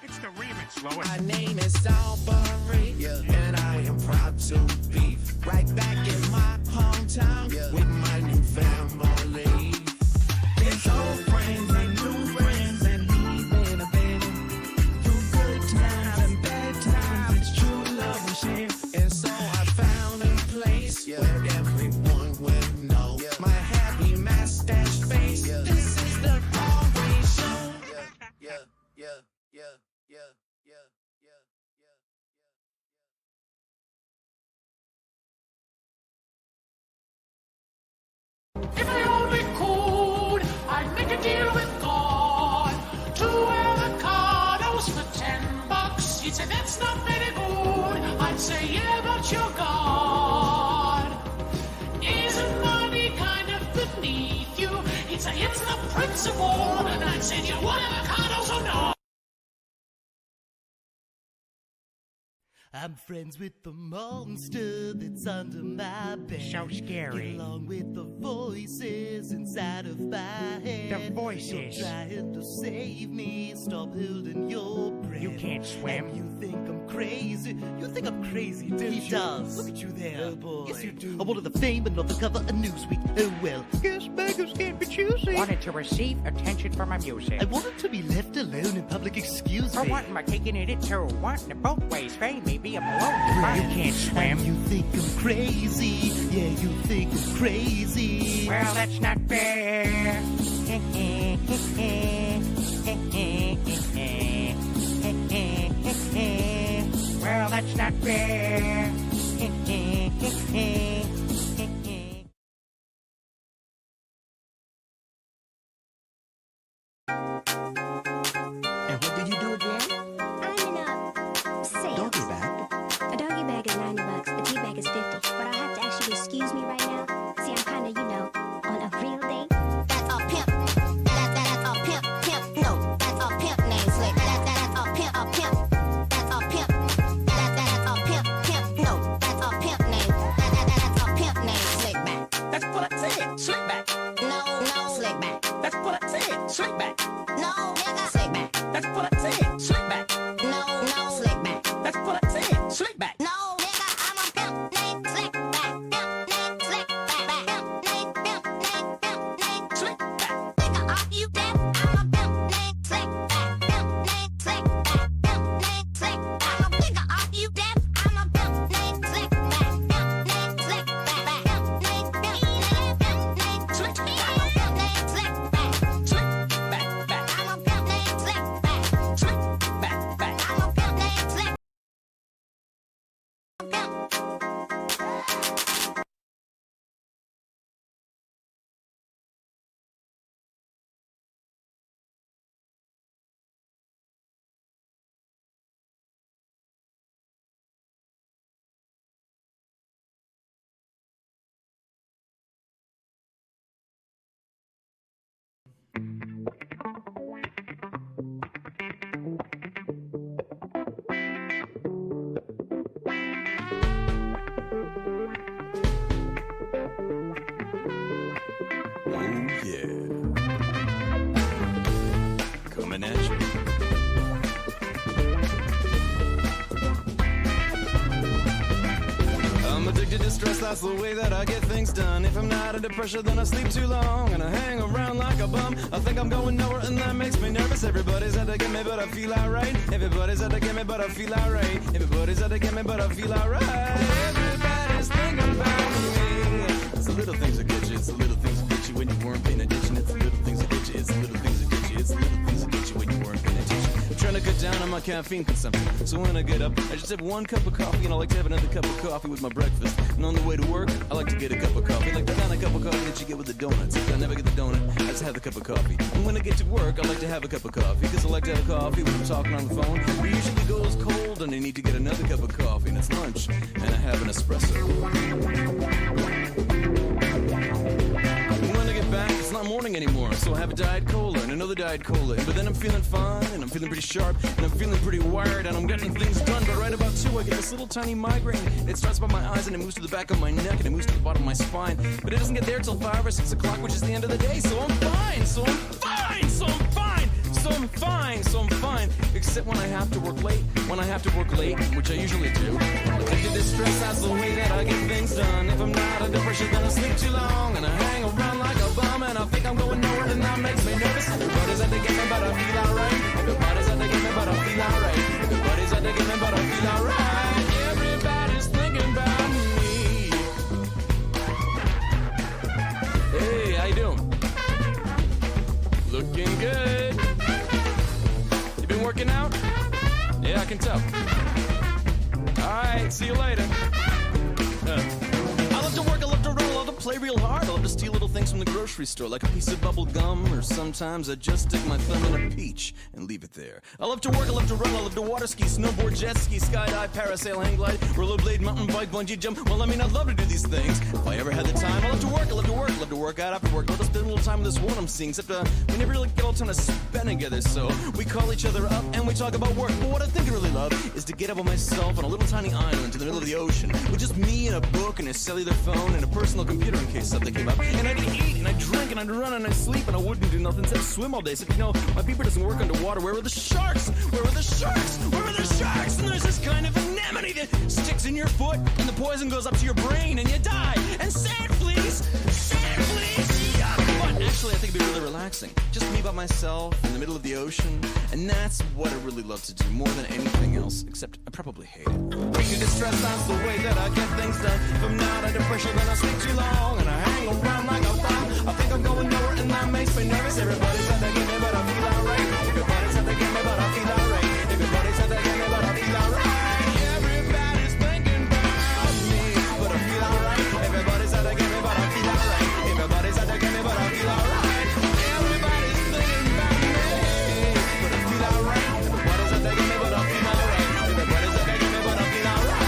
It's the remix, Lois. My name is Aubrey, and I am proud to be right back in my hometown with my new family. It's old friends and new friends, and even a baby. Through good times and bad times, it's true love we share. And so I found a place where everyone will know my happy mustache face. This is the Aubrey Show. If I only could, I'd make a deal with God. 2 avocados for $10. He'd say that's not very good. I'd say yeah, but you're God. Isn't money kind of beneath you? He'd say it's the principle. And I'd say do you want avocados or not? I'm friends with the monster that's under my bed. So scary. Get along with the voices inside of my head. The voices. You're trying to save me. Stop holding your breath. You can't swim. And you think I'm crazy. You think I'm crazy, don't you? He does. Look at you there. Oh boy. Yes, you do. I wanted the fame and not the cover of Newsweek. Oh well. Guess beggars can't be choosy. Wanted to receive attention from my music. I wanted to be left alone in public. Excuse For me. wanting my cake and eat it too. Wanting it both ways. Fame may be a balloon. You can't swim. And you think I'm crazy. Yeah, you think I'm crazy. Well, that's not fair. Well, that's not fair. And what did you do again? I'm in a sale. Doggy bag. A doggy bag is $90. A tea bag is $50. But I'll have to ask you to excuse me right now. See, I'm kinda, on a real date. That's a pimp. That's a pimp. Pimp. No, that's a pimp name slick. That's a pimp. A pimp. That's a pimp. That's a pimp. Pimp. No, that's a pimp name. That's a pimp name slick back. That's what I said. Slick back. No, slick back. That's what I said. Slick back. No, nigga, slick back. That's what I said. Slick back. No, slick back. That's what I said. Slick back. No, nigga, I'm a pimp named slick back. Pimp named slick back. Pimp named Slick back. nigga, are you deaf? I'm a pimp named slick back. Pimp named slick back. Pimp named slick. I'm a nigga, are you deaf? I'm a pimp named slick back. Pimp named slick back. Pimp named slick back. Slick back. I'm a pimp named slick back. Slick back. Back. I'm a pimp named slick back. Slick back. Back. I'm a pimp named slick. Oh yeah. Coming at you. I'm addicted to stress, that's the way that I get things done. If I'm not under pressure, then I sleep too long and I hang around like a bum. I think I'm going nowhere and that makes me nervous. Everybody's out to get me, but I feel alright. Everybody's out to get me, but I feel alright. Everybody's out to get me, but I feel alright. Everybody's thinking about me. It's the little things that get you. It's the little things that get you when you weren't paying attention. It's the little things that get you. It's the little things that get you. It's the little things that get you when you weren't paying attention. I'm trying to cut down on my caffeine consumption. So when I get up, I just have 1 cup of coffee, and I like to have another cup of coffee with my breakfast. And on the way to work, I like to get a cup of coffee, like the kind of cup of coffee that you get with the donuts. If I never get the donut, I just have the cup of coffee. And when I get to work, I like to have a cup of coffee, because I like to have coffee when I'm talking on the phone. It usually goes cold, and I need to get another cup of coffee, and it's lunch, and I have an espresso. When I get back, it's not morning anymore, so I have a Diet Cola and another Diet Cola. But then I'm feeling fine, and I'm feeling pretty sharp, and I'm feeling pretty wired, and I'm getting things done. But right about 2, I get this little tiny migraine. It starts by my eyes, and it moves to the back of my neck, and it moves to the bottom of my spine. But it doesn't get there till 5 or 6 o'clock, which is the end of the day. So I'm fine, so I'm fine, so I'm fine, so I'm fine, so I'm fine. Except when I have to work late. When I have to work late, which I usually do. Addicted to stress, that's the way that I get things done. If I'm not under pressure, then I sleep too long. And I hang around like a bum, and I think I'm going nowhere, and that makes me nervous. Everybody's at the game, but I feel alright. Everybody's at the game, but I feel alright. Everybody's at the game, but I feel alright. Everybody's thinking about me. Hey, how you doing? Looking good. You been working out? Yeah, I can tell. Alright, see you later. I love to work, I love to run, I love to play real hard. I love to steal little things from the grocery store, like a piece of bubble gum, or sometimes I just stick my thumb in a peach and leave it there. I love to work, I love to run, I love to water ski, snowboard, jet ski, skydive, parasail, hang glide, rollerblade, mountain bike, bungee jump. Well, I mean, I'd love to do these things if I ever had the time. I love to work, I love to work, I love to work out after work. I love to spend a little time with this one I'm seeing, except we never really get all the time to spend together, so we call each other up and we talk about work. But what I think I really love is to get up on myself on a little tiny island in the middle of the ocean with just me and a book and a cellular phone and a personal computer in case something came up. And I'd eat and I'd drink and I'd run and I'd sleep and I wouldn't do nothing except swim all day. So, you know, my beaver doesn't work underwater. Where are the sharks? Where are the sharks? Where are the sharks? And there's this kind of anemone that sticks in your foot and the poison goes up to your brain and you die. And sand fleas, yuck. But actually, I think it'd be really relaxing. Just me by myself in the middle of the ocean. And that's what I really love to do more than anything else, except I probably hate it. Addicted to stress, that's the way that I get things done. If I'm not under pressure, then I sleep too long. And I hang around like a bomb. I think I'm going nowhere, and that makes me nervous. Everybody's at the game, but I feel alright. Everybody's at the game, but I feel alright. Everybody's at the game, but I feel alright. Everybody's thinking about me, but I feel alright. Everybody's at the game, but I feel alright. Everybody's at the game, but I feel alright. Everybody's thinking about me, but I feel alright. Everybody's at the game, but I feel alright. Everybody's at the game, but I feel alright.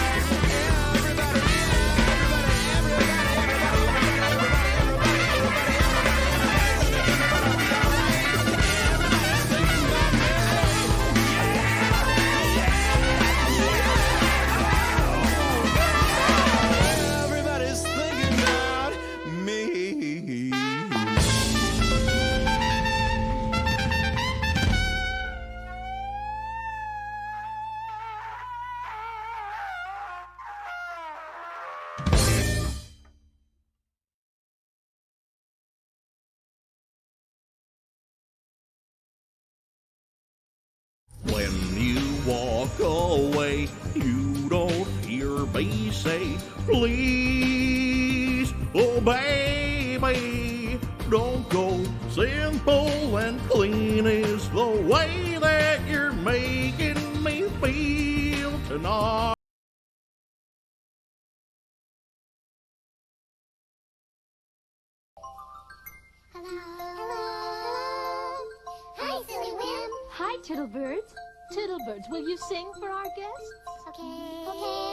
Everybody's thinking about me. When you walk away, you don't hear me say, please, oh baby, don't go. Simple and clean is the way that you're making me feel tonight. Hi, Silly Wim. Hi, Tittlebirds. Tittlebirds, will you sing for our guests? Okay. Okay.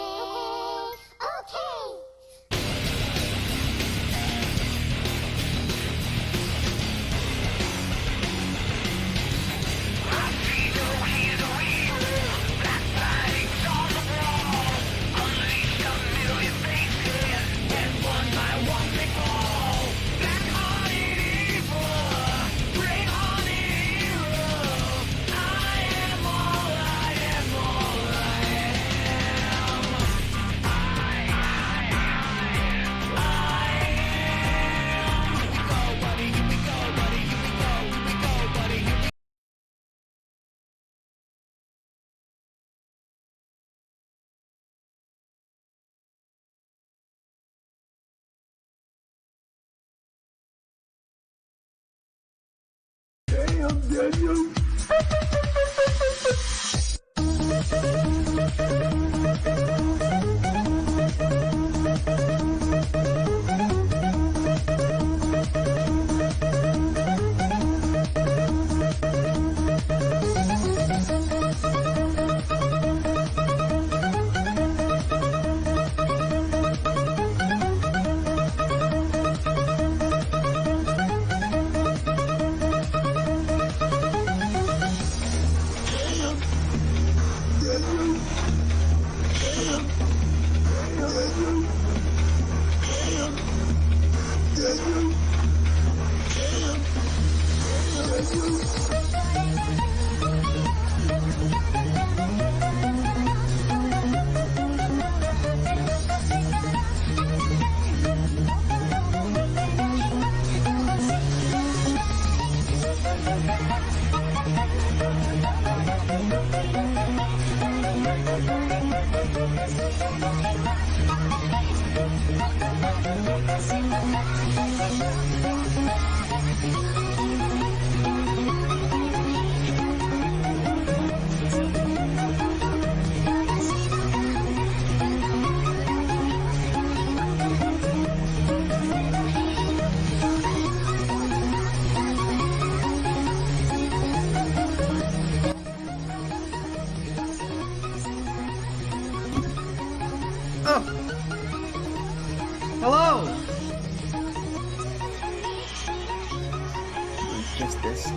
Just this.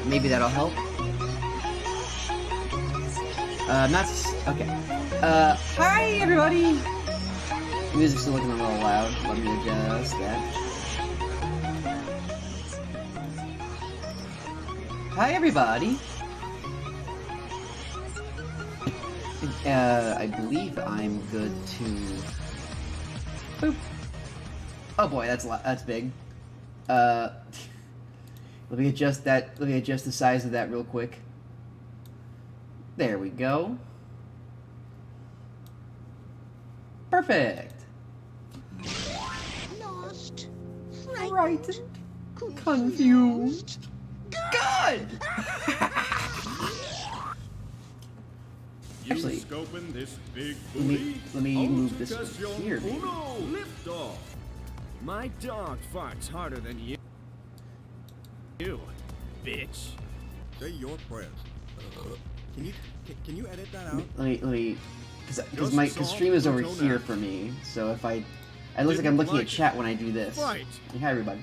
Maybe that'll help. Okay. Hi everybody! The music's still looking a little loud. Let me adjust that. Hi everybody! I believe I'm good to... Boop. Oh boy, that's big. Let me adjust that, let me adjust the size of that real quick. There we go. Perfect! Lost. Frightened. Confused. Good! Actually, Scoping this big let me move this one here, maybe. Lift off. My dog farts harder than you. You, bitch. Say your prayers. Can you edit that out? Let me, because my stream is over here for me, so if it looks like I'm looking at chat when I do this. Right. Hi everybody.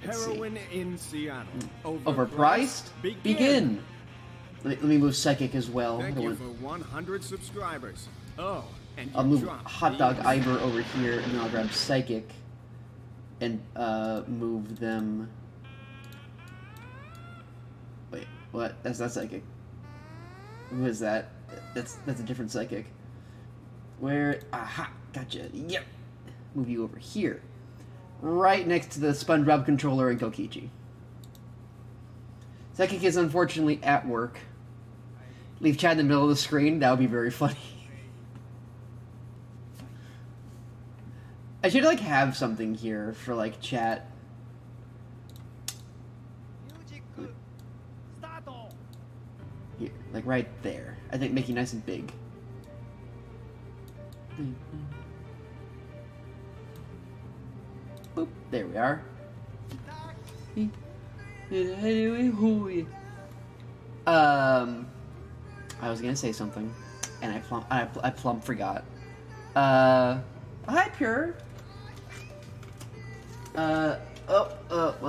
Let's see. Heroin in Seattle. Overpriced? Begin! Let me move psychic as well. Thank you for 100 subscribers. Oh, and I'll move Hot Dog Iber over here, and then I'll grab psychic and move them. Wait, what? That's not psychic. Who is that? That's a different psychic. Where? Aha! Gotcha. Yep. Move you over here, right next to the SpongeBob controller and Kokichi. Psychic is unfortunately at work. Leave chat in the middle of the screen. That would be very funny. I should like have something here for like chat. Here, like right there. I think make it nice and big. Boop. There we are. I was gonna say something, and I plumb forgot. Hi, Pure. Well,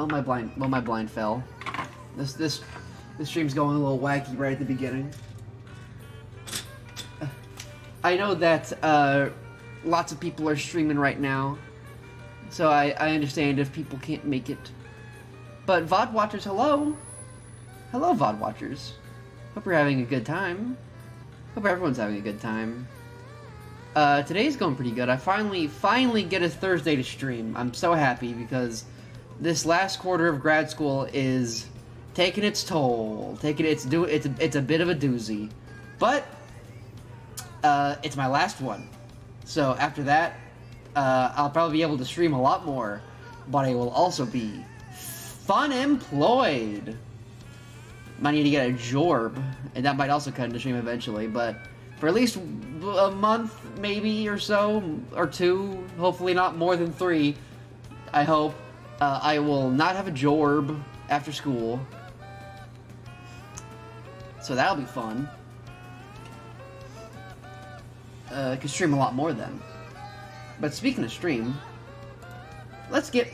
my blind fell. This stream's going a little wacky right at the beginning. I know that lots of people are streaming right now, so I understand if people can't make it. But VOD watchers, hello! Hello, VOD watchers. Hope you're having a good time. Hope everyone's having a good time. Today's going pretty good. I finally get a Thursday to stream. I'm so happy because this last quarter of grad school is taking its toll. It's a bit of a doozy. But it's my last one. So after that, I'll probably be able to stream a lot more, but I will also be unemployed. Might need to get a job, and that might also cut into stream eventually, but for at least a month, maybe, or so, or two, hopefully not more than 3, I hope, I will not have a job after school. So that'll be fun. I can stream a lot more then. But speaking of stream, let's get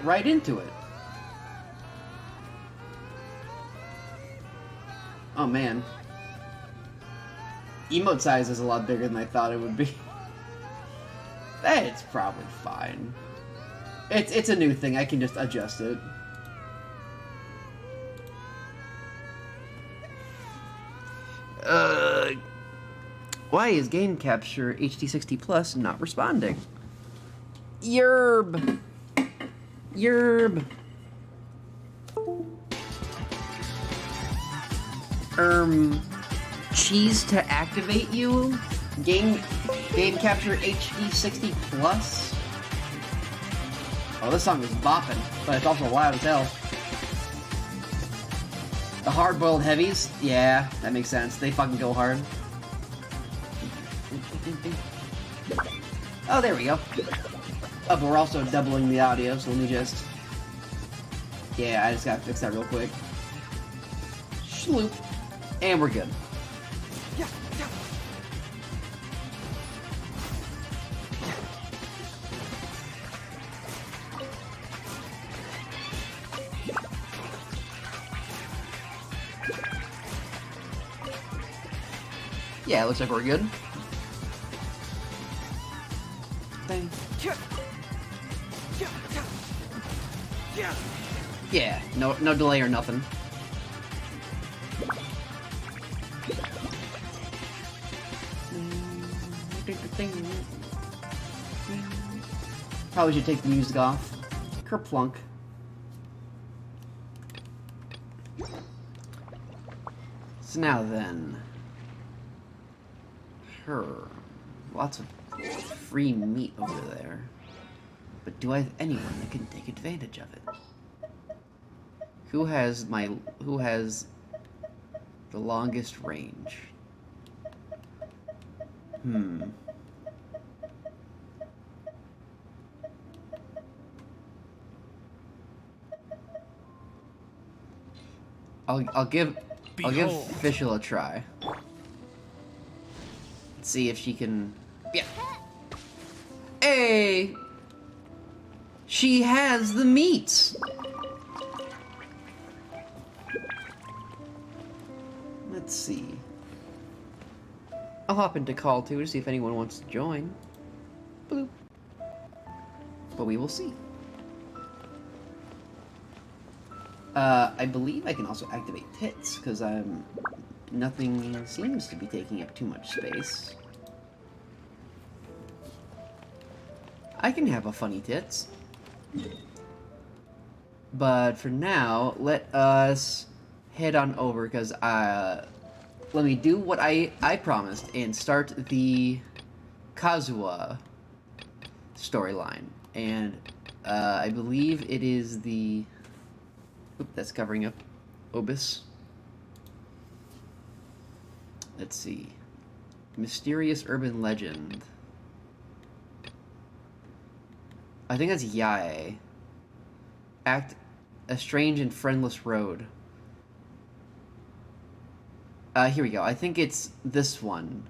right into it. Oh man. Emote size is a lot bigger than I thought it would be. It's probably fine. It's a new thing, I can just adjust it. Why is Game Capture HD60 Plus not responding? Yerb! Cheese to activate you? Game Capture HD60 Plus? Oh, this song is bopping, but it's also loud as hell. The hard-boiled heavies? Yeah, that makes sense. They fucking go hard. Oh, there we go. Oh, but we're also doubling the audio, so let me just... Yeah, I just gotta fix that real quick. Shloop. And we're good. Yeah, it looks like we're good. Bang. Yeah, no delay or nothing. Probably should take the music off. Kerplunk. So now then, lots of free meat over there. But do I have anyone that can take advantage of it? Who has the longest range? I'll give Fischl a try. Let's see if she can. Yeah. Hey, she has the meats. Let's see. I'll hop into call 2 to see if anyone wants to join. Bloop. But we will see. I believe I can also activate tits, because nothing seems to be taking up too much space. I can have a funny tits. But for now, let us head on over, because let me do what I promised and start the Kazuha storyline. And I believe it is the... Oop, that's covering up Obis. Let's see. Mysterious urban legend. I think that's Yae. Act a strange and friendless road. Here we go. I think it's this one.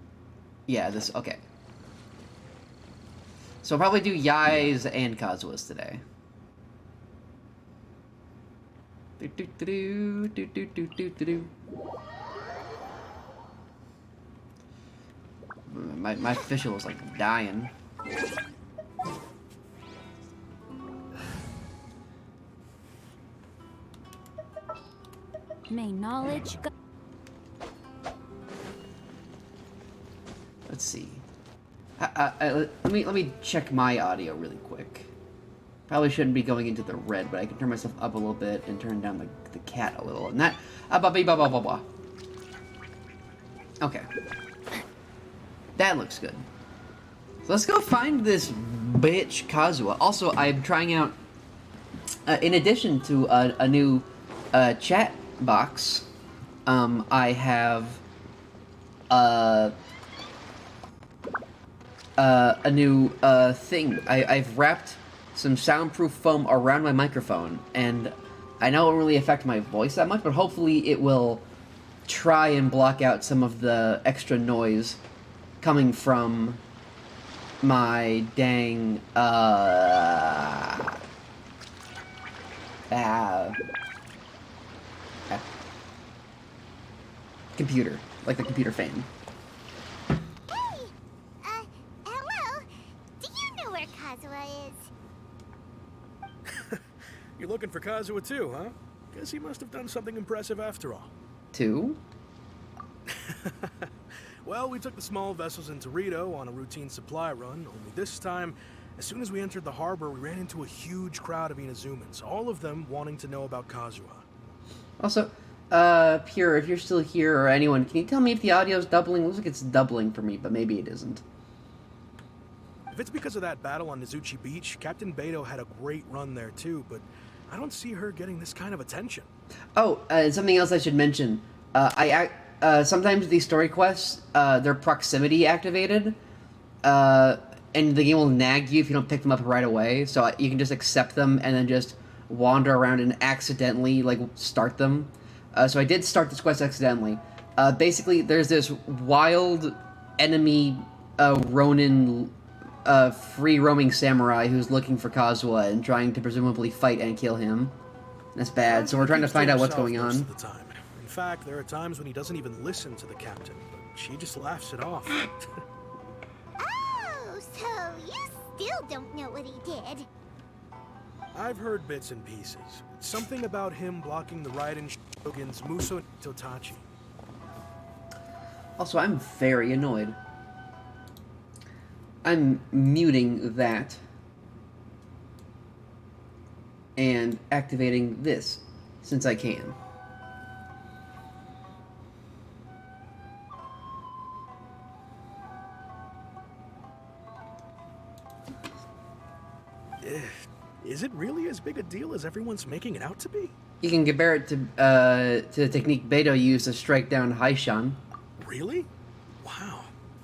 Yeah, this. Okay. So I'll probably do Yae's and Kazuha's today. My Fischl was like dying. May knowledge go. Let's see. Let me check my audio really quick. Probably shouldn't be going into the red, but I can turn myself up a little bit and turn down the cat a little. And that... blah. Okay. That looks good. So let's go find this bitch Kazuha. Also, I'm trying out... in addition to a new chat box, I have... a new thing. I've wrapped some soundproof foam around my microphone, and I know it won't really affect my voice that much, but hopefully it will try and block out some of the extra noise coming from my dang computer, like the computer fan. Hello? Do you know where Kazuha is? You're looking for Kazuha too, huh? Guess he must have done something impressive after all. 2? Well, we took the small vessels into Rito on a routine supply run, only this time, as soon as we entered the harbor, we ran into a huge crowd of Inazumans, all of them wanting to know about Kazuha. Also, Pure, if you're still here, or anyone, can you tell me if the audio's doubling? It looks like it's doubling for me, but maybe it isn't. If it's because of that battle on Nizuchi Beach, Captain Beto had a great run there too, but I don't see her getting this kind of attention. Oh, something else I should mention. Sometimes these story quests, they're proximity activated, and the game will nag you if you don't pick them up right away, so you can just accept them and then just wander around and accidentally, like, start them. So I did start this quest accidentally. Basically, there's this wild enemy, Ronin, free-roaming samurai who's looking for Kazuha and trying to presumably fight and kill him. That's bad, so we're trying to find out what's going on. In fact, there are times when he doesn't even listen to the captain, she just laughs it off. Oh, so you still don't know what he did? I've heard bits and pieces. Something about him blocking the Raiden Shogun's Muso Totachi. Also, I'm very annoyed. I'm muting that and activating this since I can. Is it really as big a deal as everyone's making it out to be? You can compare it to the technique Beto used to strike down Haishan. Really? Wow.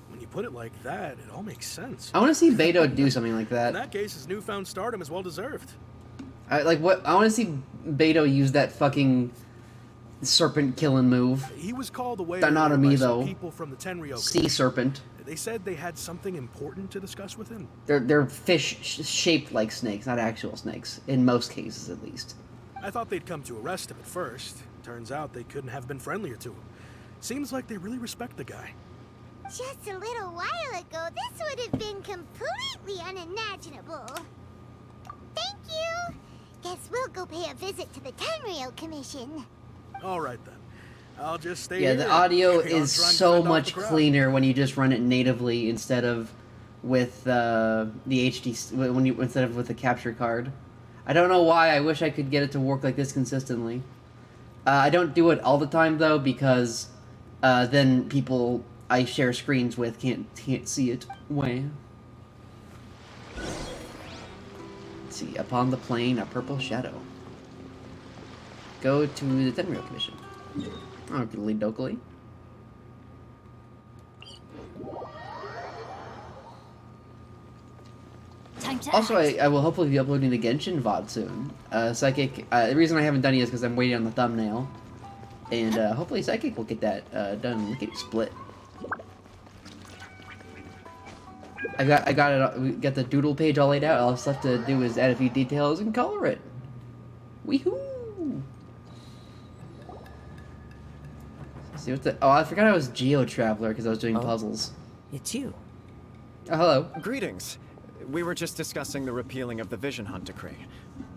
When you put it like that, it all makes sense. I want to see Beto do something like In that. that case, his newfound stardom is well deserved. I want to see Beto use that fucking serpent killing move. He was called away Not by me, some though. people from the Tenryo. Sea serpent. They said they had something important to discuss with him. They're fish shaped like snakes, not actual snakes. In most cases, at least. I thought they'd come to arrest him at first. Turns out they couldn't have been friendlier to him. Seems like they really respect the guy. Just a little while ago, this would have been completely unimaginable. Thank you. Guess we'll go pay a visit to the Tenryo Commission. All right then. I'll just stay Yeah, here the and audio carry on is trying to so fend off much the crowd. cleaner when you just run it natively instead of with the HD instead of with the capture card. I don't know why. I wish I could get it to work like this consistently. I don't do it all the time though because then people I share screens with can't see it. Way. Let's see, upon the plain, a purple shadow. Go to the Tenryo Commission. Oh, Diddly Dokily. Also, I will hopefully be uploading the Genshin VOD soon. Psychic, the reason I haven't done it is because I'm waiting on the thumbnail. And hopefully Psychic will get that done. We get split. I got it. We got the doodle page all laid out. All I have to do is add a few details and color it. Weehoo! See what the? Oh, I forgot I was Geo Traveler because I was doing puzzles. It's you. Oh, hello. Greetings. We were just discussing the repealing of the Vision Hunt Decree.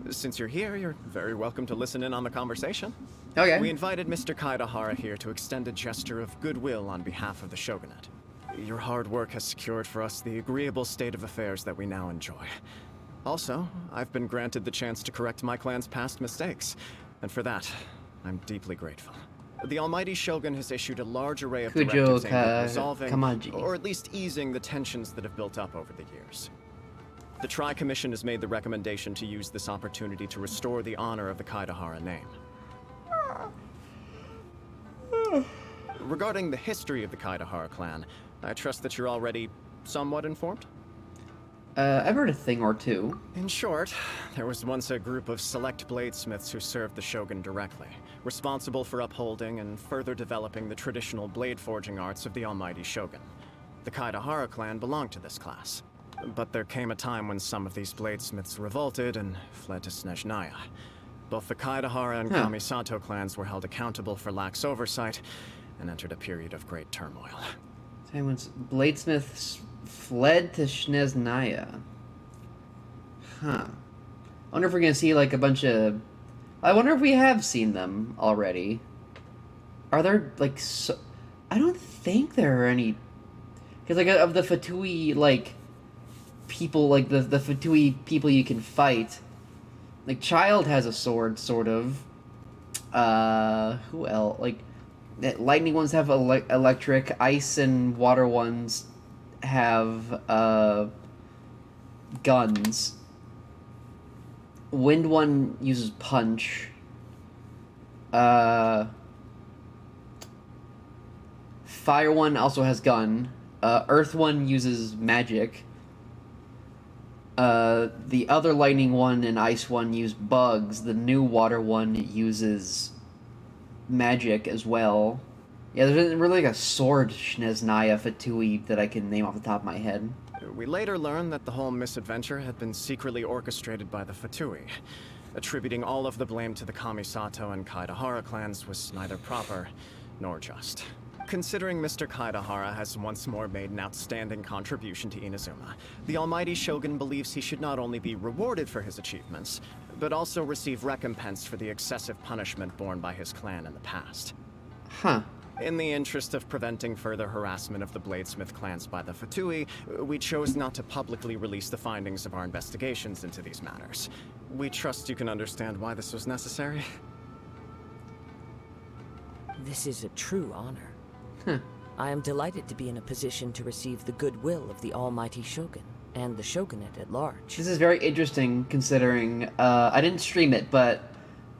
Since you're here, you're very welcome to listen in on the conversation. Okay. We invited Mr. Kaidahara here to extend a gesture of goodwill on behalf of the Shogunate. Your hard work has secured for us the agreeable state of affairs that we now enjoy. Also, I've been granted the chance to correct my clan's past mistakes, and for that, I'm deeply grateful. The Almighty Shogun has issued a large array of directives aimed at resolving, Kamaji. or at least easing the tensions that have built up over the years. The Tri-Commission has made the recommendation to use this opportunity to restore the honor of the Kaidahara name. Regarding the history of the Kaidahara clan, I trust that you're already somewhat informed? I've heard a thing or two. In short, there was once a group of select bladesmiths who served the Shogun directly, responsible for upholding and further developing the traditional blade forging arts of the Almighty Shogun. The Kaidahara clan belonged to this class. But there came a time when some of these bladesmiths revolted and fled to Snezhnaya. Both the Kaidahara and Kamisato clans were held accountable for lax oversight and entered a period of great turmoil. Time when bladesmiths fled to Snezhnaya. Huh. I wonder if we're gonna see like a bunch of. I wonder if we have seen them already. Are there like so? I don't think there are any. Because like of the Fatui like people, like the Fatui people you can fight. Like Child has a sword, sort of. Who else? Like lightning ones have electric. Ice and water ones have guns. Wind one uses punch. Fire one also has gun. Earth one uses magic. The other lightning one and ice one use bugs. The new water one uses magic as well. Yeah, there's really like a sword Snezhnaya Fatui that I can name off the top of my head. We later learned that the whole misadventure had been secretly orchestrated by the Fatui. Attributing all of the blame to the Kamisato and Kaidahara clans was neither proper nor just. Considering Mr. Kaidahara has once more made an outstanding contribution to Inazuma, the Almighty Shogun believes he should not only be rewarded for his achievements, but also receive recompense for the excessive punishment borne by his clan in the past. Huh. In the interest of preventing further harassment of the Bladesmith clans by the Fatui, we chose not to publicly release the findings of our investigations into these matters. We trust you can understand why this was necessary. This is a true honor. Huh. I am delighted to be in a position to receive the goodwill of the Almighty Shogun, and the Shogunate at large. This is very interesting, considering, I didn't stream it, but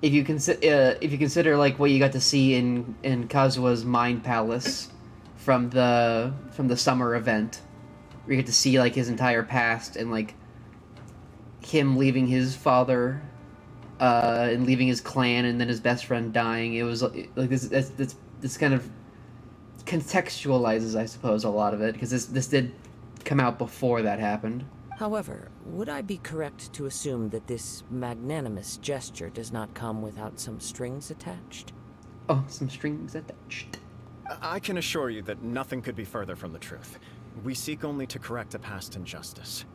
if you consider like what you got to see in Kazuha's Mind Palace from the summer event, where you get to see like his entire past and like him leaving his father and leaving his clan and then his best friend dying, it was like this kind of contextualizes, I suppose, a lot of it, because this did come out before that happened. However, would I be correct to assume that this magnanimous gesture does not come without some strings attached? Oh, some strings attached. I can assure you that nothing could be further from the truth. We seek only to correct a past injustice.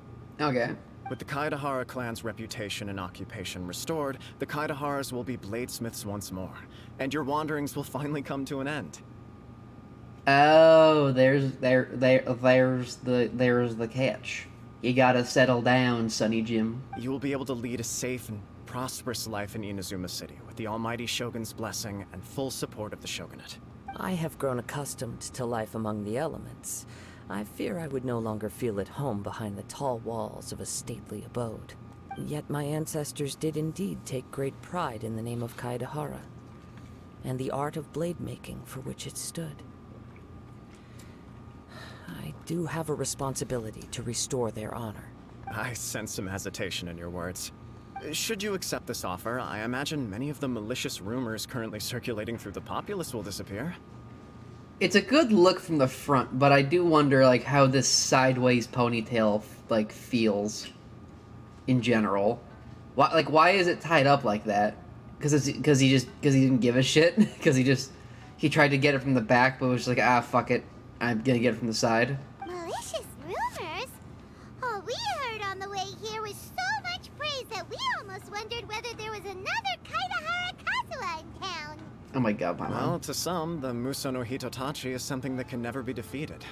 Okay. With the Kaidahara clan's reputation and occupation restored, the Kaidaharas will be bladesmiths once more, and your wanderings will finally come to an end. Oh, there's the catch. You gotta settle down, Sonny Jim. You will be able to lead a safe and prosperous life in Inazuma City, with the Almighty Shogun's blessing and full support of the Shogunate. I have grown accustomed to life among the elements. I fear I would no longer feel at home behind the tall walls of a stately abode. Yet my ancestors did indeed take great pride in the name of Kaidahara, and the art of blade making for which it stood. I do have a responsibility to restore their honor. I sense some hesitation in your words. Should you accept this offer, I imagine many of the malicious rumors currently circulating through the populace will disappear. It's a good look from the front, but I do wonder like how this sideways ponytail like feels in general. Why is it tied up like that? Because he didn't give a shit. Because he tried to get it from the back, but was just like, fuck it, I'm gonna get it from the side. Malicious rumors? All we heard on the way here was so much praise that we almost wondered whether there was another Kaidahara Kazuha in town. Oh my god, Well, to some, the Muso no Hitotachi is something that can never be defeated.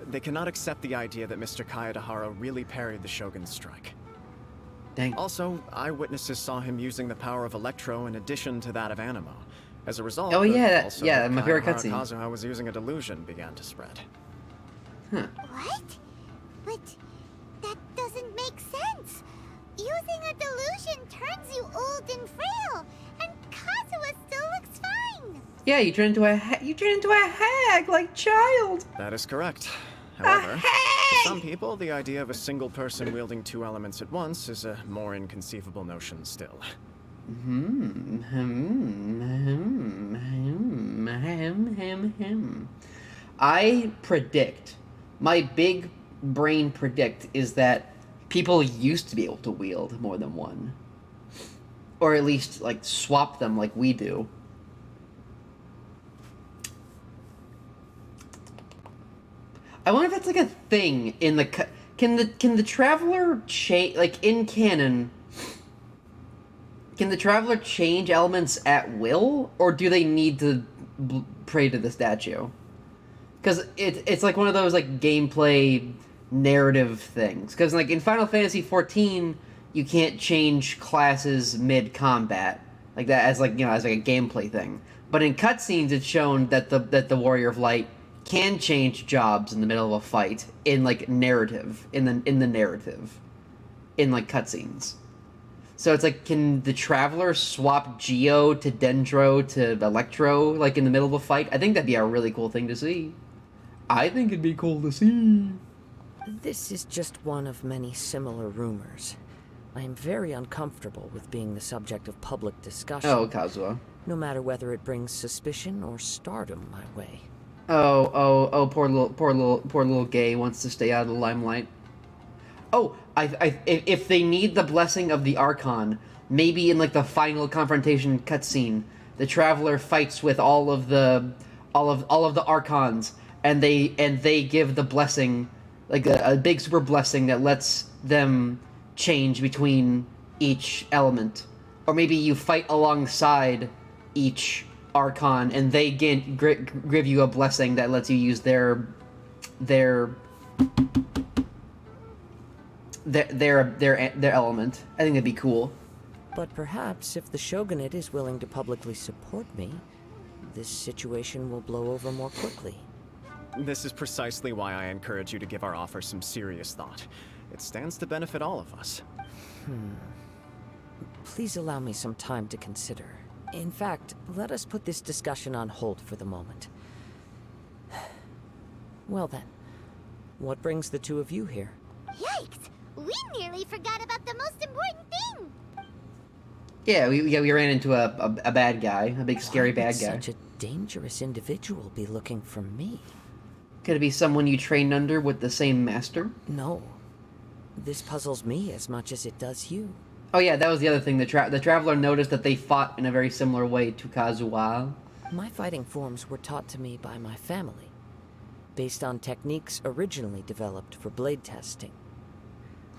They cannot accept the idea that Mr. Kaedahara really parried the Shogun's strike. Dang. Also, eyewitnesses saw him using the power of Electro in addition to that of Animo. As a result, Oh yeah, also yeah, my favorite Kaedahara cutscene. Kazuha was using a delusion began to spread. Huh. What? But that doesn't make sense. Using a delusion turns you old and frail, and Kazuha still looks fine. Yeah, you turn into a hag like child. That is correct. However, to some people, the idea of a single person wielding two elements at once is a more inconceivable notion still. I predict, my big brain predict is that people used to be able to wield more than one. Or at least, like, swap them like we do. I wonder if that's like a thing in the... Can the Traveler change... Like, in canon... Can the Traveler change elements at will? Or do they need to pray to the statue? Because it's like one of those, like, gameplay narrative things. Because, like, in Final Fantasy XIV, you can't change classes mid-combat. Like that, as, like, you know, as, like, a gameplay thing. But in cutscenes, it's shown that the Warrior of Light can change jobs in the middle of a fight in, like, narrative. In the narrative. In, like, cutscenes. So it's like, can the Traveler swap Geo to Dendro to Electro, like, in the middle of a fight? I think that'd be a really cool thing to see. I think it'd be cool to see. This is just one of many similar rumors. I am very uncomfortable with being the subject of public discussion. Oh, Kazuha. No matter whether it brings suspicion or stardom my way. Poor little gay wants to stay out of the limelight. Oh, if they need the blessing of the Archon, maybe in, like, the final confrontation cutscene, the Traveler fights with all of the all of the archons, and they give the blessing, like a big super blessing that lets them change between each element. Or maybe you fight alongside each archon, and they give you a blessing that lets you use their element. I think that'd be cool. But perhaps if the Shogunate is willing to publicly support me, this situation will blow over more quickly. This is precisely why I encourage you to give our offer some serious thought. It stands to benefit all of us. Please allow me some time to consider. In fact, let us put this discussion on hold for the moment. Well then, what brings the two of you here? Yikes! We nearly forgot about the most important thing! Yeah, we ran into a bad guy, a big scary bad guy. Such a dangerous individual be looking for me? Could it be someone you trained under with the same master? No. This puzzles me as much as it does you. Oh yeah, that was the other thing. The Traveler noticed that they fought in a very similar way to Kazuha. My fighting forms were taught to me by my family, based on techniques originally developed for blade testing.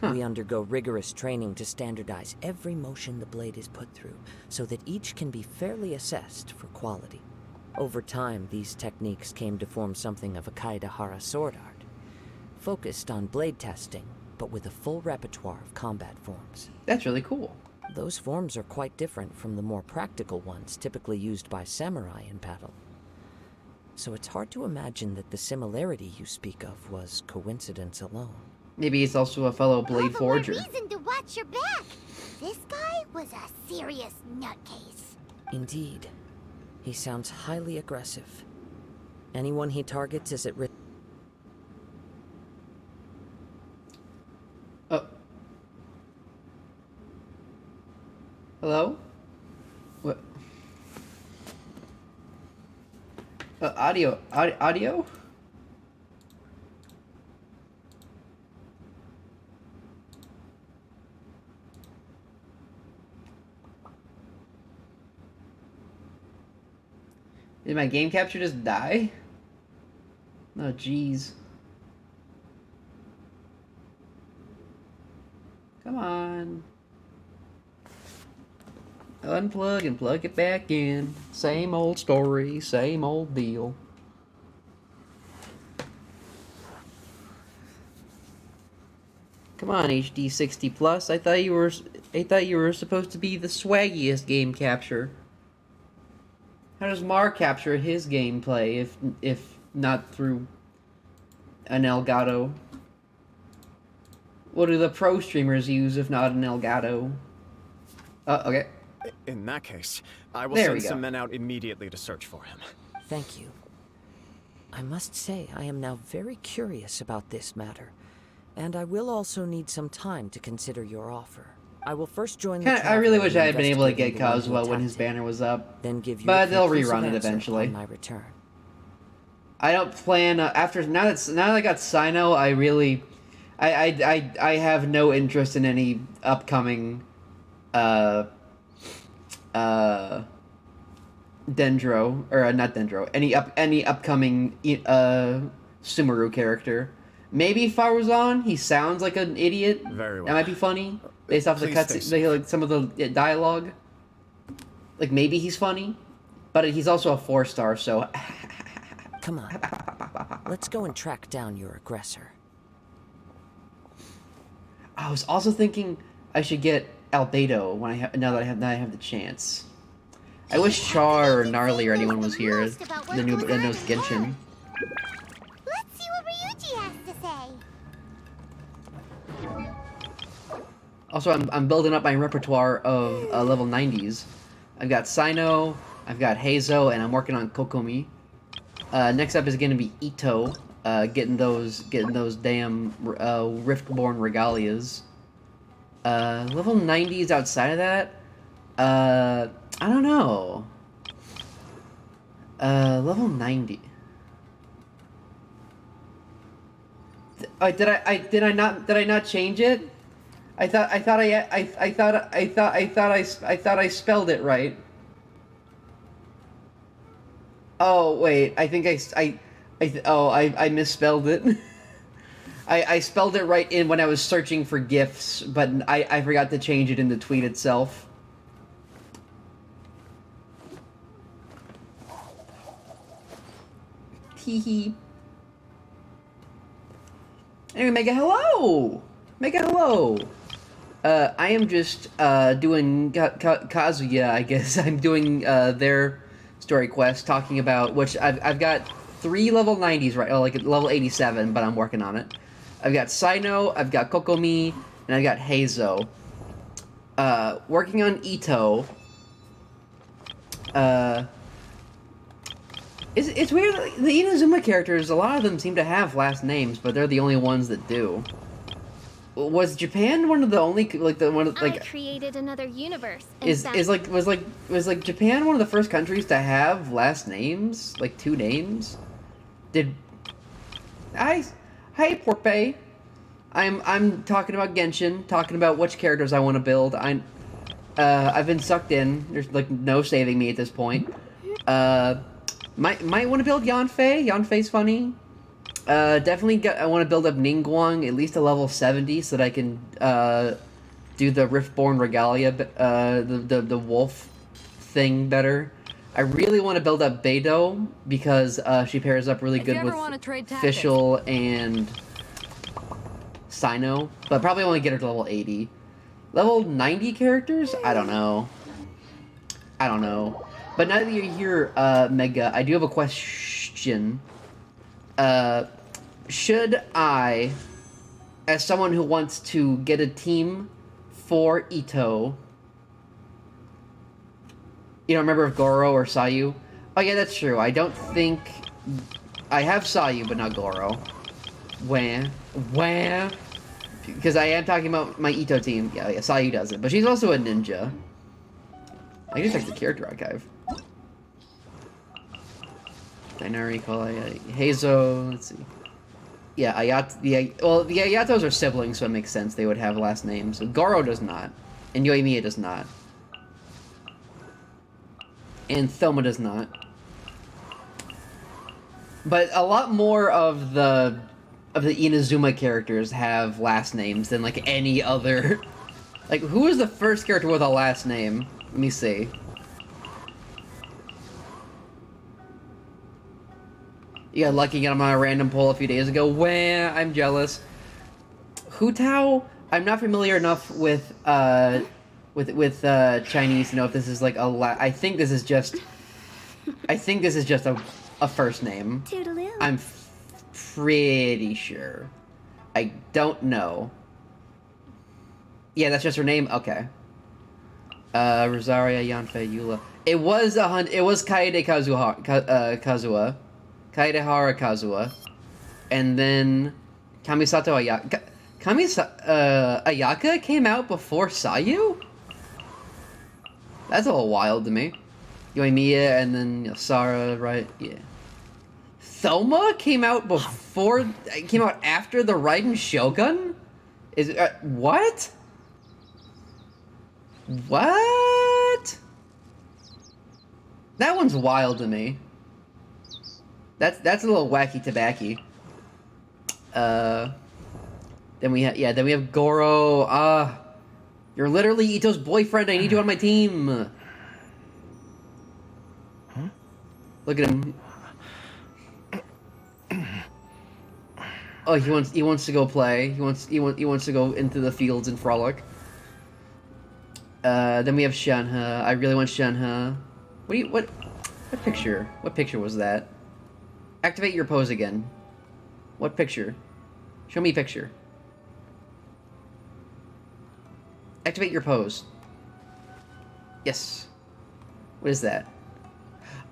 We undergo rigorous training to standardize every motion the blade is put through, so that each can be fairly assessed for quality. Over time, these techniques came to form something of a Kaidahara sword art, focused on blade testing, but with a full repertoire of combat forms. That's really cool. Those forms are quite different from the more practical ones typically used by samurai in battle. So it's hard to imagine that the similarity you speak of was coincidence alone. Maybe he's also a fellow blade forger. Reason to watch your back. This guy was a serious nutcase. Indeed. He sounds highly aggressive. Anyone he targets is at risk. Hello? What? Audio? Audio? Did my game capture just die? Oh, jeez. Come on. Unplug and plug it back in. Same old story, same old deal. Come on, HD 60 Plus. I thought you were supposed to be the swaggiest game capture. How does Mar capture his gameplay if not through an Elgato? What do the pro streamers use if not an Elgato? Okay. In that case, I will There we send go. some men out immediately to search for him. Thank you. I must say I am now very curious about this matter, and I will also need some time to consider your offer. I will first join the I really wish I had been able to get investigating the one who Kazuha when his attacked him, banner was up. then give you But a they'll conclusive rerun it answer eventually. on my return. I don't plan after now that I got Sino. I really, I have no interest in any upcoming, Dendro or not Dendro. Any upcoming Sumeru character. Maybe Faruzan. He sounds like an idiot. Very well. That might be funny based off the Please cuts, stay like some of the dialogue. Like maybe he's funny, but he's also a 4-star. So. Come on. Let's go and track down your aggressor. I was also thinking I should get Albedo when now that I have the chance. I wish Char or Gnarly or anyone was here. The new that knows Genshin. Let's see what Ryuji has to say. Also, I'm building up my repertoire of level 90s. I've got Sino, I've got Heizo, and I'm working on Kokomi. Next up is going to be Ito, getting those damn Riftborn regalias. Level 90s outside of that, I don't know. Level 90. Did I not change it? I thought I spelled it right. Oh wait, I think I misspelled it. I spelled it right in when I was searching for GIFs, but I forgot to change it in the tweet itself. Hee. Anyway, Mega, hello! Mega, hello! I am just, doing Kazuya, I guess. I'm doing, their story quest, talking about, which I've got 3 level 90s right, like level 87, but I'm working on it. I've got Sino, I've got Kokomi, and I've got Heizo. Working on Ito. It's weird, the Inazuma characters, a lot of them seem to have last names, but they're the only ones that do. Was Japan one of the only, like, the one, like... I created another universe. Was Japan one of the first countries to have last names? Like, 2 names? Hi, Porpe. I'm talking about Genshin, talking about which characters I want to build. I've been sucked in. There's, like, no saving me at this point. Might want to build Yanfei. Yanfei's funny. Definitely I want to build up Ningguang, at least to level 70, so that I can, do the Riftborn Regalia, the wolf thing better. I really want to build up Beidou, because, she pairs up really good with Fischl and Sino, but probably only get her to level 80. Level 90 characters? I don't know. But now that you're here, Mega, I do have a question. Should I, as someone who wants to get a team for Ito... You don't remember if Goro or Sayu? Oh yeah, that's true. I don't think... I have Sayu, but not Goro. Wah. Because I am talking about my Ito team. Yeah, Sayu does it. But she's also a ninja. I can check the character archive. Dainari, Heizo, let's see. Yeah, well, the Ayatos are siblings, so it makes sense they would have last names. Goro does not. And Yoimiya does not. And Thoma does not. But a lot more of the Inazuma characters have last names than, like, any other... Like, who was the first character with a last name? Let me see. You got lucky getting on a random poll a few days ago. Wah, I'm jealous. Hu Tao, I'm not familiar enough with Chinese to know if this is like I think this is just a first name. Toodaloo. I'm pretty sure. I don't know. Yeah, that's just her name? Okay. Rosaria, Yanfei, Eula. It was Kaede Kazuha. Kaedehara Kazuha. And then Kamisato Ayaka. Ayaka came out before Sayu? That's a little wild to me. Yoimiya and then Sara, right? Yeah. Thoma came out after the Raiden Shogun? What? What? That one's wild to me. That's a little wacky tobacco. Then we have Goro. You're literally Ito's boyfriend. I need you on my team. Huh? Look at him. Oh, he wants to go play. He wants to go into the fields and frolic. Then we have Shenhe. I really want Shenhe. What picture? What picture was that? Activate your pose again. What picture? Show me a picture. Activate your pose. Yes. What is that?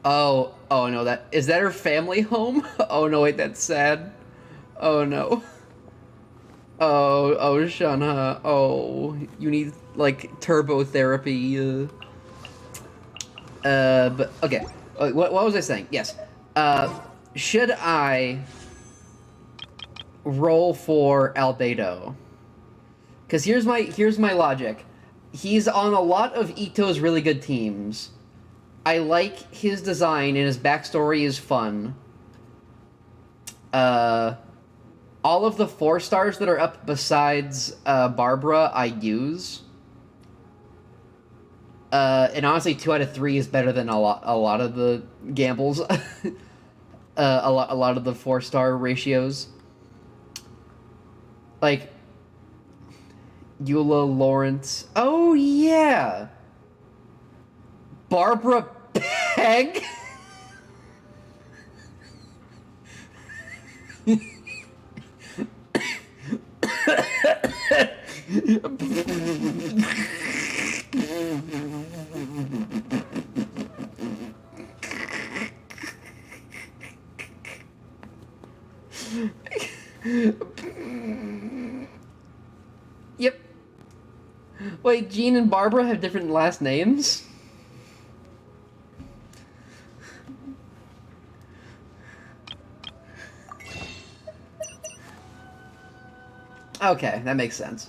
Oh no, is that her family home? Oh no, wait, that's sad. Oh no. Oh, Shenhe. Oh, you need, like, turbo therapy. But, okay. What was I saying? Yes. Should I roll for Albedo? Because here's my logic. He's on a lot of Ito's really good teams. I like his design and his backstory is fun. All of the 4 stars that are up besides Barbara, I use. And honestly, 2 out of 3 is better than a lot of the gambles. A lot of the 4-star ratios. Like Eula Lawrence. Oh yeah. Barbara Peg. Yep. Wait, Jean and Barbara have different last names? Okay, that makes sense.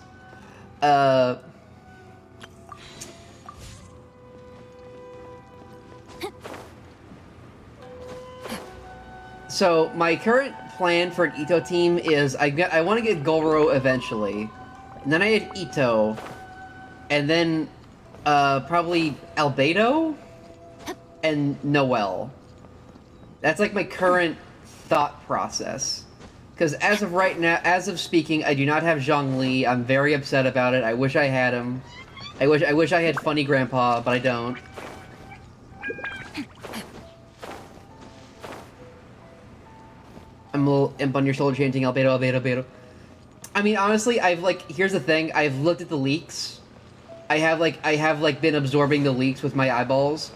So, my current plan for an Ito team is I want to get Goro eventually. And then I had Ito. And then, probably Albedo? And Noelle. That's like my current thought process. Because as of right now, as of speaking, I do not have Zhongli. I'm very upset about it. I wish I had him. I wish I had Funny Grandpa, but I don't. I'm a little imp on your shoulder chanting Albedo, Albedo, Albedo. I mean, honestly, here's the thing. I've looked at the leaks. I have been absorbing the leaks with my eyeballs.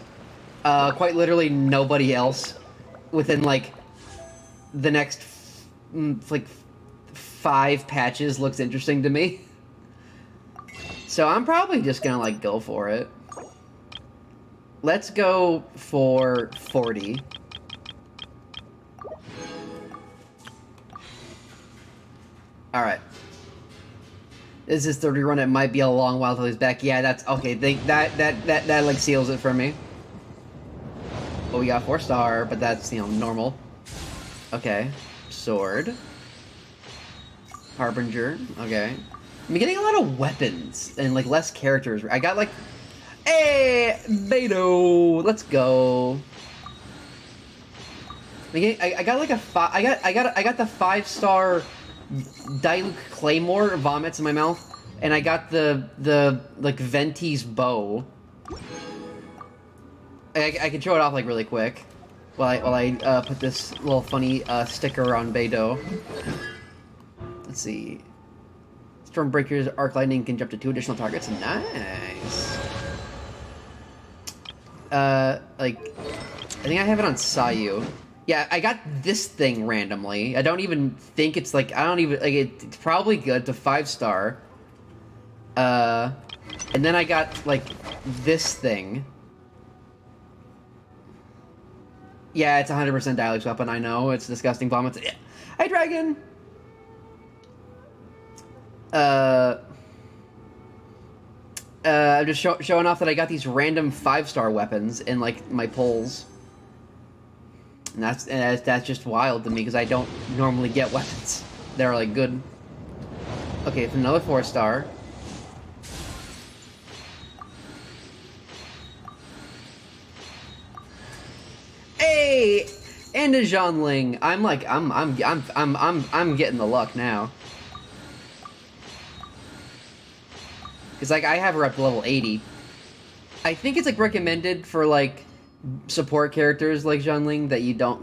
Quite literally nobody else within, the next, 5 patches looks interesting to me. So I'm probably just gonna, go for it. Let's go for 40. Alright. This is 30 run, it might be a long while till he's back. Yeah, that's okay. That seals it for me. Oh, we got 4-star, but that's, normal. Okay. Sword. Harbinger. Okay. I'm getting a lot of weapons and, less characters. I got, hey! Beto! Let's go. I got, I got the 5-star Diluc Claymore vomits in my mouth, and I got the Venti's bow. I can show it off really quick while I put this little funny sticker on Beidou. Let's see. Stormbreaker's Arc Lightning can jump to 2 additional targets. Nice. I think I have it on Sayu. Yeah, I got this thing randomly. I don't even think it's it's probably good. It's a 5-star. And then I got, this thing. Yeah, it's 100% Dialect's weapon, I know. It's disgusting vomits. Hi, Dragon! I'm just showing off that I got these random 5-star weapons in, my pulls. And that's just wild to me, because I don't normally get weapons that are, good. Okay, it's another 4-star. Hey! And a Zhongling. I'm getting the luck now. Because, I have her up to level 80. I think it's, recommended for, support characters like Zhongling that you don't,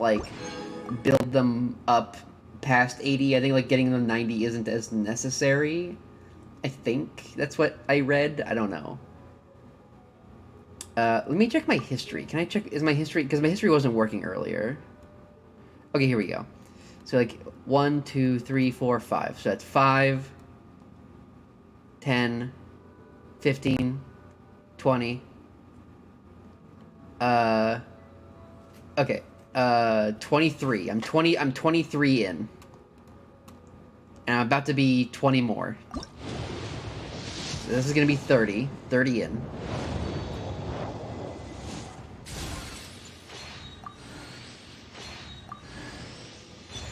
build them up past 80. I think, getting them 90 isn't as necessary. I think that's what I read. I don't know. Let me check my history. Can I check, is my history, because my history wasn't working earlier. Okay, here we go. So, 1, 2, 3, 4, 5. So that's 5, 10, 15, 20. Okay. 23. I'm 23 in. And I'm about to be 20 more. So this is gonna be 30. 30 in.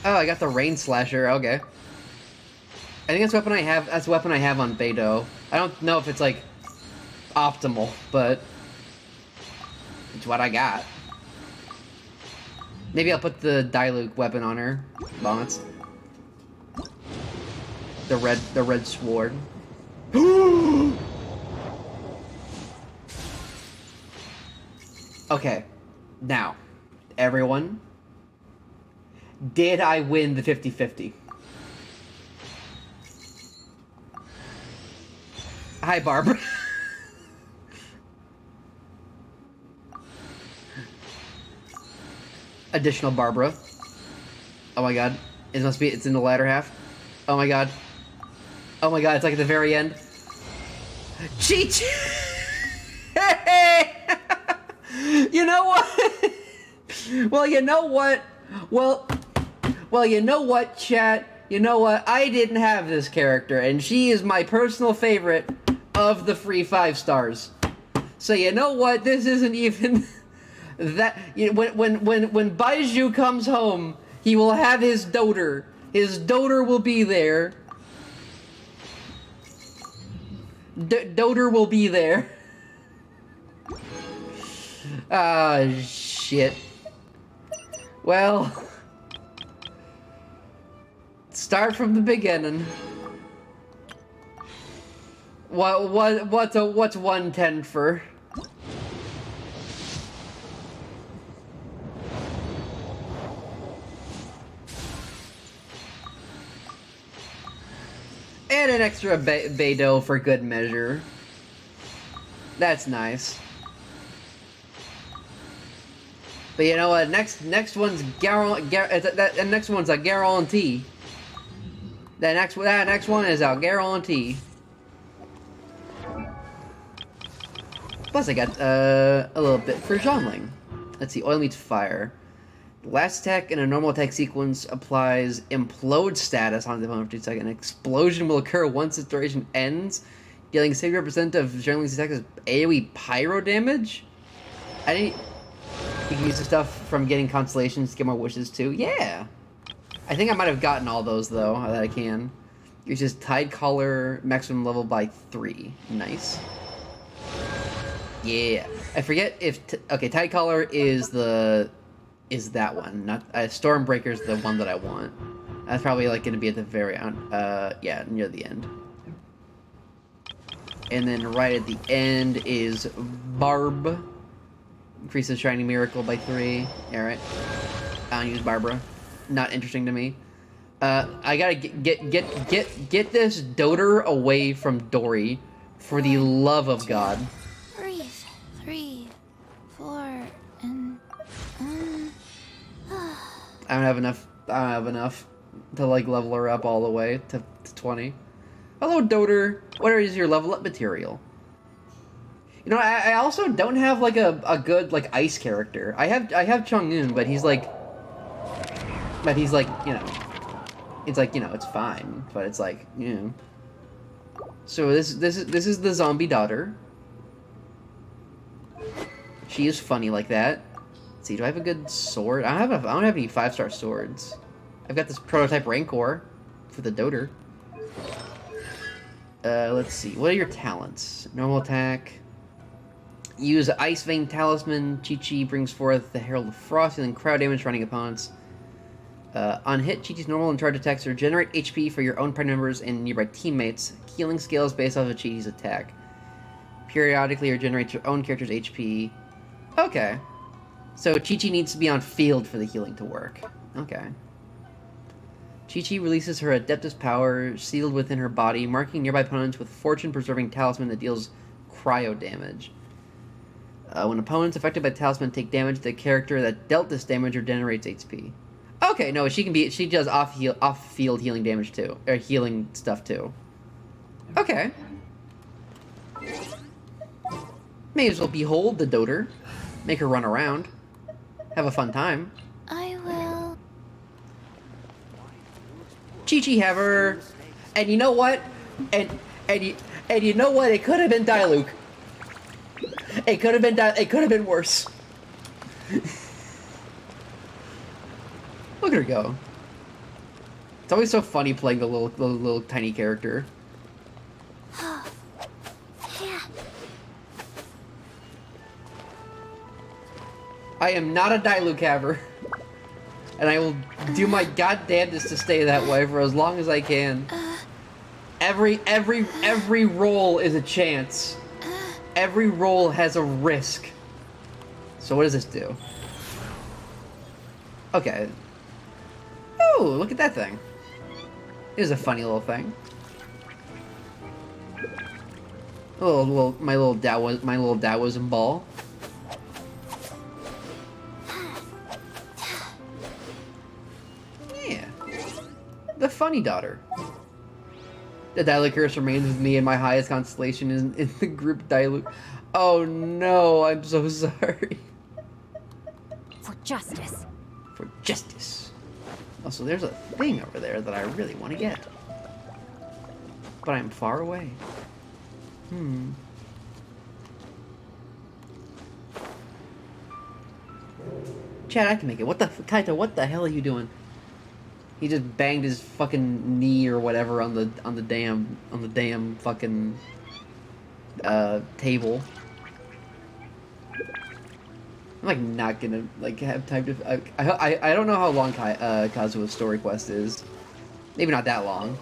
Oh, I got the Rain Slasher. Okay. I think that's the weapon I have. That's the weapon I have on Beidou. I don't know if it's like optimal, but it's what I got. Maybe I'll put the Diluc weapon on her. Bonus. The red sword. Okay. Now, everyone, did I win the 50-50? Hi, Barbara. Additional Barbara. Oh my god. It's in the latter half. Oh my god. Oh my god, it's like at the very end. Cheat! Hey! You know what? Well, you know what? Well, you know what, chat? You know what? I didn't have this character, and she is my personal favorite of the free 5 stars. So you know what? This isn't even that. You know, when Baiju comes home, he will have his doter. His doter will be there. Doter will be there. Ah, shit. Well, start from the beginning. What's 110 for? And an extra Beidou for good measure. That's nice. But you know what? Next one's next one's a guarantee. That next one is a guarantee. Plus, I got a little bit for Zhongling. Let's see. Oil meets fire. Last attack in a normal attack sequence applies implode status on the opponent for 2 seconds. An explosion will occur once its duration ends, dealing 60% of Zhongling's attack as AoE pyro damage. I didn't. You can use the stuff from getting constellations to get more wishes too. Yeah, I think I might have gotten all those though that I can. Uses Tide Collar maximum level by 3. Nice. Yeah, I forget if okay. Tide Collar is that one, not Stormbreaker's the one that I want. That's probably like gonna be at the very yeah, near the end. And then right at the end is Barb. Increases Shining Miracle by 3. Alright. I don't use Barbara. Not interesting to me. I gotta get this doter away from Dory. For the love of God. Breathe. 3, 4, and... I don't have enough to like level her up all the way to 20. Hello, doter. What is your level up material? You know, I also don't have like a good like ice character. I have Chang'un, but he's like, you know, it's like, you know, it's fine, but it's like, you know. So this is the zombie daughter. She is funny like that. Let's see, do I have a good sword? I don't have any 5-star swords. I've got this prototype Rancor for the doter. Let's see. What are your talents? Normal attack. Use Ice Vein Talisman. Chi-Chi brings forth the Herald of Frost, dealing crowd damage running opponents. On hit, Chi-Chi's normal and charge attacks regenerate HP for your own party members and nearby teammates. Healing scales based off of Chi-Chi's attack. Periodically regenerates your own character's HP. Okay. So Chi-Chi needs to be on field for the healing to work. Okay. Chi-Chi releases her Adeptus power sealed within her body, marking nearby opponents with fortune-preserving talisman that deals cryo damage. When opponents affected by talisman take damage, the character that dealt this damage regenerates HP. Okay, no, she does off-field healing damage too, or healing stuff too. Okay. May as well behold the doter, make her run around, have a fun time. I will. Chi-Chi have her, and you know what? And you know what? It could have been Diluc. It could have been worse. Look at her go. It's always so funny playing the little tiny character. I am not a Dilucaver, and I will do my goddamnedest to stay that way for as long as I can. Every roll is a chance. Every roll has a risk. So what does this do? Okay. Oh, look at that thing. Here's a funny little thing. My little Taoism ball. Yeah. The funny daughter. The Diluc curse remains with me, and my highest constellation is in the group Diluc. Oh no, I'm so sorry. For justice. For justice. Oh, so there's a thing over there that I really want to get. But I'm far away. Chad, I can make it. What the Kaito, what the hell are you doing? He just banged his fucking knee or whatever on the damn fucking table. I'm like not gonna like have time to. I don't know how long Kazuha's story quest is. Maybe not that long.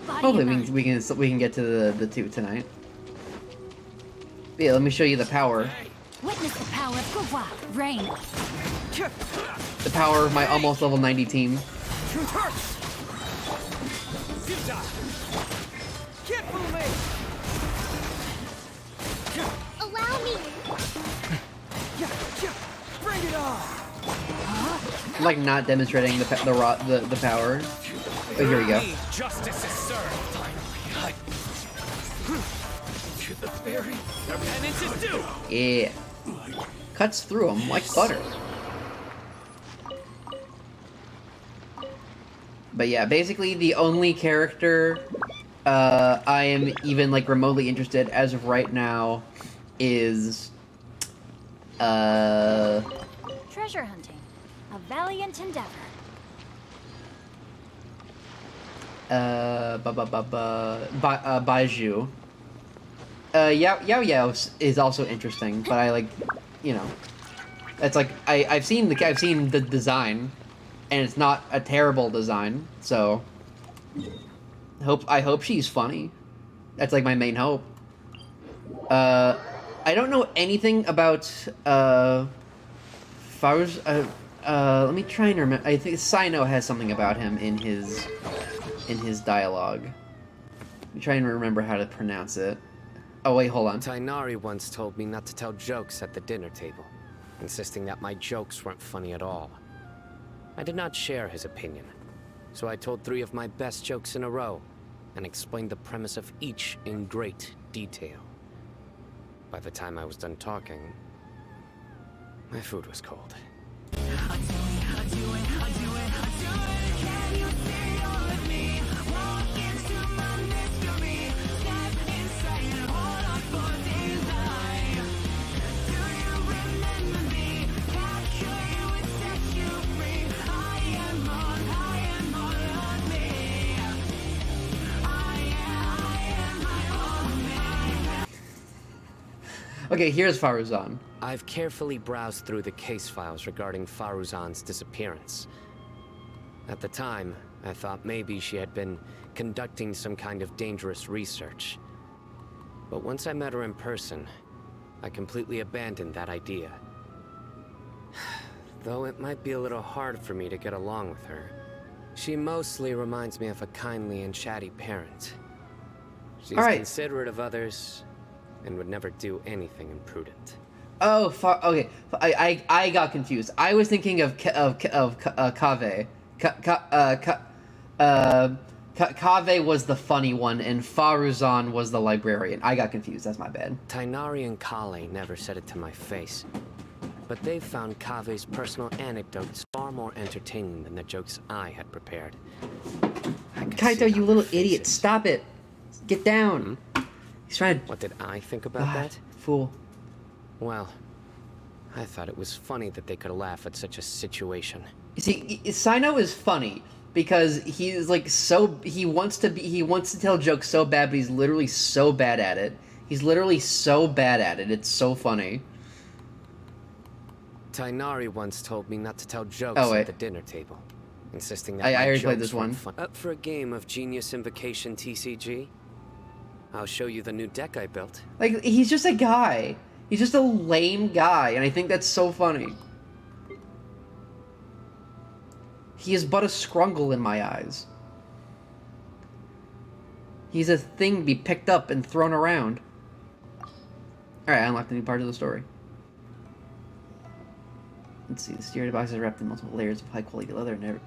Hopefully we can get to the 2 tonight. But yeah, let me show you the power. Witness the power of Kawa, Rain. The power of my almost level 90 team. Allow me. Bring it on! I'm like not demonstrating the power. Oh, here we go. Justice is served. To the fairy, the penance is due. Yeah. Cuts through them like butter. But yeah, basically the only character I am even like remotely interested as of right now is Treasure hunting, a valiant endeavor. Baiju. Yao is also interesting, but I like, you know, it's like I've seen the design, and it's not a terrible design. So I hope she's funny. That's like my main hope. I don't know anything about Faruz. Let me try and remember. I think Sino has something about him in his dialogue. Let me try and remember how to pronounce it. Oh wait, hold on. Tainari once told me not to tell jokes at the dinner table, insisting that my jokes weren't funny at all. I did not share his opinion, so I told 3 of my best jokes in a row, and explained the premise of each in great detail. By the time I was done talking, my food was cold. Okay, here's Faruzan. I've carefully browsed through the case files regarding Faruzan's disappearance. At the time, I thought maybe she had been conducting some kind of dangerous research. But once I met her in person, I completely abandoned that idea. Though it might be a little hard for me to get along with her, she mostly reminds me of a kindly and chatty parent. She's considerate of others, and would never do anything imprudent. Oh, okay. I got confused. I was thinking of Kaveh. Kaveh was the funny one, and Faruzan was the librarian. I got confused. That's my bad. Tainari and Kale never said it to my face, but they found Kaveh's personal anecdotes far more entertaining than the jokes I had prepared. Kaito, you little idiot! Stop it! Get down! He's trying to... What did I think about that? Fool. Well, I thought it was funny that they could laugh at such a situation. You see, Sino is funny, because he's like he wants to tell jokes so bad, but he's literally so bad at it. He's literally so bad at it. It's so funny. Tainari once told me not to tell jokes at the dinner table, insisting that I my already played jokes this one. weren't Up for a game of Genius Invocation TCG? I'll show you the new deck I built. Like, he's just a guy. He's just a lame guy, and I think that's so funny. He is but a scrungle in my eyes. He's a thing to be picked up and thrown around. Alright, I unlocked a new part of the story. Let's see, the stereo box is wrapped in multiple layers of high-quality leather and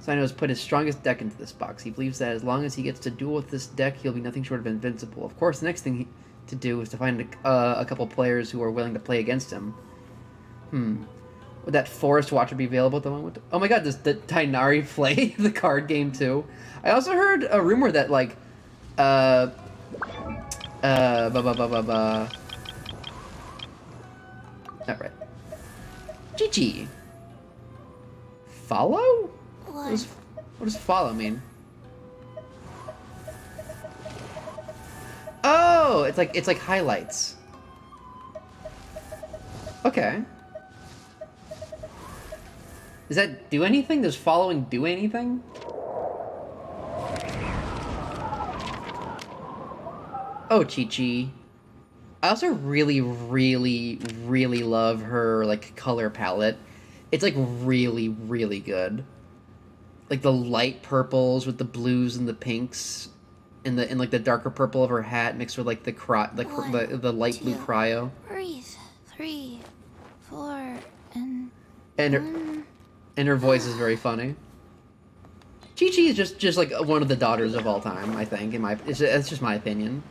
Sino has put his strongest deck into this box. He believes that as long as he gets to duel with this deck, he'll be nothing short of invincible. Of course, the next thing to do is to find a couple players who are willing to play against him. Would that Forest Watcher be available at the moment? Oh my god, does the Tainari play the card game too? I also heard a rumor that, like, Alright. GG. Follow? What does follow mean? Oh, it's like highlights. Okay. Does that do anything? Does following do anything? Oh, Chi-Chi. I also really, really, really love her, like, color palette. It's, like, really, really good. Like, the light purples with the blues and the pinks, and like, the darker purple of her hat mixed with, like, the light blue cryo. Breathe. 3, 4, and her voice is very funny. Chi-Chi is just like one of the daughters of all time, I think. It's just my opinion.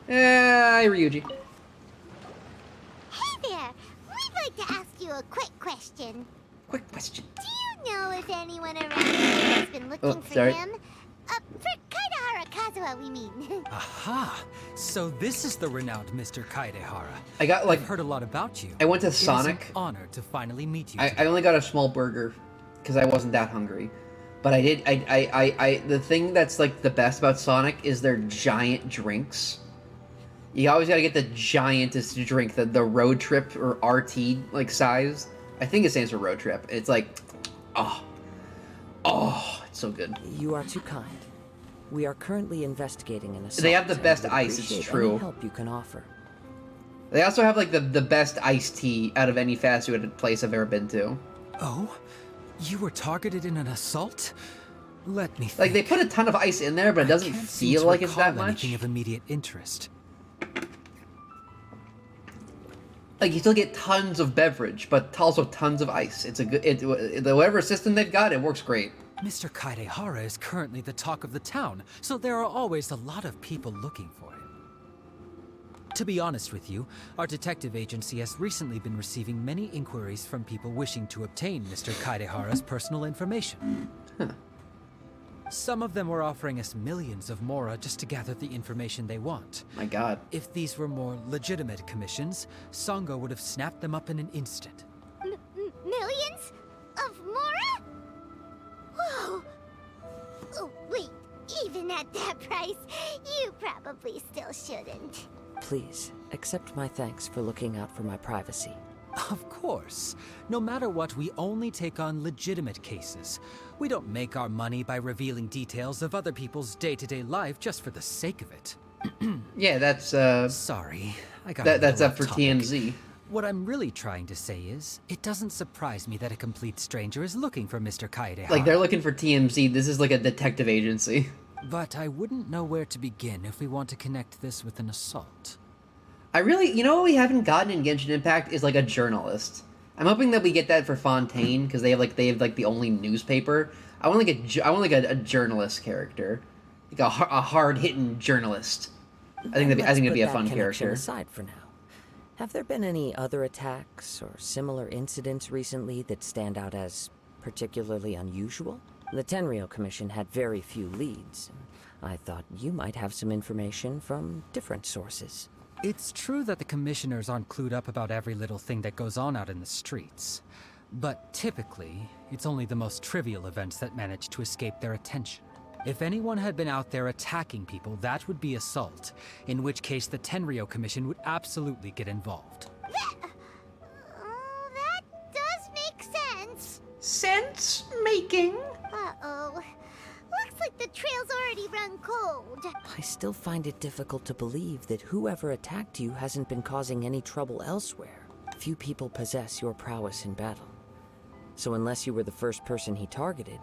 Hi, Ryuji. Hey there! We'd like to ask you a quick question. Quick question. Do you know if anyone around here has been looking for sorry. him? For Kaidahara Kazuha, we mean. Aha! So this is the renowned Mr. Kaidehara. I got, like... I've heard a lot about you. I went to It Sonic. is an honor to finally meet you. I only got a small burger because I wasn't that hungry. But I did... the thing that's, like, the best about Sonic is their giant drinks. You always gotta get the giantest drink, the road trip or RT, like, size. I think it stands for road trip. It's like... Oh, it's so good. You are too kind. We are currently investigating an assault. They have the best and would ice, it's appreciate true. Any help you can offer. They also have, like, the best iced tea out of any fast food place I've ever been to. Oh? You were targeted in an assault? Let me think. Like, they put a ton of ice in there, but it doesn't feel like it's that much. Anything of immediate interest. Like, you still get tons of beverage, but also tons of ice. It's a good... whatever system they've got, it works great. Mr. Kaidehara is currently the talk of the town, so there are always a lot of people looking for him. To be honest with you, our detective agency has recently been receiving many inquiries from people wishing to obtain Mr. Kaidehara's personal information. Some of them were offering us millions of mora just to gather the information they want. My god. If these were more legitimate commissions, Sango would have snapped them up in an instant. Millions? Of mora? Whoa! Oh, wait, even at that price, you probably still shouldn't. Please, accept my thanks for looking out for my privacy. Of course. No matter what, we only take on legitimate cases. We don't make our money by revealing details of other people's day-to-day life just for the sake of it. Yeah, that's, Sorry, I got that's a up for TMZ. What I'm really trying to say is, it doesn't surprise me that a complete stranger is looking for Mr. Kaidehara. Like, they're looking for TMZ. This is like a detective agency. But I wouldn't know where to begin if we want to connect this with an assault. You know what we haven't gotten in Genshin Impact is, like, a journalist. I'm hoping that we get that for Fontaine, because they have the only newspaper. I want a journalist character. Like a hard-hitting journalist. I think that'd be a fun character. Aside for now. Have there been any other attacks or similar incidents recently that stand out as particularly unusual? The Tenryou Commission had very few leads. I thought you might have some information from different sources. It's true that the commissioners aren't clued up about every little thing that goes on out in the streets. But typically, it's only the most trivial events that manage to escape their attention. If anyone had been out there attacking people, that would be assault, in which case the Tenryou Commission would absolutely get involved. That does make sense. Sense-making? Uh-oh. Looks like the trail's already run cold. I still find it difficult to believe that whoever attacked you hasn't been causing any trouble elsewhere. Few people possess your prowess in battle. So unless you were the first person he targeted,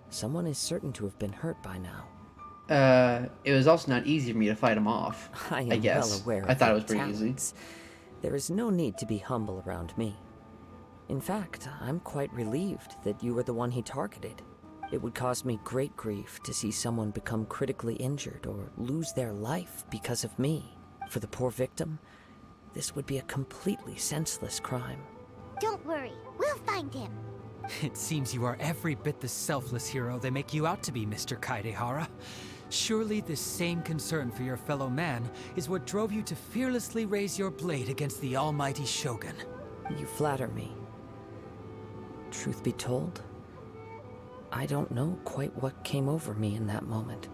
someone is certain to have been hurt by now. It was also not easy for me to fight him off. I am I guess. well aware I of thought it your was pretty easy. talents. There is no need to be humble around me. In fact, I'm quite relieved that you were the one he targeted. It would cause me great grief to see someone become critically injured or lose their life because of me. For the poor victim, this would be a completely senseless crime. Don't worry, we'll find him. It seems you are every bit the selfless hero they make you out to be, Mr. Kaidehara. Surely this same concern for your fellow man is what drove you to fearlessly raise your blade against the almighty Shogun. You flatter me. Truth be told, I don't know quite what came over me in that moment.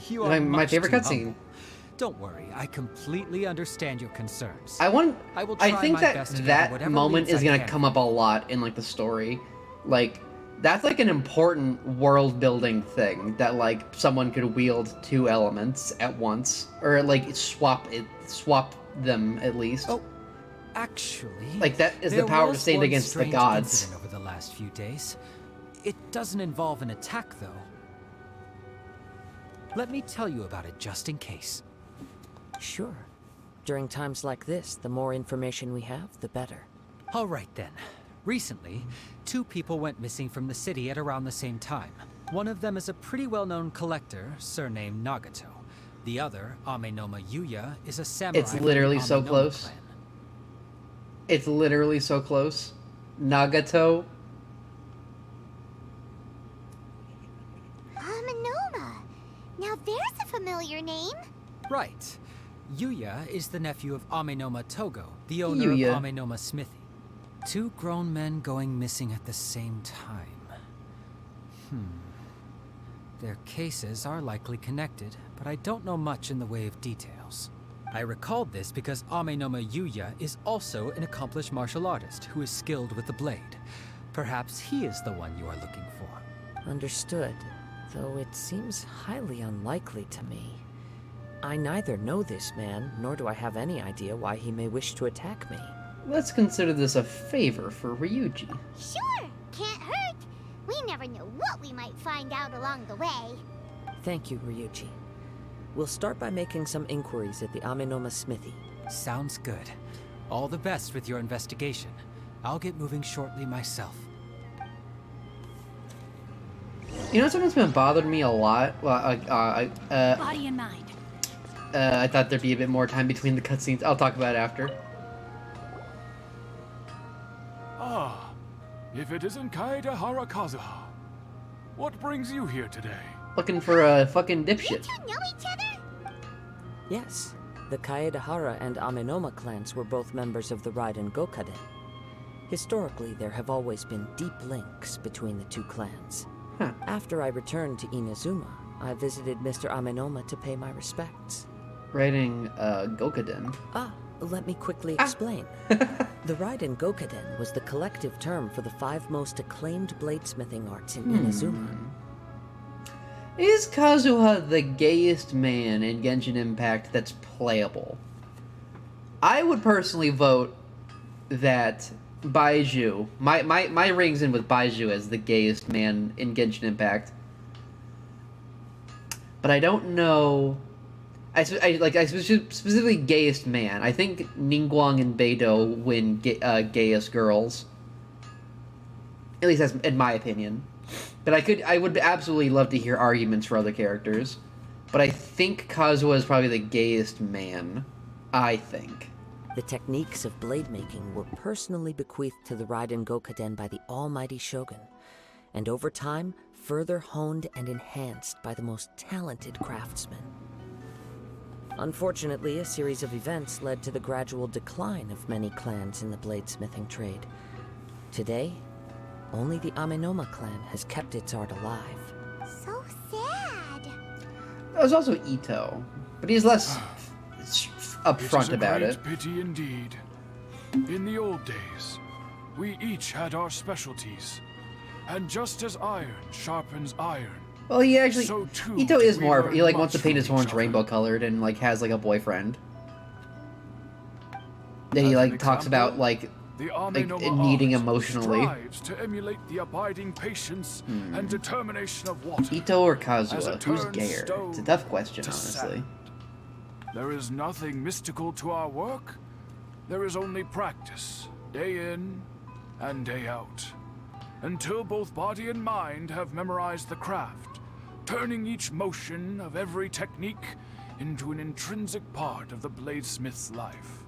You are My much favorite too cutscene. humble. Don't worry, I completely understand your concerns. I will I try think my that best to gather that whatever moment leads is I gonna can. come up a lot in like the story. Like that's like an important world building thing that like someone could wield two elements at once or like swap them at least. Oh, actually, like that is the there power to was stand one against the strange gods. incident over the last few days. It doesn't involve an attack, though. Let me tell you about it just in case. Sure. During times like this, the more information we have, the better. All right then. Recently, 2 people went missing from the city at around the same time. One of them is a pretty well-known collector, surnamed Nagato. The other, Amenoma Yuya, is a samurai. It's literally from the so Amenoma close. clan. It's literally so close. Nagato. Amenoma. Now there's a familiar name. Right. Yuya is the nephew of Amenoma Togo, the owner Yuya. of Amenoma Smithy. 2 grown men going missing at the same time. Their cases are likely connected, but I don't know much in the way of details. I recalled this because Amenoma Yuya is also an accomplished martial artist who is skilled with the blade. Perhaps he is the one you are looking for. Understood, though it seems highly unlikely to me. I neither know this man, nor do I have any idea why he may wish to attack me. Let's consider this a favor for Ryuji. Sure, can't hurt. We never know what we might find out along the way. Thank you, Ryuji. We'll start by making some inquiries at the Amenoma Smithy. Sounds good. All the best with your investigation. I'll get moving shortly myself. You know something's been bothering me a lot? Well, Body and mind. I thought there'd be a bit more time between the cutscenes. I'll talk about it after. Ah, if it isn't Kaedehara Kazuha. What brings you here today? Looking for a fucking dipshit. You know each other? Yes, the Kaedehara and Amenoma clans were both members of the Raiden Gokaden. Historically, there have always been deep links between the 2 clans. After I returned to Inazuma, I visited Mr. Amenoma to pay my respects. Writing Gokaden. Let me quickly explain. The Raiden Gokaden was the collective term for the 5 most acclaimed bladesmithing arts in Inazuma. Is Kazuha the gayest man in Genshin Impact that's playable? I would personally vote that Baiju, my rings in with Baiju as the gayest man in Genshin Impact. But I don't know. I specifically gayest man. I think Ningguang and Beidou win gayest girls. At least that's in my opinion. But I would absolutely love to hear arguments for other characters. But I think Kazuha is probably the gayest man. I think. The techniques of blade making were personally bequeathed to the Raiden Gokaden by the almighty Shogun, and over time, further honed and enhanced by the most talented craftsmen. Unfortunately, a series of events led to the gradual decline of many clans in the bladesmithing trade. Today, only the Amenoma clan has kept its art alive. So sad. There's also Ito, but he's less upfront about It it. is a great pity indeed. In the old days, we each had our specialties. And just as iron sharpens iron, Well, he actually, so too Ito is we more, learn he like wants to much paint his from horns each other. rainbow colored and like has like a boyfriend. That he As like an talks example, about like the Amenoma needing art emotionally. strives to emulate the abiding patience and determination of water. Ito or as Kazuha, it who's turns gayer? stone It's a tough question, to honestly. sand. There is nothing mystical to our work. There is only practice, day in and day out, until both body and mind have memorized the craft, turning each motion of every technique into an intrinsic part of the bladesmith's life.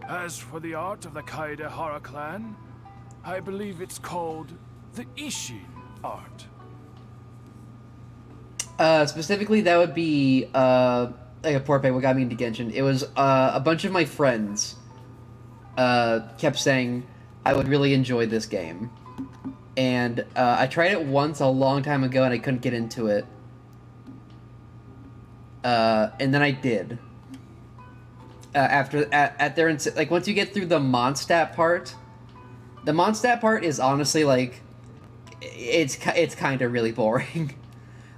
As for the art of the Kaedehara clan, I believe it's called the Ishin art. Specifically, that would be like a poor pay. What got me into Genshin? It was a bunch of my friends kept saying I would really enjoy this game, and I tried it once a long time ago and I couldn't get into it. And then I did. Like once you get through the Mondstadt part, the Mondstadt part is honestly like it's kind of really boring.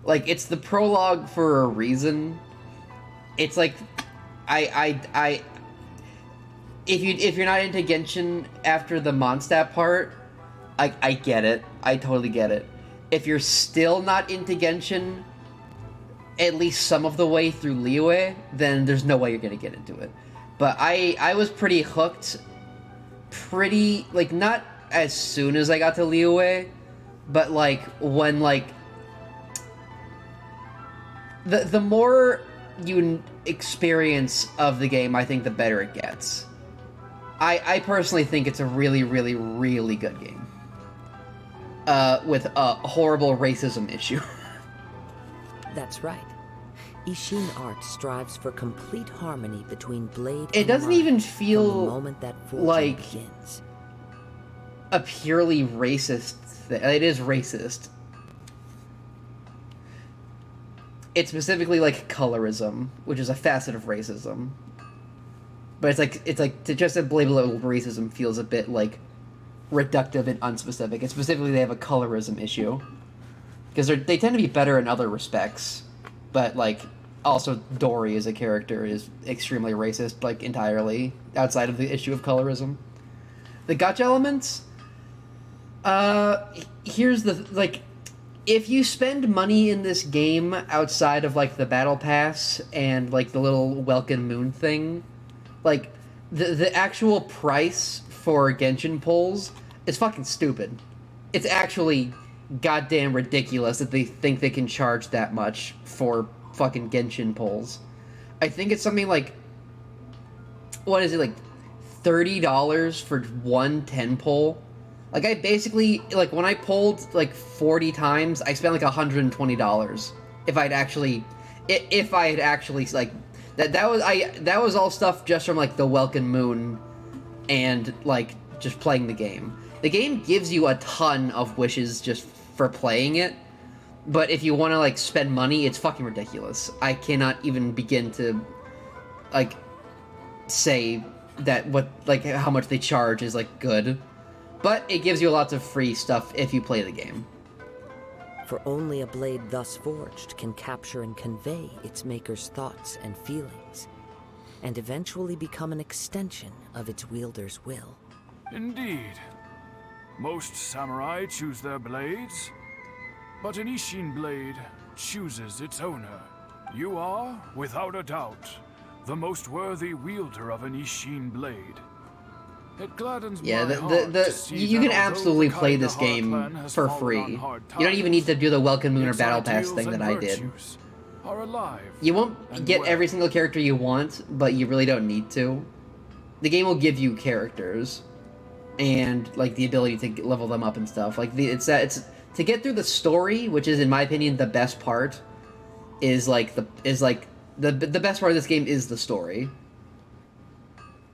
Like it's the prologue for a reason. It's like if you're not into Genshin after the Mondstadt part, I get it. I totally get it. If you're still not into Genshin at least some of the way through Liyue, then there's no way you're gonna get into it. But I was pretty hooked, like, not as soon as I got to Liyue, but, like, when, like, the more you experience of the game, I think the better it gets. I personally think it's a really, really, really good game. With a horrible racism issue. That's right. Ishin art strives for complete harmony between blade It and doesn't mind even from feel the moment that forging like begins. a purely racist thing. It is racist. It's specifically like colorism, which is a facet of racism. But it's like to just label it racism feels a bit like reductive and unspecific. And specifically, they have a colorism issue because they tend to be better in other respects, but like also Dory as a character is extremely racist, like entirely outside of the issue of colorism. The gacha elements. Here's the like. If you spend money in this game outside of, like, the Battle Pass and, like, the little Welkin Moon thing, like, the actual price for Genshin pulls is fucking stupid. It's actually goddamn ridiculous that they think they can charge that much for fucking Genshin pulls. I think it's something like, what is it, like, $30 for one 10 pull? Like, I basically, like, when I pulled, like, 40 times, I spent, like, $120. If I had actually, like, that was all stuff just from, like, the Welkin Moon and, like, just playing the game. The game gives you a ton of wishes just for playing it, but if you want to, like, spend money, it's fucking ridiculous. I cannot even begin to, like, say that how much they charge is, like, good. But it gives you lots of free stuff if you play the game. For only a blade thus forged can capture and convey its maker's thoughts and feelings, and eventually become an extension of its wielder's will. Indeed. Most samurai choose their blades, but an Ishin blade chooses its owner. You are, without a doubt, the most worthy wielder of an Ishin blade. It gladdens Yeah, my heart to see you that can although absolutely the play this Kaedehara game clan has for fallen free. on hard You don't even need to do the Welkin Moon or its Battle Pass ideals thing that and I did. virtues are alive You won't and get well. every single character you want, but you really don't need to. The game will give you characters and like the ability to level them up and stuff. Like it's to get through the story, which is in my opinion the best part, is like the best part of this game is the story.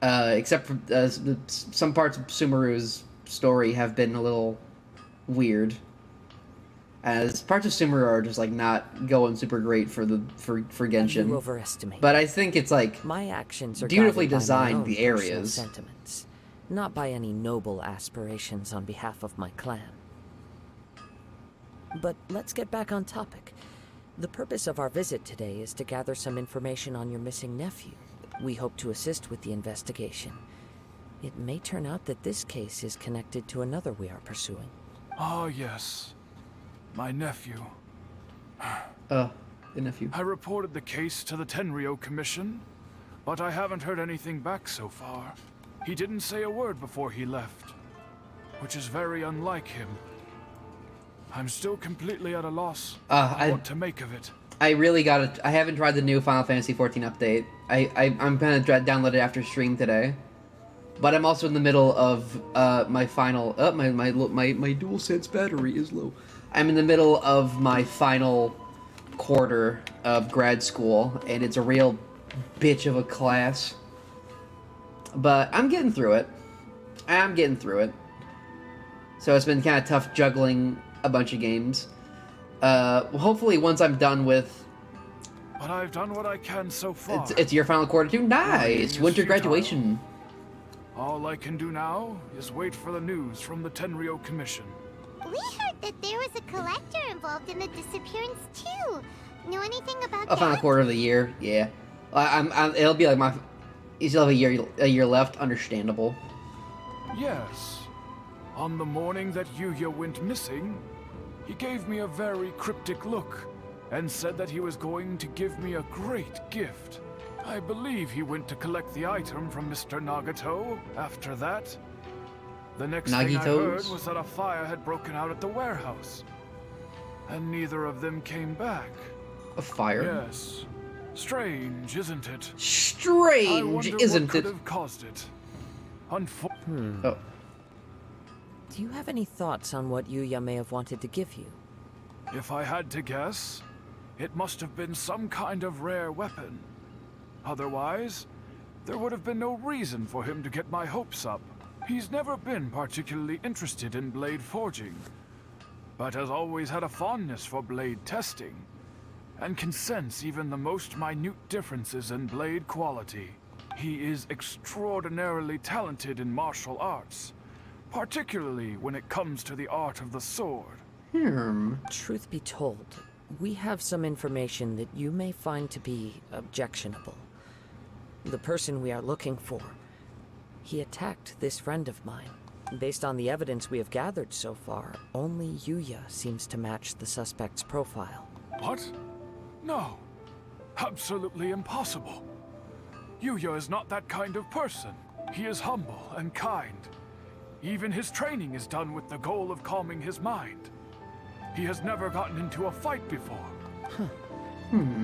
Except for some parts of Sumeru's story have been a little weird. As parts of Sumeru are just like not going super great for Genshin. You overestimate. But I think it's like my actions are beautifully guided by my designed own the personal areas. sentiments, not by any noble aspirations on behalf of my clan. But let's get back on topic. The purpose of our visit today is to gather some information on your missing nephew. We hope to assist with the investigation. It may turn out that this case is connected to another we are pursuing. Ah, yes. My nephew. The nephew. I reported the case to the Tenryou Commission, but I haven't heard anything back so far. He didn't say a word before he left, which is very unlike him. I'm still completely at a loss what to make of it. I really got I haven't tried the new Final Fantasy XIV update. I'm gonna download it after stream today. But I'm also in the middle of my final. My DualSense battery is low. I'm in the middle of my final quarter of grad school, and it's a real bitch of a class. But I'm getting through it. So it's been kind of tough juggling a bunch of games. Hopefully once I'm done with... But I've done what I can so far. It's your final quarter too? Nice! Winter graduation. All I can do now is wait for the news from the Tenryou Commission. We heard that there was a collector involved in the disappearance too. Know anything about A final that? quarter of the year, yeah. It'll be like you still have a year left, understandable. Yes. On the morning that Yuya went missing, he gave me a very cryptic look and said that he was going to give me a great gift. I believe he went to collect the item from Mr. Nagato after that. The next thing I heard was that a fire had broken out at the warehouse. And neither of them came back. A fire? Yes. Strange, isn't it? Strange, I wonder isn't what could it? have caused it. Oh. Do you have any thoughts on what Yuya may have wanted to give you? If I had to guess, it must have been some kind of rare weapon. Otherwise, there would have been no reason for him to get my hopes up. He's never been particularly interested in blade forging, but has always had a fondness for blade testing, and can sense even the most minute differences in blade quality. He is extraordinarily talented in martial arts, particularly when it comes to the art of the sword. Truth be told, we have some information that you may find to be objectionable. The person we are looking for, he attacked this friend of mine. Based on the evidence we have gathered so far, only Yuya seems to match the suspect's profile. What? No. Absolutely impossible. Yuya is not that kind of person. He is humble and kind. Even his training is done with the goal of calming his mind. He has never gotten into a fight before.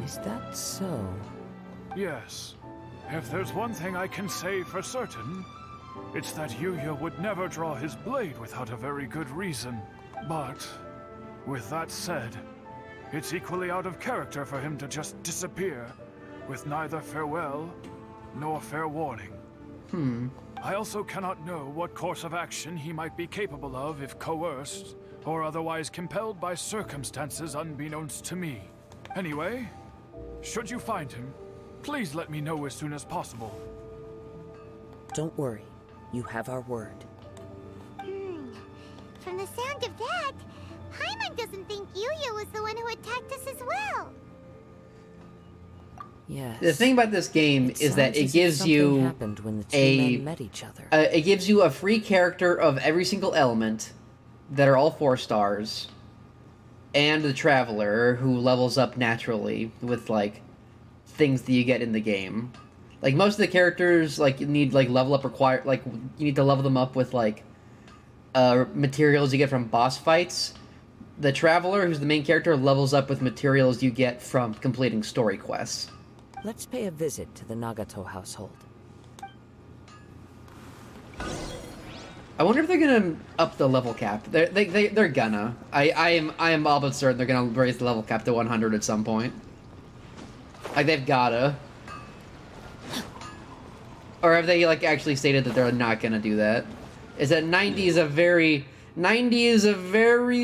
Is that so? Yes. If there's one thing I can say for certain, it's that Yuya would never draw his blade without a very good reason. But, with that said, it's equally out of character for him to just disappear, with neither farewell nor fair warning. I also cannot know what course of action he might be capable of if coerced, or otherwise compelled by circumstances unbeknownst to me. Anyway, should you find him, please let me know as soon as possible. Don't worry. You have our word. From the sound of that, Paimon doesn't think Yuya was the one who attacked us as well. Yes. The thing about this game is that it gives something you happened when the two men met each other. It gives you a free character of every single element that are all 4 stars, and the Traveler who levels up naturally with like things that you get in the game. Like most of the characters, like you need like level up you need to level them up with like materials you get from boss fights. The Traveler, who's the main character, levels up with materials you get from completing story quests. Let's pay a visit to the Nagato household. I wonder if they're gonna up the level cap. They're gonna. I am all but certain they're gonna raise the level cap to 100 at some point. Like, they've gotta. Or have they, like, actually stated that they're not gonna do that? Is that 90 is a very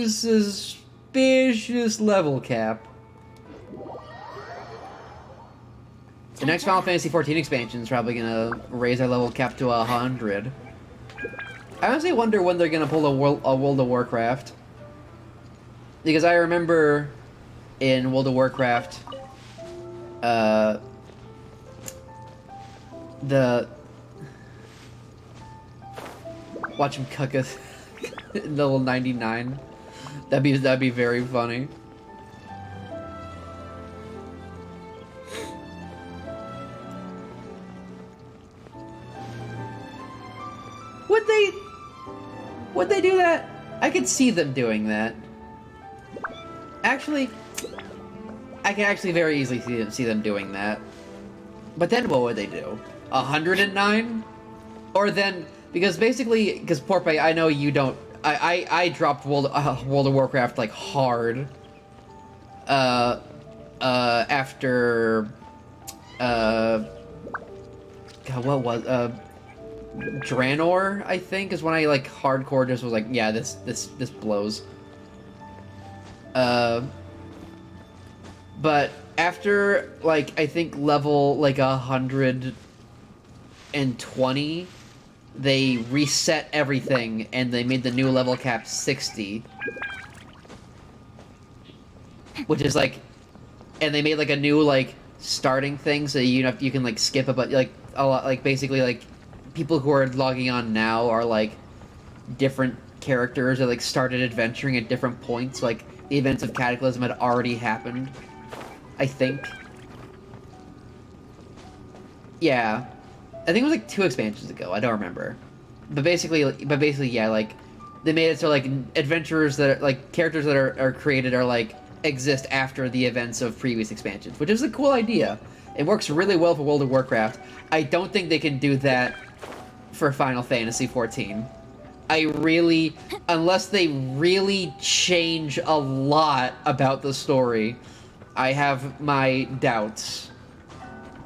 suspicious level cap. The next Final Fantasy XIV expansion is probably gonna raise our level cap to 100. I honestly wonder when they're gonna pull a World of Warcraft. Because I remember in World of Warcraft, watch him cuck us level 99. That'd be very funny. Would they do that? I could see them doing that. Actually, I can actually very easily see them doing that. But then what would they do? 109? Or then, because basically, because Porpe, I know you don't. I dropped World of Warcraft like hard. After. God, what was Draenor, I think, is when I like hardcore just was like, yeah, this blows. But after like I think level like 120, they reset everything and they made the new level cap 60. Which is like, and they made like a new like starting thing so you can like skip like a lot, like basically like people who are logging on now are like different characters that like started adventuring at different points. Like the events of Cataclysm had already happened, I think. Yeah, I think it was like 2 expansions ago. I don't remember, but basically, yeah, like they made it so like adventurers that are, like characters that are created are like exist after the events of previous expansions, which is a cool idea. It works really well for World of Warcraft. I don't think they can do that for Final Fantasy XIV. Unless they really change a lot about the story, I have my doubts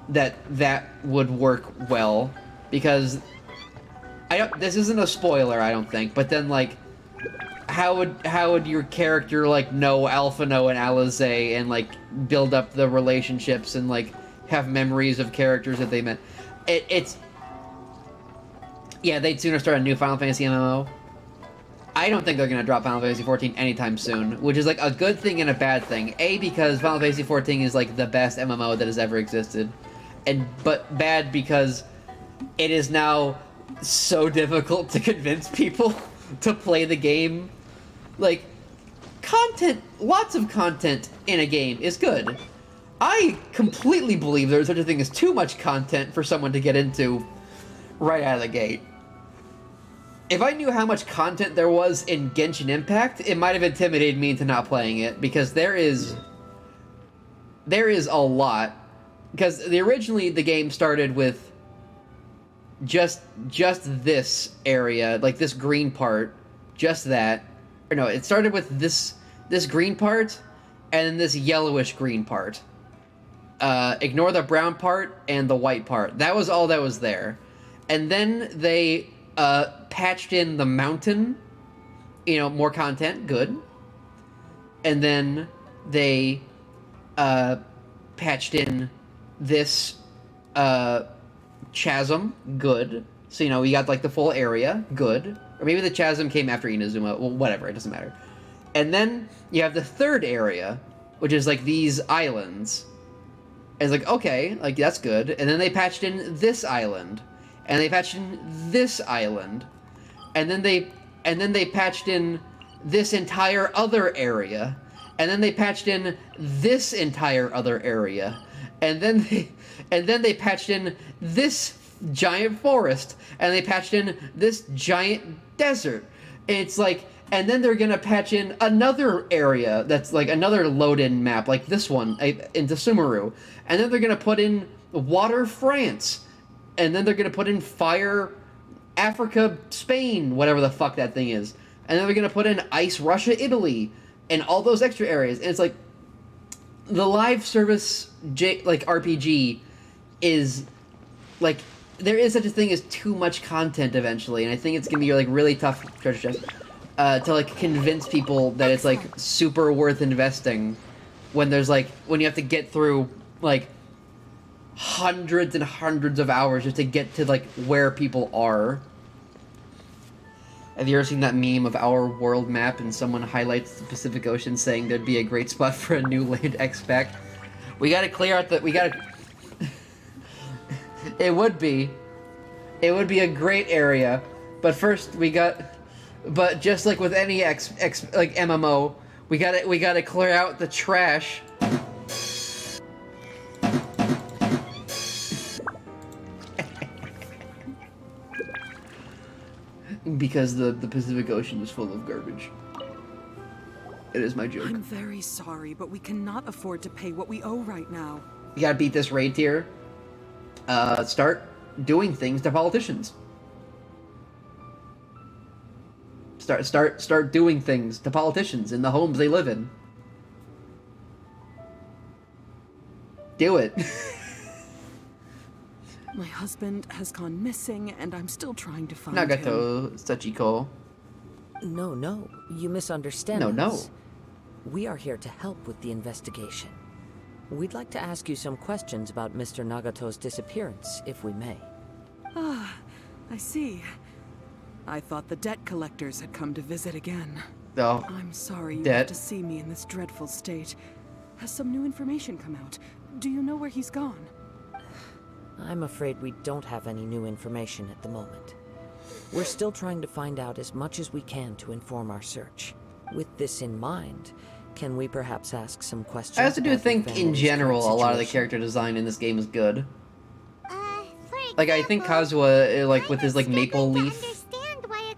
that that would work well, because this isn't a spoiler, I don't think, but then like how would your character like know Alphino and Alizé and like build up the relationships and like have memories of characters that they met? It's yeah, they'd sooner start a new Final Fantasy MMO. I don't think they're gonna drop Final Fantasy XIV anytime soon, which is like a good thing and a bad thing. A, because Final Fantasy XIV is like the best MMO that has ever existed, but bad because it is now so difficult to convince people to play the game. Like, lots of content in a game is good. I completely believe there's such a thing as too much content for someone to get into right out of the gate. If I knew how much content there was in Genshin Impact, it might have intimidated me into not playing it, because there is a lot. Because originally the game started with just this area, like this green part, just that. Or no, it started with this green part, and then this yellowish green part. Ignore the brown part and the white part. That was all that was there. And then they patched in the mountain, more content, good. And then they patched in this chasm, good. So, we got like the full area, good. Or maybe the chasm came after Inazuma, well, whatever, it doesn't matter. And then you have the third area, which is like these islands. And it's like, okay, like that's good. And then they patched in this island. And they patched in this island. And then they patched in this entire other area. And then they patched in this entire other area. And then they patched in this giant forest. And they patched in this giant desert. And it's like, and then they're gonna patch in another area that's like another load-in map, like this one, into Sumeru. And then they're gonna put in Water France. And then they're gonna put in Fire Africa, Spain, whatever the fuck that thing is. And then they're gonna put in Ice Russia, Italy, and all those extra areas. And it's like, the live service like RPG is like there is such a thing as too much content eventually, and I think it's gonna be like really tough to like convince people that it's like super worth investing when there's like when you have to get through like hundreds and hundreds of hours just to get to like where people are. Have you ever seen that meme of our world map and someone highlights the Pacific Ocean saying there'd be a great spot for a new land expect? We gotta clear out the... We gotta... It would be a great area, but first we got... But just like with any like MMO, we gotta clear out the trash. Because the Pacific Ocean is full of garbage. It is my joke. I'm very sorry, but we cannot afford to pay what we owe right now. You gotta beat this raid tier. Start doing things to politicians. Start doing things to politicians in the homes they live in. Do it. My husband has gone missing, and I'm still trying to find Nagato him. Sachiko. No, you misunderstand No. us. We are here to help with the investigation. We'd like to ask you some questions about Mr. Nagato's disappearance, if we may. Ah, I see. I thought the debt collectors had come to visit again. Oh. I'm sorry you Debt. had to see me in this dreadful state. Has some new information come out? Do you know where he's gone? I'm afraid we don't have any new information at the moment. We're still trying to find out as much as we can to inform our search. With this in mind, can we perhaps ask some questions? I also do about your think, in family's general, a current lot of the situation? character design in this game is good. Like, I think Kazuha, like, with his, like, maple leaf,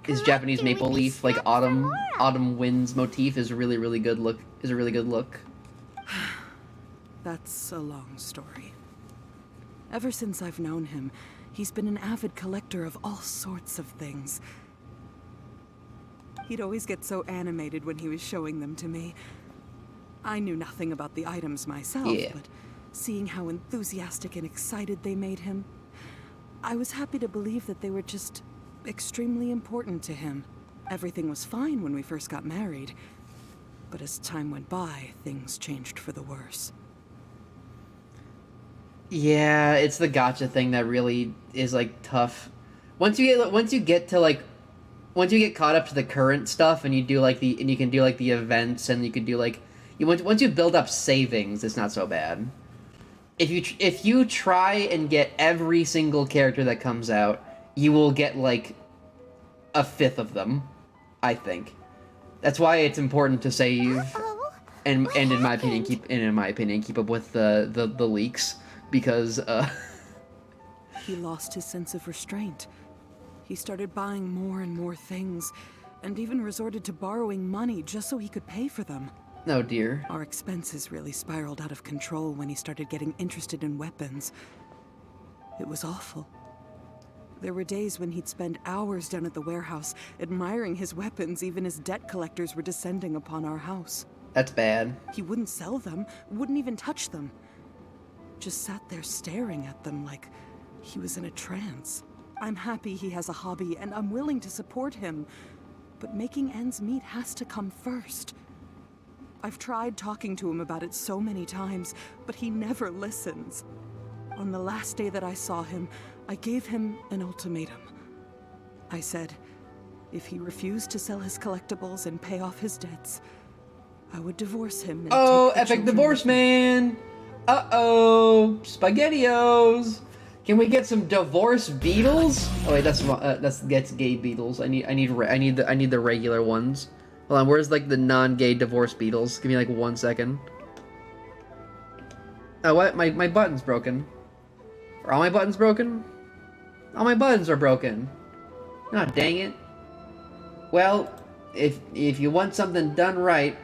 his Japanese maple leaf, like, autumn winds motif is really, really good look, is a really good look. That's a long story. Ever since I've known him, he's been an avid collector of all sorts of things. He'd always get so animated when he was showing them to me. I knew nothing about the items myself, but seeing how enthusiastic and excited they made him, I was happy to believe that they were just extremely important to him. Everything was fine when we first got married, but as time went by, things changed for the worse. Yeah, it's the gacha thing that really is, like, tough. Once you get caught up to the current stuff and you do, like, and you can do, like, the events and you can do, like, once you build up savings, it's not so bad. If you try and get every single character that comes out, you will get, like, a fifth of them, I think. That's why it's important to save and in my opinion keep up with the leaks, because He lost his sense of restraint. He started buying more and more things, and even resorted to borrowing money just so he could pay for them. Oh dear. Our expenses really spiraled out of control when he started getting interested in weapons. It was awful. There were days when he'd spend hours down at the warehouse, admiring his weapons even as debt collectors were descending upon our house. That's bad. He wouldn't sell them, wouldn't even touch them. Just sat there staring at them like he was in a trance. I'm happy he has a hobby, and I'm willing to support him. But making ends meet has to come first. I've tried talking to him about it so many times, but he never listens. On the last day that I saw him, I gave him an ultimatum. I said, if he refused to sell his collectibles and pay off his debts, I would divorce him and oh, take the epic children divorce, with me. man! Uh-oh! SpaghettiOs! Can we get some divorce beetles? Oh wait, that's gay beetles. I need the regular ones. Hold on, where's like the non-gay divorce beetles? Give me like 1 second. Oh what? My button's broken. Are all my buttons broken? All my buttons are broken. Oh dang it. Well, if you want something done right.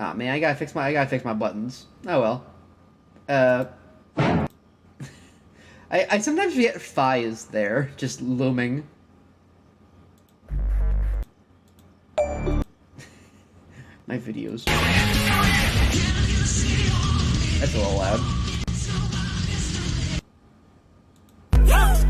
Oh man, I gotta fix my buttons. Oh well. I sometimes forget Phi is there, just looming. My videos. That's a little loud.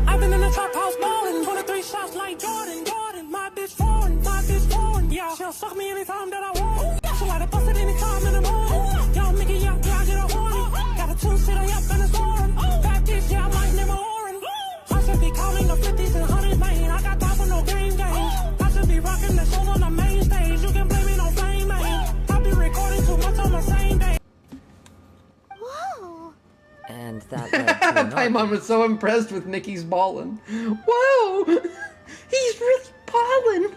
I've been in the trap house ballin', 23 shots like Jordan, my bitch foreign, yeah. She'll suck me anytime that I want. She'll let it bust it anytime in the morning. Y'all make it, yeah, I get a horny. Got a two-seater, yep, and it's foreign. Back this, yeah, I might name a orange. I should be counting the 50s and 100s, man. I got time for no game. I should be rocking the shows on the main stage. You can blame me on fame, man. I be recording too much on the same day. Whoa. And that led to My mom was so impressed with Nikki's ballin'. Whoa! He's really ballin'!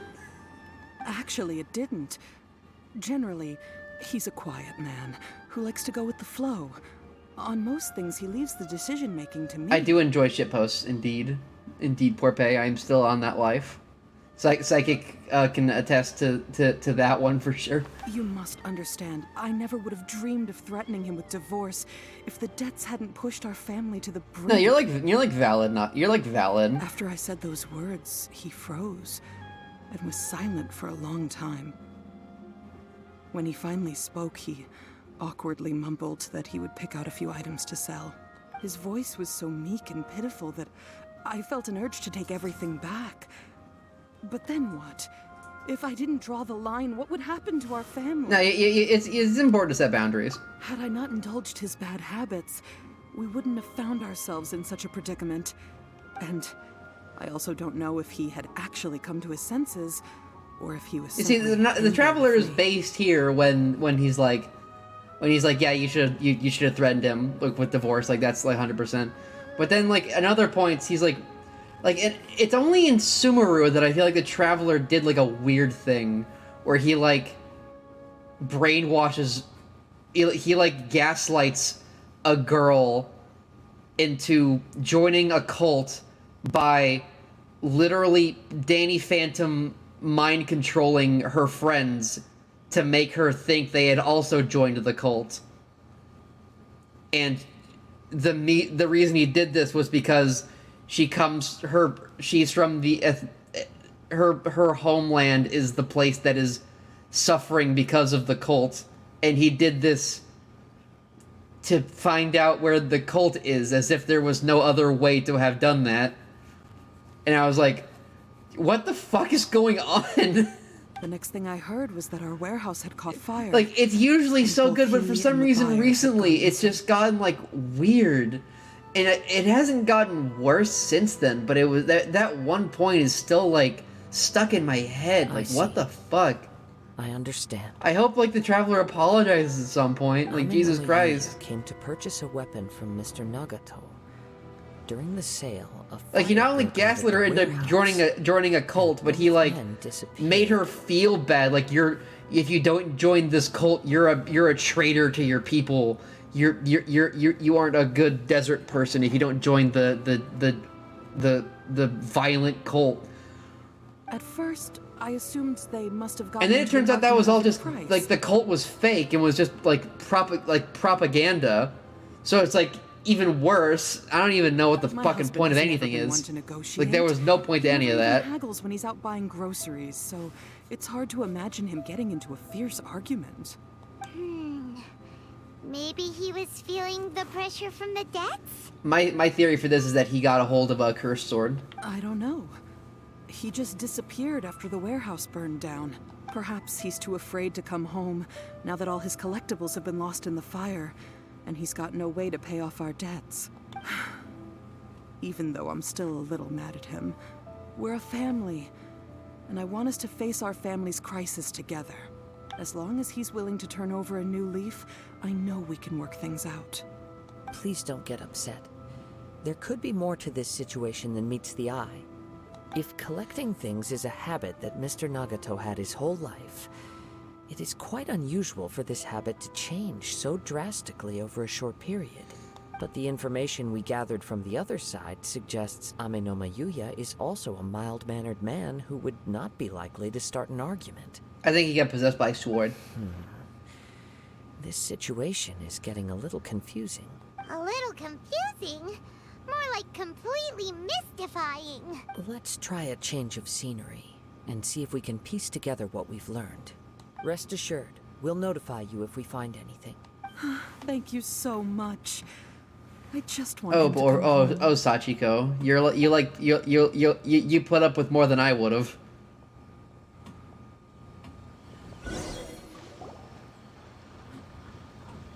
Actually, it didn't. Generally, he's a quiet man who likes to go with the flow. On most things, he leaves the decision-making to me. I do enjoy shitposts, indeed. Indeed, Porpe, I am still on that life. Psychic can attest to that one for sure. You must understand, I never would have dreamed of threatening him with divorce if the debts hadn't pushed our family to the brink. No, you're like valid, you're like valid. After I said those words, he froze and was silent for a long time. When he finally spoke, he awkwardly mumbled that he would pick out a few items to sell. His voice was so meek and pitiful that I felt an urge to take everything back. But then what? If I didn't draw the line, what would happen to our family? No, it's important to set boundaries. Had I not indulged his bad habits, we wouldn't have found ourselves in such a predicament. And I also don't know if he had actually come to his senses, or if he was. You see, the Traveler is based here when he's like, yeah, you should have threatened him with divorce, like that's like 100%. But then like at other points, he's like it's only in Sumeru that I feel like the Traveler did like a weird thing where he like brainwashes, he like gaslights a girl into joining a cult by literally Danny Phantom mind controlling her friends to make her think they had also joined the cult. And the reason he did this was because she's from her homeland is the place that is suffering because of the cult, and he did this to find out where the cult is, as if there was no other way to have done that. And I was like, what the fuck is going on? The next thing I heard was that our warehouse had caught fire. Like, it's usually so good, but for some reason recently it's just gotten like weird. And it hasn't gotten worse since then, but it was that one point is still like stuck in my head. Like, what the fuck? I understand. I hope like the Traveler apologizes at some point. Like, Jesus Christ. Came to purchase a weapon from Mr. Nagato. During the sale, like, he not only gaslit her into joining a cult, but he like made her feel bad. Like, if you don't join this cult, you're a traitor to your people. You aren't a good desert person if you don't join the violent cult. At first, I assumed they must have gotten. And then it turns out that was all just price. like the cult was fake and was just like propaganda. So it's like even worse. I don't even know what the fucking point of anything is. Like, there was no point to any of that. He haggles when he's out buying groceries, so it's hard to imagine him getting into a fierce argument. Maybe he was feeling the pressure from the debts? My theory for this is that he got a hold of a cursed sword. I don't know. He just disappeared after the warehouse burned down. Perhaps he's too afraid to come home now that all his collectibles have been lost in the fire, and he's got no way to pay off our debts. Even though I'm still a little mad at him, we're a family, and I want us to face our family's crisis together. As long as he's willing to turn over a new leaf, I know we can work things out. Please don't get upset. There could be more to this situation than meets the eye. If collecting things is a habit that Mr. Nagato had his whole life, it is quite unusual for this habit to change so drastically over a short period. But the information we gathered from the other side suggests Amenoma Yuya is also a mild-mannered man who would not be likely to start an argument. I think he got possessed by a sword. This situation is getting a little confusing. A little confusing. More like completely mystifying. Let's try a change of scenery and see if we can piece together what we've learned. Rest assured, we'll notify you if we find anything. Thank you so much. I just want Oh, him to boy. come Oh, home. oh, Sachiko, you put up with more than I would have.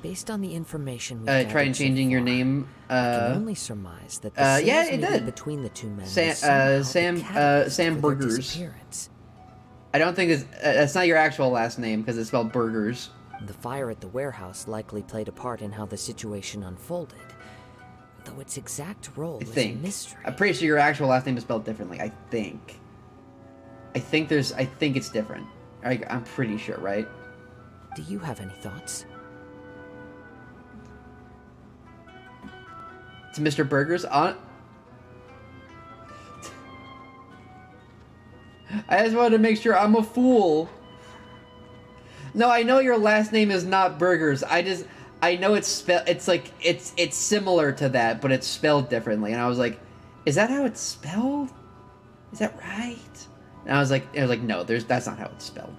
Based on the information we Trying changing your name. I can only surmise that the yeah, sales it meeting did. between the two men Sam, was somehow the Sam catalyst for their Burgers. disappearance. I don't think that's not your actual last name because it's spelled Burgers. The fire at the warehouse likely played a part in how the situation unfolded, though its exact role is a mystery. I'm pretty sure your actual last name is spelled differently. I think it's different. I'm pretty sure, right? Do you have any thoughts? To Mr. Burgers on. I just wanted to make sure I'm a fool. No, I know your last name is not Burgers. I know it's it's similar to that, but it's spelled differently. And I was like, is that how it's spelled? Is that right? And I was like, no, that's not how it's spelled.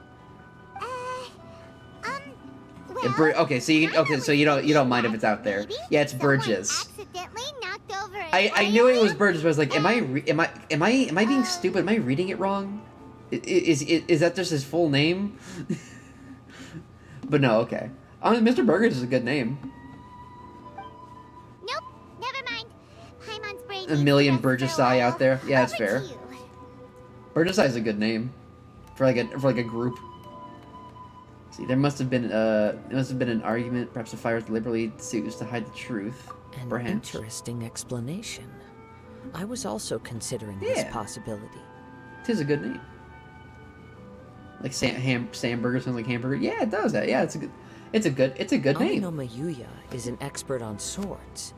Okay, so you don't mind if it's out there. Yeah, it's Burgess. I knew it was Burgess, but I was like, am I being stupid? Am I reading it wrong? Is that just his full name? But no, okay. Mr. Burgers is a good name. Nope, never mind. Paimon's brain A million Burgess-I out there. Yeah, that's fair. Burgess-I is a good name for like a group. See, there must have been an argument. Perhaps the fire was deliberately used to hide the truth. An Perhaps. interesting explanation. I was also considering this possibility. It is a good name. Like Sam Burger sounds like hamburger. Yeah, it does that. Yeah, it's a good name. Aminoma Yuya is an expert on swords.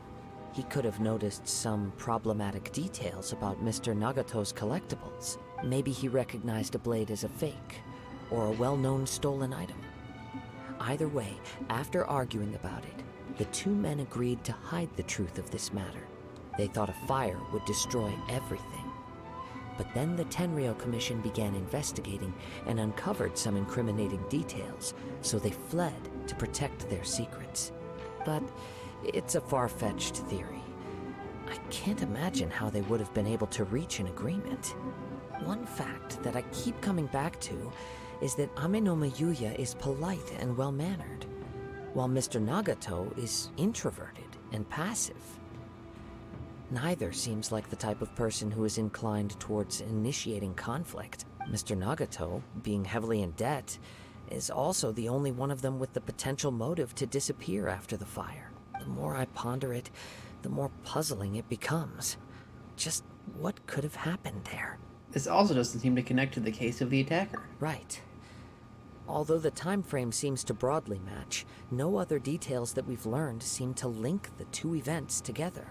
He could have noticed some problematic details about Mr. Nagato's collectibles. Maybe he recognized a blade as a fake, or a well-known stolen item. Either way, after arguing about it, the two men agreed to hide the truth of this matter. They thought a fire would destroy everything. But then the Tenryou Commission began investigating and uncovered some incriminating details, so they fled to protect their secrets. But it's a far-fetched theory. I can't imagine how they would have been able to reach an agreement. One fact that I keep coming back to is that Aminoma Yuya is polite and well-mannered, while Mr. Nagato is introverted and passive. Neither seems like the type of person who is inclined towards initiating conflict. Mr. Nagato, being heavily in debt, is also the only one of them with the potential motive to disappear after the fire. The more I ponder it, the more puzzling it becomes. Just what could have happened there? This also doesn't seem to connect to the case of the attacker. Right. Although the time frame seems to broadly match, no other details that we've learned seem to link the two events together.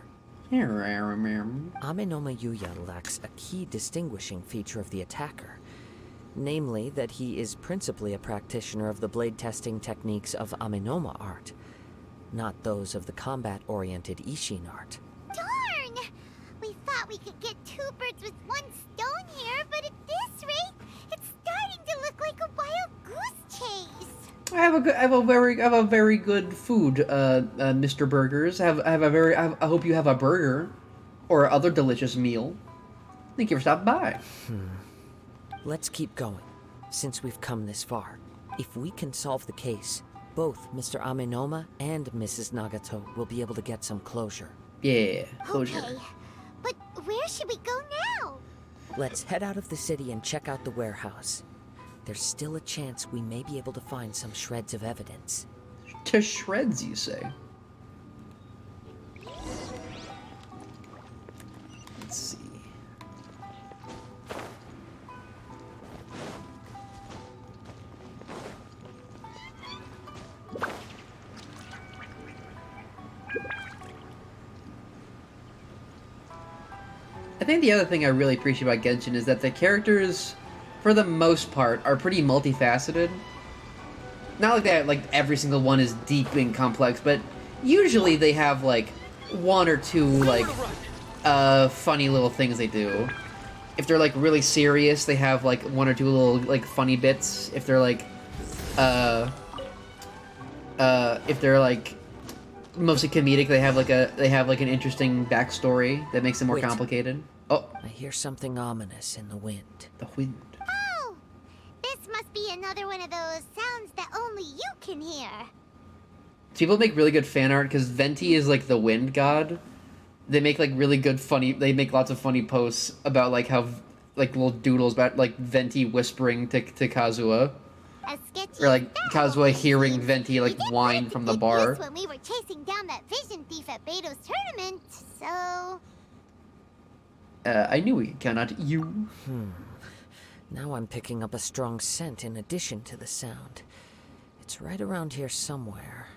Aminoma Yuya lacks a key distinguishing feature of the attacker, namely that he is principally a practitioner of the blade testing techniques of Aminoma art, not those of the combat-oriented Ishin art. Darn! We thought we could get two birds with one stone here, but at this rate, it's starting to look like a wild goose chase. I have a very good food, Mr. Burgers. I hope you have a burger or other delicious meal. Thank you for stopping by. Let's keep going, since we've come this far. If we can solve the case, both Mr. Aminoma and Mrs. Nagato will be able to get some closure. Yeah, closure. Okay, but where should we go now? Let's head out of the city and check out the warehouse. There's still a chance we may be able to find some shreds of evidence. To shreds, you say? Let's see. I think the other thing I really appreciate about Genshin is that the characters, for the most part, are pretty multifaceted. Not like that, like every single one is deep and complex, but usually they have like one or two, like, funny little things they do. If they're, like, really serious, they have, like, one or two little, like, funny bits. If they're, like, if they're, like, mostly comedic, they have, like, an interesting backstory that makes it more Wait. complicated. Oh. I hear something ominous in the wind. The wind. Oh! This must be another one of those sounds that only you can hear. People make really good fan art because Venti is like the wind god. They make like really good they make lots of funny posts about like how like little doodles about like Venti whispering to Kazuha. Or like Kazuha hearing Venti like whine from the bar. When we were chasing down that vision thief at Beto's tournament, so I knew we could count on you. Now I'm picking up a strong scent in addition to the sound. It's right around here somewhere.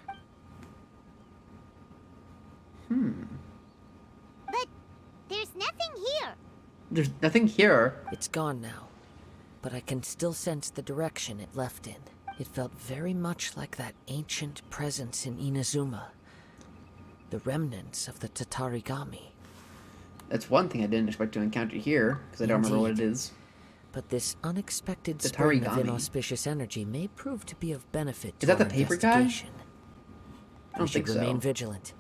But there's nothing here. There's nothing here. It's gone now, but I can still sense the direction it left in. It felt very much like that ancient presence in Inazuma. The remnants of the Tatarigami. That's one thing I didn't expect to encounter here, because I don't remember what it is. But this unexpected spring of Tatarigami. inauspicious energy may prove to be of benefit to Is that our the paper guy? investigation. I don't We should think so. remain vigilant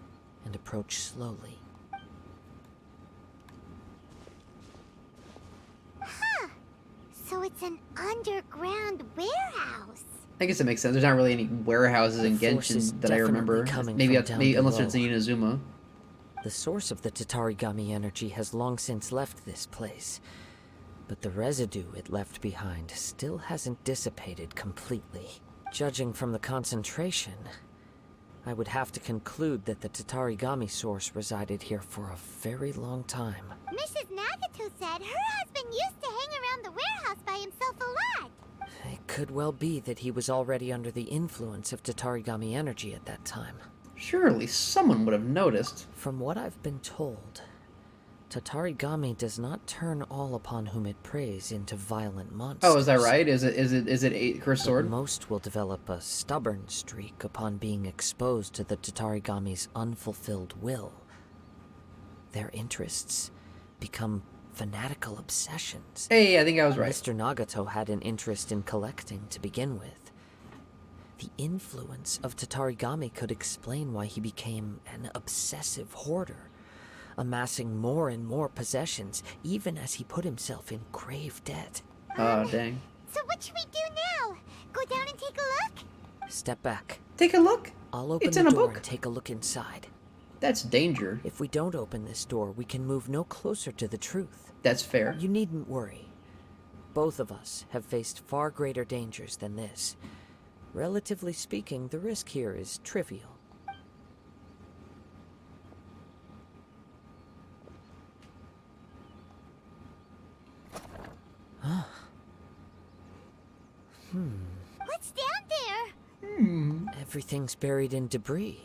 and approach slowly. Huh. So it's an underground warehouse. I guess it makes sense. There's not really any warehouses in The force is Genshin that I remember. definitely coming Maybe, from down unless below. it's in Inazuma. The source of the Tatarigami energy has long since left this place, but the residue it left behind still hasn't dissipated completely. Judging from the concentration, I would have to conclude that the Tatarigami source resided here for a very long time. Mrs. Nagato said her husband used to hang around the warehouse by himself a lot. It could well be that he was already under the influence of Tatarigami energy at that time. Surely someone would have noticed. From what I've been told, Tatarigami does not turn all upon whom it preys into violent monsters. Oh, is that right? Is it a cursed sword? But most will develop a stubborn streak upon being exposed to the Tatarigami's unfulfilled will. Their interests become fanatical obsessions. Hey, I think I was right. Mr. Nagato had an interest in collecting to begin with. The influence of Tatarigami could explain why he became an obsessive hoarder, amassing more and more possessions, even as he put himself in grave debt. Oh, dang. So what should we do now? Go down and take a look? Step back. Take a look. I'll open It's the in a door book. and take a look inside. That's danger. If we don't open this door, we can move no closer to the truth. That's fair. You needn't worry. Both of us have faced far greater dangers than this. Relatively speaking, the risk here is trivial. What's down there? Everything's buried in debris.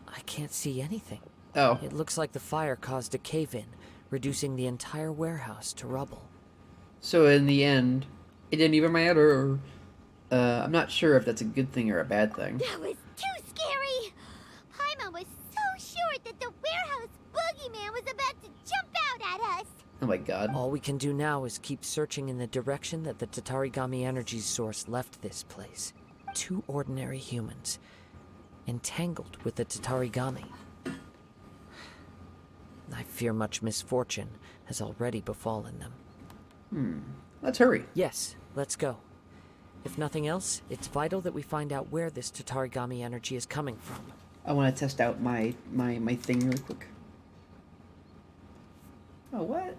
I can't see anything. Oh. It looks like the fire caused a cave-in, reducing the entire warehouse to rubble. So in the end, it didn't even matter. I'm not sure if that's a good thing or a bad thing. That was too scary. Paimon was so sure that the warehouse boogeyman was about to jump out at us. Oh my god. All we can do now is keep searching in the direction that the Tatarigami energy's source left this place. Two ordinary humans, entangled with the Tatarigami. I fear much misfortune has already befallen them. Let's hurry. Yes, let's go. If nothing else, it's vital that we find out where this Tatarigami energy is coming from. I want to test out my thing really quick. Oh, what?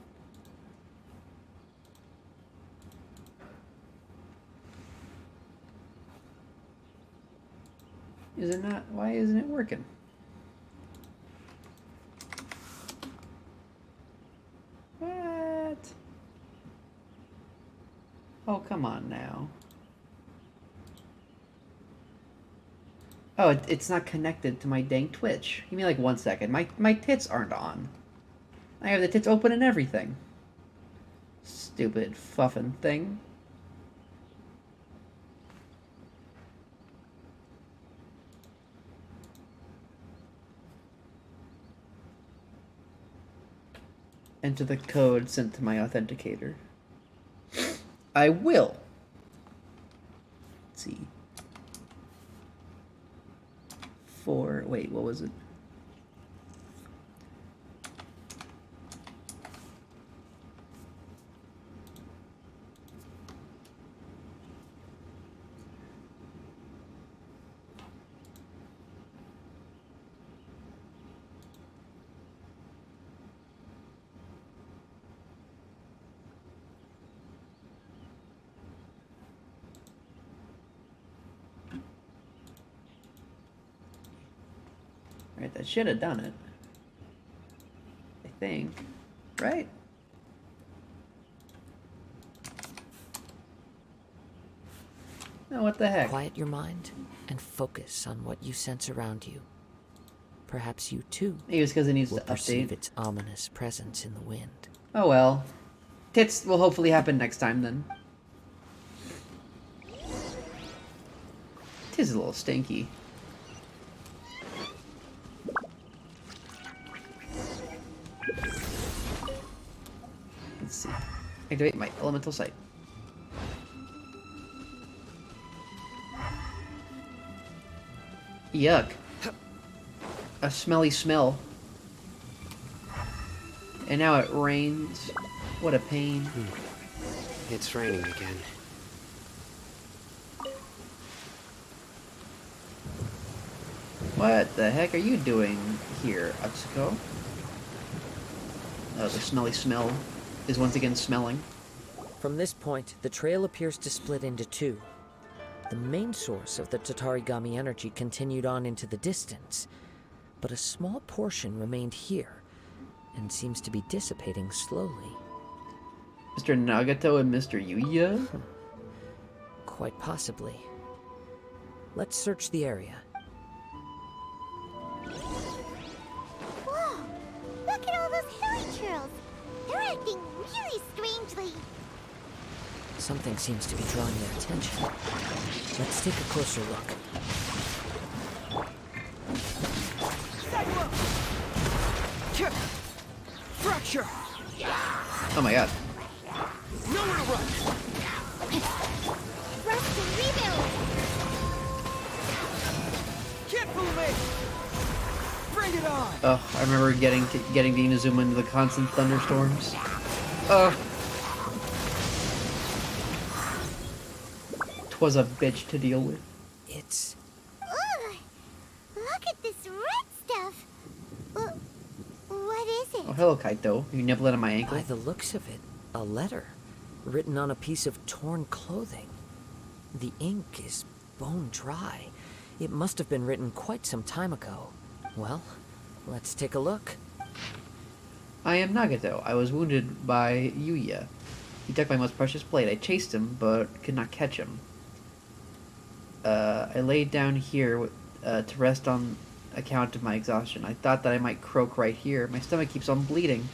Is it not? Why isn't it working? What? Oh, come on now. Oh, it's not connected to my dang Twitch. Give me like 1 second. My tits aren't on. I have the tits open and everything. Stupid fuffin' thing. enter the code sent to my authenticator. I will. Let's see. Wait, what was it? Right, that should have done it. I think. Right? No, what the heck? Quiet your mind and focus on what you sense around you. Perhaps you too Maybe it's because it needs will to perceive update. its ominous presence in the wind. Oh well. Tits will hopefully happen next time then. Tis a little stinky. Let's see. Activate my elemental sight. Yuck. A smelly smell. And now it rains. What a pain. It's raining again. What the heck are you doing here, Atsuko? Oh, the smelly smell is once again smelling. From this point, the trail appears to split into two. The main source of the Tatarigami energy continued on into the distance, but a small portion remained here and seems to be dissipating slowly. Mr. Nagato and Mr. Yuya? Quite possibly. Let's search the area. Whoa! Look at all those hilly churls! They're acting really strangely. Something seems to be drawing their attention. Let's take a closer look. Fracture! Oh my god. Nowhere to run! Rust and rebuild! Can't fool me! Bring it on! Oh, I remember getting to Inazuma into the constant thunderstorms. Oh. 'Twas a bitch to deal with. It's... Ugh! Look at this red stuff! What is it? Oh, hello, Kaito. You nibbling on my ankle? By the looks of it, a letter written on a piece of torn clothing. The ink is bone dry. It must have been written quite some time ago. Well, let's take a look. I am Nagato. I was wounded by Yuya. He took my most precious blade. I chased him, but could not catch him. I laid down here to rest on account of my exhaustion. I thought that I might croak right here. My stomach keeps on bleeding.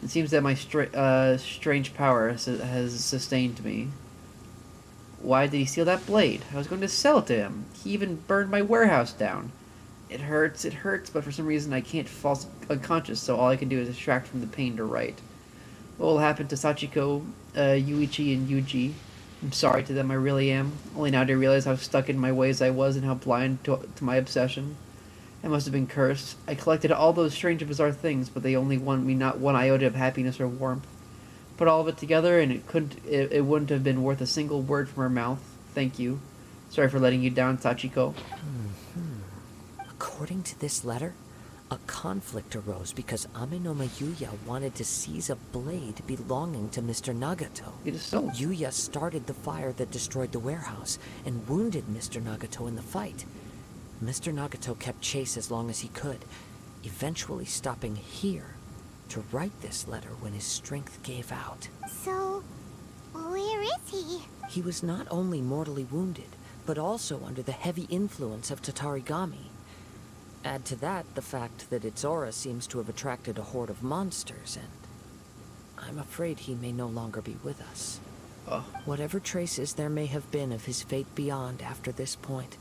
It seems that my strange power has sustained me. Why did he steal that blade? I was going to sell it to him. He even burned my warehouse down. It hurts, but for some reason I can't fall unconscious, so all I can do is distract from the pain to write. What will happen to Sachiko, Yuichi, and Yuji? I'm sorry to them, I really am. Only now do I realize how stuck in my ways I was and how blind to my obsession. I must have been cursed. I collected all those strange and bizarre things, but they only won me not one iota of happiness or warmth. Put all of it together, and it wouldn't have been worth a single word from her mouth. Thank you. Sorry for letting you down, Sachiko. According to this letter, a conflict arose because Amenoma Yuya wanted to seize a blade belonging to Mr. Nagato. It is so. Yuya started the fire that destroyed the warehouse and wounded Mr. Nagato in the fight. Mr. Nagato kept chase as long as he could, eventually stopping here to write this letter when his strength gave out. So, where is he? He was not only mortally wounded, but also under the heavy influence of Tatarigami. Add to that the fact that its aura seems to have attracted a horde of monsters, and I'm afraid he may no longer be with us. Whatever traces there may have been of his fate beyond after this point,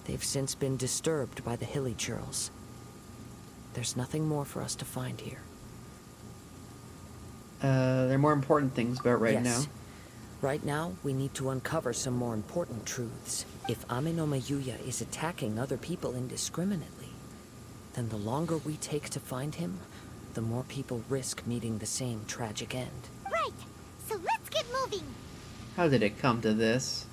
they've since been disturbed by the hilly churls. There's nothing more for us to find here. There are more important things about right Yes. now. Right now, we need to uncover some more important truths. If Ame no Mayuya is attacking other people indiscriminately, then the longer we take to find him, the more people risk meeting the same tragic end. Right. So let's get moving. How did it come to this?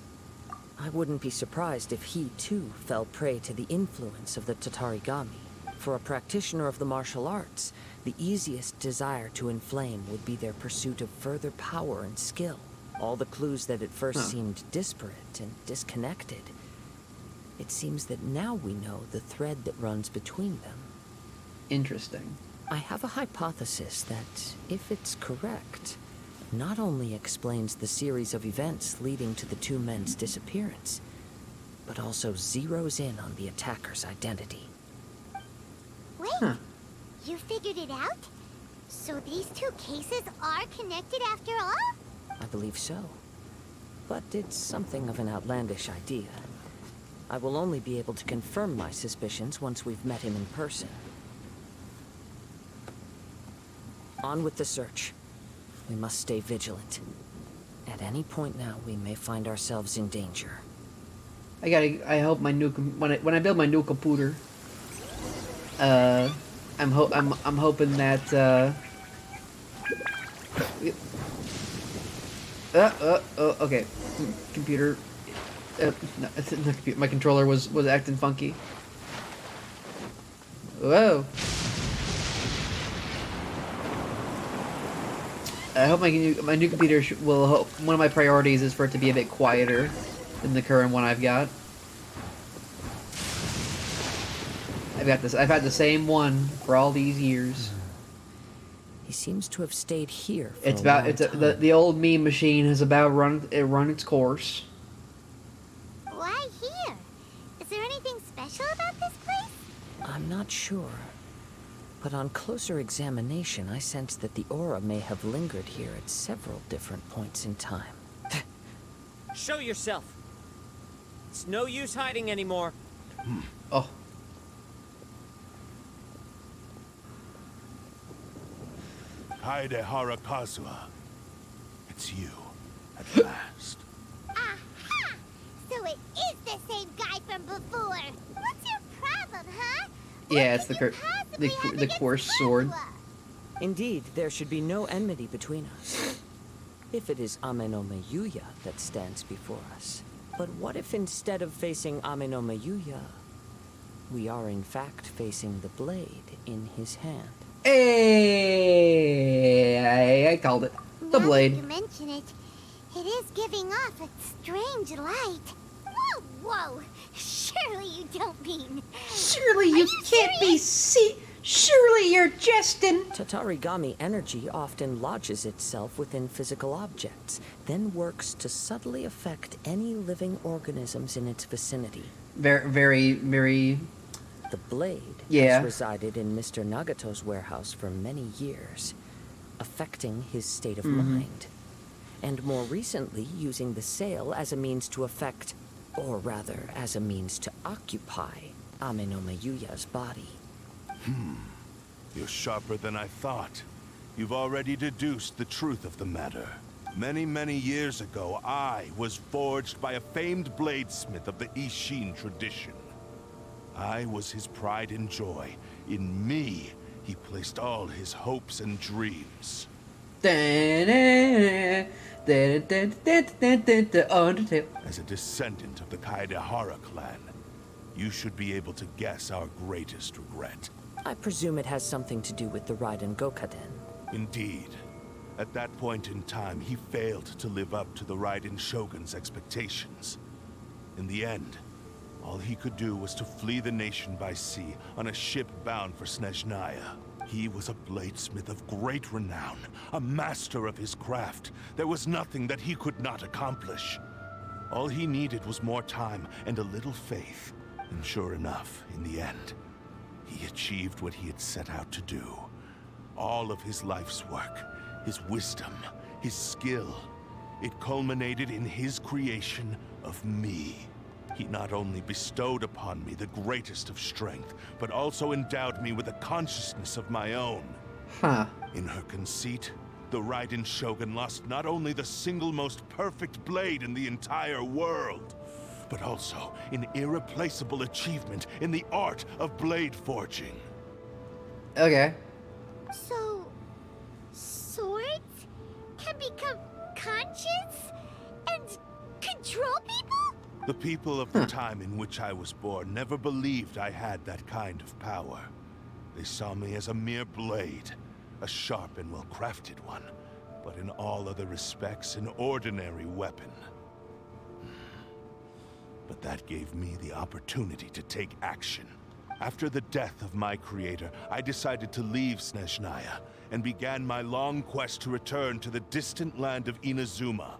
I wouldn't be surprised if he, too, fell prey to the influence of the Tatarigami. For a practitioner of the martial arts, the easiest desire to inflame would be their pursuit of further power and skill. All the clues that at first seemed disparate and disconnected. It seems that now we know the thread that runs between them. Interesting. I have a hypothesis that, if it's correct, not only explains the series of events leading to the two men's disappearance, but also zeroes in on the attacker's identity. Wait, you figured it out? So these two cases are connected after all? I believe so. But it's something of an outlandish idea. I will only be able to confirm my suspicions once we've met him in person. On with the search. We must stay vigilant. At any point now, we may find ourselves in danger. I hope my new when I build my new computer. I'm hoping that. Okay. Computer. No, it's not computer. My controller was acting funky. Whoa. I hope my new computer will hope. One of my priorities is for it to be a bit quieter than the current one I've got. I've had the same one for all these years. He seems to have stayed here. The old meme machine has about run its course. Why here? Is there anything special about this place? I'm not sure. But on closer examination, I sense that the aura may have lingered here at several different points in time. Show yourself. It's no use hiding anymore. Oh. Kaidehara Kazuha. It's you, at last. Aha! So it is the same guy from before. What's your problem, huh? Yeah, it's the coarse sword. Indeed, there should be no enmity between us. If it is Ame no Mayuya that stands before us. But what if instead of facing Ame no Mayuya, we are in fact facing the blade in his hand? Hey, I called it. The blade. Now that you mention it, it is giving off a strange light. Whoa, whoa! Surely you don't mean... Surely you can't be surely you're jesting. Tatarigami energy often lodges itself within physical objects, then works to subtly affect any living organisms in its vicinity. Very... The blade has resided in Mr. Nagato's warehouse for many years, affecting his state of mind. And more recently, using the sale as a means to affect, or rather, as a means to occupy, Ame no Mayuya's body. You're sharper than I thought. You've already deduced the truth of the matter. Many, many years ago, I was forged by a famed bladesmith of the Ishin tradition. I was his pride and joy. In me, he placed all his hopes and dreams. Undertale. As a descendant of the Kaidehara clan, you should be able to guess our greatest regret. I presume it has something to do with the Raiden Gokaden. Indeed. At that point in time, he failed to live up to the Raiden Shogun's expectations. In the end, all he could do was to flee the nation by sea on a ship bound for Snezhnaya. He was a bladesmith of great renown, a master of his craft. There was nothing that he could not accomplish. All he needed was more time and a little faith. And sure enough, in the end, he achieved what he had set out to do. All of his life's work, his wisdom, his skill, it culminated in his creation of me. He not only bestowed upon me the greatest of strength, but also endowed me with a consciousness of my own. Huh. In her conceit, the Raiden Shogun lost not only the single most perfect blade in the entire world, but also an irreplaceable achievement in the art of blade forging. Okay. So, swords can become conscious and control people? The people of the time in which I was born never believed I had that kind of power. They saw me as a mere blade, a sharp and well-crafted one, but in all other respects an ordinary weapon. But that gave me the opportunity to take action. After the death of my creator, I decided to leave Snezhnaya and began my long quest to return to the distant land of Inazuma.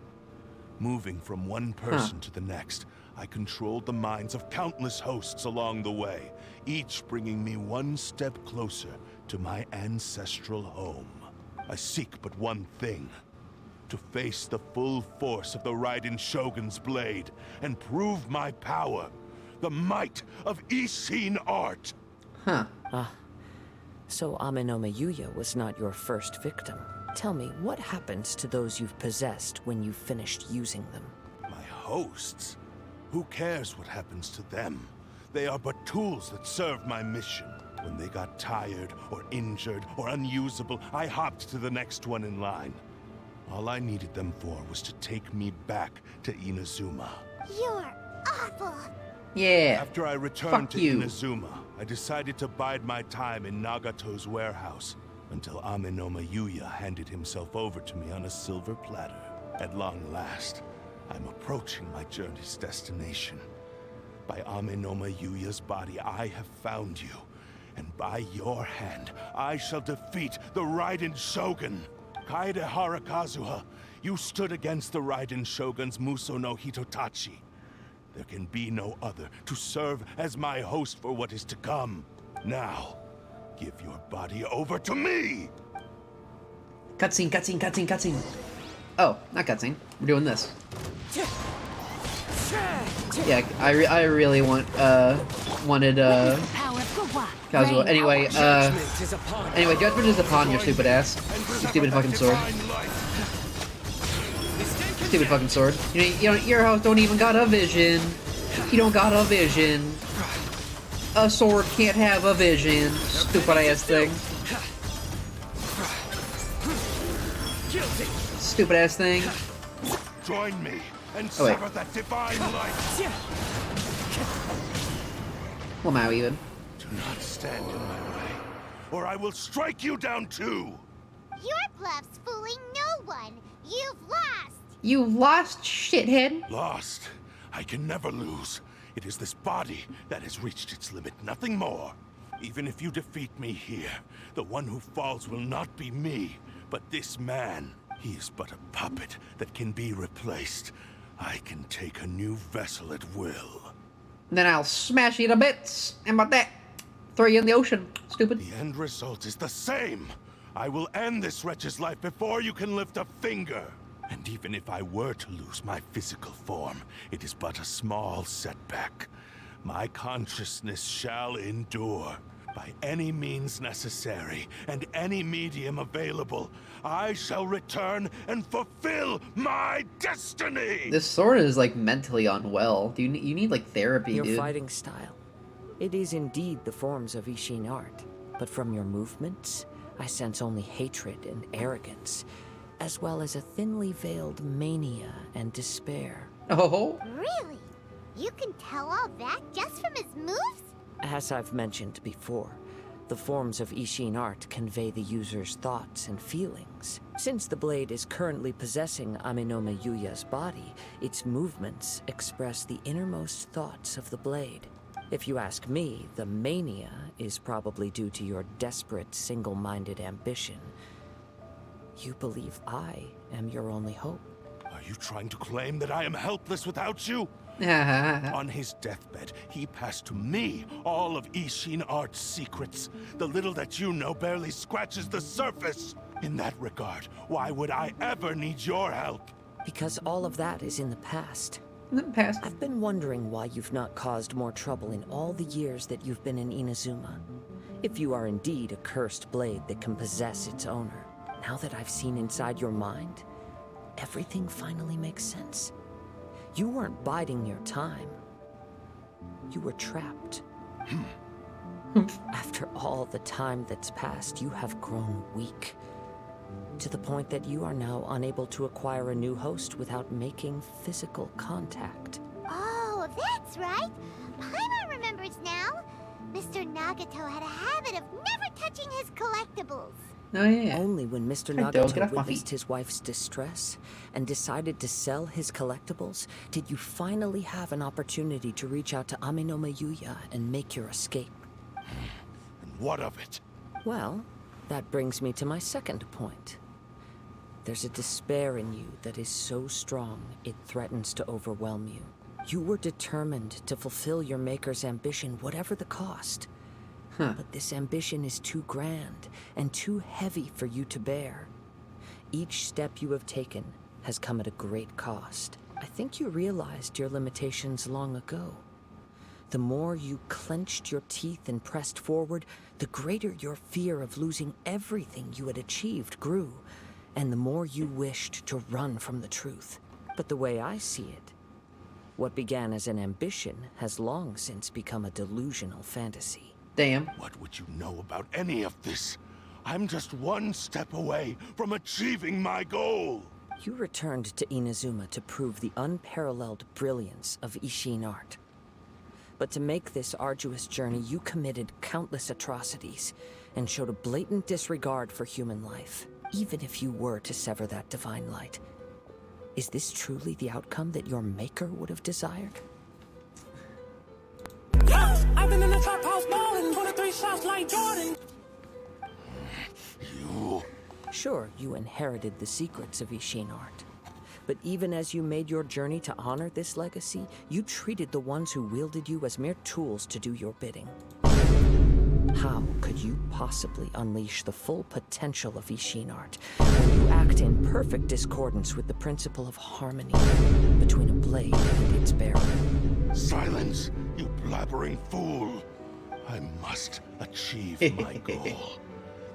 Moving from one person to the next, I controlled the minds of countless hosts along the way, each bringing me one step closer to my ancestral home. I seek but one thing: to face the full force of the Raiden Shogun's blade and prove my power, the might of Ishin art. So Amenoma Yuya was not your first victim. Tell me, what happens to those you've possessed when you've finished using them? My hosts? Who cares what happens to them? They are but tools that serve my mission. When they got tired, or injured, or unusable, I hopped to the next one in line. All I needed them for was to take me back to Inazuma. You're awful. Yeah. After I returned to Inazuma, I decided to bide my time in Nagato's warehouse until Amenoma Yuya handed himself over to me on a silver platter. At long last, I'm approaching my journey's destination. By Amenoma Yuya's body, I have found you. And by your hand, I shall defeat the Raiden Shogun. Kaedehara Kazuha, you stood against the Raiden Shogun's Muso no Hitotachi. There can be no other to serve as my host for what is to come. Now, give your body over to me! Cutscene, cutscene, cutscene, cutscene. Oh, not cutscene. We're doing this. Yeah, I really wanted Kazuha. Anyway, judgment is upon your stupid ass. You stupid fucking sword. Stupid fucking sword. You know, your house don't even got a vision. You don't got a vision. A sword can't have a vision. Stupid ass thing. Stupid ass thing. Join me and Oh, wait. sever that divine light. Well, now even. Do not stand in my way, or I will strike you down too. Your bluff's fooling no one. You've lost. You lost, shithead. Lost. I can never lose. It is this body that has reached its limit, nothing more. Even if you defeat me here, the one who falls will not be me, but this man. He is but a puppet that can be replaced. I can take a new vessel at will. Then I'll smash you to bits. How about that? Throw you in the ocean, stupid. The end result is the same. I will end this wretch's life before you can lift a finger. And even if I were to lose my physical form, it is but a small setback. My consciousness shall endure. By any means necessary, and any medium available, I shall return and fulfill my destiny! This sword is, like, mentally unwell. You need like, therapy, Your dude. fighting style. It is indeed the forms of Ishin art, but from your movements, I sense only hatred and arrogance, as well as a thinly veiled mania and despair. Oh? Really? You can tell all that just from his moves? As I've mentioned before, the forms of Ishin art convey the user's thoughts and feelings. Since the blade is currently possessing Amenoma Yuya's body, its movements express the innermost thoughts of the blade. If you ask me, the mania is probably due to your desperate, single-minded ambition. You believe I am your only hope. Are you trying to claim that I am helpless without you? On his deathbed, he passed to me all of Ishin Art's secrets. The little that you know barely scratches the surface. In that regard, why would I ever need your help? Because all of that is in the past. In the past? I've been wondering why you've not caused more trouble in all the years that you've been in Inazuma. If you are indeed a cursed blade that can possess its owner. Now that I've seen inside your mind, everything finally makes sense. You weren't biding your time. You were trapped. After all the time that's passed, you have grown weak. To the point that you are now unable to acquire a new host without making physical contact. Oh, that's right. Paimon remembers now. Mr. Nagato had a habit of never touching his collectibles. Oh, yeah. Only when Mr. Hey, dog, get Nagato off my witnessed his wife's distress and decided to sell his collectibles did you finally have an opportunity to reach out to Aminoma Yuya and make your escape. And what of it? Well, that brings me to my second point. There's a despair in you that is so strong it threatens to overwhelm you. You were determined to fulfill your maker's ambition, whatever the cost. But this ambition is too grand and too heavy for you to bear. Each step you have taken has come at a great cost. I think you realized your limitations long ago. The more you clenched your teeth and pressed forward, the greater your fear of losing everything you had achieved grew, and the more you wished to run from the truth. But the way I see it, what began as an ambition has long since become a delusional fantasy. Damn. What would you know about any of this? I'm just one step away from achieving my goal. You returned to Inazuma to prove the unparalleled brilliance of Ishin art. But to make this arduous journey, you committed countless atrocities and showed a blatant disregard for human life, even if you were to sever that divine light. Is this truly the outcome that your maker would have desired? I've been in the trap house ballin', 23 shots like Jordan. You... Sure, you inherited the secrets of Ishin art. But even as you made your journey to honor this legacy, you treated the ones who wielded you as mere tools to do your bidding. How could you possibly unleash the full potential of Ishin art when you act in perfect discordance with the principle of harmony between a blade and its bearer? Silence, you blabbering fool! I must achieve my goal.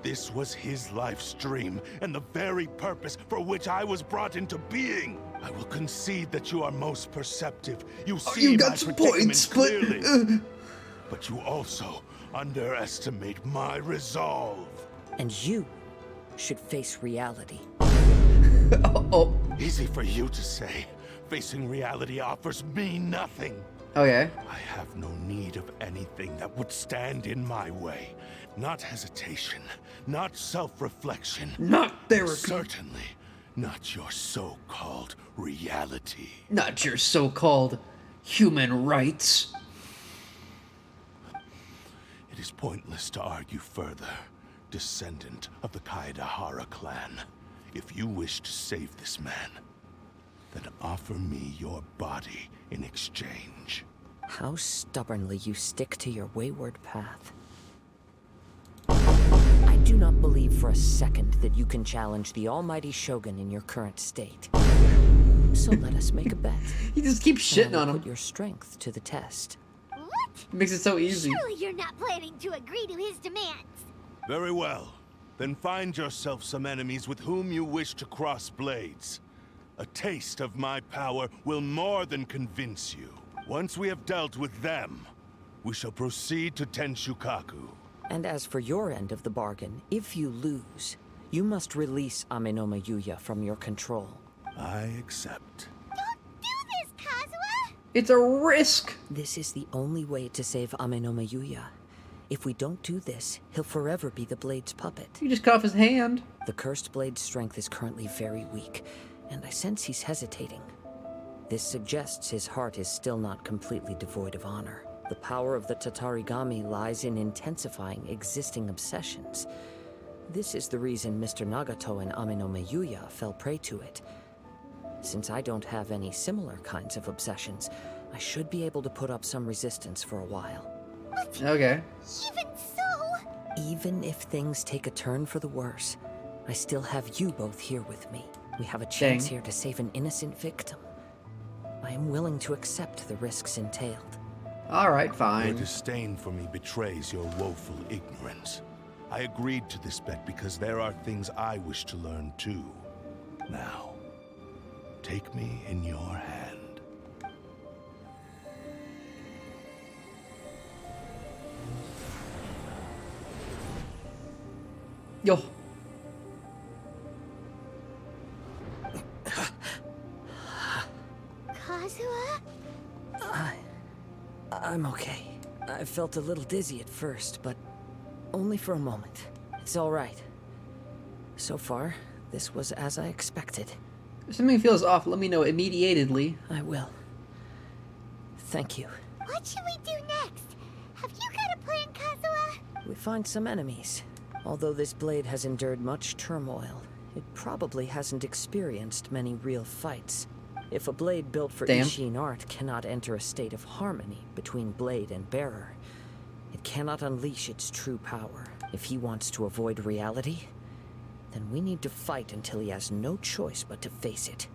This was his life's dream, and the very purpose for which I was brought into being. I will concede that you are most perceptive. You see you my got some predicament points, but, clearly. But you also underestimate my resolve. And you should face reality. Easy for you to say. Facing reality offers me nothing. Okay. I have no need of anything that would stand in my way. Not hesitation, not self-reflection. Not therapy. Certainly not your so-called reality. Not your so-called human rights. It is pointless to argue further, descendant of the Kaedahara clan. If you wish to save this man, then offer me your body in exchange. How stubbornly you stick to your wayward path. I do not believe for a second that you can challenge the almighty Shogun in your current state. So let us make a bet. You just keep shitting on him. Put your strength to the test. What? Makes it so easy. Surely you're not planning to agree to his demands. Very well. Then find yourself some enemies with whom you wish to cross blades. A taste of my power will more than convince you. Once we have dealt with them, we shall proceed to Tenshukaku. And as for your end of the bargain, if you lose, you must release Aminoma Yuya from your control. I accept. Don't do this, Kazuha! It's a risk! This is the only way to save Aminoma Yuya. If we don't do this, he'll forever be the Blade's puppet. You just cut off his hand. The Cursed Blade's strength is currently very weak, and I sense he's hesitating. This suggests his heart is still not completely devoid of honor. The power of the Tatarigami lies in intensifying existing obsessions. This is the reason Mr. Nagato and Aminoma Yuya fell prey to it. Since I don't have any similar kinds of obsessions, I should be able to put up some resistance for a while. But okay. Even so... Even if things take a turn for the worse, I still have you both here with me. We have a chance here to save an innocent victim. I am willing to accept the risks entailed. Alright, fine. Your disdain for me betrays your woeful ignorance. I agreed to this bet because there are things I wish to learn too. Now, take me in your hand. Yo. Kazuha? I'm okay. I felt a little dizzy at first, but only for a moment. It's all right. So far, this was as I expected. If something feels off, let me know immediately. I will. Thank you. What should we do next? Have you got a plan, Kazuha? We find some enemies. Although this blade has endured much turmoil, it probably hasn't experienced many real fights. If a blade built for Ishin art cannot enter a state of harmony between blade and bearer, it cannot unleash its true power. If he wants to avoid reality, then we need to fight until he has no choice but to face it.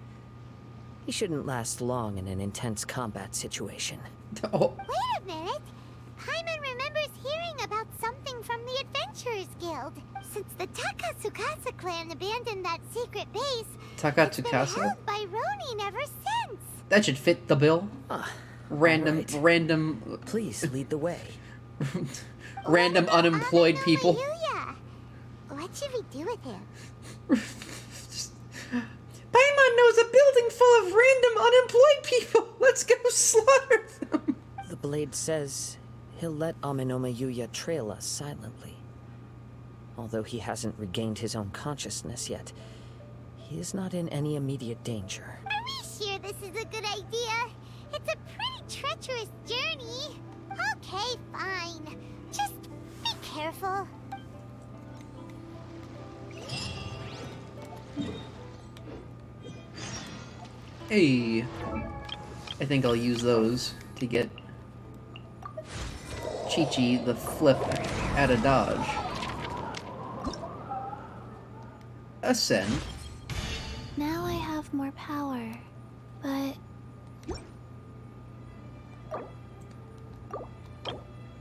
He shouldn't last long in an intense combat situation. Oh. Wait a minute! Paimon remembers hearing about something from the Adventurers Guild. Since the Takatsukasa clan abandoned that secret base, it's been Takatsukasa? held by Ronin ever since. That should fit the bill. Random. Please lead the way. Random unemployed people. Yuya. What should we do with him? Paimon knows a building full of random unemployed people. Let's go slaughter them. The blade says he'll let Amenoma Yuya trail us silently. Although he hasn't regained his own consciousness yet, he is not in any immediate danger. Are we sure this is a good idea? It's a pretty treacherous journey. Okay, fine. Just be careful. Hey. I think I'll use those to get Chi-Chi the flip at a dodge. Ascend. Now I have more power, but...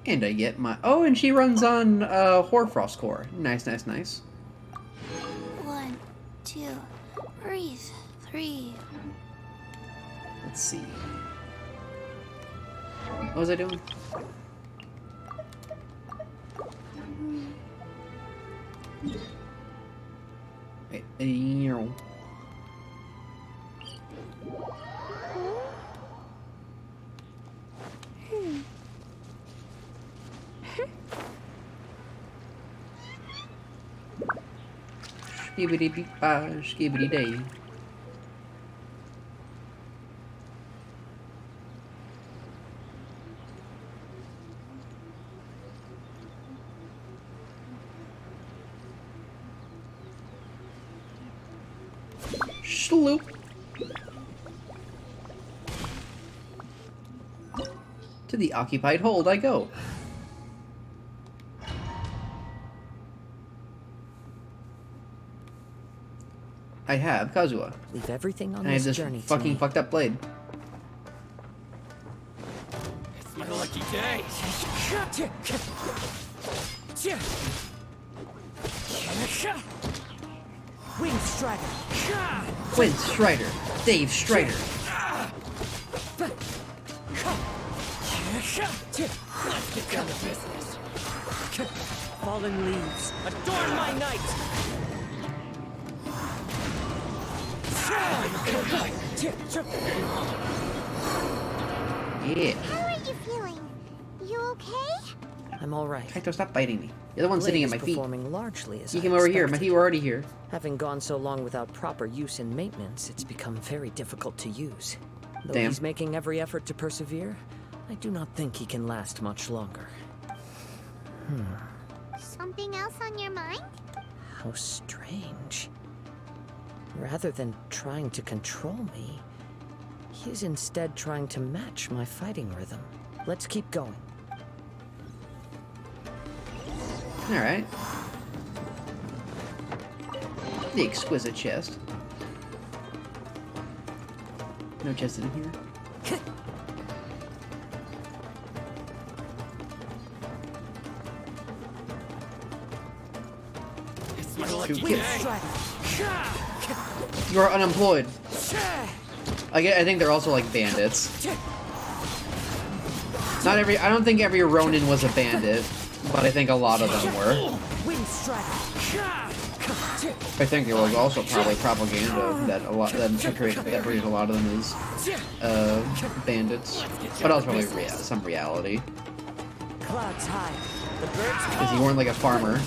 And I get my... Oh, and she runs on Hoarfrost Core. Nice, nice, nice. 1, 2, breathe, 3. Let's see. What was I doing? Wait, Skibbity beep skibbity day. Sloop. To the occupied hold I go. I have Kazuha. Leave everything on and I have this this journey fucking fucked up blade. It's my lucky day. Wing Strider. Wind Strider. Dave Strider. Let's get down to business. Fallen leaves, adorn my night. Yeah. How are you feeling? You okay? I'm all right. Hector, stop biting me. You're the one sitting at my feet. Performing largely as You I came over here. My expected. feet were already here. Having gone so long without proper use and maintenance, it's become very difficult to use. Though Damn. he's making every effort to persevere, I do not think he can last much longer. Something else on your mind? How strange. Rather than trying to control me, he's instead trying to match my fighting rhythm. Let's keep going. Alright. The exquisite chest. No chest in here. shoot kids. You are unemployed. I think they're also like bandits. Not every. I don't think every Ronin was a bandit, but I think a lot of them were. I think there was also probably propaganda that portrayed a lot of them as bandits, but also probably some reality. Clouds high. The birds Because you weren't like a farmer,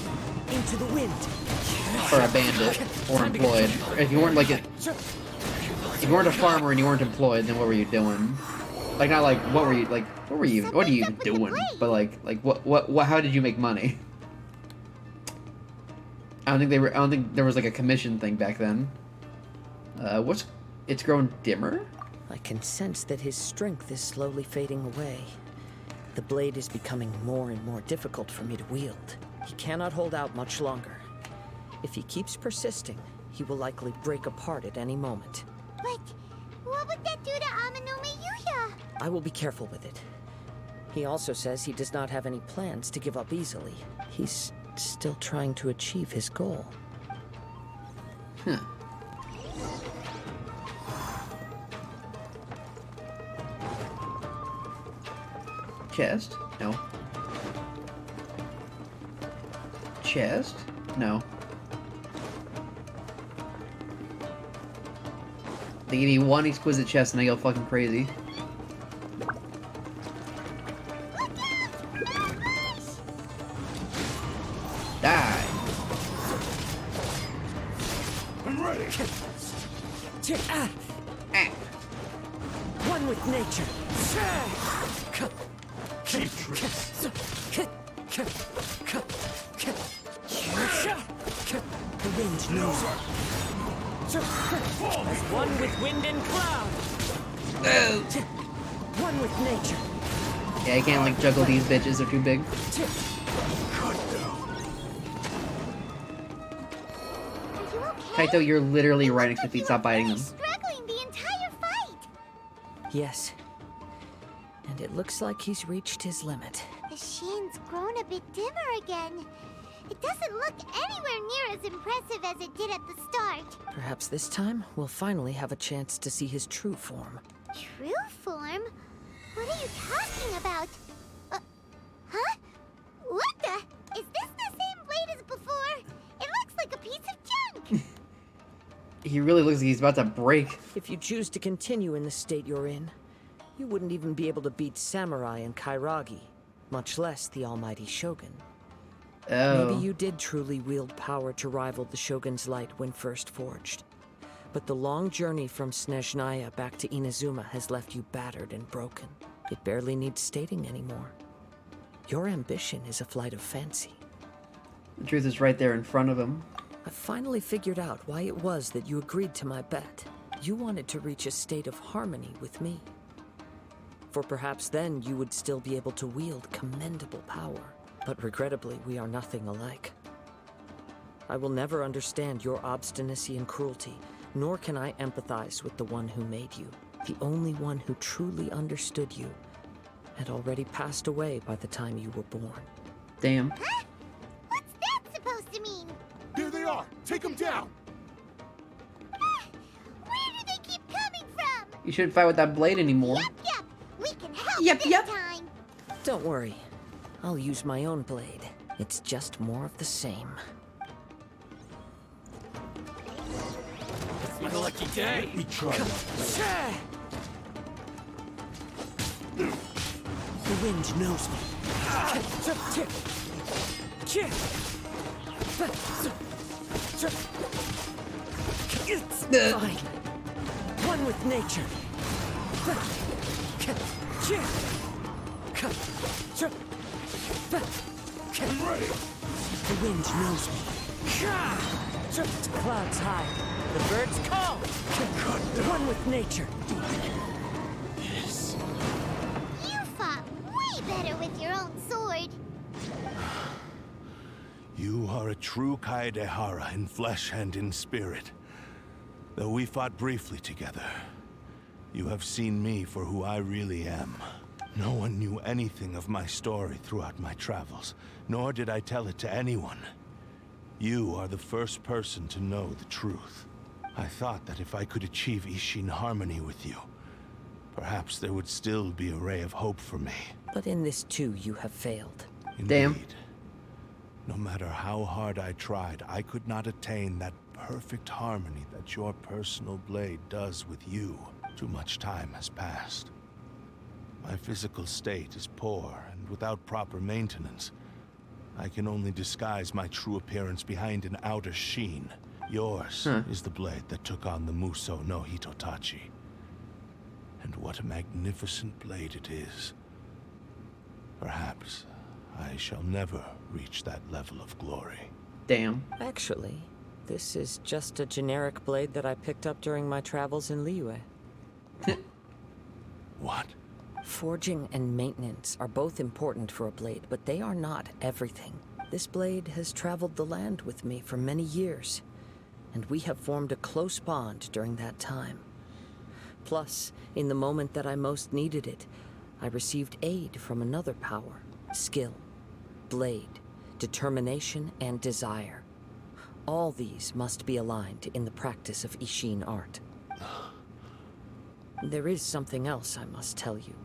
into the wind, or a bandit, or employed. If you weren't like a farmer and you weren't employed, then what were you doing? Like not like what are you even doing? But like what? How did you make money? I don't think there was like a commission thing back then. It's grown dimmer? I can sense that his strength is slowly fading away. The blade is becoming more and more difficult for me to wield. He cannot hold out much longer. If he keeps persisting, he will likely break apart at any moment. But what would that do to Amano Miyuya? I will be careful with it. He also says he does not have any plans to give up easily. He's still trying to achieve his goal. Huh. Chest? No. Chest? No. They give me one exquisite chest and I go fucking crazy. Die. I'm ready. One with nature. The wind knows it. As one with wind and cloud. One with nature. Yeah, I can't like juggle these bitches, they're too big. Kaito, you're literally right next to feet, stop biting them. Struggling the entire fight. Yes. And it looks like he's reached his limit. The shin's grown a bit dimmer again. It doesn't look anywhere near as impressive as it did at the start. Perhaps this time, we'll finally have a chance to see his true form. True form? What are you talking about? Huh? What the? Is this the same blade as before? It looks like a piece of junk! He really looks like he's about to break. If you choose to continue in the state you're in, you wouldn't even be able to beat Samurai and Kairagi, much less the almighty Shogun. Oh. Maybe you did truly wield power to rival the Shogun's light when first forged. But the long journey from Snezhnaya back to Inazuma has left you battered and broken. It barely needs stating anymore. Your ambition is a flight of fancy. The truth is right there in front of him. I finally figured out why it was that you agreed to my bet. You wanted to reach a state of harmony with me. For perhaps then you would still be able to wield commendable power. But regrettably, we are nothing alike. I will never understand your obstinacy and cruelty, nor can I empathize with the one who made you. The only one who truly understood you had already passed away by the time you were born. Damn. Huh? What's that supposed to mean? Here they are! Take them down! Where do they keep coming from? You shouldn't fight with that blade anymore. Yep. We can help Yep, this yep. time. Don't worry. I'll use my own blade. It's just more of the same. It's my lucky day! We try. The wind knows me. Fine. One with nature. I'm ready. The wind knows me. Clouds high. The birds call. One with nature. Yes. You fought way better with your own sword. You are a true Kaedehara in flesh and in spirit. Though we fought briefly together, you have seen me for who I really am. No one knew anything of my story throughout my travels, nor did I tell it to anyone. You are the first person to know the truth. I thought that if I could achieve Ishin harmony with you, perhaps there would still be a ray of hope for me. But in this too, you have failed. Indeed. Damn. No matter how hard I tried, I could not attain that perfect harmony that your personal blade does with you. Too much time has passed. My physical state is poor, and without proper maintenance, I can only disguise my true appearance behind an outer sheen. Yours is the blade that took on the Muso no Hitotachi. And what a magnificent blade it is. Perhaps I shall never reach that level of glory. Damn. Actually, this is just a generic blade that I picked up during my travels in Liyue. What? Forging and maintenance are both important for a blade, but they are not everything. This blade has traveled the land with me for many years, and we have formed a close bond during that time. Plus, in the moment that I most needed it, I received aid from another power: skill, blade, determination, and desire. All these must be aligned in the practice of Ishin art. There is something else I must tell you.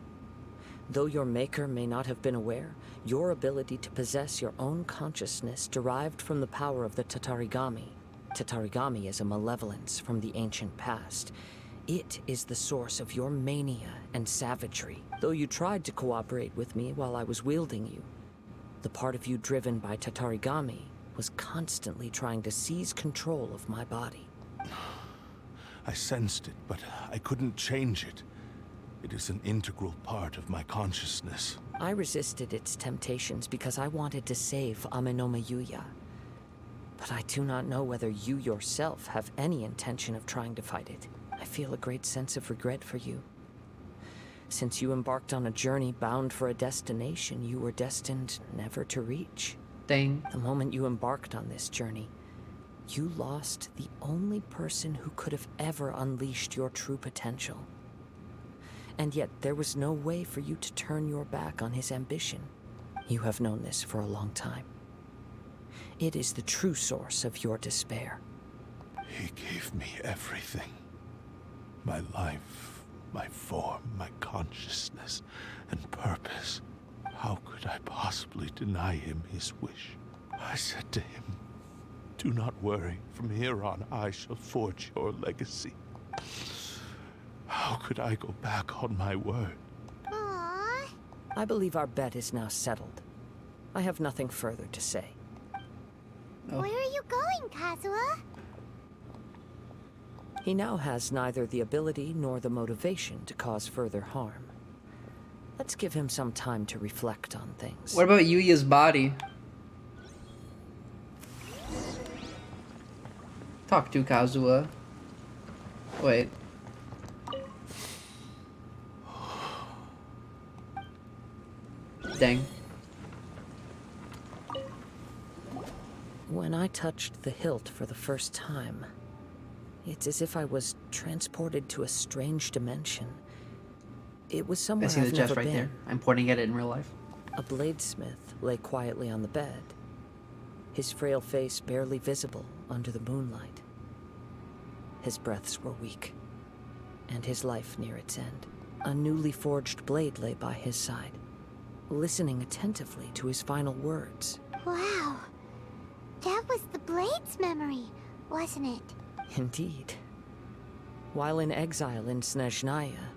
Though your maker may not have been aware, your ability to possess your own consciousness derived from the power of the Tatarigami. Tatarigami is a malevolence from the ancient past. It is the source of your mania and savagery. Though you tried to cooperate with me while I was wielding you, the part of you driven by Tatarigami was constantly trying to seize control of my body. I sensed it, but I couldn't change it. It is an integral part of my consciousness. I resisted its temptations because I wanted to save Amenoma Yuya. But I do not know whether you yourself have any intention of trying to fight it. I feel a great sense of regret for you. Since you embarked on a journey bound for a destination you were destined never to reach. Dang. The moment you embarked on this journey, you lost the only person who could have ever unleashed your true potential. And yet there was no way for you to turn your back on his ambition. You have known this for a long time. It is the true source of your despair. He gave me everything. My life, my form, my consciousness, and purpose. How could I possibly deny him his wish? I said to him, "Do not worry. From here on, I shall forge your legacy." How could I go back on my word? Aww. I believe our bet is now settled. I have nothing further to say. Where are you going, Kazuha? He now has neither the ability nor the motivation to cause further harm. Let's give him some time to reflect on things. What about Yuya's body? Talk to Kazuha. Wait. Dang. When I touched the hilt for the first time, it's as if I was transported to a strange dimension. It was somewhere I see the I've chest never right been. there. I'm pointing at it in real life. A bladesmith lay quietly on the bed, his frail face barely visible under the moonlight. His breaths were weak, and his life near its end. A newly forged blade lay by his side, listening attentively to his final words. Wow. That was the Blade's memory, wasn't it? Indeed. While in exile in Snezhnaya,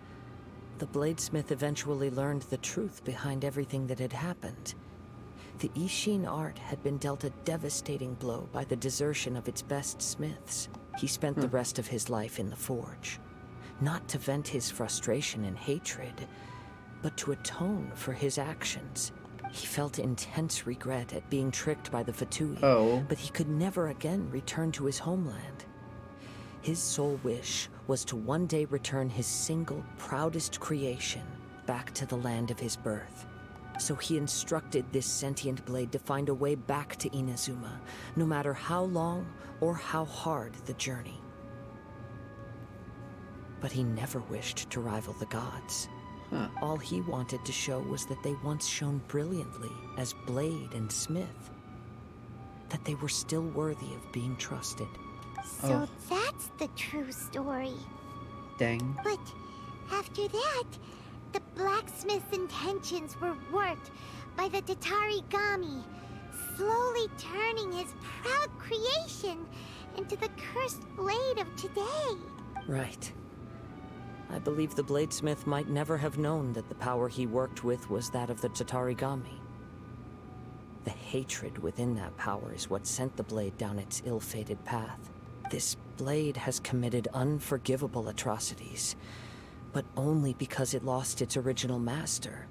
the bladesmith eventually learned the truth behind everything that had happened. The Ishin art had been dealt a devastating blow by the desertion of its best smiths. He spent the rest of his life in the forge, not to vent his frustration and hatred, but to atone for his actions. He felt intense regret at being tricked by the Fatui, but he could never again return to his homeland. His sole wish was to one day return his single, proudest creation back to the land of his birth. So he instructed this sentient blade to find a way back to Inazuma, no matter how long or how hard the journey. But he never wished to rival the gods. All he wanted to show was that they once shone brilliantly as blade and smith. that they were still worthy of being trusted. So that's the true story. Dang. But after that, the blacksmith's intentions were worked by the Tatarigami, slowly turning his proud creation into the cursed blade of today. Right. I believe the bladesmith might never have known that the power he worked with was that of the Tatarigami. The hatred within that power is what sent the blade down its ill-fated path. This blade has committed unforgivable atrocities, but only because it lost its original master.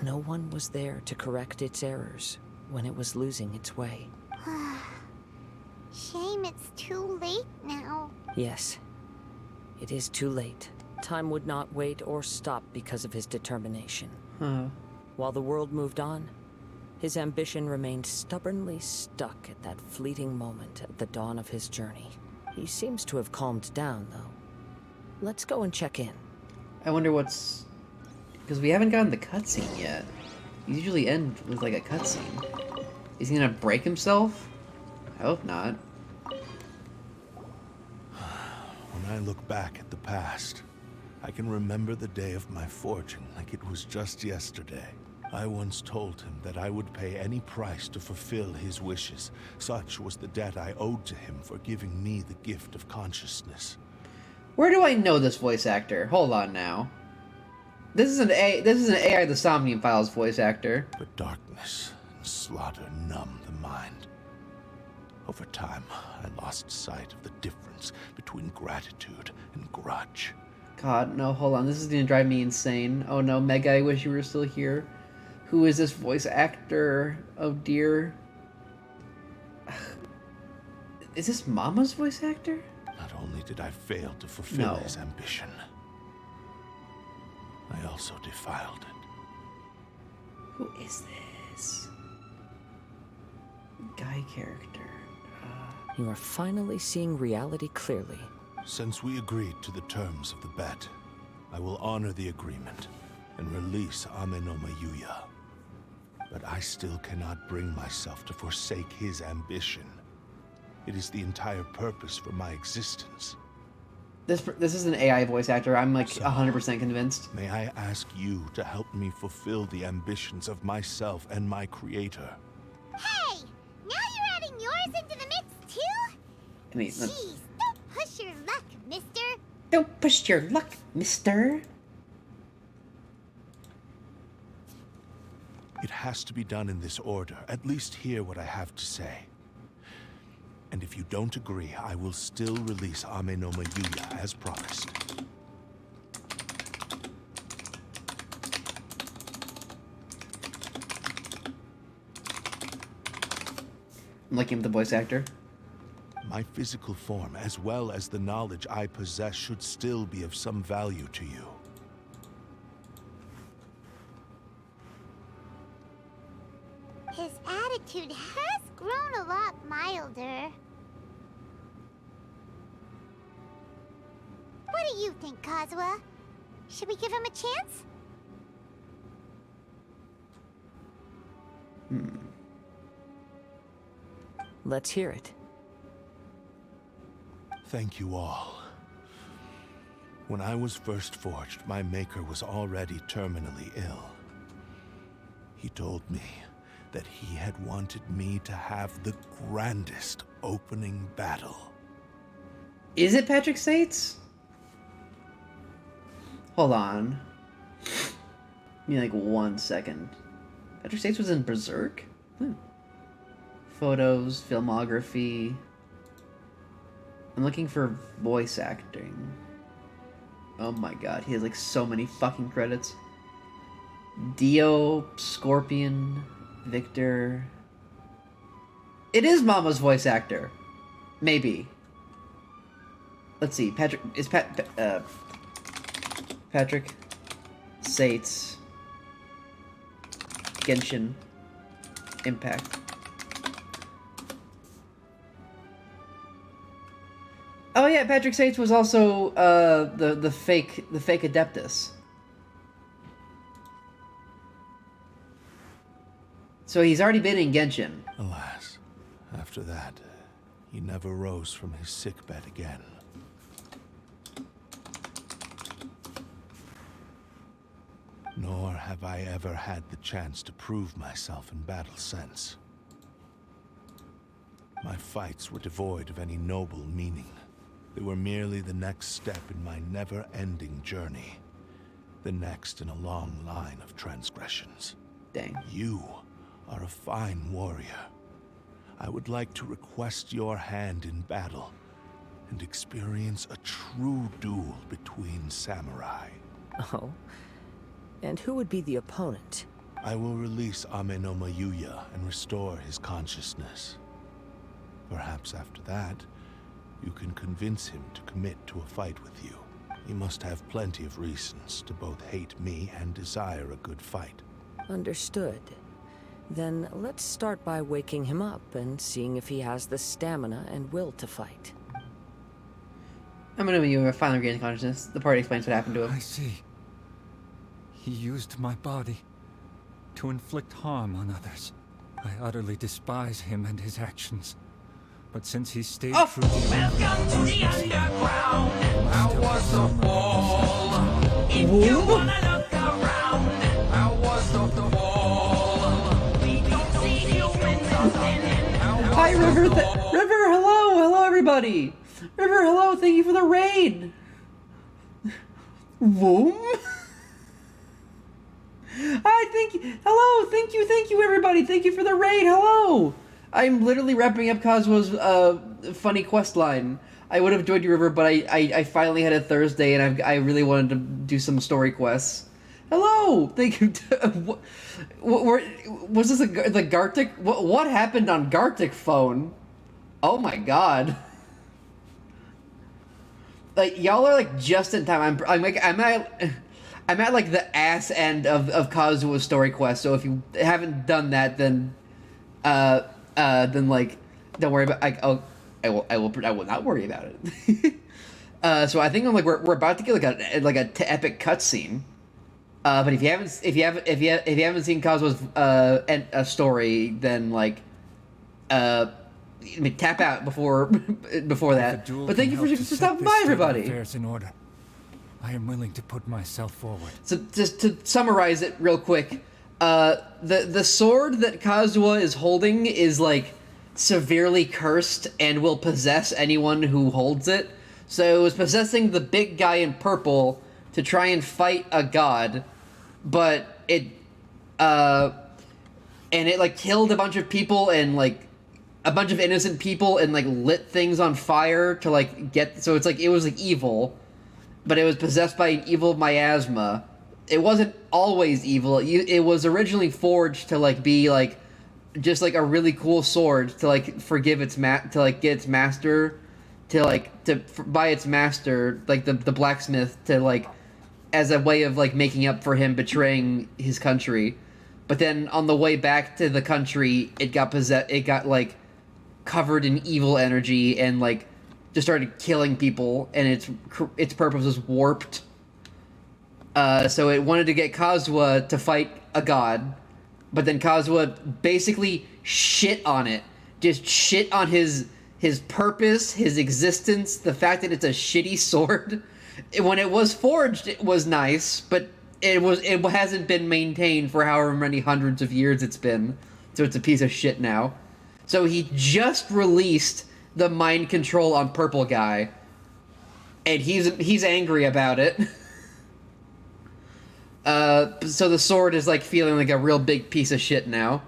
No one was there to correct its errors when it was losing its way. Shame it's too late now. Yes, it is too late. Time would not wait or stop because of his determination. While the world moved on, his ambition remained stubbornly stuck at that fleeting moment at the dawn of his journey. He seems to have calmed down, though. Let's go and check in. I wonder what's... Because we haven't gotten the cutscene yet. You usually end with, like, a cutscene. Is he gonna break himself? I hope not. When I look back at the past, I can remember the day of my forging like it was just yesterday. I once told him that I would pay any price to fulfill his wishes. Such was the debt I owed to him for giving me the gift of consciousness. Where do I know this voice actor? Hold on now. This is an AI the Somnium Files voice actor. But darkness and slaughter numb the mind. Over time, I lost sight of the difference between gratitude and grudge. God, no, hold on. This is gonna drive me insane. Oh no, Mega, I wish you were still here. Who is this voice actor? Oh dear. Is this Mama's voice actor? Not only did I fail to fulfill his ambition, I also defiled it. Who is this? Guy character. You are finally seeing reality clearly. Since we agreed to the terms of the bet, I will honor the agreement and release Ame no Mayuya. But I still cannot bring myself to forsake his ambition. It is the entire purpose for my existence. This is an AI voice actor. I'm like 100% convinced. May I ask you to help me fulfill the ambitions of myself and my creator? Hey! Now you're adding yours into the mix, too? Jeez, don't push your luck, mister. Don't push your luck, mister. It has to be done in this order. At least hear what I have to say. And if you don't agree, I will still release Ame no Mayuya as promised. I'm looking at the voice actor. My physical form, as well as the knowledge I possess, should still be of some value to you. His attitude has grown a lot milder. What do you think, Kazuha? Should we give him a chance? Let's hear it. Thank you all. When I was first forged, my maker was already terminally ill. He told me that he had wanted me to have the grandest opening battle. Is it Patrick Sates? Hold on. Give me like 1 second. Patrick Sates was in Berserk? Photos, filmography. I'm looking for voice acting. Oh my god, he has like so many fucking credits. Dio, Scorpion, Victor. It is Mama's voice actor. Maybe. Let's see. Patrick Sates. Genshin Impact. Oh yeah, Patrick Sates was also the fake Adeptus. So he's already been in Genshin. Alas, After that, he never rose from his sickbed again. Nor have I ever had the chance to prove myself in battle since. My fights were devoid of any noble meaning. They were merely the next step in my never-ending journey. The next in a long line of transgressions. Dang. You are a fine warrior. I would like to request your hand in battle and experience a true duel between samurai. Oh? And who would be the opponent? I will release Amenoma Yuya and restore his consciousness. Perhaps after that, you can convince him to commit to a fight with you. He must have plenty of reasons to both hate me and desire a good fight. Understood. Then let's start by waking him up and seeing if he has the stamina and will to fight. Amenoma Yuya finally regains consciousness. The party explains what happened to him. I see. He used my body to inflict harm on others. I utterly despise him and his actions. But since he stayed true to Welcome to the underground. How was the fall? If you wanna look around, how was the fall? We don't see humans standing. Hi, River. River, hello, hello, everybody. River, hello. Thank you for the raid. Boom. Hi, hello, thank you, everybody. Thank you for the raid. Hello. I'm literally wrapping up Kazuha's funny quest line. I would have joined you, River, but I finally had a Thursday, and I really wanted to do some story quests. Hello, thank you. Was this the Gartic? What happened on Gartic phone? Oh my god! Like y'all are like just in time. I'm at like the ass end of Kazuha's story quest. So if you haven't done that, then like don't worry about. I will not worry about it. So I think we're about to get like a epic cutscene. But if you haven't seen Kazuha's a story, then tap out before that. But thank you for stopping by, everybody. Affairs in order. I am willing to put myself forward. So just to summarize it real quick, the sword that Kazuha is holding is like severely cursed and will possess anyone who holds it. So it was possessing the big guy in purple to try and fight a god, but it like killed a bunch of people and like a bunch of innocent people and like lit things on fire to like get. So it's like it was like evil, but it was possessed by an evil miasma. It wasn't always evil. It was originally forged to like be like just like a really cool sword to like forgive its to like get its master by its master, like the blacksmith, to like as a way of like making up for him betraying his country. But then on the way back to the country, it got like covered in evil energy and like just started killing people, and its purpose was warped. So it wanted to get Kazuha to fight a god, but then Kazuha basically shit on it. Just shit on his purpose, his existence, the fact that it's a shitty sword. When it was forged, it was nice, but it hasn't been maintained for however many hundreds of years it's been, so it's a piece of shit now. So he just released the mind control on Purple Guy, and he's angry about it. So the sword is like feeling like a real big piece of shit now.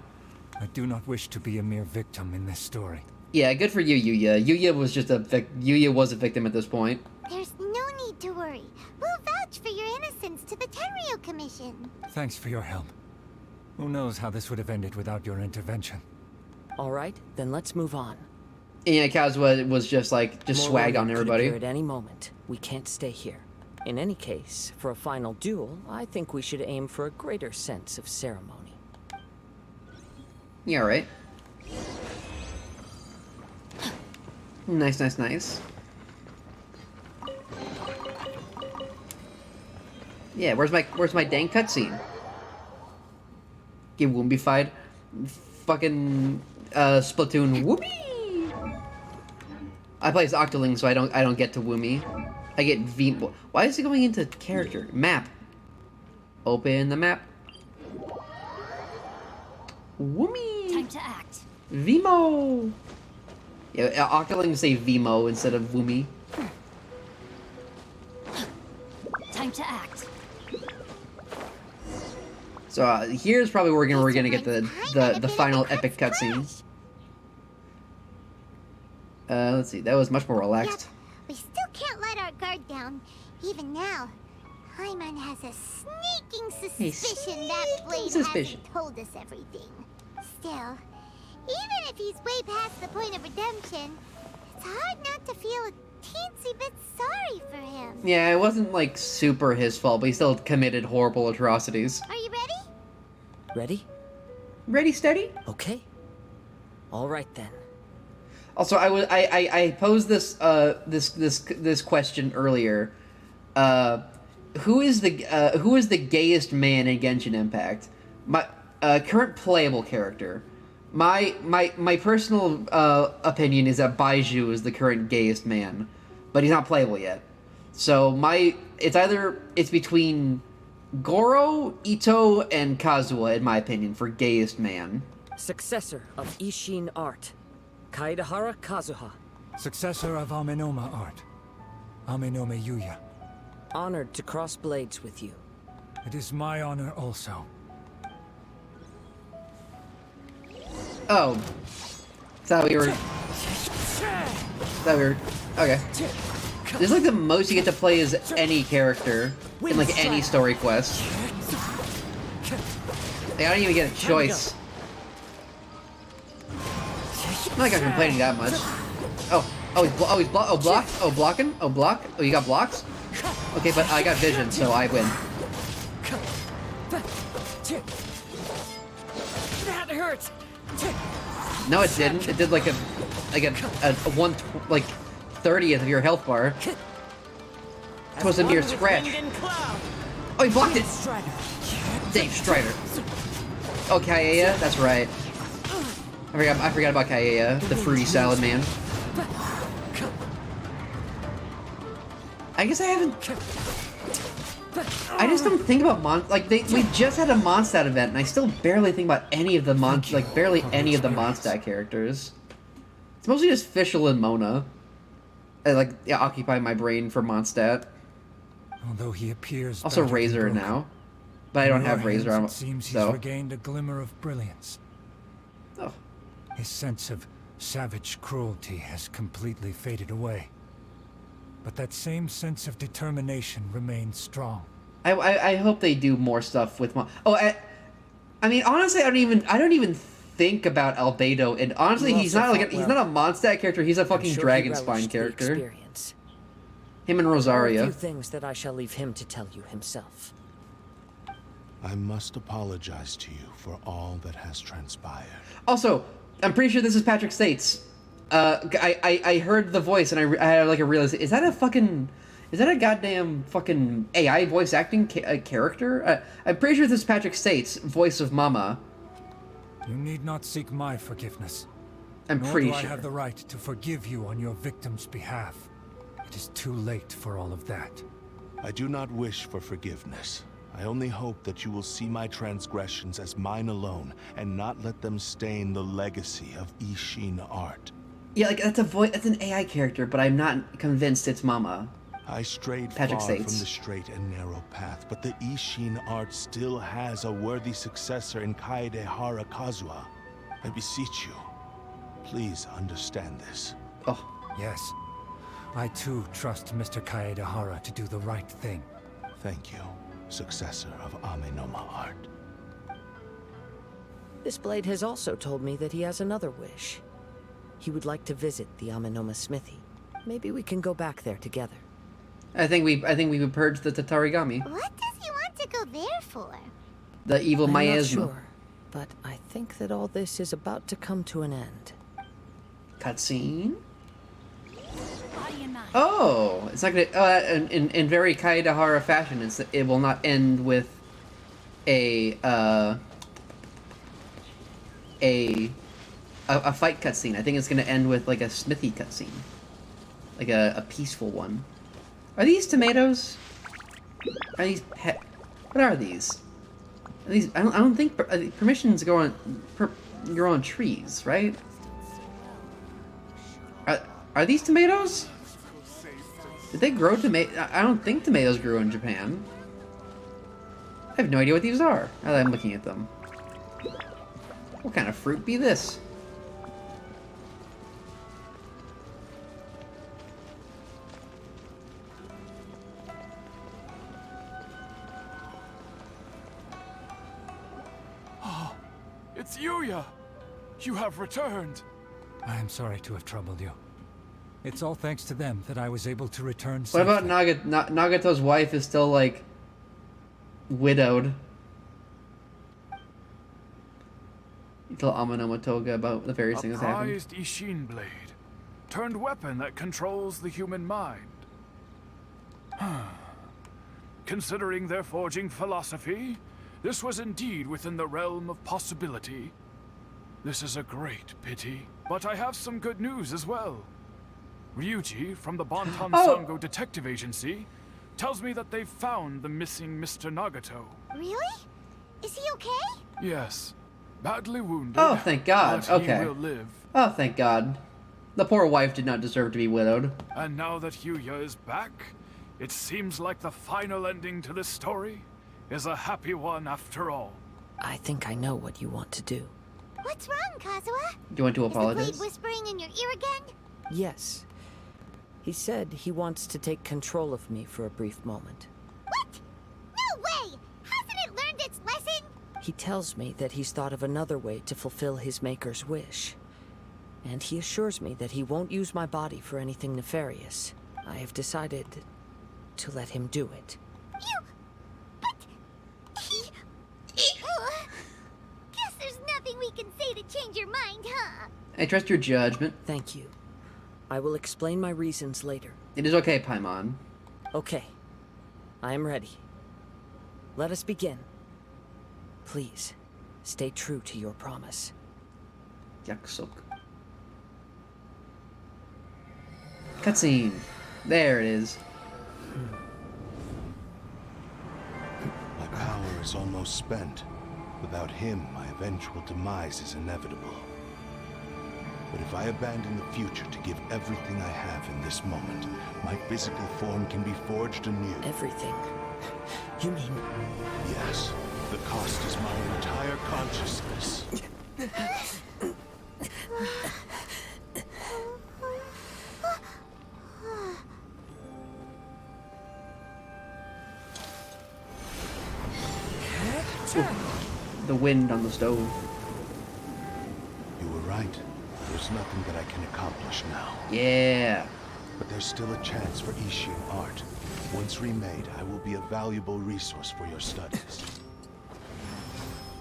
I do not wish to be a mere victim in this story. Yeah, good for you, Yuya. Yuya was a victim at this point. There's no need to worry. We'll vouch for your innocence to the Tenryo Commission. Thanks for your help. Who knows how this would have ended without your intervention. All right, then let's move on. Yeah, Kazuha was just swag on everybody. At any moment, we can't stay here. In any case, for a final duel, I think we should aim for a greater sense of ceremony. Yeah, right. Nice, nice, nice. Yeah, where's my dang cutscene? Get Woombified. Fucking Splatoon. Whoopee! I play as Octoling, so I don't get to Woomy. I get V. Why is it going into character? Map. Open the map. Woomy! Time to act. Vimo! Yeah, Octolings say Vimo instead of Woomy. Time to act. So here's probably where we're gonna get the final epic cutscene. Let's see. That was much more relaxed. We still can't let our guard down. Even now, Hyman has a sneaking suspicion that Blade hasn't told us everything. Still, even if he's way past the point of redemption, it's hard not to feel a teensy bit sorry for him. Yeah, it wasn't like super his fault, but he still committed horrible atrocities. Are you ready? Ready? Ready, steady? Okay. All right then. Also, I posed this question earlier. Who is the gayest man in Genshin Impact? My current playable character. My personal opinion is that Baiju is the current gayest man, but he's not playable yet. So it's between Goro, Ito, and Kazuha, in my opinion, for gayest man. Successor of Ishin art, Kaedahara Kazuha. Successor of Amenoma art, Amenome Yuya. Honored to cross blades with you. It is my honor also. Oh. Thought we were... Okay. This is like the most you get to play as any character in like any story quest. Like, I don't even get a choice. Not like I'm complaining that much. He's blocked? Oh, blocking? Oh, block? Oh, you got blocks? Okay, but I got vision, so I win. That hurt. No, it didn't. It did like a 1/30th of your health bar. It was a mere scratch. Oh, he blocked it! Dave Strider. Oh, Kaeya? That's right. I forgot about Kaeya, the fruity salad man. I guess I haven't... I just don't think about we just had a Mondstadt event, and I still barely think about any of the barely any of the Mondstadt characters. It's mostly just Fischl and Mona. I occupy my brain for Mondstadt. Although he appears also Razor now, but I don't have Razor on. It seems he's regained a glimmer of brilliance. Oh. His sense of savage cruelty has completely faded away. But that same sense of determination remains strong. I hope they do more stuff with I mean, honestly, I don't even think about Albedo, and honestly, he's not a Mondstadt character. He's a fucking Dragonspine character. Him and Rosaria. There are a few things that I shall leave him to tell you himself. I must apologize to you for all that has transpired. Also, I'm pretty sure this is Patrick States. I heard the voice and I had like a realization. Is that a goddamn fucking AI voice acting character? I'm pretty sure this is Patrick States, voice of Mama. You need not seek my forgiveness. I'm pretty sure. I sure. have the right to forgive you on your victim's behalf. It is too late for all of that. I do not wish for forgiveness. I only hope that you will see my transgressions as mine alone and not let them stain the legacy of Ishin art. Yeah, like that's an AI character, but I'm not convinced it's Mama. I strayed Patrick far States. from the straight and narrow path, but the Ishin art still has a worthy successor in Kaedehara Kazuha. I beseech you, please understand this. Oh. Yes. I too trust Mr. Kaedehara to do the right thing. Thank you, successor of Amenoma art. This blade has also told me that he has another wish. He would like to visit the Amenoma smithy. Maybe we can go back there together. I think we would purge the Tatarigami. What does he want to go there for? The evil I'm not miasma. sure, but I think that all this is about to come to an end. Cutscene. Oh, it's not gonna. In very Kaedehara fashion, it will not end with a fight cutscene. I think it's gonna end with like a smithy cutscene, like a peaceful one. Are these tomatoes? Are these What are these? Are these I don't think permissions grow on trees, right? Are these tomatoes? Did they grow tomato? I don't think tomatoes grew in Japan. I have no idea what these are. Now that I'm looking at them. What kind of fruit be this? Oh, it's Yuya! You have returned! I am sorry to have troubled you. It's all thanks to them that I was able to return What safely. about Nagato's wife is still, like, widowed? You tell Amano Motoga about the various things that happened. A prized Ishin blade, turned weapon that controls the human mind. Considering their forging philosophy, this was indeed within the realm of possibility. This is a great pity, but I have some good news as well. Ryuji, from the Bontan Sango Detective Agency, tells me that they've found the missing Mr. Nagato. Really? Is he okay? Yes. Badly wounded. Oh, thank God. But Okay. he will live. Oh, thank God. The poor wife did not deserve to be widowed. And now that Yuya is back, it seems like the final ending to this story is a happy one after all. I think I know what you want to do. What's wrong, Kazuha? Do you want to Is the apologize? blade whispering in your ear again? Yes. He said he wants to take control of me for a brief moment. What? No way! Hasn't it learned its lesson? He tells me that he's thought of another way to fulfill his maker's wish. And he assures me that he won't use my body for anything nefarious. I have decided to let him do it. Guess there's nothing we can say to change your mind, huh? I trust your judgment. Thank you. I will explain my reasons later. It is okay, Paimon. Okay. I am ready. Let us begin. Please, stay true to your promise. Yakusok. Cutscene. There it is. My power is almost spent. Without him, my eventual demise is inevitable. But if I abandon the future to give everything I have in this moment, my physical form can be forged anew. Everything? You mean... Yes. The cost is my entire consciousness. The wind on the stove. You were right. There's nothing that I can accomplish now. Yeah. But there's still a chance for Ishin art. Once remade, I will be a valuable resource for your studies.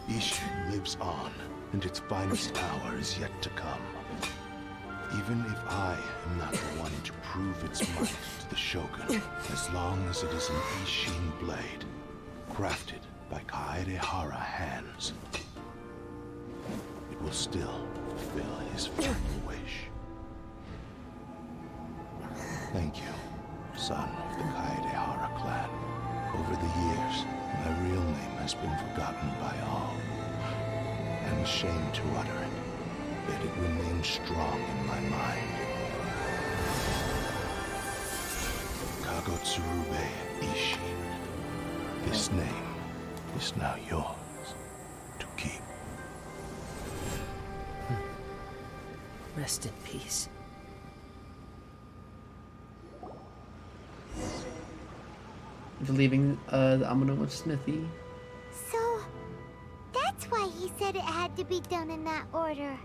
Ishin lives on, and its finest hour is yet to come. Even if I am not the one to prove its might to the Shogun, as long as it is an Ishin blade, crafted by Kaedehara hands, it will still fulfill his final wish. Thank you, son of the Kaedehara clan. Over the years, my real name has been forgotten by all. I'm ashamed to utter it, yet it remains strong in my mind. Kagotsurube Ishin. This name is now yours to keep. Rest in peace. Leaving the Amano Smithy. So, that's why he said it had to be done in that order.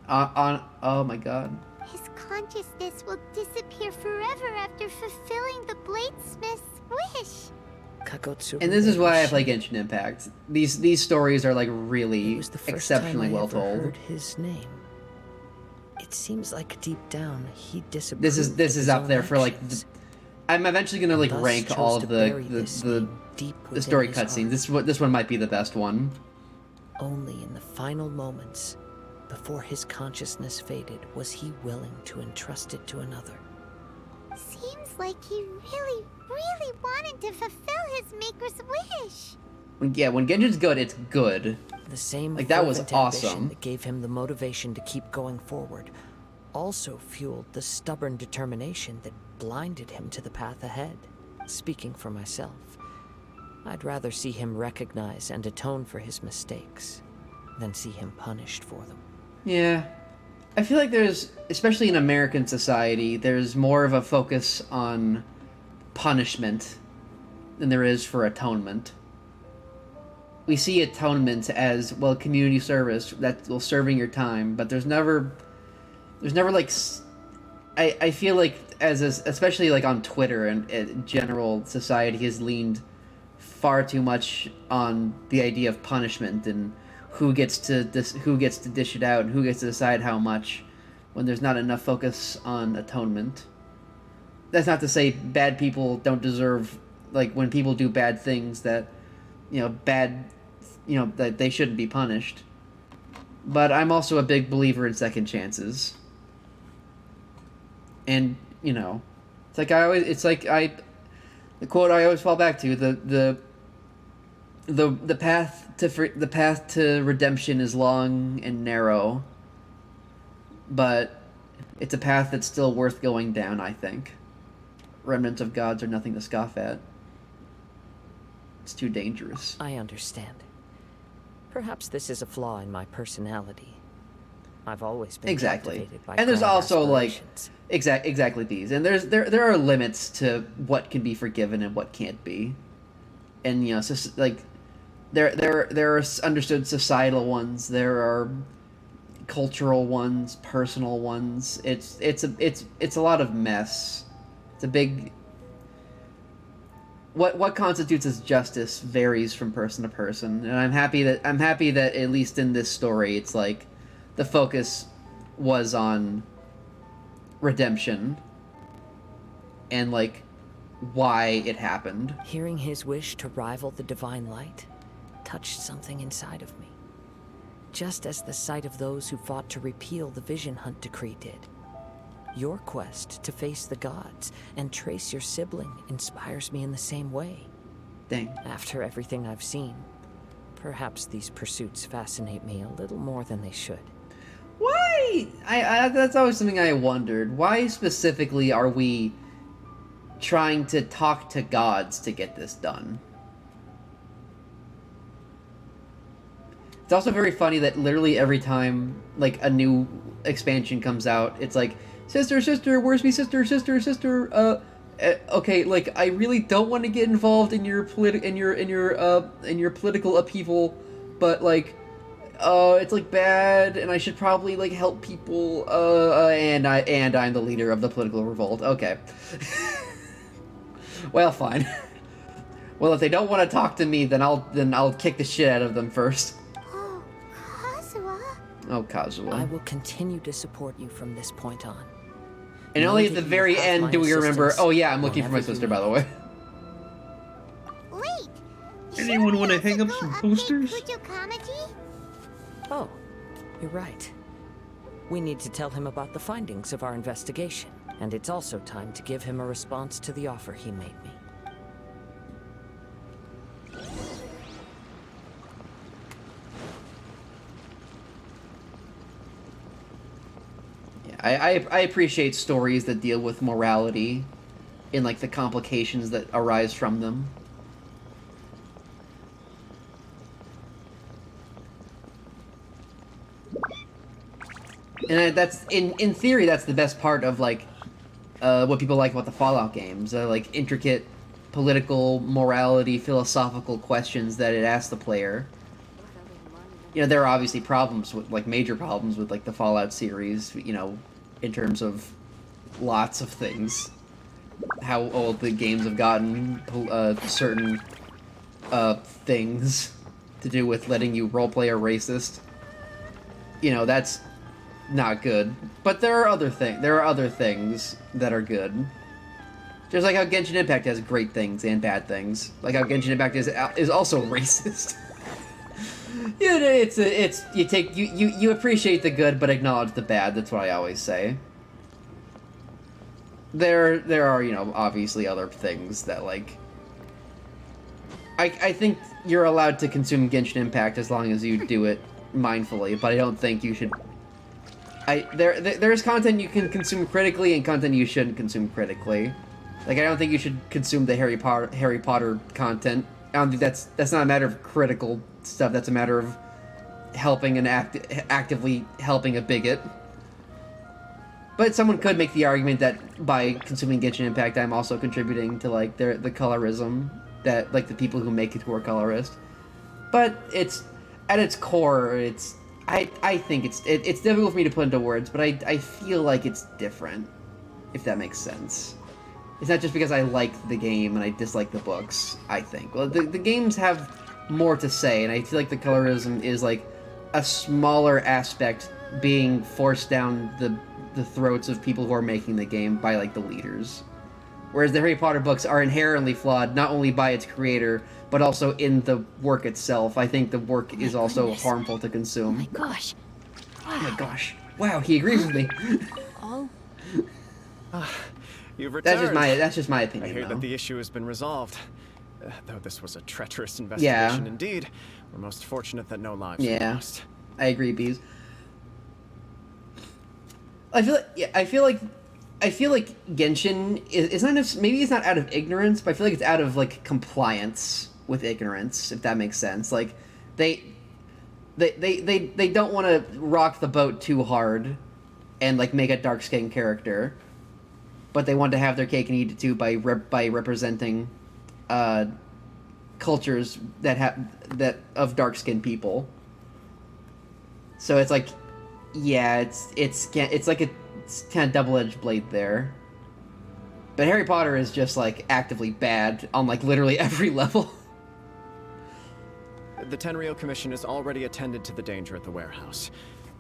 Oh my God. His consciousness will disappear forever after fulfilling the bladesmith's wish. And this is why I play Genshin Impact. These stories are like really exceptionally well told. Heard his name. It seems like deep down he disapproved. This is up there for like. I'm eventually gonna like Thus rank chose all to of bury the this name deep the within story his cutscenes. heart. This one might be the best one. Only in the final moments, before his consciousness faded, was he willing to entrust it to another? Seems like he really, really wanted to fulfill his maker's wish. Yeah, when Genshin's good, it's good. The same like that was fervent ambition awesome. that gave him the motivation to keep going forward also fueled the stubborn determination that blinded him to the path ahead. Speaking for myself, I'd rather see him recognize and atone for his mistakes than see him punished for them. Yeah. I feel like there's, especially in American society, there's more of a focus on punishment than there is for atonement. We see atonement as, well, community service, that's, well, serving your time, but there's never like, I feel like, especially like on Twitter and general society has leaned far too much on the idea of punishment and who gets to dish it out and who gets to decide how much, when there's not enough focus on atonement. That's not to say bad people don't deserve, like, when people do bad things that, that they shouldn't be punished. But I'm also a big believer in second chances. And, the quote I always fall back to, the path to redemption is long and narrow, but it's a path that's still worth going down, I think. Remnants of gods are nothing to scoff at. It's too dangerous. I understand. Perhaps this is a flaw in my personality. I've always been captivated by And there's grand also aspirations. exactly these, and there are limits to what can be forgiven and what can't be, and there are understood societal ones, there are cultural ones, personal ones. It's a lot of mess. It's a big. What constitutes as justice varies from person to person, and I'm happy that at least in this story, it's like the focus was on redemption and like why it happened. Hearing his wish to rival the divine light touched something inside of me, just as the sight of those who fought to repeal the Vision Hunt decree did. Your quest to face the gods and trace your sibling inspires me in the same way. Dang. After everything I've seen, perhaps these pursuits fascinate me a little more than they should. Why? I that's always something I wondered. Why specifically are we trying to talk to gods to get this done? It's also very funny that literally every time like a new expansion comes out, it's like, sister, where's me sister? Okay, like I really don't want to get involved in your political upheaval, but like, it's like bad, and I should probably like help people. And I'm the leader of the political revolt. Okay. Well, fine. Well, if they don't want to talk to me, then I'll kick the shit out of them first. Oh, Kazuha. Oh, Kazuha. I will continue to support you from this point on. And only at the very end do we remember, oh yeah, I'm looking for my sister, by the way. Wait. Anyone want to hang up some posters? Oh, you're right. We need to tell him about the findings of our investigation, and it's also time to give him a response to the offer he made me. I appreciate stories that deal with morality and like the complications that arise from them. And that's in theory that's the best part of like what people like about the Fallout games, like intricate political morality, philosophical questions that it asks the player. You know, there are obviously problems with like major problems with like the Fallout series, you know, in terms of lots of things. How old the games have gotten, certain things to do with letting you roleplay a racist. You know, that's not good. But there are other things that are good. Just like how Genshin Impact has great things and bad things. Like how Genshin Impact is also racist. Yeah, it's you appreciate the good but acknowledge the bad. That's what I always say. There are, you know, obviously other things that, like, I think you're allowed to consume Genshin Impact as long as you do it mindfully, but I don't think you should. There's content you can consume critically and content you shouldn't consume critically. Like, I don't think you should consume the Harry Potter content. I don't think that's not a matter of critical stuff. That's a matter of helping and actively helping a bigot. But someone could make the argument that by consuming Genshin Impact, I'm also contributing to, like, the colorism that, like, the people who make it who are colorist. But it's, at its core, it's, I think it's difficult for me to put into words, but I feel like it's different, if that makes sense. It's not just because I like the game and I dislike the books, I think. Well, the games have more to say, and I feel like the colorism is, like, a smaller aspect being forced down the throats of people who are making the game by, like, the leaders. Whereas the Harry Potter books are inherently flawed, not only by its creator, but also in the work itself. I think the work is also harmful to consume. Oh my gosh. Oh my gosh. Wow, he agrees with me. Oh. You've returned. That's just my opinion, I hear though. that the issue has been resolved. Though this was a treacherous investigation indeed, we're most fortunate that no lives were lost. I agree, Bees. I feel like Genshin is not maybe it's not out of ignorance, but I feel like it's out of, like, compliance with ignorance, if that makes sense. Like, they don't want to rock the boat too hard and, like, make a dark-skinned character, but they want to have their cake and eat it too by representing cultures that of dark-skinned people. So it's like, yeah, it's like a kind of double-edged blade there. But Harry Potter is just, like, actively bad on, like, literally every level. The Tenryou Commission has already attended to the danger at the warehouse.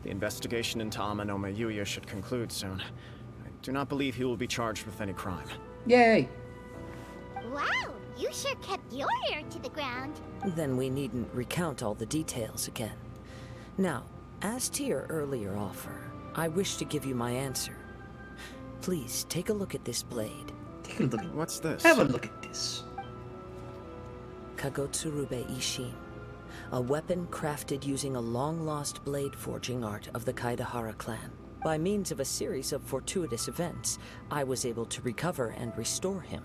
The investigation into Amanome Yuya should conclude soon. I do not believe he will be charged with any crime. Yay! Wow, you sure kept your ear to the ground. Then we needn't recount all the details again. Now, as to your earlier offer, I wish to give you my answer. Please, take a look at this blade. Take a look at... What's this? Have a look at this. Kagotsurube Ishin. A weapon crafted using a long-lost blade forging art of the Kaidahara clan. By means of a series of fortuitous events, I was able to recover and restore him.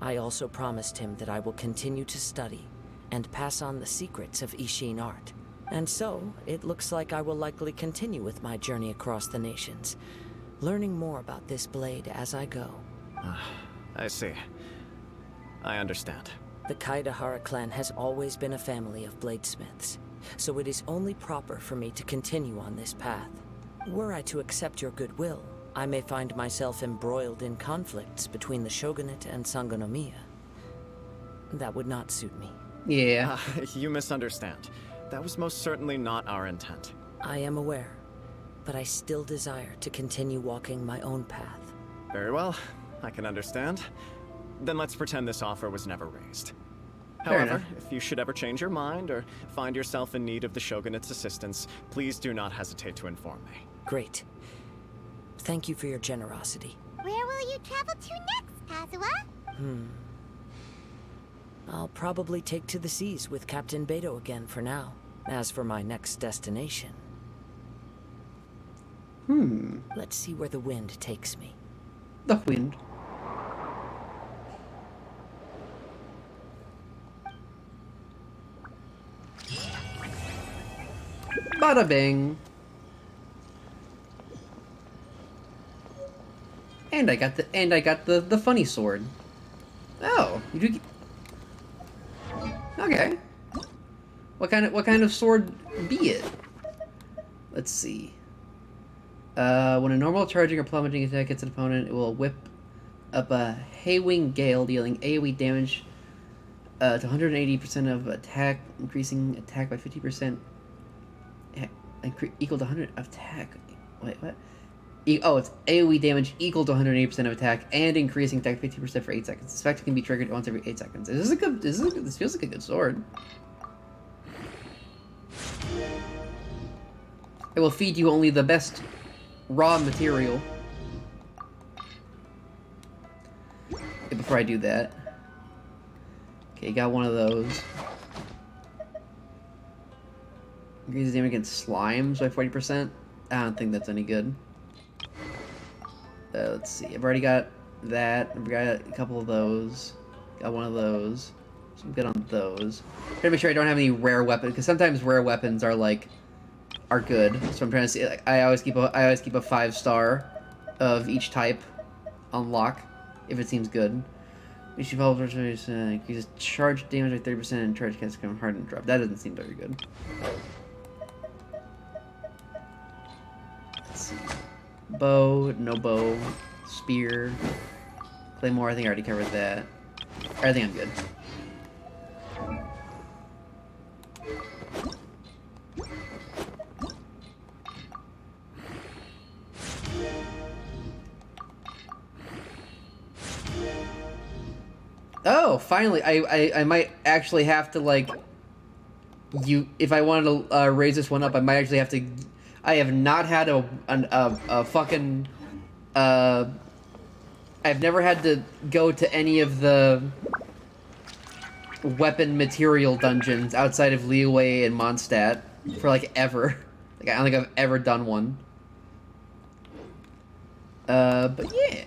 I also promised him that I will continue to study and pass on the secrets of Ishin art. And so, it looks like I will likely continue with my journey across the nations, learning more about this blade as I go. I see. I understand. The Kaidahara clan has always been a family of bladesmiths, so it is only proper for me to continue on this path. Were I to accept your goodwill, I may find myself embroiled in conflicts between the shogunate and Sangonomiya. That would not suit me. Yeah. You misunderstand. That was most certainly not our intent. I am aware, but I still desire to continue walking my own path. Very well. I can understand. Then let's pretend this offer was never raised. However, if you should ever change your mind or find yourself in need of the Shogunate's assistance, please do not hesitate to inform me. Great. Thank you for your generosity. Where will you travel to next, Kazuha? I'll probably take to the seas with Captain Beto again for now. As for my next destination... Let's see where the wind takes me. The wind. Bada bing. And I got the funny sword. Oh, you do. Okay. What kind of sword be it? Let's see. When a normal charging or plummeting attack hits an opponent, it will whip up a Haywing Gale, dealing AoE damage to 180% of attack, increasing attack by 50%. Equal to 100 of attack. Wait, what? It's AoE damage equal to 180% of attack and increasing attack 50% for 8 seconds. This effect can be triggered once every 8 seconds. This feels like a good sword. It will feed you only the best raw material. Okay, before I do that. Okay, got one of those. Increases damage against slimes by 40%. I don't think that's any good. Let's see. I've already got that. I've got a couple of those. Got one of those. So I'm good on those. Trying to make sure I don't have any rare weapons, because sometimes rare weapons are like good. So I'm trying to see. Like, I always keep a 5-star of each type on lock if it seems good. We should follow increases charge damage by 30% and charge cast become hard and drop. That doesn't seem very good. Let's see. Bow, no bow, spear, claymore. I think I already covered that. I think I'm good. Oh, finally! I might actually have to like if I wanted to raise this one up, I might actually have to. I have not had a fucking. I've never had to go to any of the weapon material dungeons outside of Liyue and Mondstadt for like ever. Like I don't think I've ever done one. But yeah.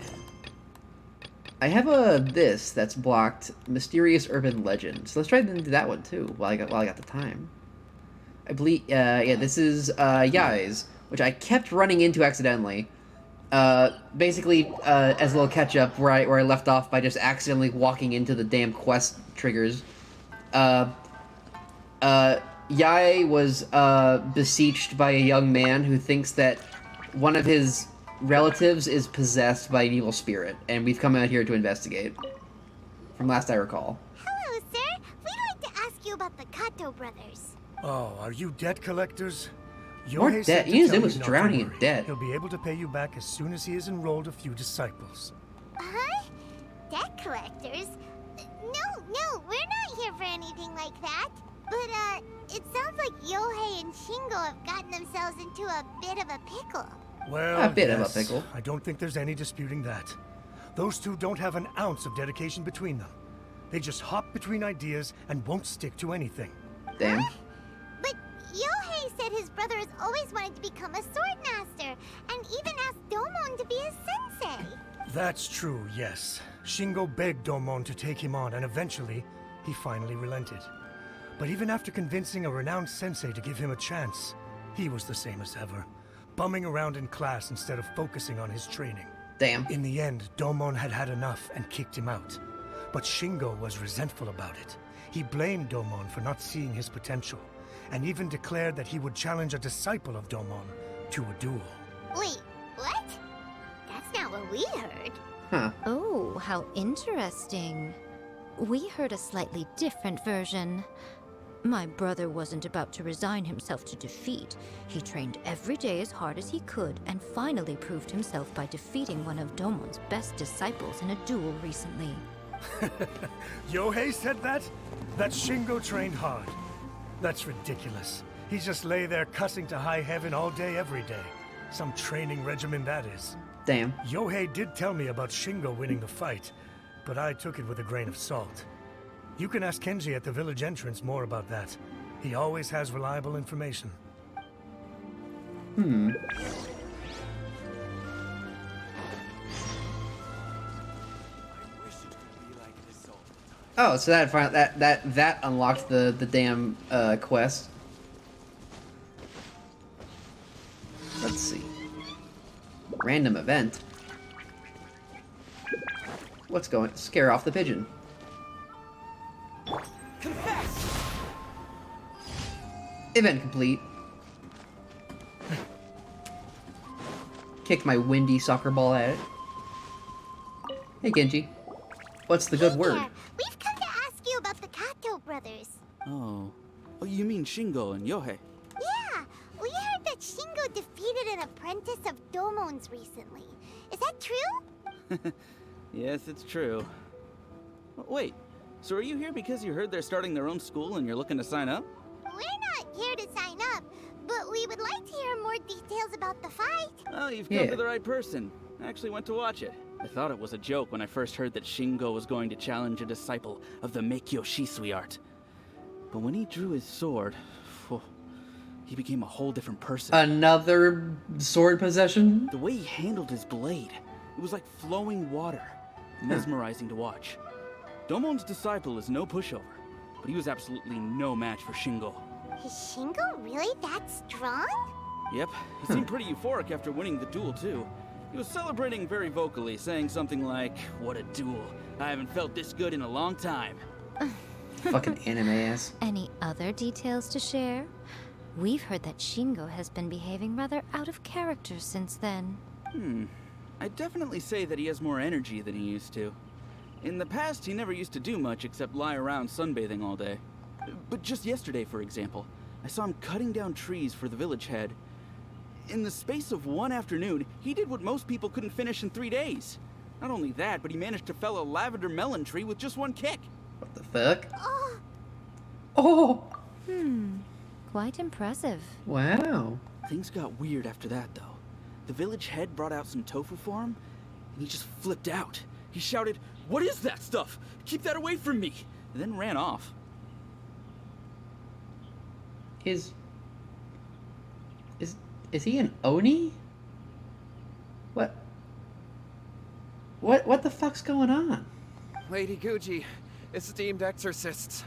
I have this that's blocked. Mysterious Urban Legend. So let's try to do that one too while I got the time. I believe yeah, this is Yai's, which I kept running into accidentally. Basically as a little catch up where I left off by just accidentally walking into the damn quest triggers. Yai was beseeched by a young man who thinks that one of his relatives is possessed by an evil spirit, and we've come out here to investigate. From last I recall. Hello, sir. We'd like to ask you about the Kato brothers. Oh, are you debt collectors? More Yohei debt? said to Yuzu tell was you not to drowning in worry. debt. He'll be able to pay you back as soon as he has enrolled a few disciples. Huh? Debt collectors? No, we're not here for anything like that. But, it sounds like Yohei and Shingo have gotten themselves into a bit of a pickle. Well, A bit of a yes, pickle. I don't think there's any disputing that. Those two don't have an ounce of dedication between them. They just hop between ideas and won't stick to anything. Damn. But Yohei said his brother has always wanted to become a sword master, and even asked Domon to be his sensei. That's true, yes. Shingo begged Domon to take him on, and eventually, he finally relented. But even after convincing a renowned sensei to give him a chance, he was the same as ever, bumming around in class instead of focusing on his training. Damn. In the end, Domon had had enough and kicked him out. But Shingo was resentful about it. He blamed Domon for not seeing his potential, and even declared that he would challenge a disciple of Domon to a duel. Wait, what? That's not what we heard. Huh. Oh, how interesting. We heard a slightly different version. My brother wasn't about to resign himself to defeat. He trained every day as hard as he could and finally proved himself by defeating one of Domon's best disciples in a duel recently. Yohei said that? That Shingo trained hard. That's ridiculous. He just lay there cussing to high heaven all day, every day. Some training regimen, that is. Damn. Yohei did tell me about Shingo winning the fight, but I took it with a grain of salt. You can ask Kenji at the village entrance more about that. He always has reliable information. Oh, so that unlocked the damn quest. Let's see. Random event. What's going? Scare off the pigeon. Confess! Event complete. Kicked my windy soccer ball at it. Hey Genji. What's the good word? There, we've come to ask you about the Kato brothers. Oh, you mean Shingo and Yohei? Yeah, we heard that Shingo defeated an apprentice of Domon's recently. Is that true? Yes, it's true. Wait, so are you here because you heard they're starting their own school and you're looking to sign up? We're not here to sign up, But we would like to hear more details about the fight. Well, you've come to the right person. I actually went to watch it. I thought it was a joke when I first heard that Shingo was going to challenge a disciple of the Meikyo Shisui art. But when he drew his sword, he became a whole different person. Another sword possession? The way he handled his blade, it was like flowing water. Mesmerizing to watch. Domon's disciple is no pushover, but he was absolutely no match for Shingo. Is Shingo really that strong? Yep, he seemed pretty euphoric after winning the duel too. He was celebrating very vocally, saying something like, "What a duel. I haven't felt this good in a long time." Fucking anime ass. Any other details to share? We've heard that Shingo has been behaving rather out of character since then. I'd definitely say that he has more energy than he used to. In the past, he never used to do much except lie around sunbathing all day. But just yesterday, for example, I saw him cutting down trees for the village head. In the space of one afternoon, he did what most people couldn't finish in 3 days. Not only that, but he managed to fell a lavender melon tree with just one kick. What the fuck? Oh! Quite impressive. Wow. Things got weird after that, though. The village head brought out some tofu for him, and he just flipped out. He shouted, "What is that stuff? Keep that away from me!" and then ran off. Is he an Oni? What the fuck's going on? Lady Guji, esteemed exorcists.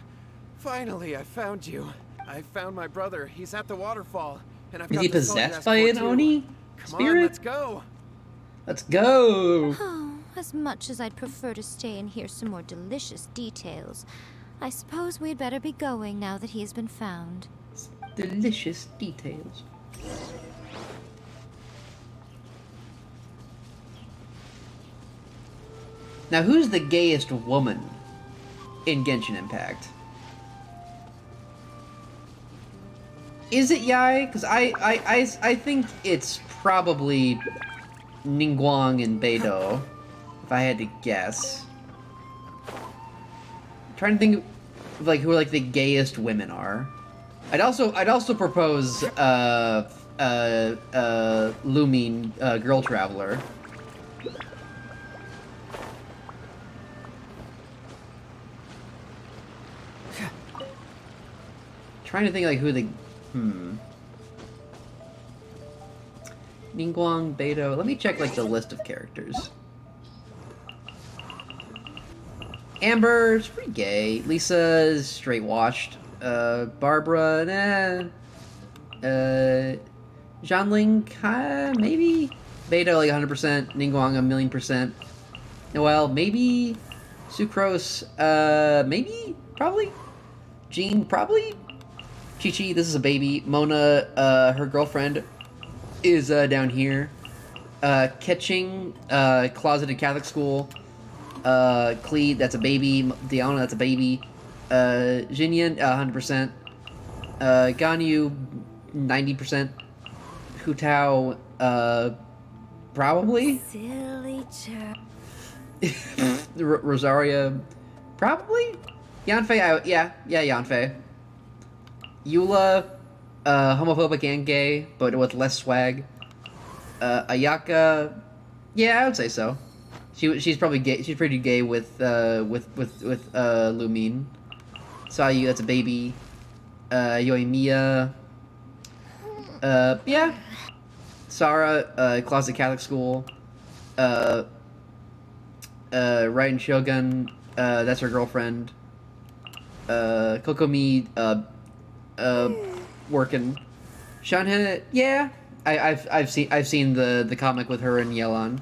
Finally, I found you. I found my brother. He's at the waterfall. And I've Is got he the soul you possessed asked by for, an too. Oni? Come Spirit? on, let's go. Let's go! Oh, as much as I'd prefer to stay and hear some more delicious details, I suppose we'd better be going now that he's been found. Delicious details. Now, who's the gayest woman in Genshin Impact? Is it Yai? Because I think it's probably Ningguang and Beidou, if I had to guess. I'm trying to think of like who like the gayest women are. I'd also propose Lumine, Girl Traveler. Trying to think like who the Ningguang, Beidou. Let me check like the list of characters. Amber's pretty gay. Lisa's straight washed. Barbara, nah. Zhanling, maybe. Beidou like 100%. Ningguang 1,000,000%. Noelle, maybe. Sucrose, maybe. Probably. Jean, probably. Chi-Chi, this is a baby. Mona, her girlfriend, is down here. Ketching, closeted Catholic school. Clee, that's a baby. Diana, that's a baby. Jinyan, 100%. Ganyu, 90%. Hutao, probably. Silly chap. Rosaria, probably. Yanfei, yeah, Yanfei. Eula, homophobic and gay, but with less swag. Ayaka, yeah, I would say so. She's probably gay. She's pretty gay with Lumine. Sayu, that's a baby. Yoimiya, yeah. Sara, closet Catholic school. Raiden Shogun, that's her girlfriend. Kokomi, working. Shanhana, yeah. I've seen the comic with her and Yelan.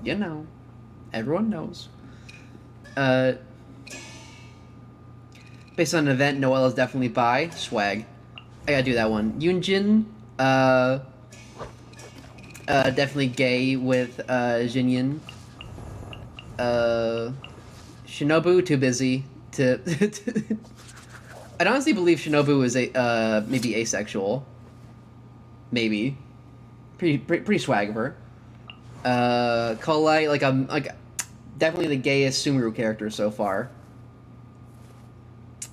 You know, everyone knows. Based on an event, Noelle is definitely bi. Swag. I gotta do that one. Yunjin, definitely gay with Jinyan. Shinobu, too busy to. I'd honestly believe Shinobu is maybe asexual. Maybe. Pretty swag of her. Kolai, like definitely the gayest Sumeru character so far.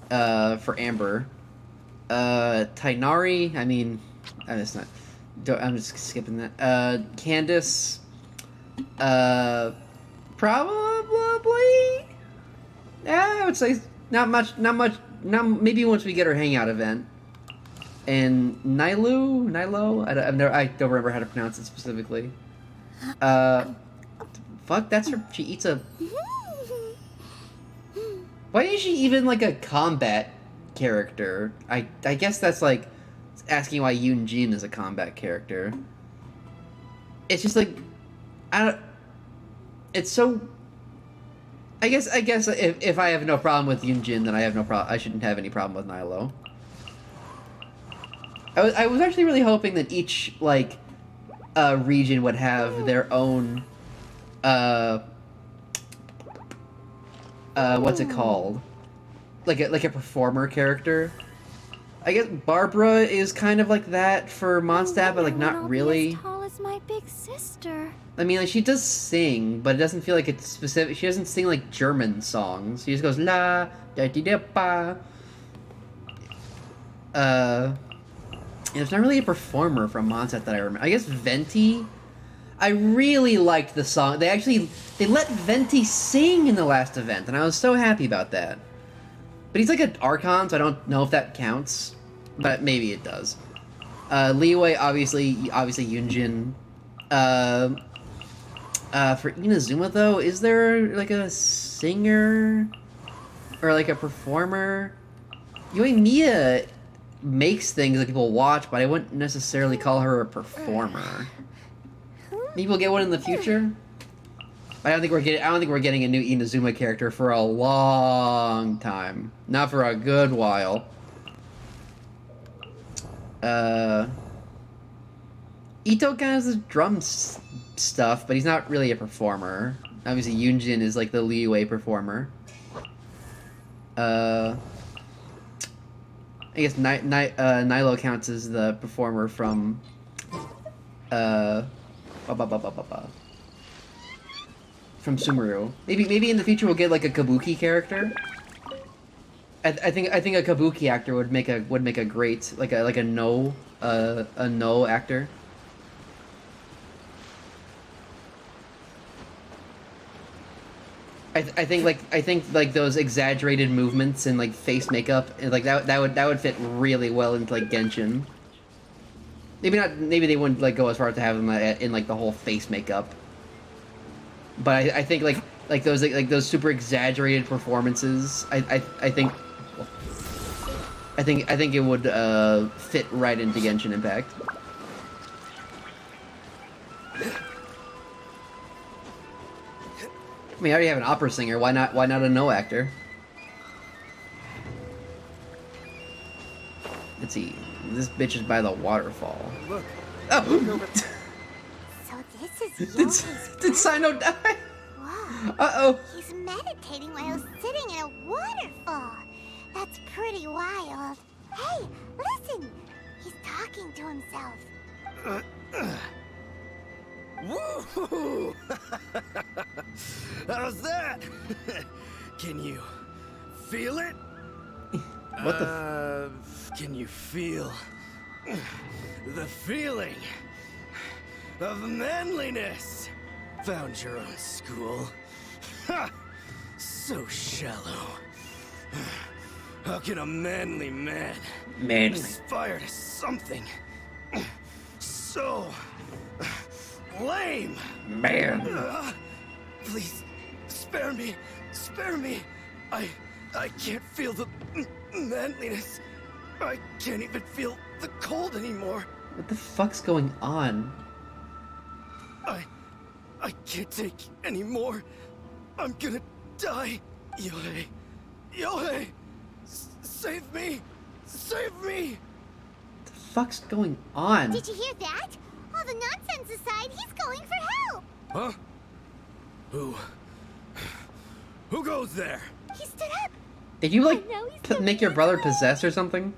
For Amber. Tainari, I mean, it's not. I'm just skipping that. Candace, probably. Yeah, I would say not much. Maybe once we get our hangout event. And Nilo. I don't remember how to pronounce it specifically. Fuck, that's her. She eats a. Why is she even like a combat character? I guess that's like asking why Jin is a combat character. It's just like it's so. I guess if I have no problem with Jin, then I shouldn't have any problem with Nilo. I was actually really hoping that each like region would have their own what's it called? Like a performer character. I guess Barbara is kind of like that for Mondstadt, but like not really. As tall as my big sister. I mean, like, she does sing, but it doesn't feel like it's specific. She doesn't sing like German songs. She just goes la da di da ba. There's not really a performer from Mondstadt that I remember. I guess Venti. I really liked the song. They let Venti sing in the last event, and I was so happy about that. But he's like an Archon, so I don't know if that counts, but maybe it does. Liyue, obviously Yunjin. For Inazuma though, is there like a singer or like a performer? Mia makes things that people watch, but I wouldn't necessarily call her a performer. Maybe we'll get one in the future. I don't think we're getting a new Inazuma character for a long time. Not for a good while. Ito kind of does drum stuff, but he's not really a performer. Obviously, Yunjin is like the Liyue performer. I guess Nilo counts as the performer from from Sumeru. Maybe in the future we'll get like a kabuki character. I think a kabuki actor would make a great like a no actor. I think like those exaggerated movements and like face makeup and like that would fit really well into like Genshin. Maybe they wouldn't like go as far as to have them in like the whole face makeup. But I think like those super exaggerated performances, I think it would fit right into Genshin Impact. I mean, I already have an opera singer. Why not a no actor? Let's see. This bitch is by the waterfall. Look. Oh. So this is Yohei's Did Sino die? Wow. Uh-oh. He's meditating while sitting in a waterfall. That's pretty wild. Hey, listen. He's talking to himself. Woo! How's that? Can you feel it? What the? Can you feel the feeling of manliness? Found your own school. Ha! So shallow. How can a manly man aspire to something so lame? Man. Please, spare me. Spare me. I can't feel the manliness. I can't even feel the cold anymore. What the fuck's going on? I can't take any more. I'm gonna die. Yohei. Yohei! Save me! Save me! What the fuck's going on? Did you hear that? All the nonsense aside, he's going for help. Huh? Who goes there? He stood up. Did you like make your brother possessed or something?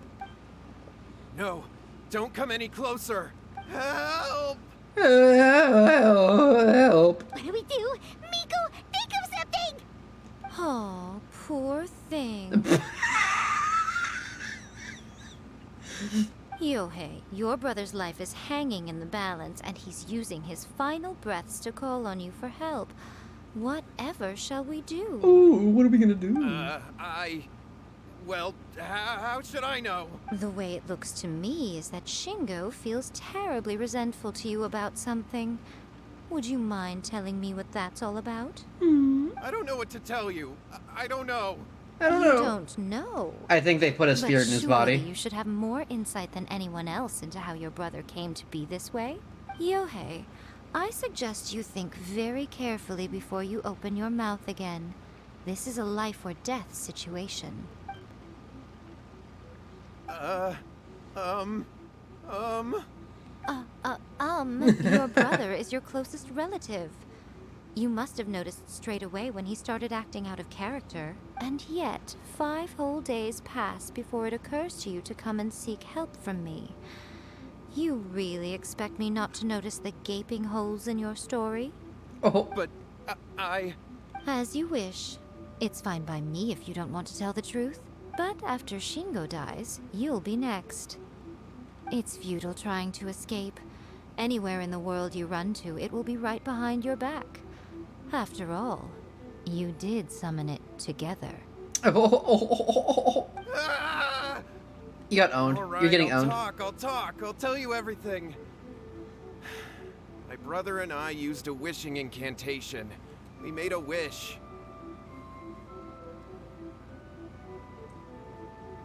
No, don't come any closer. Help! Help! What do we do? Miko, think of something! Oh, poor thing. Yohei, your brother's life is hanging in the balance, and he's using his final breaths to call on you for help. Whatever shall we do? Ooh, what are we gonna do? Well, how should I know? The way it looks to me is that Shingo feels terribly resentful to you about something. Would you mind telling me what that's all about? I don't know what to tell you. I don't know. I don't You know. don't know. I think they put a spirit in his body. You should have more insight than anyone else into how your brother came to be this way. Yohei, I suggest you think very carefully before you open your mouth again. This is a life or death situation. Your brother is your closest relative. You must have noticed straight away when he started acting out of character. And yet, 5 whole days pass before it occurs to you to come and seek help from me. You really expect me not to notice the gaping holes in your story? Oh. But I... As you wish. It's fine by me if you don't want to tell the truth. But after Shingo dies, you'll be next. It's futile trying to escape. Anywhere in the world you run to, it will be right behind your back. After all, you did summon it together. You got owned. All right, You're getting I'll owned. I'll tell you everything. My brother and I used a wishing incantation. We made a wish.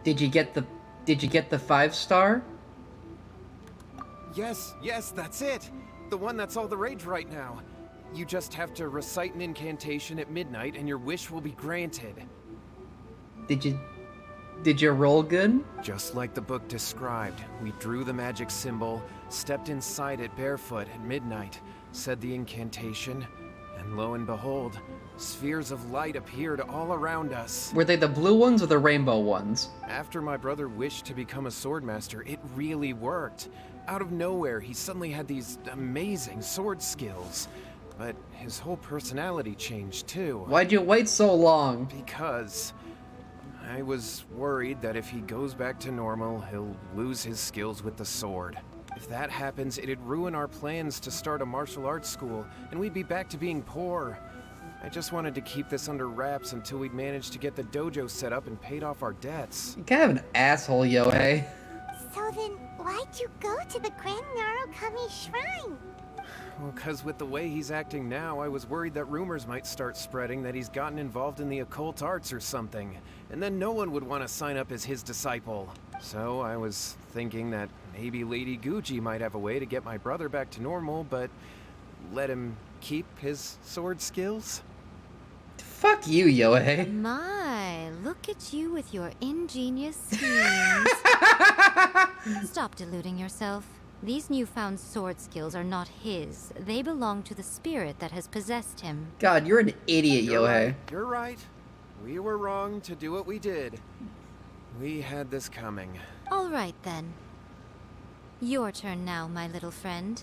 Did you get the 5-star? Yes, that's it. The one that's all the rage right now. You just have to recite an incantation at midnight and your wish will be granted. Did you roll good? Just like the book described, we drew the magic symbol, stepped inside it barefoot at midnight, said the incantation, and lo and behold, spheres of light appeared all around us. Were they the blue ones or the rainbow ones? After my brother wished to become a swordmaster, it really worked. Out of nowhere, he suddenly had these amazing sword skills. But his whole personality changed too. Why'd you wait so long? Because I was worried that if he goes back to normal, he'll lose his skills with the sword. If that happens, it'd ruin our plans to start a martial arts school, and we'd be back to being poor. I just wanted to keep this under wraps until we'd managed to get the dojo set up and paid off our debts. You're kind of an asshole, Yohei. So then, why'd you go to the Grand Narukami Shrine? Well, because with the way he's acting now, I was worried that rumors might start spreading that he's gotten involved in the occult arts or something, and then no one would want to sign up as his disciple. So I was thinking that maybe Lady Gucci might have a way to get my brother back to normal, but let him keep his sword skills? Fuck you, Yohei. My, look at you with your ingenious schemes. Stop deluding yourself. These newfound sword skills are not his. They belong to the spirit that has possessed him. God, you're an idiot, Yohei. You're right. We were wrong to do what we did. We had this coming. All right, then. Your turn now, my little friend.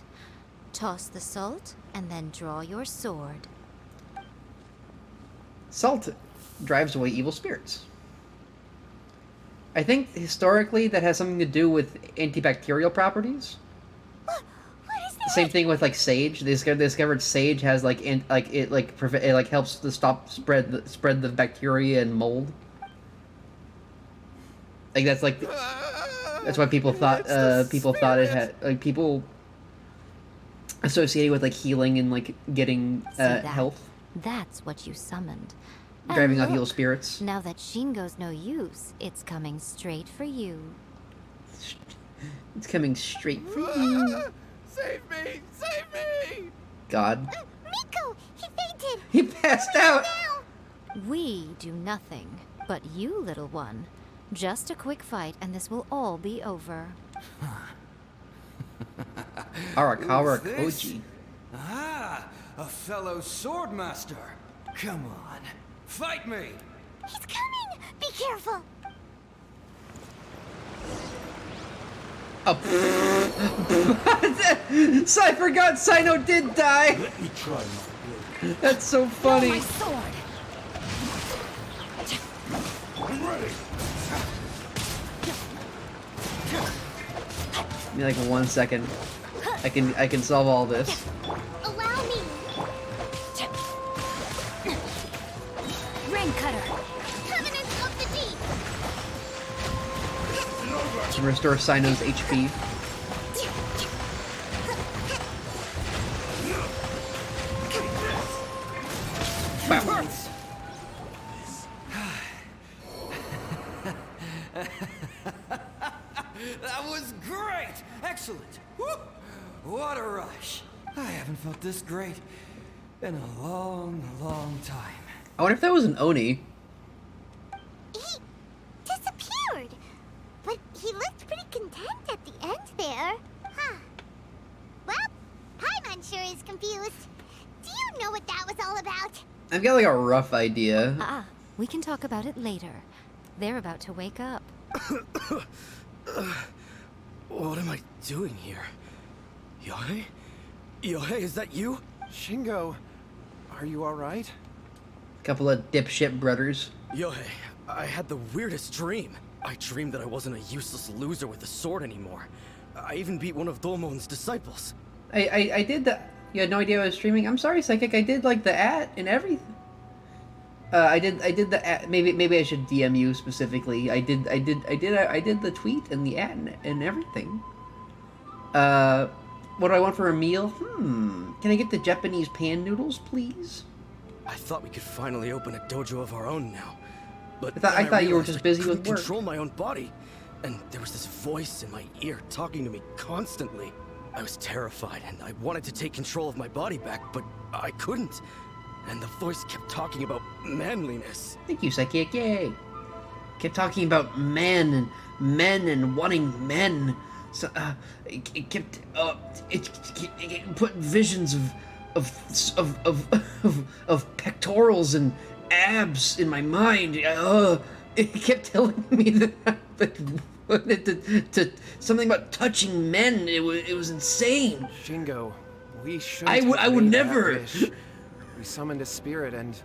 Toss the salt, and then draw your sword. Salt drives away evil spirits. I think historically that has something to do with antibacterial properties. What is that? Same thing with like sage. They discovered sage has it helps to stop spread the bacteria and mold. Like that's why people thought it had people associated with like healing and like getting health. That's what you summoned. Driving And off evil look, spirits. Now that Shingo's no use, it's coming straight for you. It's coming straight for you. Save me! Save me! God. Miko! He fainted! He passed out! We do nothing. But you, little one. Just a quick fight and this will all be over. Arakawa Who's this? Koji. Ah, a fellow swordmaster. Come on, fight me! He's coming! Be careful! So I forgot Sino did die! Let me try my blade. That's so funny. My sword! I'm ready. Give me like 1 second. I can solve all this. Allow me. Rain cutter. Covenant of the deep. To restore Sino's HP. That was great! Excellent! Woo! What a rush! I haven't felt this great in a long, long time. I wonder if that was an Oni. He disappeared. But he looked pretty content at the end there. Huh. Well, Paimon sure is confused. Do you know what that was all about? I've got like a rough idea. We can talk about it later. They're about to wake up. What am I doing here? Yohei? Yohei, is that you? Shingo, are you alright? Couple of dipshit brothers. Yohei, I had the weirdest dream. I dreamed that I wasn't a useless loser with a sword anymore. I even beat one of Domon's disciples. I did the. You had no idea I was streaming. I'm sorry, Psychic. I did like the at and everything. I did the at. Maybe I should DM you specifically. I did the tweet and the at and everything. What do I want for a meal? Can I get the Japanese pan noodles, please? I thought we could finally open a dojo of our own now. But I thought you were just busy with work. Control my own body, and there was this voice in my ear talking to me constantly. I was terrified, and I wanted to take control of my body back, but I couldn't. And the voice kept talking about manliness. Thank you, Psychic. Yay! Kept talking about men and wanting men. So, it kept it put visions of pectorals and abs in my mind. It kept telling me that something about touching men. It was insane. Shingo, we should. I would never. We summoned a spirit and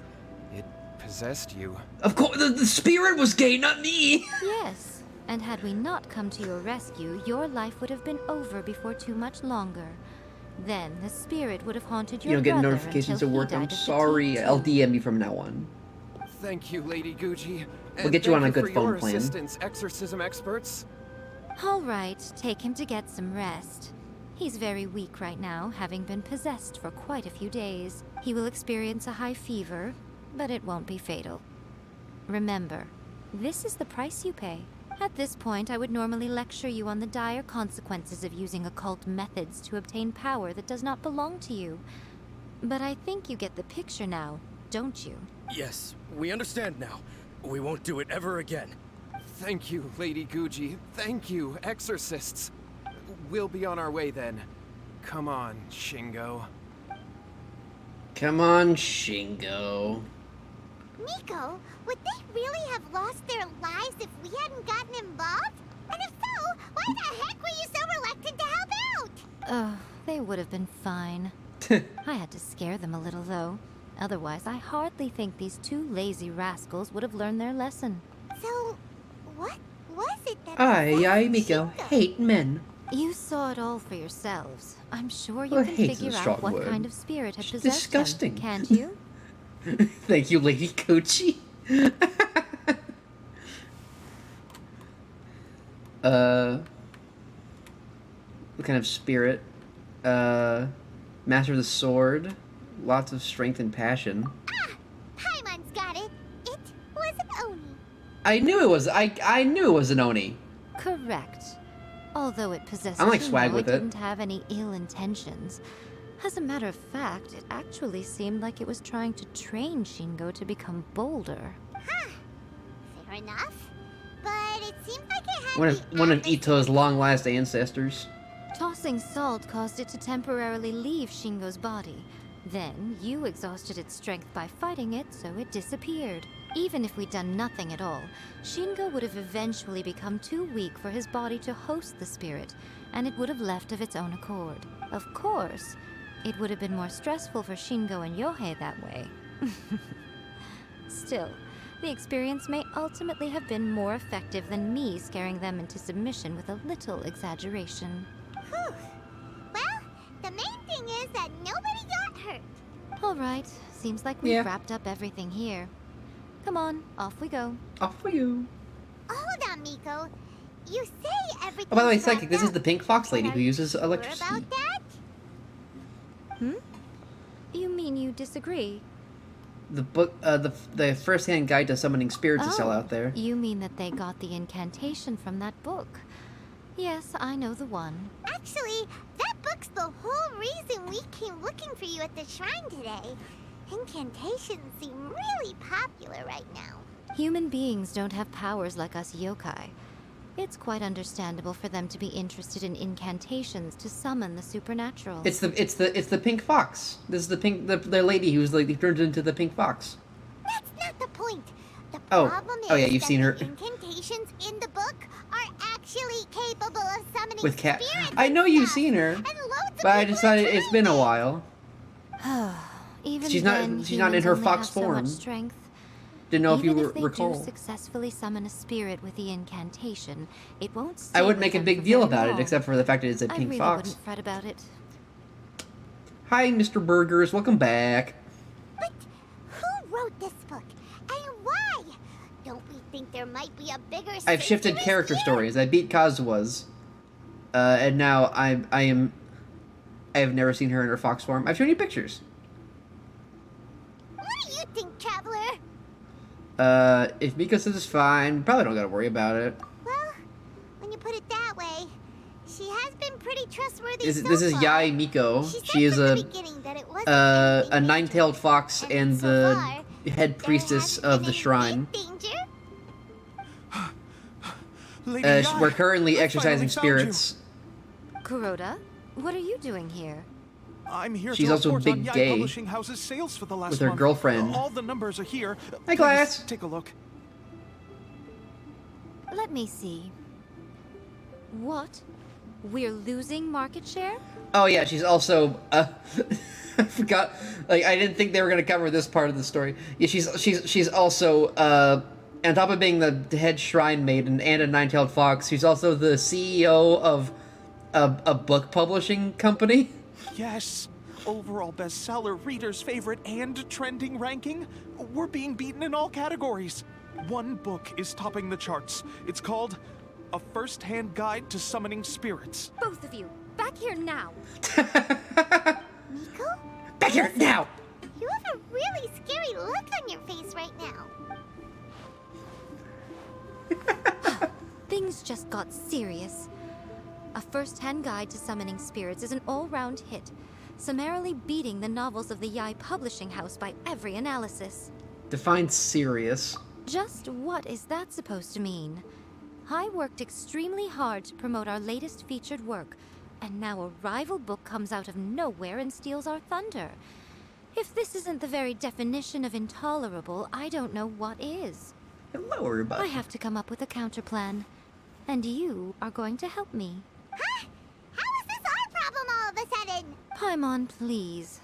it possessed you. Of course, the spirit was gay, not me. Yes, and had we not come to your rescue, your life would have been over before too much longer. Then the spirit would have haunted your You don't get brother notifications until at he work. died I'm of sorry. fatigue, I'll too. DM you from now on. Thank you, Lady Gucci. We'll get you on a good for phone your plan. assistance, exorcism experts. All right, take him to get some rest. He's very weak right now, having been possessed for quite a few days. He will experience a high fever, but it won't be fatal. Remember, this is the price you pay. At this point, I would normally lecture you on the dire consequences of using occult methods to obtain power that does not belong to you. But I think you get the picture now, don't you? Yes, we understand now. We won't do it ever again. Thank you, Lady Gucci. Thank you, exorcists. We'll be on our way then. Come on, Shingo. Come on, Shingo. Nico, would they really have lost their lives if we hadn't gotten involved? And if so, why the heck were you so reluctant to help out? Oh, they would have been fine. I had to scare them a little, though. Otherwise, I hardly think these two lazy rascals would have learned their lesson. So, what was it that I, Miko, hate men. You saw it all for yourselves. I'm sure you Well, can hate's a figure strong out what word. kind of spirit had It's possessed disgusting. him, can't you? Thank you, Lady Gucci. What kind of spirit? Master of the sword. Lots of strength and passion. Paimon's got it. It was an Oni. I knew it was. I knew it was an Oni. Correct. Although it possessed I like swag Shingo, with it it. didn't have any ill intentions. As a matter of fact, it actually seemed like it was trying to train Shingo to become bolder. Fair enough. But it seemed like it had One of Ito's long-last ancestors. Tossing salt caused it to temporarily leave Shingo's body. Then, you exhausted its strength by fighting it, so it disappeared. Even if we'd done nothing at all, Shingo would have eventually become too weak for his body to host the spirit, and it would have left of its own accord. Of course, it would have been more stressful for Shingo and Yohei that way. Still, the experience may ultimately have been more effective than me scaring them into submission with a little exaggeration. Whew. Well, the main thing is that nobody got hurt. All right, seems like we've wrapped up everything here. Come on, off we go. Off we go. Hold on, Miko. You say everything. Oh, by the way, Psychic, this is the pink fox lady who uses electricity. About that? You mean you disagree? The book, the first-hand guide to summoning spirits is still out there. You mean that they got the incantation from that book? Yes, I know the one. Actually, that book's the whole reason we came looking for you at the shrine today. Incantations seem really popular right now. Human beings don't have powers like us yokai. It's quite understandable for them to be interested in incantations to summon the supernatural. It's the pink fox. This is the lady who's like turned into the pink fox. That's not the point. The Oh, problem oh yeah, is you've that seen her the incantations in the book are actually capable of summoning with cat. spirits. I know you've seen her, but I decided it's been a while. Even She's not then, in her humans fox only have so form. much strength. Didn't know if you Even if they recall. do successfully summon a spirit with the incantation, it won't stay I wouldn't with make a them big for deal very about it, long. except for the fact that it's a I pink really fox. wouldn't fret about it. Hi, Mr. Burgers. Welcome back. Who wrote this book? And why? Don't we think there might be a bigger I've shifted character stories. I beat Kazuha's, and now I have never seen her in her fox form. I've shown you pictures. What do you think, Traveler? If Miko says it's fine, probably don't gotta worry about it. Well, when you put it that way, she has been pretty trustworthy This so is far. Yai Miko. She is a nine-tailed fox and the head priestess of the shrine. We're currently exercising spirits. Kuroda, what are you doing here? I'm here She's to also report big on Yai gay Publishing House's sales for the last with her month. girlfriend. All the numbers are here. Hi, Please, Glass. take a look. Let me see. What? We're losing market share? Oh yeah, she's also I forgot. Like I didn't think they were gonna cover this part of the story. Yeah, she's also on top of being the head shrine maiden and a nine-tailed fox, she's also the CEO of a book publishing company. Yes. Overall bestseller, readers' favorite, and trending ranking. We're being beaten in all categories. One book is topping the charts. It's called A First-Hand Guide to Summoning Spirits. Both of you, back here now. Miko? Back here now. You have a really scary look on your face right now. Things just got serious. A First-Hand Guide to Summoning Spirits is an all-round hit, summarily beating the novels of the Yai Publishing House by every analysis. Define serious. Just what is that supposed to mean? I worked extremely hard to promote our latest featured work, and now a rival book comes out of nowhere and steals our thunder. If this isn't the very definition of intolerable, I don't know what is. Hello, everybody. I have to come up with a counterplan, and you are going to help me. Huh? How is this our problem all of a sudden? Paimon, please.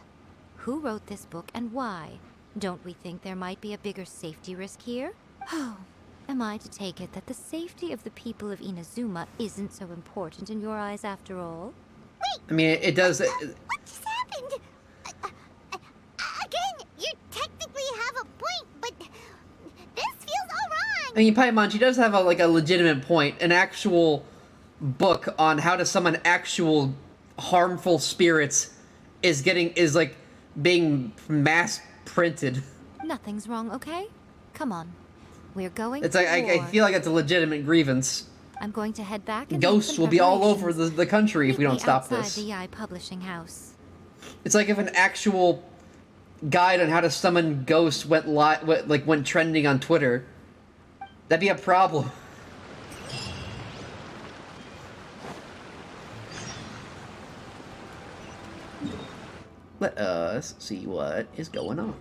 Who wrote this book and why? Don't we think there might be a bigger safety risk here? Oh, am I to take it that the safety of the people of Inazuma isn't so important in your eyes after all? I mean, it does. What just happened? Again, you technically have a point, but this feels all wrong. I mean, Paimon, she does have a legitimate point. An actual book on how to summon actual harmful spirits is being mass printed. Nothing's wrong, okay? Come on. We're going It's to like I war. feel like it's a legitimate grievance. I'm going to head back and Ghosts make some will be all over preparations. the country if we Meet don't me stop outside this. the Yai Publishing House. It's like if an actual guide on how to summon ghosts went trending on Twitter. That'd be a problem. Let us see what is going on.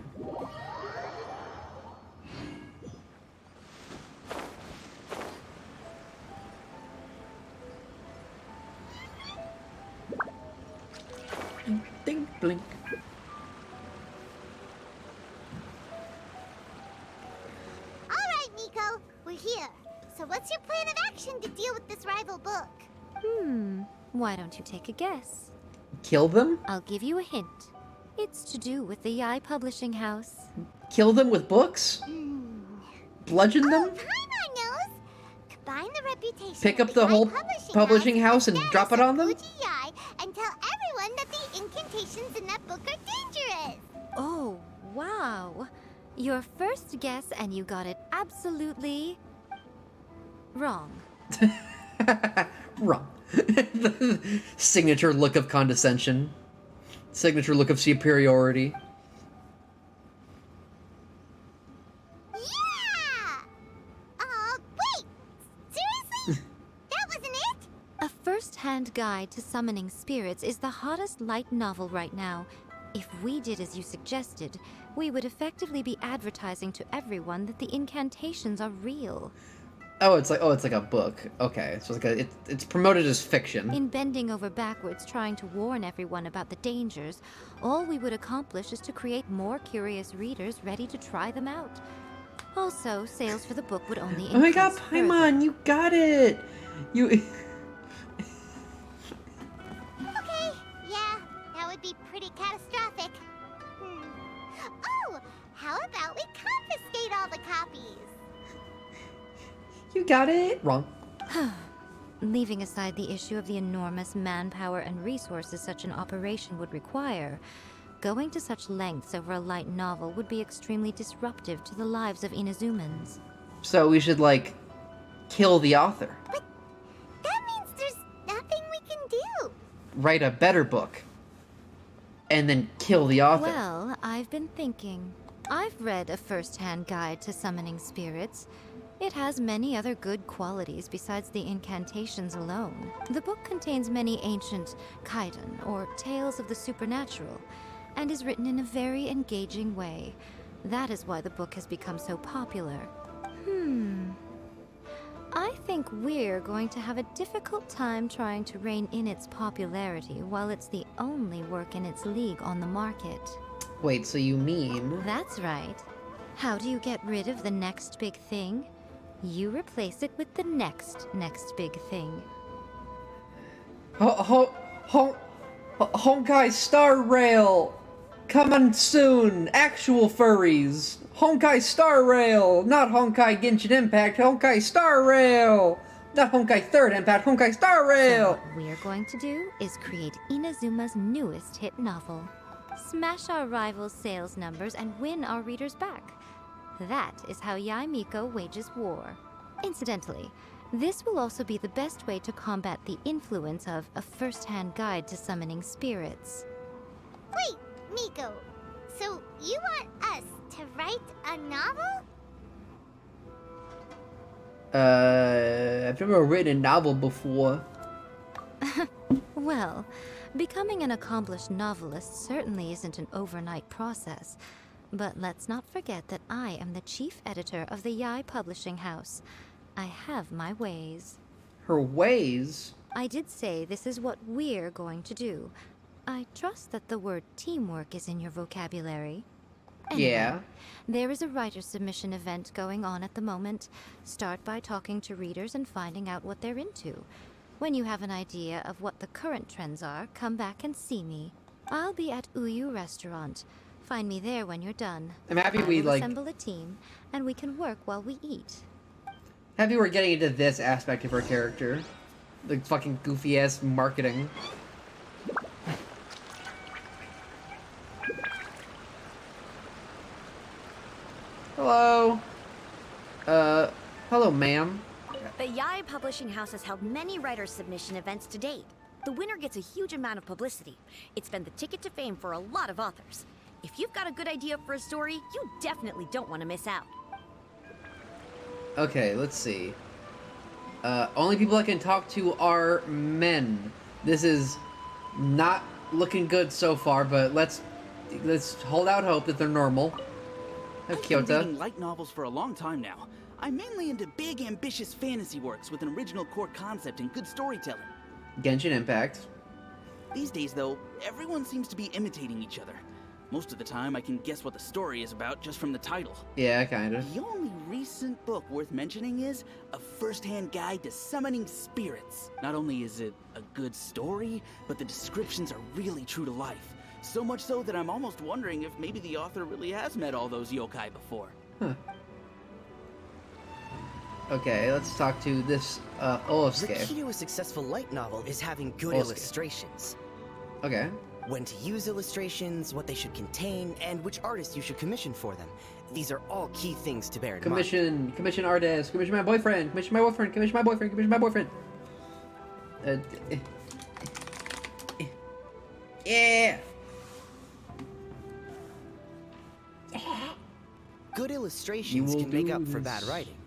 Ding, blink. All right, Miko, we're here. So what's your plan of action to deal with this rival book? Why don't you take a guess? Kill them? I'll give you a hint. It's to do with the Yai Publishing House. Kill them with books? Bludgeon them? Paimon knows. Combine the reputation Pick of up the whole publishing house and status drop it of on them? Fuji Yai, and tell everyone that the incantations in that book are dangerous. Oh, wow. Your first guess, and you got it absolutely wrong. Wrong. Signature look of condescension. Signature look of superiority. Yeah! Wait! Seriously? That wasn't it? A first-hand guide to summoning spirits is the hottest light novel right now. If we did as you suggested, we would effectively be advertising to everyone that the incantations are real. Oh, it's like a book. Okay, so it's promoted as fiction. In bending over backwards trying to warn everyone about the dangers, all we would accomplish is to create more curious readers ready to try them out. Also, sales for the book would only increase. Oh my god, Paimon, you got it! You... Okay, yeah, that would be pretty catastrophic. Oh, how about we confiscate all the copies? You got it! Wrong. Leaving aside the issue of the enormous manpower and resources such an operation would require, going to such lengths over a light novel would be extremely disruptive to the lives of Inazumans. So we should, like, kill the author. But that means there's nothing we can do. Write a better book. And then kill the author. Well, I've been thinking. I've read a first-hand guide to summoning spirits. It has many other good qualities besides the incantations alone. The book contains many ancient kaidan, or tales of the supernatural, and is written in a very engaging way. That is why the book has become so popular. I think we're going to have a difficult time trying to rein in its popularity while it's the only work in its league on the market. Wait, so you mean... That's right. How do you get rid of the next big thing? You replace it with the next big thing. Honkai Star Rail! Coming soon! Actual furries! Honkai Star Rail! Not Honkai Genshin Impact, Honkai Star Rail! Not Honkai Third Impact, Honkai Star Rail! So what we're going to do is create Inazuma's newest hit novel. Smash our rivals' sales numbers and win our readers back. That is how Yae Miko wages war. Incidentally, this will also be the best way to combat the influence of a first-hand guide to summoning spirits. Wait, Miko. So you want us to write a novel? I've never written a novel before. Well, becoming an accomplished novelist certainly isn't an overnight process. But let's not forget that I am the chief editor of the Yae Publishing House. I have my ways. Her ways? I did say this is what we're going to do. I trust that the word teamwork is in your vocabulary. Anyway, Yeah. There is a writer submission event going on at the moment. Start by talking to readers and finding out what they're into. When you have an idea of what the current trends are, come back and see me. I'll be at Uyu Restaurant. Find me there when you're done. I'm happy I we, will like... assemble a team, and we can work while we eat. Happy we're getting into this aspect of her character. The fucking goofy-ass marketing. Hello. Hello, ma'am. The Yae Publishing House has held many writer submission events to date. The winner gets a huge amount of publicity. It's been the ticket to fame for a lot of authors. If you've got a good idea for a story, you definitely don't want to miss out. Okay, let's see. Only people I can talk to are men. This is not looking good so far, but let's hold out hope that they're normal. I've been reading light novels for a long time now. I'm mainly into big, ambitious fantasy works with an original core concept and good storytelling. Genshin Impact. These days, though, everyone seems to be imitating each other. Most of the time, I can guess what the story is about just from the title. Yeah, kind of. The only recent book worth mentioning is A First-Hand Guide to Summoning Spirits. Not only is it a good story, but the descriptions are really true to life. So much so that I'm almost wondering if maybe the author really has met all those yokai before. Huh. Okay, let's talk to this, Olosuke. The key to a successful light novel is having good Olosuke. illustrations. Okay. When to use illustrations, what they should contain, and which artist you should commission for them. These are all key things to bear in mind. Commission artist, commission my boyfriend, commission my boyfriend, commission my boyfriend, commission my boyfriend. Yeah. Good illustrations can make up for bad writing.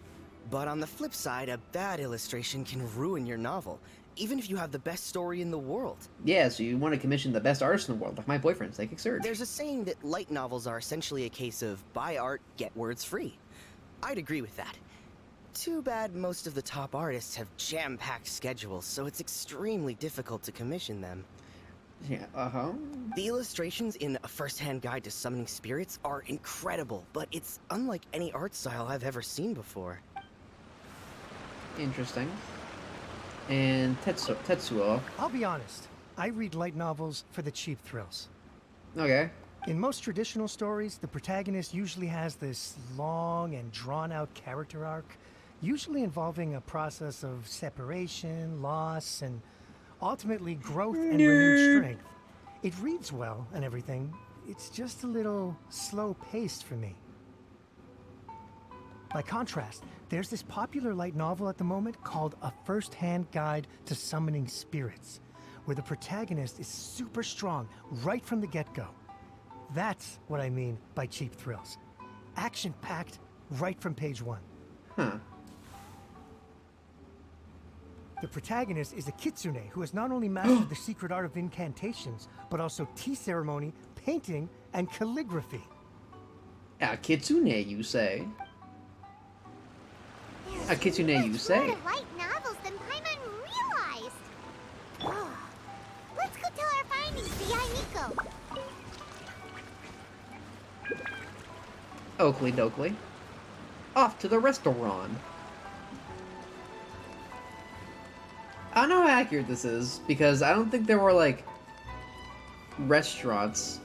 But on the flip side, a bad illustration can ruin your novel, even if you have the best story in the world. Yeah, so you want to commission the best artist in the world, like my boyfriend, Psychic Surge. There's a saying that light novels are essentially a case of buy art, get words free. I'd agree with that. Too bad most of the top artists have jam-packed schedules, so it's extremely difficult to commission them. Yeah, The illustrations in A First-Hand Guide to Summoning Spirits are incredible, but it's unlike any art style I've ever seen before. Interesting. And Tetsuo. I'll be honest. I read light novels for the cheap thrills. Okay. In most traditional stories, the protagonist usually has this long and drawn-out character arc, usually involving a process of separation, loss, and ultimately growth and renewed strength. It reads well and everything. It's just a little slow-paced for me. By contrast, there's this popular light novel at the moment called A First-Hand Guide to Summoning Spirits, where the protagonist is super strong right from the get-go. That's what I mean by cheap thrills. Action-packed right from page one. Huh. The protagonist is a kitsune who has not only mastered the secret art of incantations, but also tea ceremony, painting, and calligraphy. A kitsune, you say? A kitsune, you say? More light novels than Paimon realized. Oh, let's go tell our findings to Yae Miko. Oakley dokley. Off to the restaurant. I don't know how accurate this is, because I don't think there were, like, restaurants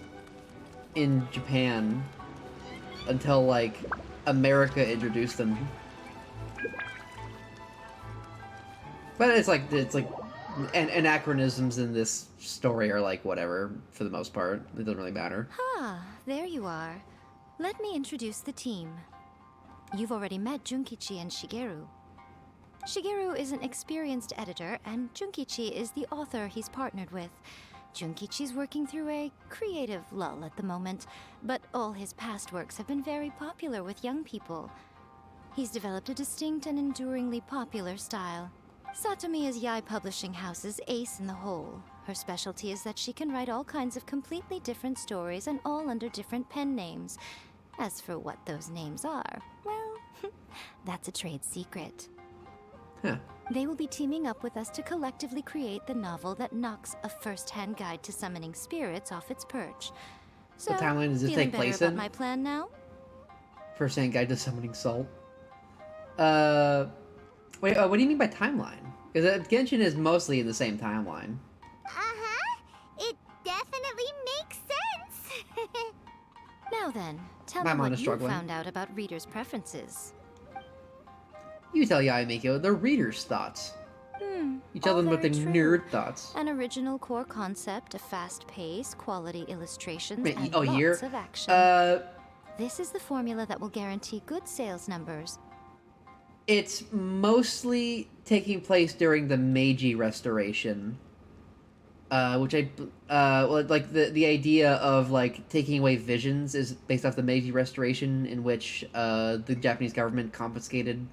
in Japan until, like, America introduced them. But it's like anachronisms in this story are like whatever, for the most part. It doesn't really matter. There you are. Let me introduce the team. You've already met Junkichi and Shigeru. Shigeru is an experienced editor, and Junkichi is the author he's partnered with. Junkichi's working through a creative lull at the moment, but all his past works have been very popular with young people. He's developed a distinct and enduringly popular style. Satomi is Yae Publishing House's ace in the hole. Her specialty is that she can write all kinds of completely different stories and all under different pen names. As for what those names are, well, that's a trade secret. Huh. They will be teaming up with us to collectively create the novel that knocks A First-Hand Guide to Summoning Spirits off its perch. So, What timeline does this feeling take place better in? about my plan now? First-Hand Guide to Summoning Salt. Wait, what do you mean by timeline? Because Genshin is mostly in the same timeline. It definitely makes sense. Now then, tell My me mind what is you struggling. found out about readers' preferences. You tell Yae Miko the reader's thoughts. You tell all them about the very nerd thoughts. An original core concept, a fast pace, quality illustrations, Wait, and oh, lots here? of action. This is the formula that will guarantee good sales numbers. It's mostly taking place during the Meiji Restoration, which like the idea of like taking away visions is based off the Meiji Restoration, in which the Japanese government confiscated,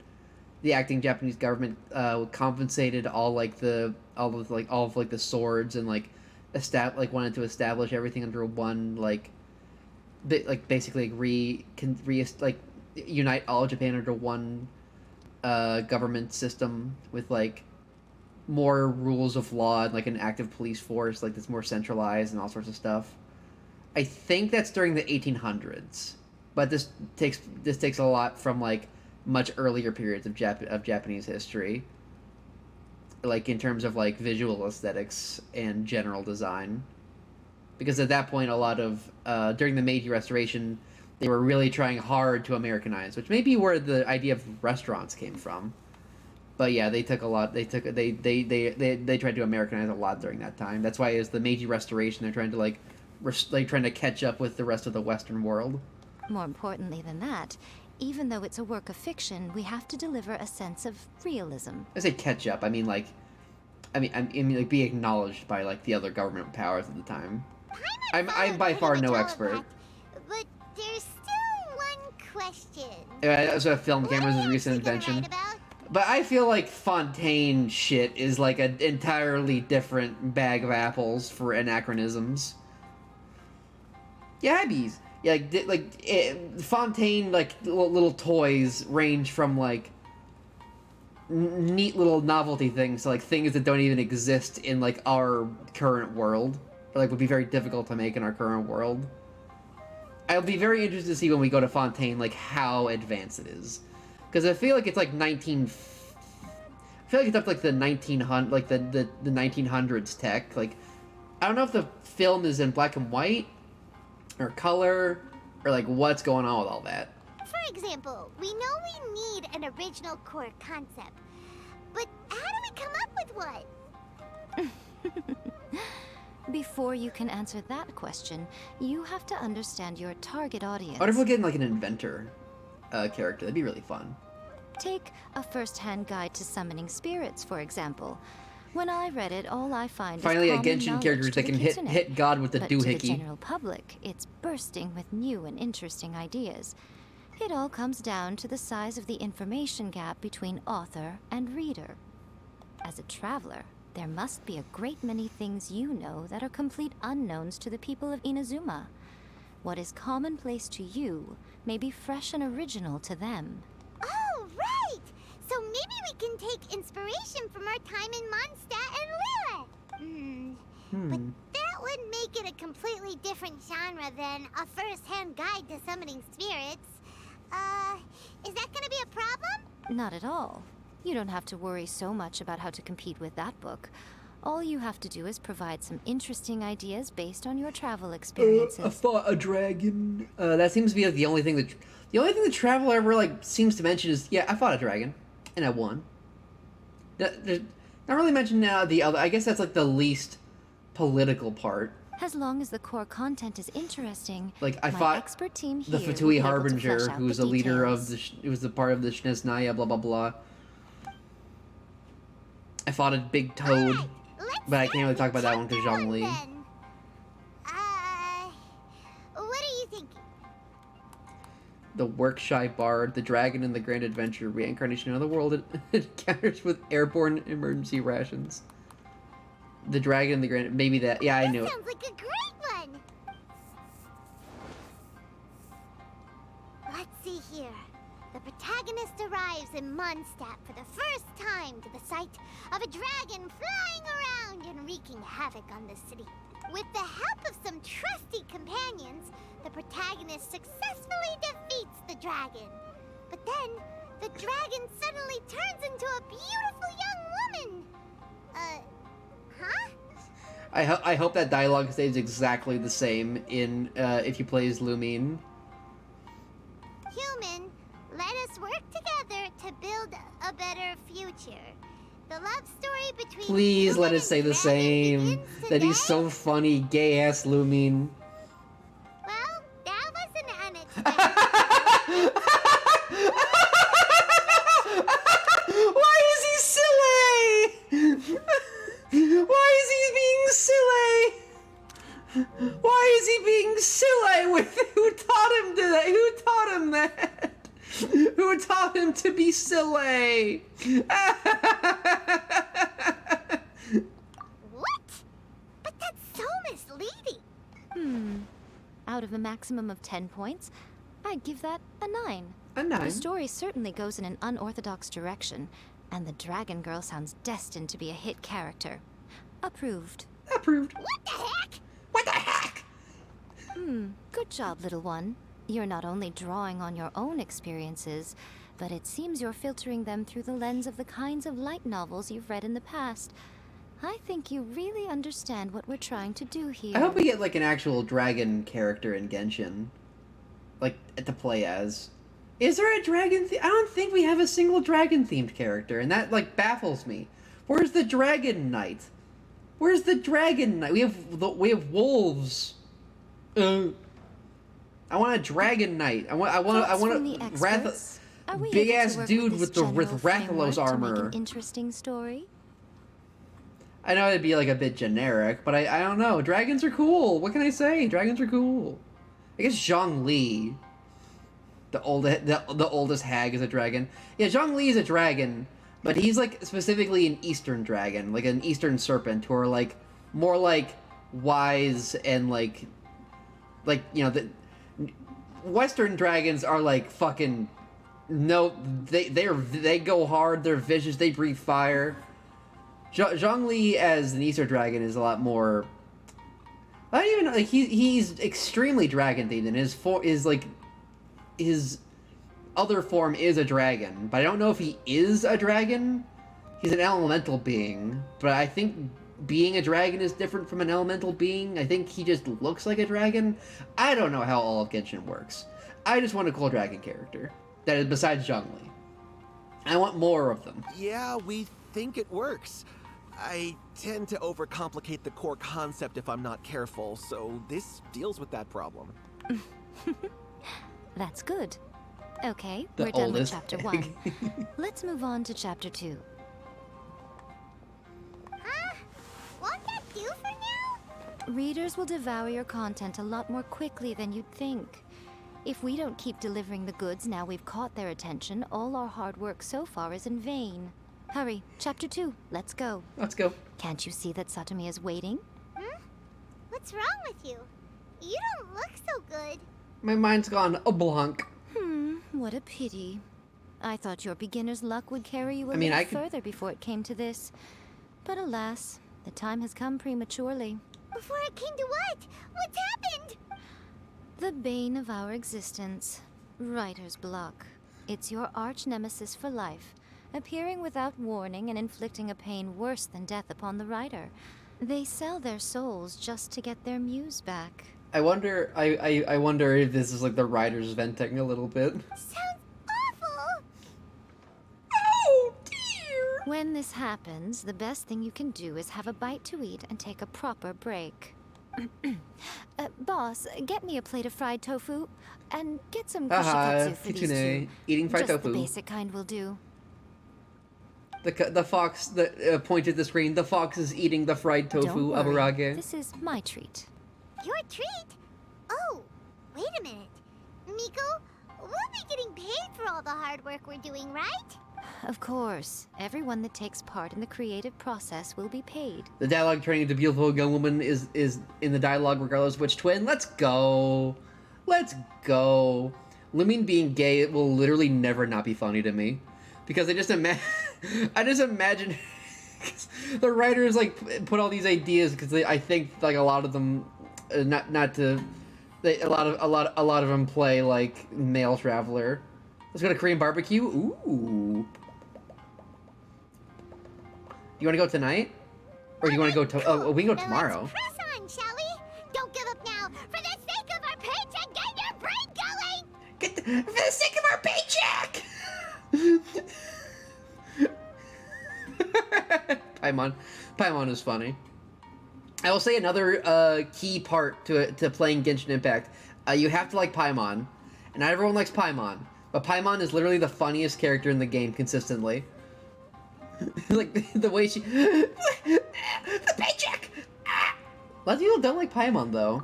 the acting Japanese government compensated all of the swords and wanted to establish everything under one basically unite all of Japan under one government system with like more rules of law and like an active police force like that's more centralized and all sorts of stuff. I think that's during the 1800s, but this takes a lot from like much earlier periods of Japanese history, like in terms of like visual aesthetics and general design, because at that point a lot of during the Meiji Restoration they were really trying hard to Americanize, which may be where the idea of restaurants came from. But yeah, they took a lot. They tried to Americanize a lot during that time. That's why it's the Meiji Restoration. They're trying to trying to catch up with the rest of the Western world. More importantly than that, even though it's a work of fiction, we have to deliver a sense of realism. I say catch up. I mean like be acknowledged by like the other government powers at the time. I'm by far no expert. But there's still one question. So film cameras is a recent invention. But I feel like Fontaine shit is like an entirely different bag of apples for anachronisms. Yeah, Abby's. Yeah, Fontaine, like, little toys range from, like, neat little novelty things to, like, things that don't even exist in, like, our current world. Or, like, would be very difficult to make in our current world. I'll be very interested to see when we go to Fontaine, like, how advanced it is. Because I feel like it's, like, I feel like it's up to, like, the 1900, like, the 1900s tech. Like, I don't know if the film is in black and white, or color, or like what's going on with all that. For example, we know we need an original core concept, but how do we come up with one? Before you can answer that question, you have to understand your target audience. I wonder if we'll get like an inventor character. That'd be really fun. Take a first-hand guide to summoning spirits, for example. When I read it, all I find finally is a Genshin character that can hit God with the but doohickey. To the general public, it's bursting with new and interesting ideas. It all comes down to the size of the information gap between author and reader. As a traveler, there must be a great many things you know that are complete unknowns to the people of Inazuma. What is commonplace to you may be fresh and original to them. Oh, right! So maybe we can take inspiration from our time in Mondstadt and Lilith. But that would make it a completely different genre than a first-hand guide to summoning spirits. Is that gonna be a problem? Not at all. You don't have to worry so much about how to compete with that book. All you have to do is provide some interesting ideas based on your travel experiences. I fought a dragon. That seems to be like, the only thing the Traveler ever like seems to mention is, yeah, I fought a dragon. And I won. There's not really mentioned now the other. I guess that's like the least political part. As long as the core content is interesting, like I my fought expert team the here Fatui will be able to Harbinger, flesh out who was the the leader of details. it was the part of the Shnesnaya, blah blah blah. I fought a big toad, but I can't really talk about that one because Zhongli. What are you thinking? The Work-Shy Bard, the Dragon in the Grand Adventure, reincarnation of the world encounters with airborne emergency rations. The Dragon in the Grand, maybe that. Yeah, I knew it. Sounds like a great one. Let's see here. The protagonist arrives in Mondstadt for the first time to the sight of a dragon flying around and wreaking havoc on the city. With the help of some trusty companions, the protagonist successfully defeats the dragon. But then, the dragon suddenly turns into a beautiful young woman. Huh? I hope that dialogue stays exactly the same in if you play as Lumine. Human, let us work together to build a better future. The love story between Please human let it and stay the dragon same. begins That he's today. so funny, gay ass Lumine. Well, that was an unexpected. Why is he silly? Why is he being silly? Why is he being silly? With who taught him to that? Who taught him that? Who taught him to be silly? What? But that's so misleading. Out of a maximum of 10 points, I'd give that a 9. A 9? The story certainly goes in an unorthodox direction, and the Dragon Girl sounds destined to be a hit character. Approved. Approved. What the heck? What the heck? Good job, little one. You're not only drawing on your own experiences, but it seems you're filtering them through the lens of the kinds of light novels you've read in the past. I think you really understand what we're trying to do here. I hope we get like an actual dragon character in Genshin, like to play as. Is there a dragon? I don't think we have a single dragon-themed character, and that like baffles me. Where's the dragon knight? Where's the dragon knight? We have wolves. I want a dragon knight. I want a big ass dude with Rathalos armor. An interesting story. I know it'd be like a bit generic, but I don't know. Dragons are cool. What can I say? Dragons are cool. I guess Zhongli, the oldest hag, is a dragon. Yeah, Zhongli is a dragon, but he's like specifically an Eastern dragon, like an Eastern serpent, who are like more like wise and like you know the Western dragons are like fucking no. They go hard. They're vicious. They breathe fire. Zhongli as an Easter dragon is a lot more. I don't even know. Like he's extremely dragon themed, and his other form is a dragon, but I don't know if he is a dragon. He's an elemental being, but I think being a dragon is different from an elemental being. I think he just looks like a dragon. I don't know how all of Genshin works. I just want a cool dragon character that is besides Zhongli. I want more of them. Yeah, we think it works. I tend to overcomplicate the core concept if I'm not careful, so this deals with that problem. That's good. Okay, The we're done with oldest chapter egg. 1. Let's move on to chapter 2. Won't that do for now? Readers will devour your content a lot more quickly than you'd think. If we don't keep delivering the goods now we've caught their attention, all our hard work so far is in vain. Hurry, chapter 2, let's go. Let's go. Can't you see that Satomi is waiting? What's wrong with you? You don't look so good. My mind's gone a blanc. What a pity. I thought your beginner's luck would carry you a I mean, little I could- further before it came to this. But alas, the time has come prematurely. Before it came to what? What's happened? The bane of our existence. Writer's block. It's your arch nemesis for life, appearing without warning and inflicting a pain worse than death upon the writer. They sell their souls just to get their muse back. I wonder. I wonder if this is like the writers venting a little bit. Sounds awful. Oh dear. When this happens, the best thing you can do is have a bite to eat and take a proper break. Boss, get me a plate of fried tofu and get some kushikatsu for these Kitsune. two. Eating fried Just tofu. the basic kind will do. The fox that pointed the screen. The fox is eating the fried tofu Don't worry. aburage. This is my treat. Your treat? Oh, wait a minute. Miko, we'll be getting paid for all the hard work we're doing, right? Of course, everyone that takes part in the creative process will be paid. The dialogue turning into beautiful young woman is in the dialogue regardless of which twin. Let's go. Let's go. Lumin being gay will literally never not be funny to me. Because I just imagine the writers like put all these ideas because I think like a lot of them a lot of them play like male traveler. Let's go to Korean barbecue. Ooh. You want to go tonight, or do you want to go to? Oh, we can go tomorrow. Press on, shall we? Don't give up now. For the sake of our paycheck, get your brain going. For the sake of our paycheck. Paimon is funny. I will say another key part to playing Genshin Impact. You have to like Paimon, and not everyone likes Paimon, but Paimon is literally the funniest character in the game consistently. Like the way she, the paycheck. A lot of people don't like Paimon though,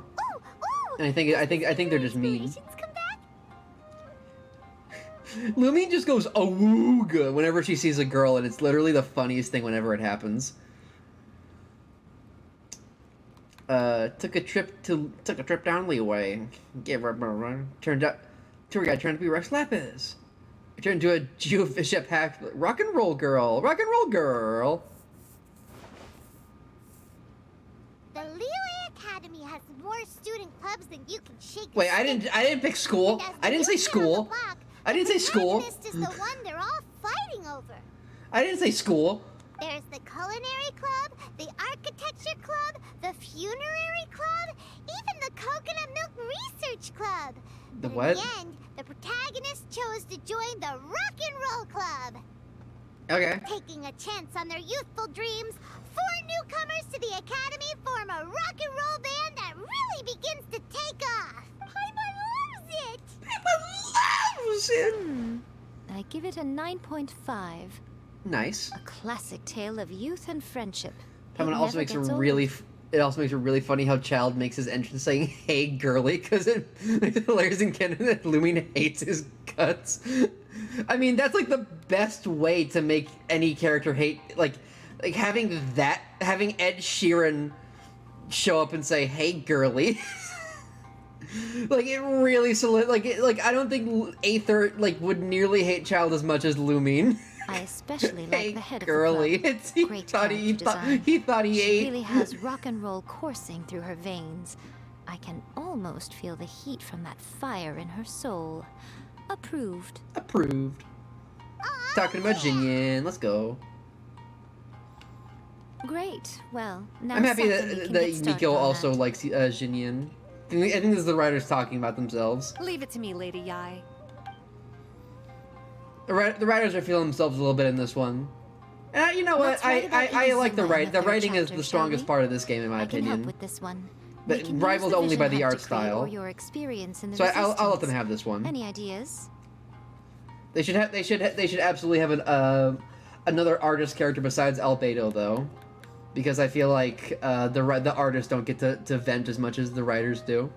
and I think they're just mean. Lumin just goes awooga whenever she sees a girl, and it's literally the funniest thing whenever it happens. Took a trip down Leeway. Gave her a run. Turned out, tour guide turned to be Rex Lapis. I turned into a Geofish pack. Rock and roll girl. Rock and roll girl. The Leeway academy has more student clubs than you can shake. Wait, I didn't pick school. I didn't say school. I didn't say school. Protagonist is the one they're all fighting over. I didn't say school. There's the culinary club, the architecture club, the funerary club, even the coconut milk research club. The But what? in the end, the protagonist chose to join the rock and roll club. Okay. Taking a chance on their youthful dreams, 4 newcomers to the academy form a rock and roll band that really begins to take off. Paimon loves it! Paimon loves it! I give it a 9.5. Nice. A classic tale of youth and friendship. Paimon also never makes gets it old. really. It also makes it really funny how Child makes his entrance saying "Hey, girly," because it makes it hilarious in canon that Lumin hates his guts. I mean, that's like the best way to make any character hate, like having Ed Sheeran show up and say, "Hey, girly." Like it really I don't think Aether would nearly hate Child as much as Lumin. I especially like the head girly. of the club. It's, he Great thought he character thought design. he thought he She ate. really has rock and roll coursing through her veins. I can almost feel the heat from that fire in her soul. Approved. Approved. Talking about Jinyan. Let's go. Great. Well, now I'm happy Saki can that get started Nico on also that. likes Jinyan. I think this is the writers talking about themselves. Leave it to me, Lady Yai. The writers are feeling themselves a little bit in this one. You know what? Let's write about I like the Inazuma in writing. the The third writing is chapter, the shall strongest we? part of this game, in my I can help opinion. with this one. But We can use rivaled the only by Vision the Hunt art decree style. Or your experience in the So I'll let them Resistance. have this one. Any ideas? They should absolutely have another artist character besides Albedo though, because I feel like the artists don't get to vent as much as the writers do.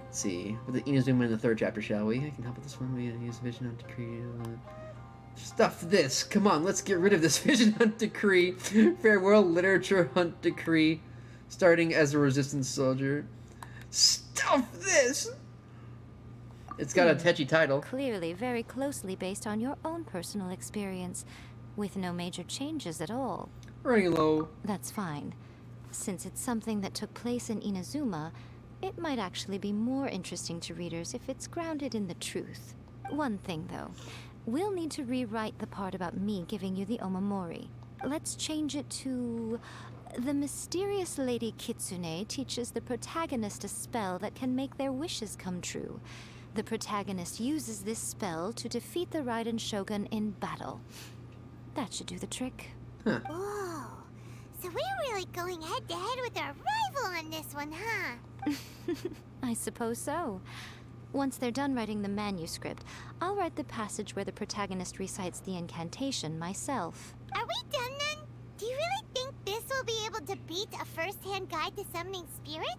Let's see, with the Inazuma in the 3rd chapter, shall we? I can help with this one. We use Vision Hunt Decree. Stuff this. Come on, let's get rid of this Vision Hunt Decree. Farewell Literature Hunt Decree. Starting as a Resistance soldier. Stuff this. It's got a tetchy title. Clearly very closely based on your own personal experience, with no major changes at all. Running low. That's fine. Since it's something that took place in Inazuma, it might actually be more interesting to readers if it's grounded in the truth. One thing, though. We'll need to rewrite the part about me giving you the Omamori. Let's change it to... The mysterious Lady Kitsune teaches the protagonist a spell that can make their wishes come true. The protagonist uses this spell to defeat the Raiden Shogun in battle. That should do the trick. Huh. Whoa. So we're really going head to head with our rival on this one, huh? I suppose so. Once they're done writing the manuscript, I'll write the passage where the protagonist recites the incantation myself. Are we done then? Do you really think this will be able to beat a first-hand guide to summoning spirits?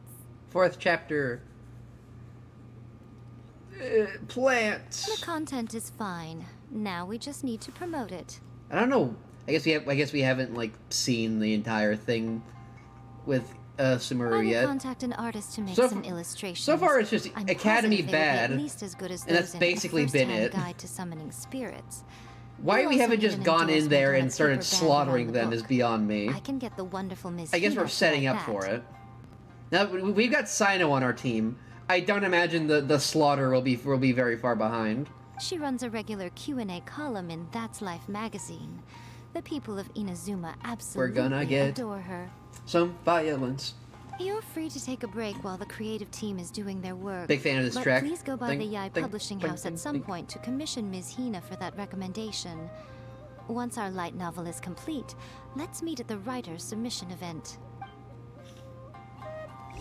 4th chapter. Plants. The content is fine. Now we just need to promote it. I don't know. I guess we haven't seen the entire thing with I Sumeru will yet. contact an artist to make So some f- illustrations. so far it's just I'm Academy positive they will be bad, at least as good as and those that's in basically a been first-hand it. Guide to summoning spirits. Why We'll we also haven't need just an gone in endorsement there on a and started paper band slaughtering around the them book. is beyond me. I can get the wonderful Ms. I guess Hina we're to setting write up that. for it. Now we've got Sino on our team. I don't imagine the slaughter will be very far behind. She runs a regular Q&A column in That's Life magazine. The people of Inazuma absolutely gonna get adore her. some violence. You're free to take a break while the creative team is doing their work. Big fan of this but track. Please go by Ding, the Yai ding, Publishing ding, House ding, at some ding. point to commission Ms. Hina for that recommendation. Once our light novel is complete, let's meet at the writer's submission event.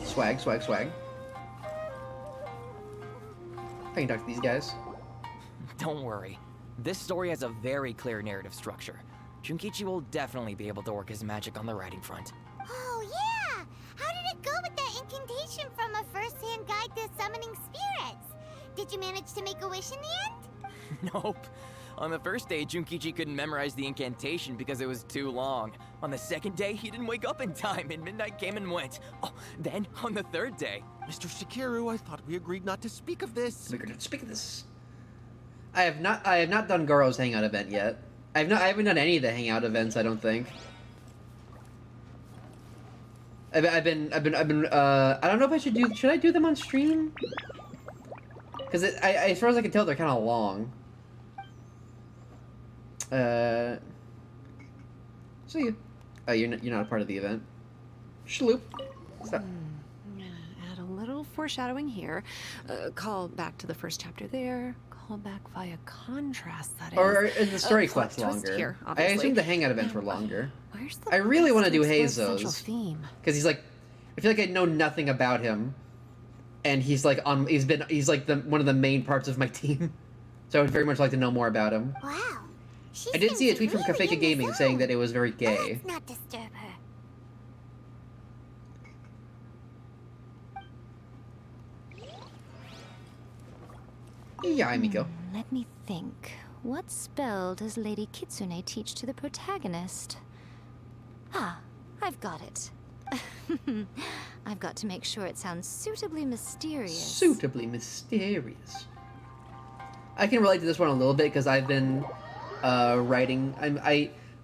Swag, swag, swag. I can talk to these guys. Don't worry. This story has a very clear narrative structure. Junkichi will definitely be able to work his magic on the writing front. Oh, yeah! How did it go with that incantation from a first-hand guide to summoning spirits? Did you manage to make a wish in the end? Nope. On the first day, Junkichi couldn't memorize the incantation because it was too long. On the second day, he didn't wake up in time and midnight came and went. Oh, then on the third day... Mr. Shikiru, I thought we agreed not to speak of this. We agreed not to speak of this. I have not done Goro's hangout event yet. I haven't done any of the hangout events, I don't think. I've been. I don't know if I should do. Should I do them on stream? Because as far as I can tell, they're kind of long. See you. Oh, you're not a part of the event. Shloop. Stop. Add a little foreshadowing here. Call back to the first chapter there. Call back via contrast, that is. Or is the story plot quest twist longer? here, I obviously. assume the hangout events were longer. Where's the I really want to do best central Hazo's theme? because he's like, I feel like I know nothing about him, and he's like he's like one of the main parts of my team, so I would very much like to know more about him. Wow. I did see a tweet from Kafeka Gaming saying that it was very gay. Let's not disturb her. Yeah, Miko. Let me think. What spell does Lady Kitsune teach to the protagonist? Ah, I've got it. I've got to make sure it sounds suitably mysterious. Suitably mysterious. I can relate to this one a little bit because I've been writing.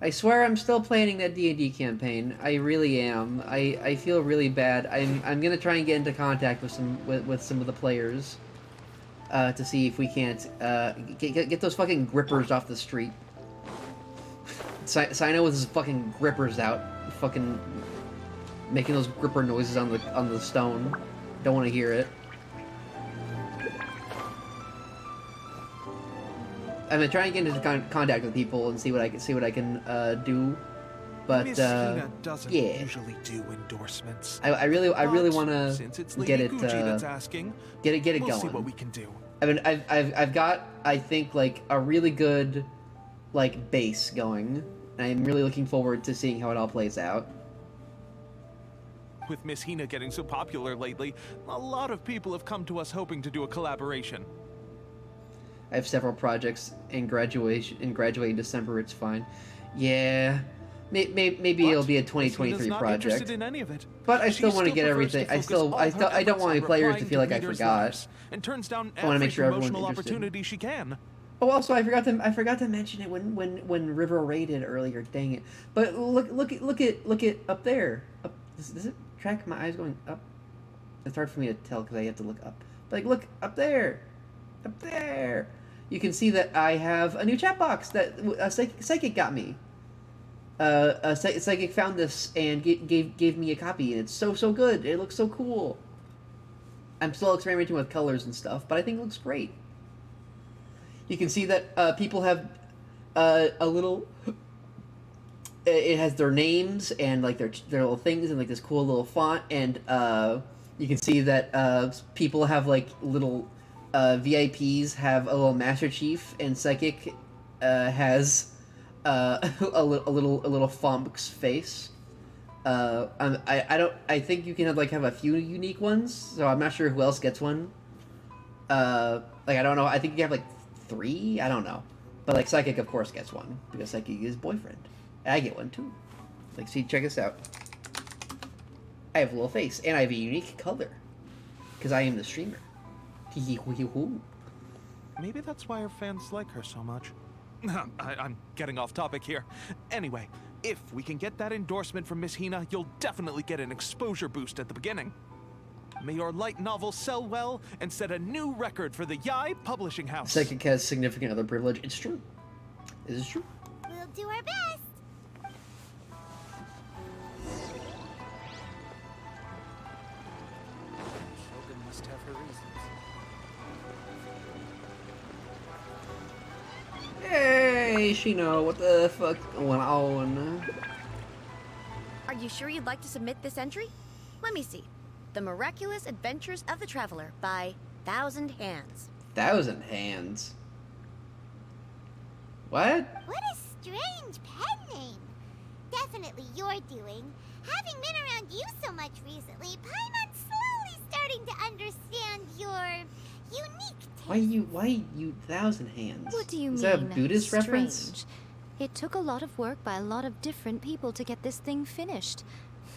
I swear I'm still planning that D&D campaign. I really am. I feel really bad. I'm gonna try and get into contact with some of the players to see if we can't get those fucking grippers off the street. Sino with his fucking grippers out, fucking making those gripper noises on the stone. Don't want to hear it. I've been trying to get into contact with people and see what I can do, but Miss Hina doesn't yeah. usually do endorsements. I really want to Since it's get Lady it Gucci that's asking, get it we'll going. see what we can do. I've got, I think, like a really good like base going. I'm really looking forward to seeing how it all plays out. With Miss Hina getting so popular lately, a lot of people have come to us hoping to do a collaboration. I have several projects in graduate in December. It's fine. Yeah, maybe it'll be a 2023 not project. interested in any of it. But I She still want to get prefers everything. to I focus still all I her don't efforts want on my players to replying feel like I readers' forgot. letters, and turns down I want to every make sure everyone's promotional interested. opportunity she can. Oh, also I forgot to mention it when River raided earlier. Dang it! But look at up there. Up, does it track my eyes going up? It's hard for me to tell because I have to look up. But like, look up there, up there. You can see that I have a new chat box that a psychic got me. A psychic found this and gave me a copy, and it's so good. It looks so cool. I'm still experimenting with colors and stuff, but I think it looks great. You can see that people have a little. It has their names and like their little things and like this cool little font, and you can see that people have like little VIPs have a little Master Chief, and Psychic has a little Fombx face. I think you can have a few unique ones, so I'm not sure who else gets one. I don't know. I think you have like 3. I don't know, but like Psychic of course gets one because Psychic is his boyfriend. And I get one too. Like, see, check this out. I have a little face, and I have a unique color because I am the streamer. Maybe that's why her fans like her so much. I'm getting off topic here. Anyway, if we can get that endorsement from Miss Hina, you'll definitely get an exposure boost at the beginning. May your light novel sell well and set a new record for the Yai Publishing House. Psychic has significant other privilege. It's true. It is true. We'll do our best. Shogun must have her reasons. Hey, Shino, what the fuck going on? Are you sure you'd like to submit this entry? Let me see. The Miraculous Adventures of the Traveler by 1,000 Hands. 1,000 Hands? What? What a strange pen name. Definitely your doing. Having been around you so much recently, Paimon's slowly starting to understand your unique taste. Why you 1,000 Hands? What do you mean? Is that a Buddhist strange? reference? It took a lot of work by a lot of different people to get this thing finished.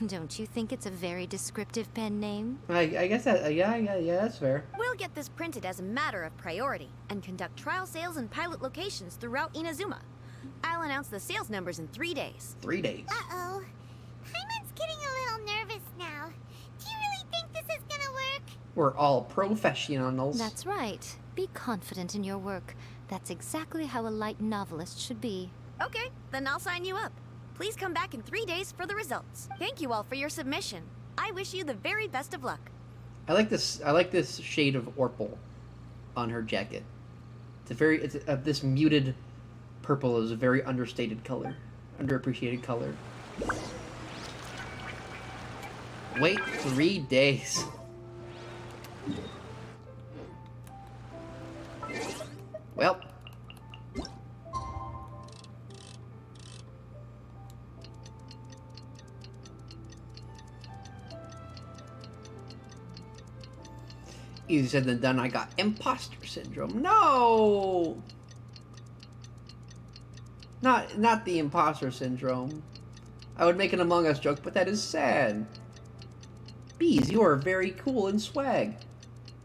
Don't you think it's a very descriptive pen name? I guess that, yeah, that's fair. We'll get this printed as a matter of priority and conduct trial sales in pilot locations throughout Inazuma. I'll announce the sales numbers in 3 days. 3 days? Uh-oh. Paimon's getting a little nervous now. We're all professionals. That's right. Be confident in your work. That's exactly how a light novelist should be. Okay, then I'll sign you up. Please come back in 3 days for the results. Thank you all for your submission. I wish you the very best of luck. I like this shade of Orpal on her jacket. This muted purple is a very understated color, underappreciated color. Wait 3 days. Well. Easier said than done. I got imposter syndrome. No! Not the imposter syndrome. I would make an Among Us joke, but that is sad. Bees, you are very cool and swag.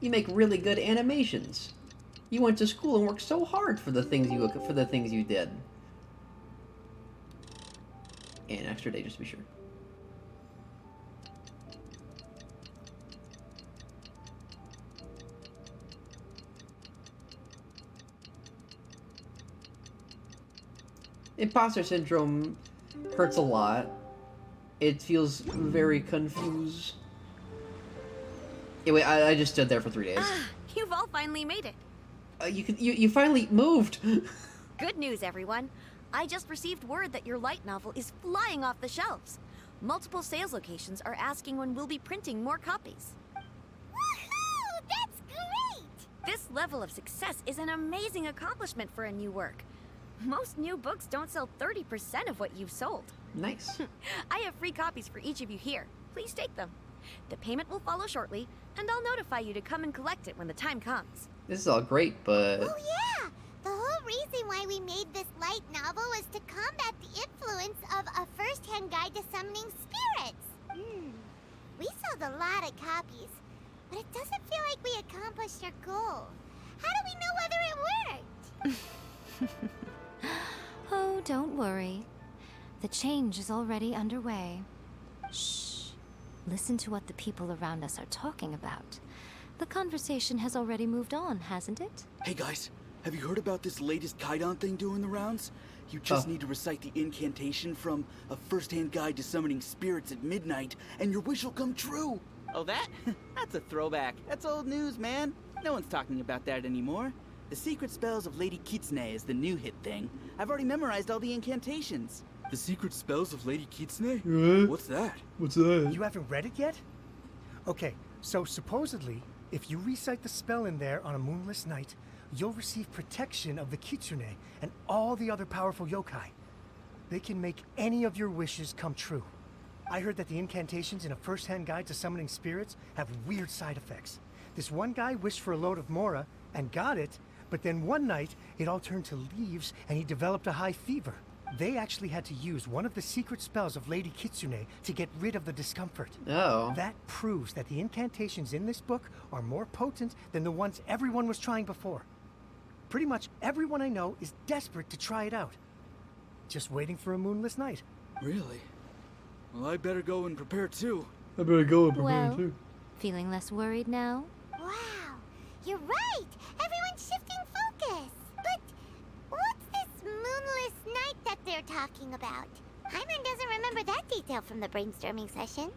You make really good animations. You went to school and worked so hard for the things you did. And extra day, just to be sure. Imposter syndrome hurts a lot. It feels very confused. Anyway, I just stood there for 3 days. Ah, you've all finally made it. You finally moved. Good news, everyone. I just received word that your light novel is flying off the shelves. Multiple sales locations are asking when we'll be printing more copies. Woohoo! That's great! This level of success is an amazing accomplishment for a new work. Most new books don't sell 30% of what you've sold. Nice. I have free copies for each of you here. Please take them. The payment will follow shortly, and I'll notify you to come and collect it when the time comes. This is all great, but... Oh yeah! The whole reason why we made this light novel was to combat the influence of a first-hand guide to summoning spirits. We sold a lot of copies, but it doesn't feel like we accomplished our goal. How do we know whether it worked? Oh, don't worry. The change is already underway. Shh. Listen to what the people around us are talking about. The conversation has already moved on, hasn't it? Hey guys, have you heard about this latest Kaidan thing doing the rounds? You just need to recite the incantation from A First-Hand Guide to Summoning Spirits at midnight, and your wish will come true! Oh, that? That's a throwback. That's old news, man. No one's talking about that anymore. The Secret Spells of Lady Kitsune is the new hit thing. I've already memorized all the incantations. The Secret Spells of Lady Kitsune? What? What's that? What's that? You haven't read it yet? Okay, so supposedly, if you recite the spell in there on a moonless night, you'll receive protection of the Kitsune and all the other powerful yokai. They can make any of your wishes come true. I heard that the incantations in A First-Hand Guide to Summoning Spirits have weird side effects. This one guy wished for a load of Mora and got it, but then one night it all turned to leaves and he developed a high fever. They actually had to use one of the secret spells of Lady Kitsune to get rid of the discomfort. Oh. That proves that the incantations in this book are more potent than the ones everyone was trying before. Pretty much everyone I know is desperate to try it out. Just waiting for a moonless night. Really? Well, I better go and prepare too. I better go and prepare Well, too. feeling less worried now? Wow, you're right! Everyone's shifting focus! But what's this moonless night that they're talking about? Hyman doesn't remember that detail from the brainstorming session.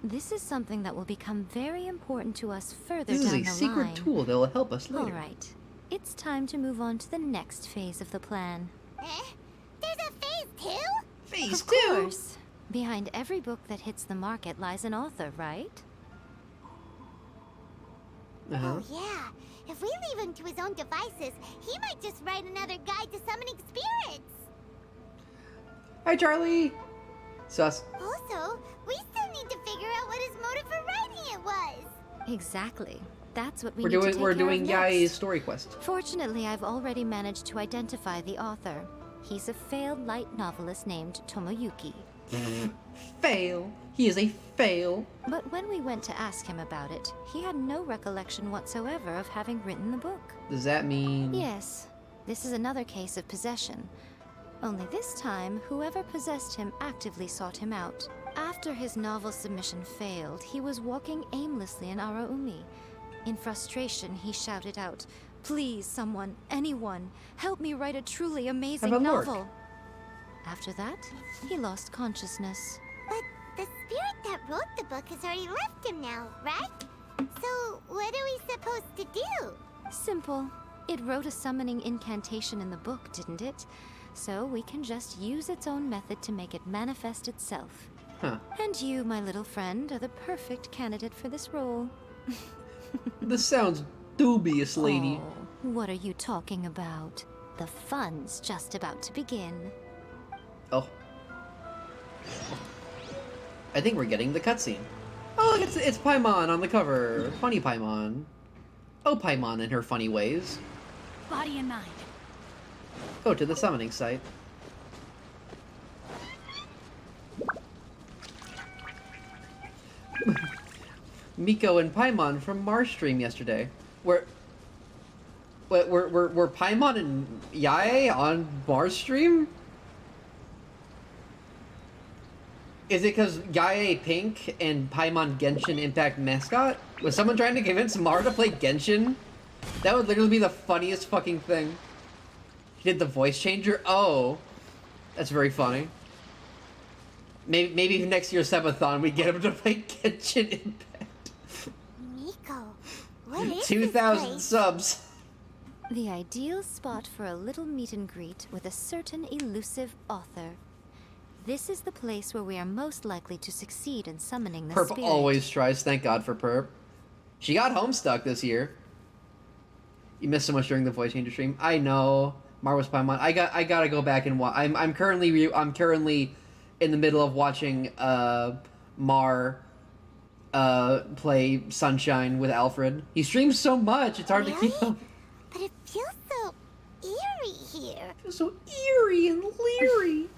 This is something that will become very important to us further This is down a the secret line. tool that will help us later. All right. It's time to move on to the next phase of the plan. There's a phase 2? Phase Of course. Behind every book that hits the market lies an author, right? Oh yeah, if we leave him to his own devices, he might just write another guide to summoning spirits. Hi, Charlie. Sus. Also, we still need to figure out what his motive for writing it was. Exactly. That's what we We're need to doing take we're care of doing next. Yai's story quest. Fortunately, I've already managed to identify the author. He's a failed light novelist named Tomoyuki. Fail. He is a fail. But when we went to ask him about it, he had no recollection whatsoever of having written the book. Does that mean... Yes, this is another case of possession. Only this time, whoever possessed him actively sought him out, After his novel submission failed, he was walking aimlessly in Araumi. In frustration, he shouted out, "Please, someone, anyone, help me write a truly amazing Have a look. novel." After that, he lost consciousness. But the spirit that wrote the book has already left him now, right? So what are we supposed to do? Simple. It wrote a summoning incantation in the book, didn't it? So we can just use its own method to make it manifest itself. Huh. And you, my little friend, are the perfect candidate for this role. This sounds dubious, lady. Oh, what are you talking about? The fun's just about to begin. Oh. I think we're getting the cutscene. Oh, look, it's Paimon on the cover. Funny Paimon. Oh, Paimon in her funny ways. Body and mind. Go to the summoning site. Miko and Paimon from Mars stream yesterday. Were Paimon and Yae on Mars stream? Is it because Yae Pink and Paimon Genshin Impact mascot? Was someone trying to convince Mar to play Genshin? That would literally be the funniest fucking thing. He did the voice changer? Oh. That's very funny. Maybe next year's Sabathon we get him to play Genshin Impact. Miko, what is 2,000 subs. The ideal spot for a little meet and greet with a certain elusive author. This is the place where we are most likely to succeed in summoning the Perp spirit. always tries. Thank God for Perp. She got Homestuck this year. You missed so much during the voice changer stream. I know. Mar was Paimon. I gotta go back and watch. I'm currently in the middle of watching Mar play Sunshine with Alfred. He streams so much. It's hard to keep up. But it feels so eerie here. It feels so eerie and leery.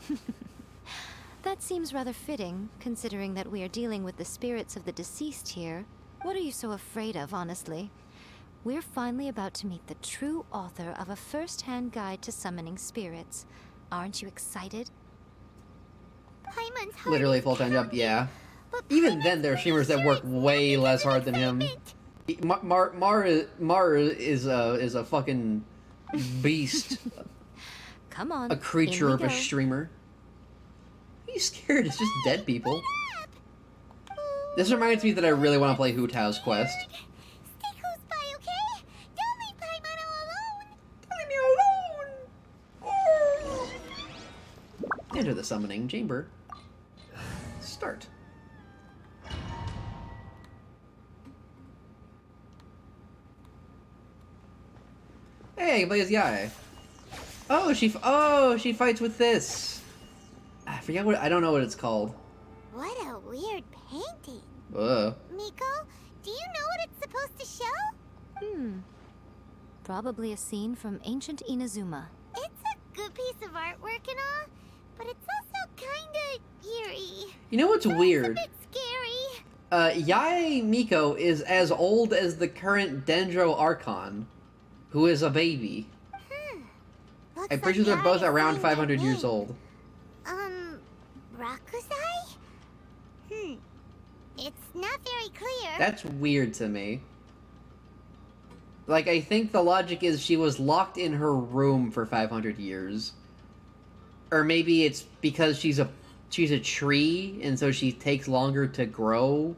That seems rather fitting, considering that we are dealing with the spirits of the deceased here. What are you so afraid of, honestly? We're finally about to meet the true author of a first-hand guide to summoning spirits. Aren't you excited? Paimon's Literally a full-time job, yeah. Even then, there are streamers that work way less hard than him. Mar is a fucking beast. Come on. A creature in of we a go. streamer. Are you scared? It's just dead people. This reminds me that I really want to play Hu Tao's quest. Stay close by, okay? Don't leave Paimon all alone. Leave me alone. Enter the summoning chamber. Start. Hey, play as Yae. Oh, she fights with this. I forget I don't know what it's called. What a weird painting. Miko? Do you know what it's supposed to show? Probably a scene from ancient Inazuma. It's a good piece of artwork and all, but it's also kinda eerie. You know what's weird? It's scary. Yae Miko is as old as the current Dendro Archon, who is a baby. I'm pretty sure they're both around 500 years old. Rakusai? It's not very clear. That's weird to me. Like, I think the logic is she was locked in her room for 500 years. Or maybe it's because she's a tree, and so she takes longer to grow.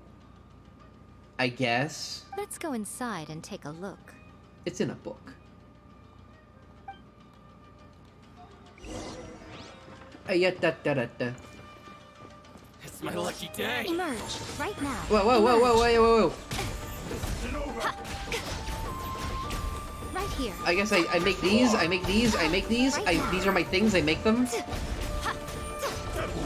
I guess. Let's go inside and take a look. It's in a book. It's my lucky day. Emerge right now. Whoa. Right here. I guess I make these, these are my things, I make them.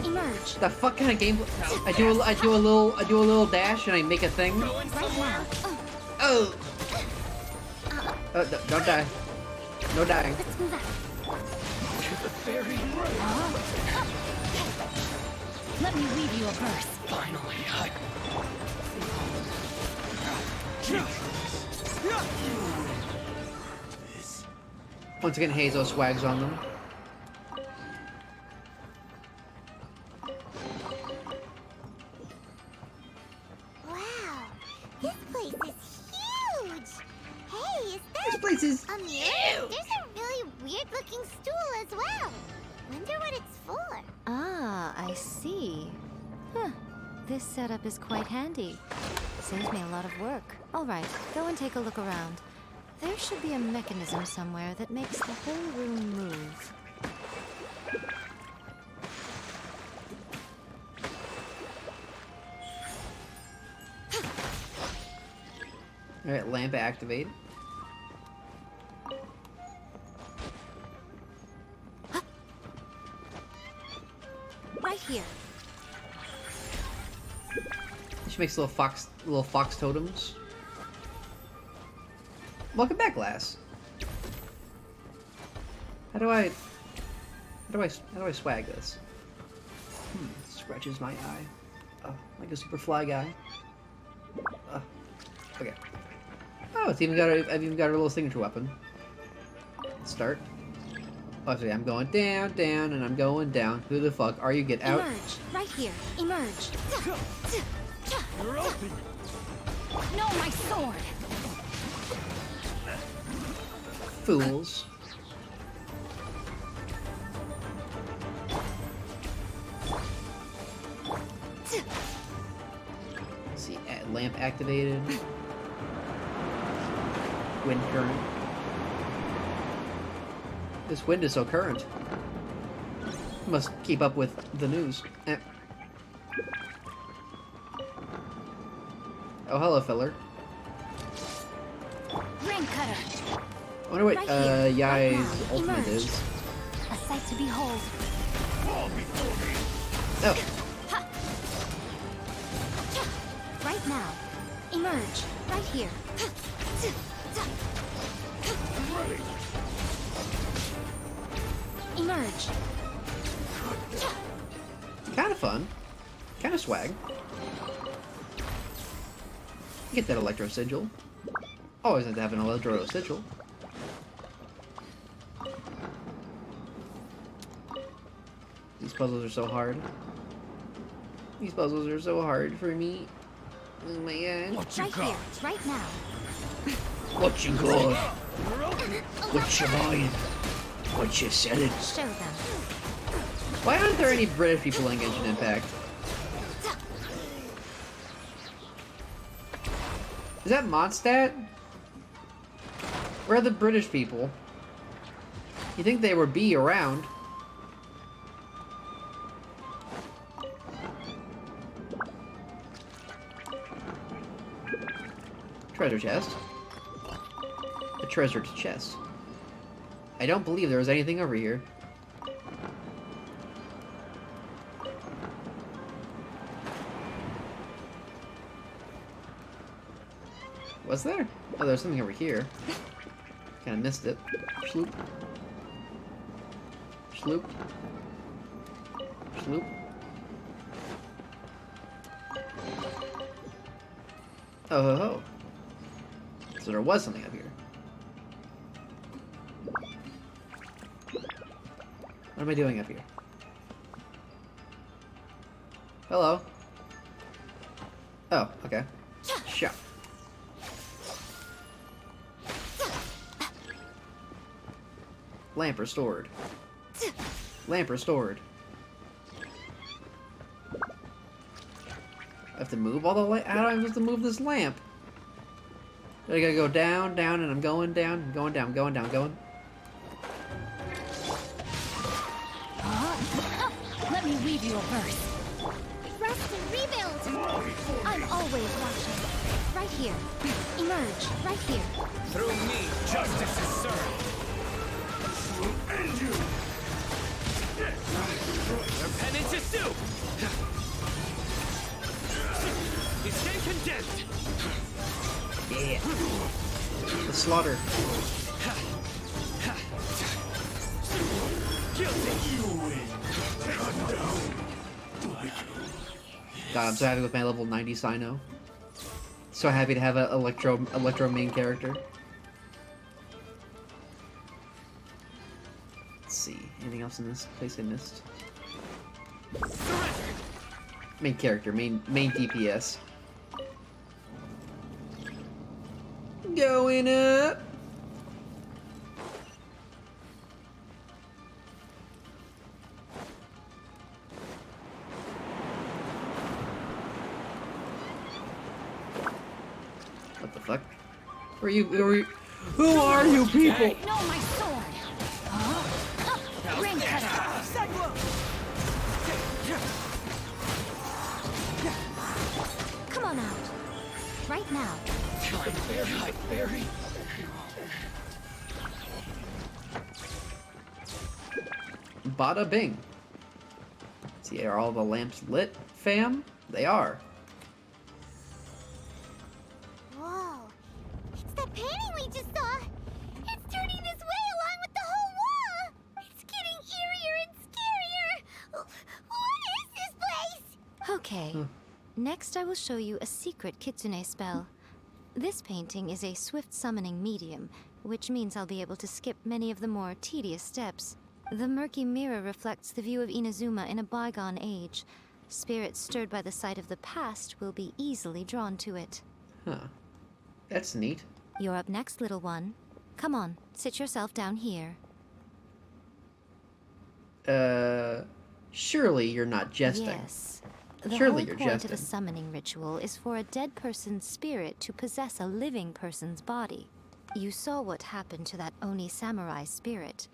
Emerge. The fuck kind of game? I do a little dash and I make a thing. Right now. Oh. Don't die. No dying. Let's move out. Let me weave you a verse. Finally, Once again, Hazo swags on them. Huh. This setup is quite handy. Saves me a lot of work. All right, go and take a look around. There should be a mechanism somewhere that makes the whole room move. Alright, lamp activate. Right here. She makes little fox totems. Welcome back, lass. How do I swag this? Scratches my eye. Oh, like a super fly guy. Okay. Oh, I've even got a little signature weapon. Let's start. Oh, so yeah, I'm going down, down, and I'm going down. Who the fuck are you? Get out. Emerge. Right here. Emerge. You're open. No, my sword. Fools. Let's see, lamp activated. Wind current. This wind is so current. Must keep up with the news. Oh, hello, filler. Rain cutter. I wonder what Right Yai's now. ultimate Emerge. is. A sight to behold. Oh. Right now. Emerge. Right here. Emerge. Kind of fun. Kind of swag. Get that electro sigil. Always have to have an electro sigil. These puzzles are so hard. These puzzles are so hard for me. Oh my god. Right here. Right now. What you got? What you buying? What you selling? Show them. Why aren't there any British people in Genshin Impact? Is that Mondstadt? Where are the British people? You think they would be around? Treasure chest. A treasure chest. I don't believe there was anything over here. Was there? Oh, there's something over here. Kinda missed it. Sloop. Sloop. Sloop. Oh, ho, ho. So there was something up here. What am I doing up here? Hello. Oh, okay. Shop. Lamp restored. Lamp restored. I have to move all the way. How am I supposed to move this lamp? I gotta go down, down, and I'm going down, I'm going down, going down, going. Let me weave you a verse. Rest and rebuild. I'm always watching. Right here. Emerge. Right here. Through me, justice is served. And you. Your penance is due. You stay condemned. Yeah. The slaughter. God, I'm so happy with my level 90 Sino. So happy to have an electro main character. Let's see. Anything else in this place I missed? Main character, main DPS. Going up. What the fuck? Who are you people? No, my sword! Ring cutter! Come on out. Right now. Berry. Bada bing. See, are all the lamps lit, fam? They are. Whoa. It's that painting we just saw. It's turning this way along with the whole wall. It's getting eerier and scarier. What is this place? Okay. Next, I will show you a secret kitsune spell. This painting is a swift summoning medium, which means I'll be able to skip many of the more tedious steps. The murky mirror reflects the view of Inazuma in a bygone age. Spirits stirred by the sight of the past will be easily drawn to it. Huh. That's neat. You're up next, little one. Come on, sit yourself down here. Surely you're not jesting. Yes. The Surely whole you're point jesting. of a summoning ritual is for a dead person's spirit to possess a living person's body. You saw what happened to that Oni samurai spirit.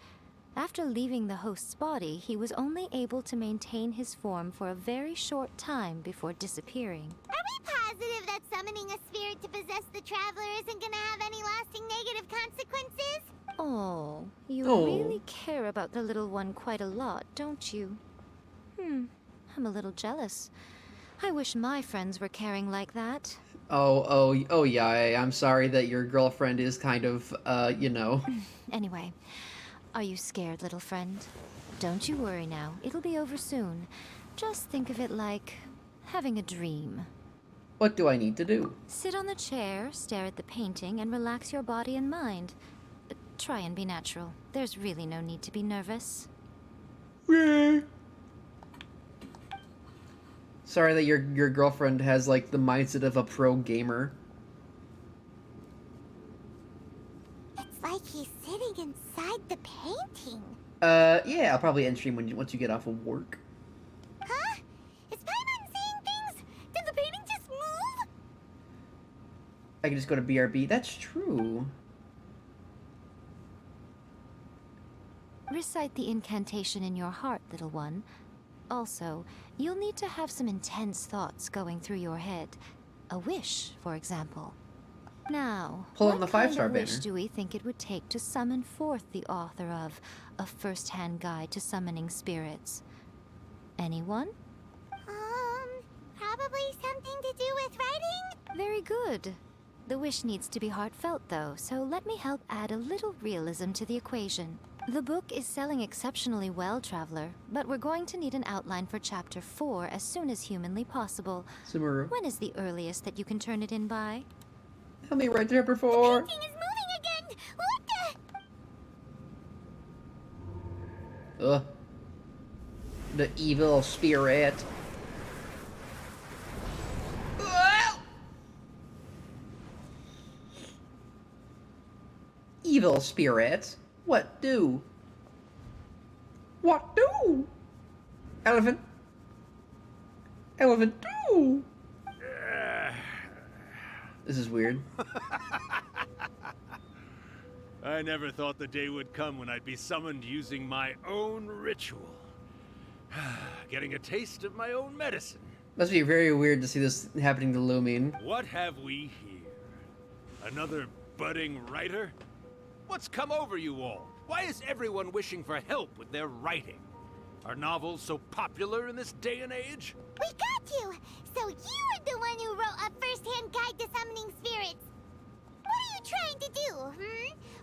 After leaving the host's body, he was only able to maintain his form for a very short time before disappearing. Are we positive that summoning a spirit to possess the traveler isn't gonna have any lasting negative consequences? Oh, you really care about the little one quite a lot, don't you? I'm a little jealous. I wish my friends were caring like that. Oh yeah, I'm sorry that your girlfriend is kind of, you know. Anyway, are you scared, little friend? Don't you worry now. It'll be over soon. Just think of it like having a dream. What do I need to do? Sit on the chair, stare at the painting, and relax your body and mind. Try and be natural. There's really no need to be nervous. Sorry that your girlfriend has, like, the mindset of a pro gamer. It's like he's sitting inside the painting. Yeah, I'll probably end stream once you get off of work. Huh? Is Paimon seeing things? Did the painting just move? I can just go to BRB. That's true. Recite the incantation in your heart, little one. Also, you'll need to have some intense thoughts going through your head. A wish, for example. Now, Pull on what the kind 5-star of wish banner. do we think it would take to summon forth the author of A First-Hand Guide to Summoning Spirits? Anyone? Probably something to do with writing? Very good. The wish needs to be heartfelt, though, so let me help add a little realism to the equation. The book is selling exceptionally well, Traveler, but we're going to need an outline for Chapter 4 as soon as humanly possible. Subaru. When is the earliest that you can turn it in by? Tell me right there before. The painting is moving again! What the? Ugh. The evil spirit. Evil spirit? What do? What do? Elephant? Elephant do? This is weird. I never thought the day would come when I'd be summoned using my own ritual. Getting a taste of my own medicine. Must be very weird to see this happening to Lumine. What have we here? Another budding writer? What's come over you all? Why is everyone wishing for help with their writing? Are novels so popular in this day and age? We got you! So you are the one who wrote A First-Hand Guide to Summoning Spirits. What are you trying to do,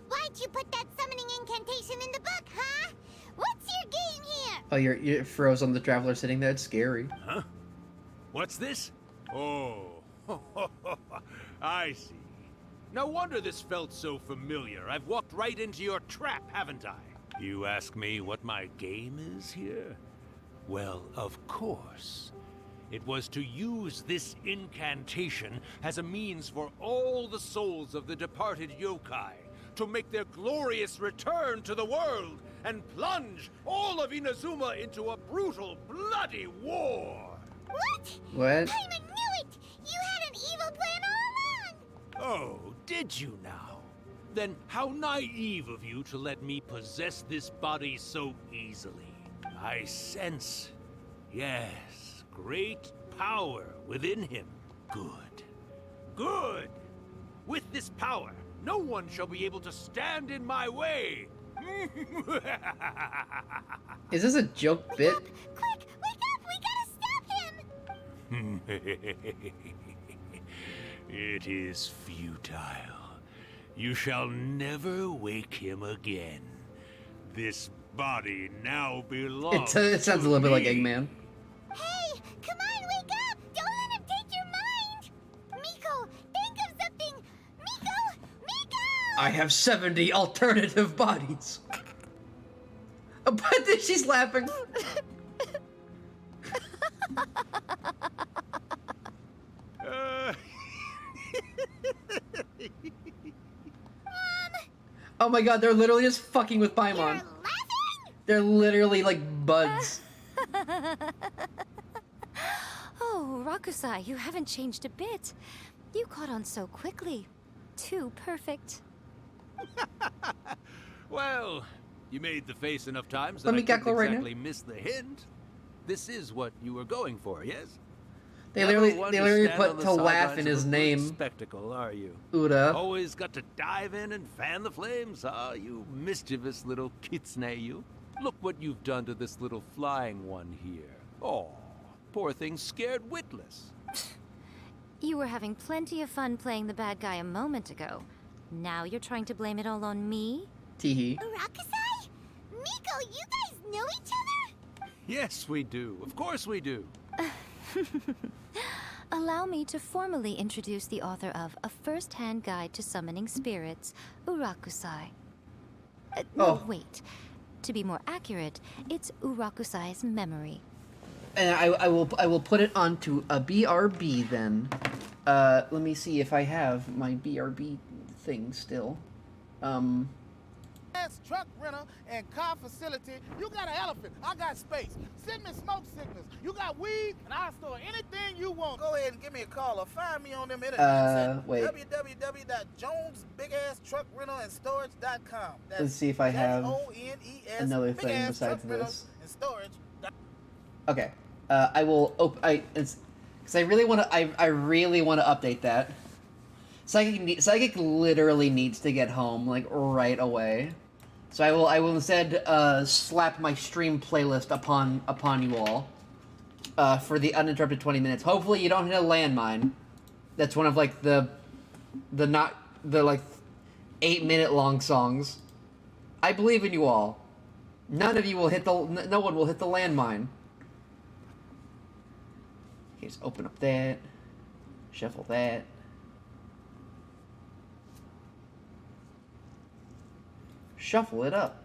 Why'd you put that summoning incantation in the book, huh? What's your game here? Oh, you're froze on the Traveler sitting there. It's scary. Huh? What's this? Oh, I see. No wonder this felt so familiar. I've walked right into your trap, haven't I? You ask me what my game is here? Well, of course. It was to use this incantation as a means for all the souls of the departed yokai to make their glorious return to the world and plunge all of Inazuma into a brutal, bloody war. What? What? Paimon knew it! You had an evil plan all along! Oh, did you now? Then how naive of you to let me possess this body so easily. I sense, yes, great power within him. Good. Good! With this power, no one shall be able to stand in my way. Is this a joke bit? Quick, wake up! We gotta stop him! It is futile. You shall never wake him again. This body now belongs It sounds a little bit like Eggman. Hey, come on, wake up! Don't let him take your mind! Miko, think of something! Miko! Miko! I have 70 alternative bodies. But then she's laughing. Oh my god, they're literally just fucking with Paimon. They're literally like buds. Oh, Rakusai, you haven't changed a bit. You caught on so quickly. Too perfect. Well, you made the face enough times Let that me I couldn't cackle right now. exactly miss the hint. This is what you were going for, yes? They Never literally, one they to literally stand put on the to laugh sidelines in of his a good name. Spectacle, are you? Uda. Always got to dive in and fan the flames, huh? You mischievous little kitsune, you. Look what you've done to this little flying one here. Oh, poor thing scared witless. You were having plenty of fun playing the bad guy a moment ago. Now you're trying to blame it all on me? Teehee. Rakusai? Miko, you guys know each other? Yes, we do. Of course we do. Allow me to formally introduce the author of A First-Hand Guide to Summoning Spirits, Urakusai. No, wait. To be more accurate, it's Urakusai's memory. And I will put it onto a BRB then. Let me see if I have my BRB thing still. Truck rental and car facility. You got an elephant. I got space. Send me smoke signals. You got weed, and I'll store anything you want. Go ahead and give me a call or find me on them internet. Wait. www.jonesbigasstruckrentalandstorage.com. Let's see if I have JONES another thing Big Ass besides Truck Rental this. and Storage. Okay. I will because I really want to. I really want to update that. Psychic literally needs to get home like right away. So I will instead slap my stream playlist upon you all for the uninterrupted 20 minutes. Hopefully you don't hit a landmine. That's one of like the like 8-minute long songs. I believe in you all. None of you will hit the no one will hit the landmine. Okay, just open up that. Shuffle that. Shuffle it up.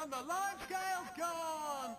And the large scale's gone!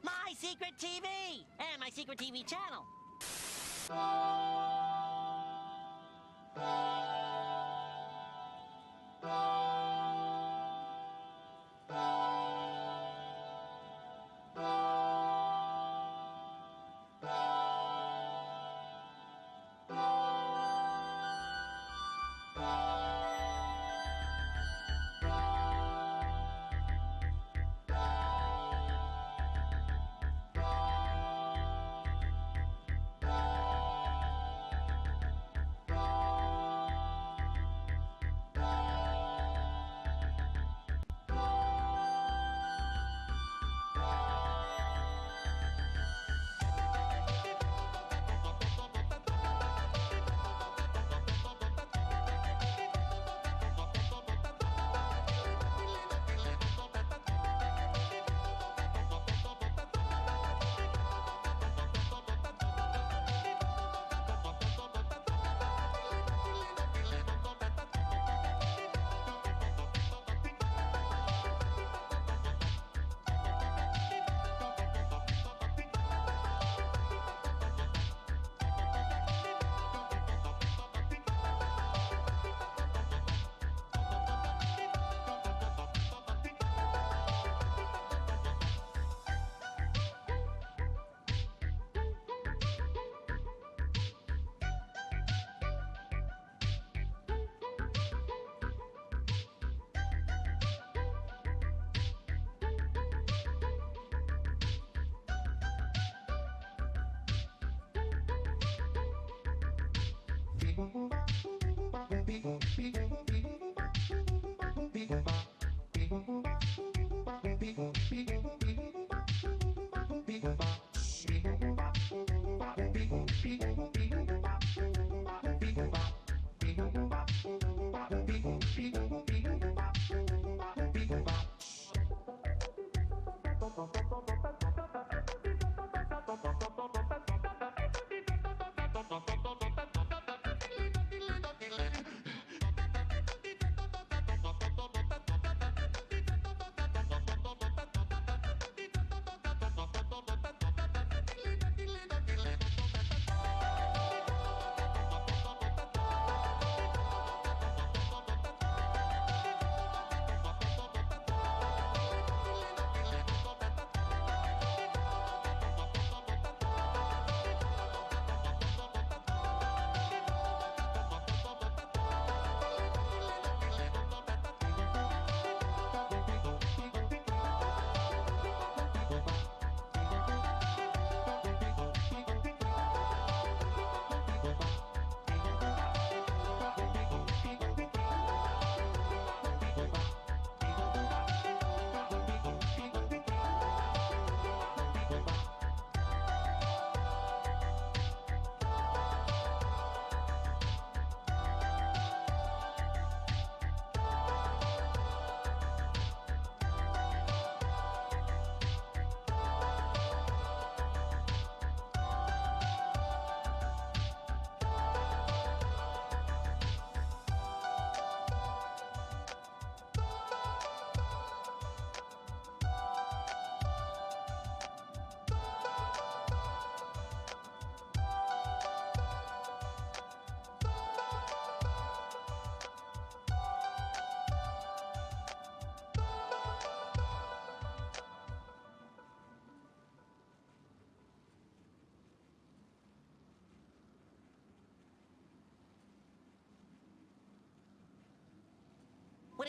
My secret TV! And my secret TV channel!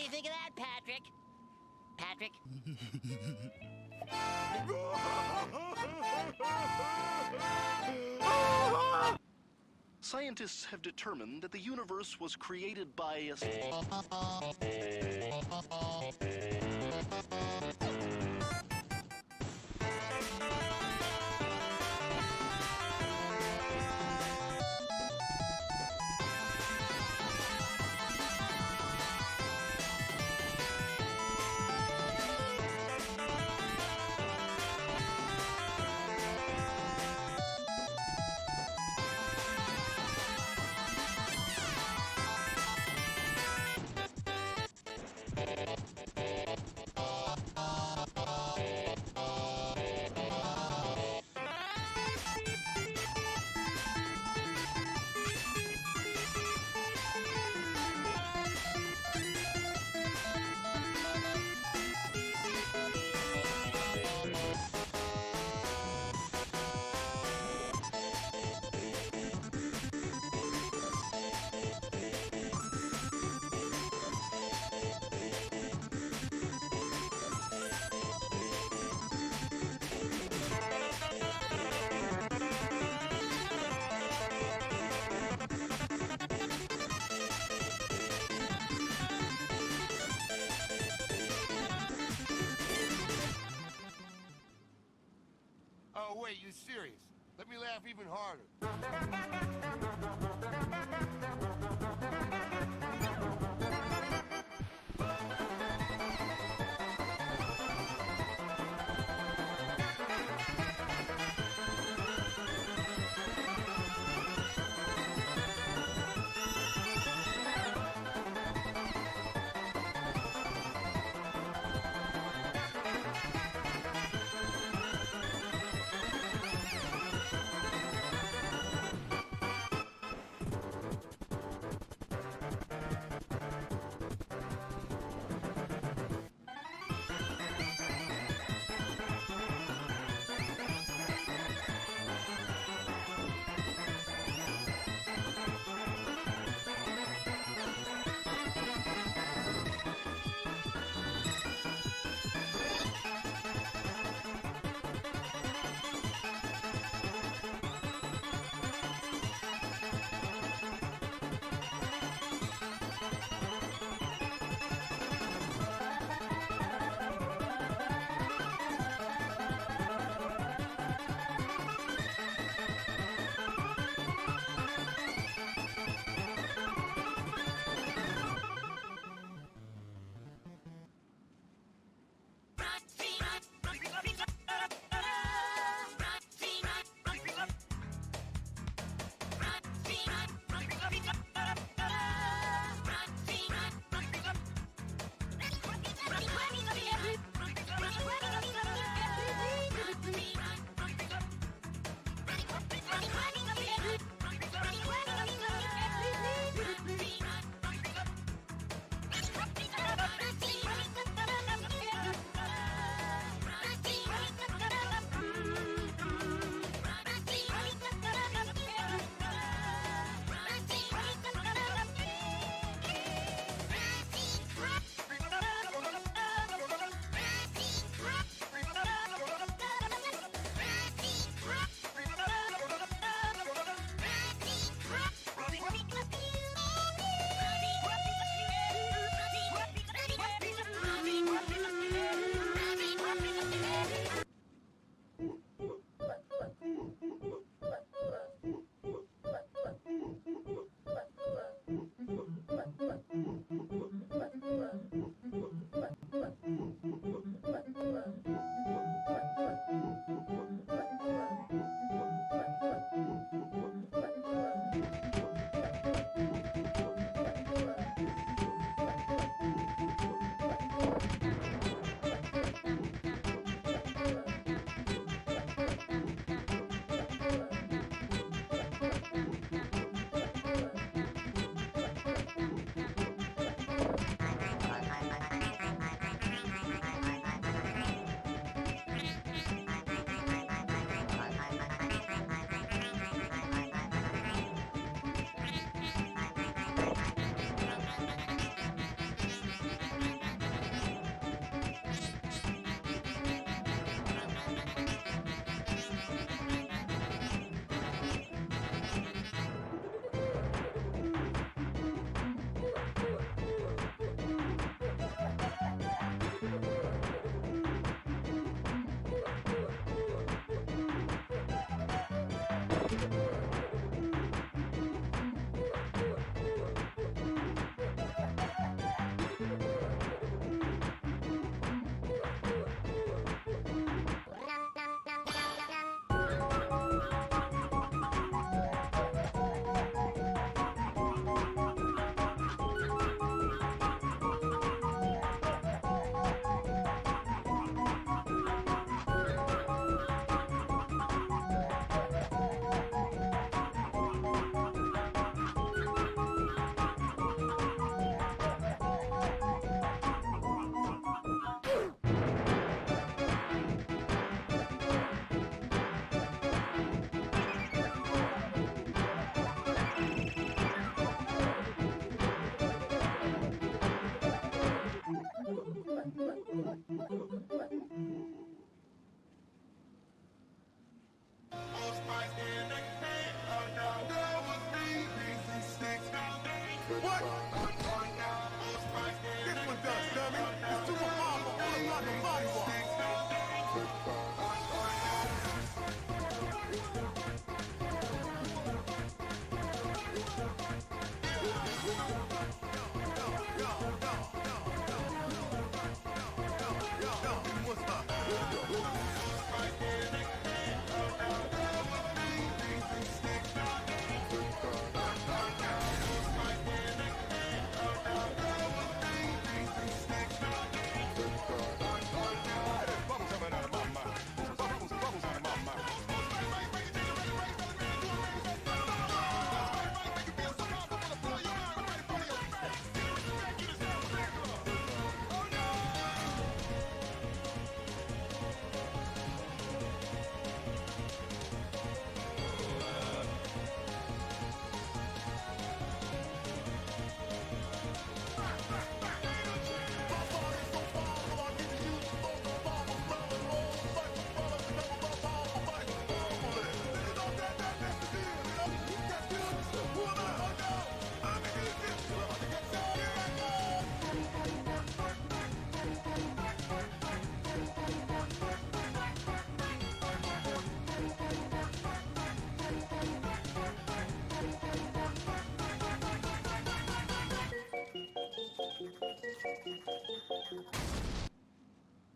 do you think of that, Patrick? Patrick? Scientists have determined that the universe was created by a... Oh, wait, you serious? Let me laugh even harder.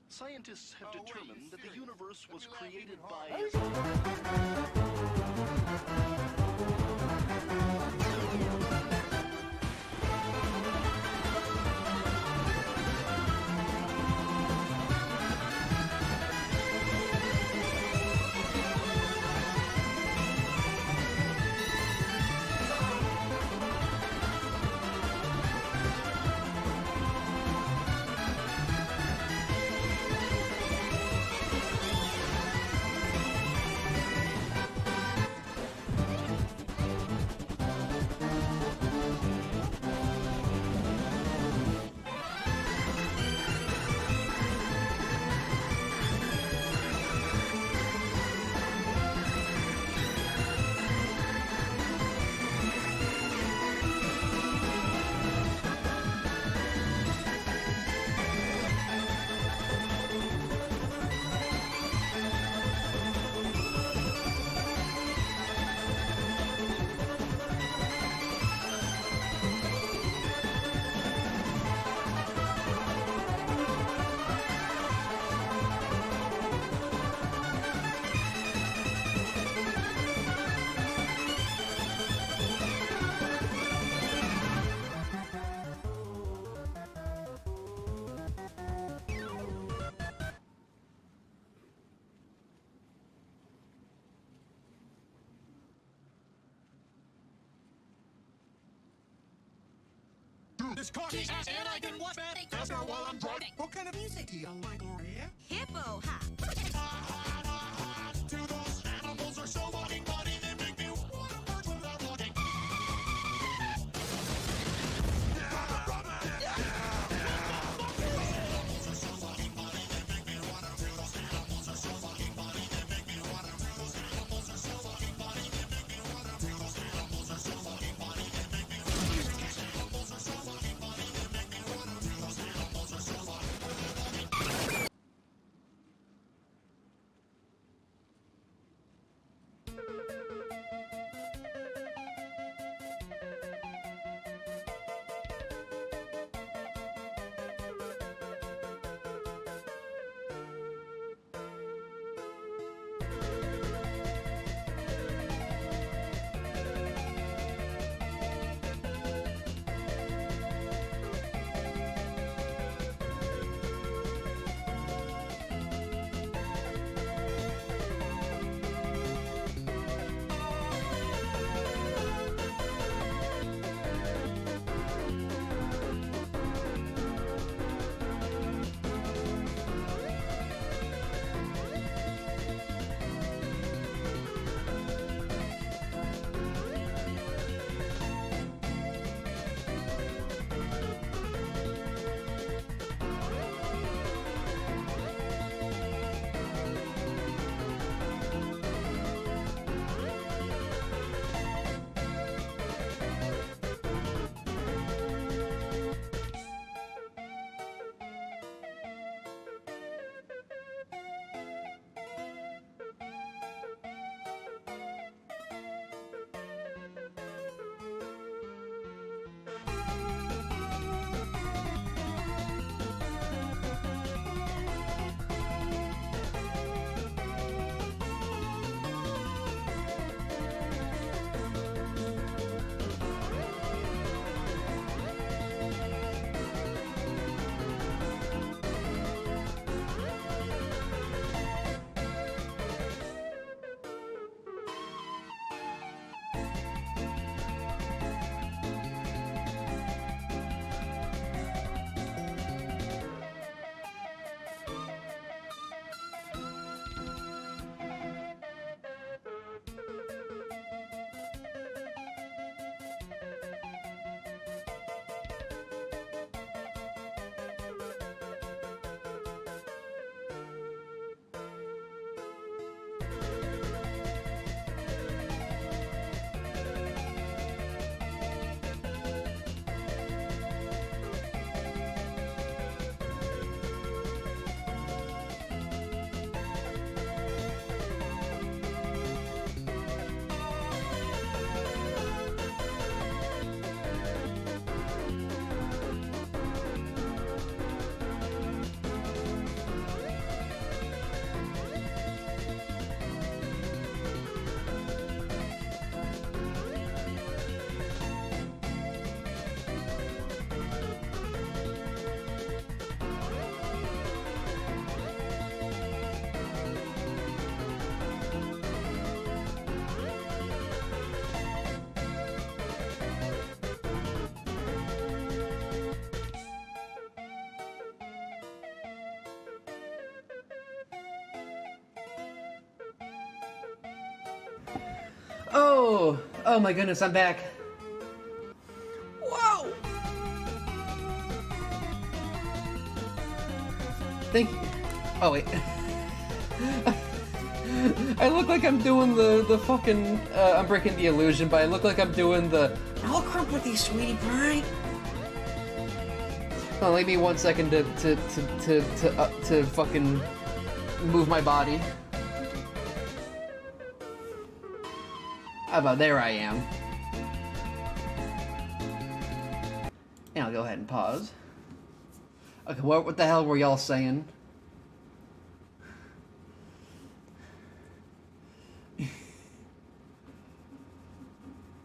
Scientists have determined that the universe was created by... This cocky ass and I can watch that faster while I'm drunk. What kind of music do you like, Gloria? Hippo hop. To those animals are so fucking funny, they make me wanna punch without looking. Oh my goodness, I'm back. Whoa! Thank you. Oh wait. I look like I'm doing the fucking I'm breaking the illusion, but I look like I'm doing the I'll crump with you, sweetie pie. Oh, leave me 1 second to fucking move my body. How about there I am. And I'll go ahead and pause. Okay, what the hell were y'all saying?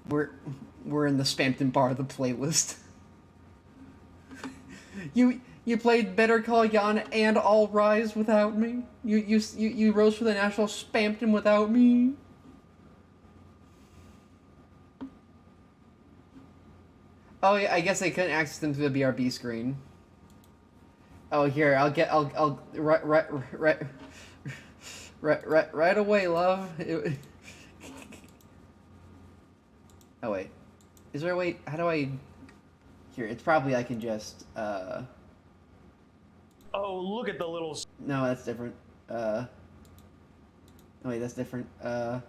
We're in the Spampton bar of the playlist. You played Better Call Jan and All Rise without me. You rose for the national Spampton without me. Oh yeah, I guess I couldn't access them through the BRB screen. Oh here, I'll right away, love. Oh wait, is there a way? How do I? Here, it's probably I can just. Oh, look at the little. No, that's different. Oh wait, that's different. Good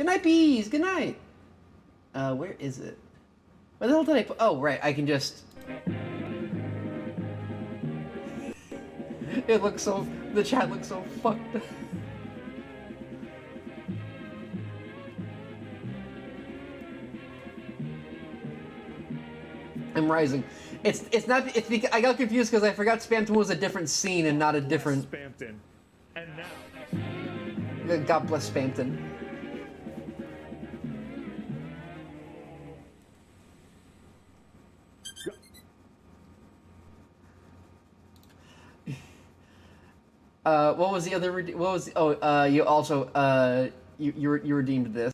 night, bees. Good night. Where is it? Where the hell did I put? Oh, right. I can just. It looks so. The chat looks so fucked. I'm rising. It's not. It's because I got confused because I forgot Spampton was a different scene and not a different. Spampton, and now. God bless Spampton. What was the other? What was? Oh, you also you redeemed this.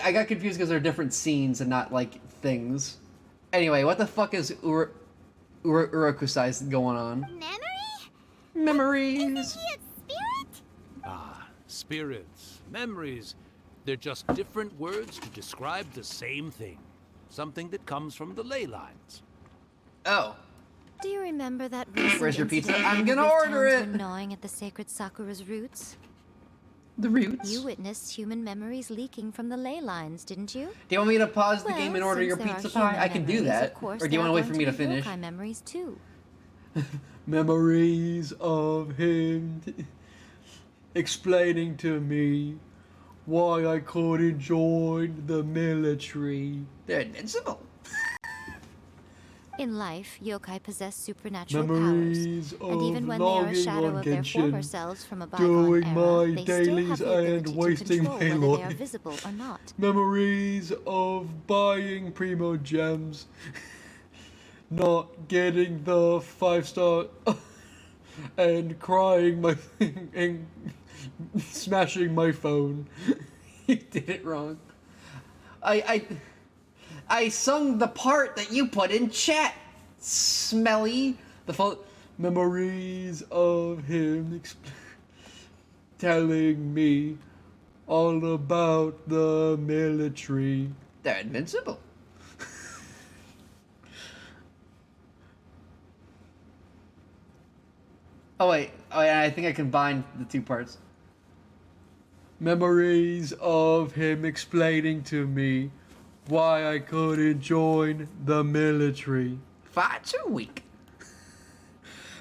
I got confused because they're different scenes and not like things. Anyway, what the fuck is Urokusai's going on? Memories. Isn't he a spirit? Ah, spirits, memories. They're just different words to describe the same thing. Something that comes from the ley lines. Oh. Do you remember that recent Where's your pizza? incident I'm when gonna the order towns it. were gnawing at the sacred Sakura's roots? The roots? You witnessed human memories leaking from the ley lines, didn't you? Do you want me to pause the Well, game and order since your there are pizza pie? human I can do memories, that. of course, Or do you there want to are wait for me to going be finish? yokai memories too. Memories of him explaining to me why I couldn't join the military. They're invincible. In life, yokai possess supernatural Memories powers, and even of when they are a logging shadow on of their former Genshin, selves from a bygone doing era, my they still have dailies the ability and to wasting control my whether they are life. visible or not. Memories of buying Primo Gems, not getting the 5-star, and crying my and smashing my phone. You did it wrong. I sung the part that you put in chat, Smelly. The memories of him telling me all about the military. They're invincible. Oh wait, I think I combined the two parts. Memories of him explaining to me why I couldn't join the military. Far too weak.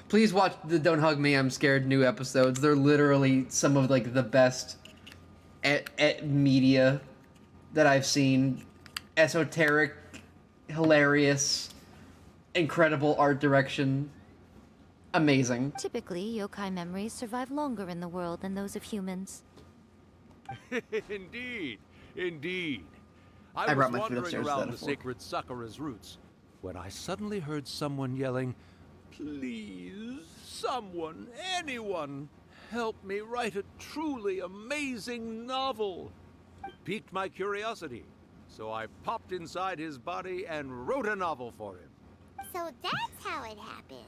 Please watch the Don't Hug Me, I'm Scared new episodes. They're literally some of like the best media that I've seen. Esoteric, hilarious, incredible art direction. Amazing. Typically, yokai memories survive longer in the world than those of humans. Indeed, indeed. I I brought was my food wandering upstairs around without a the fork. sacred Sakura's roots when I suddenly heard someone yelling, Please, someone, anyone, help me write a truly amazing novel. It piqued my curiosity, so I popped inside his body and wrote a novel for him. So that's how it happened.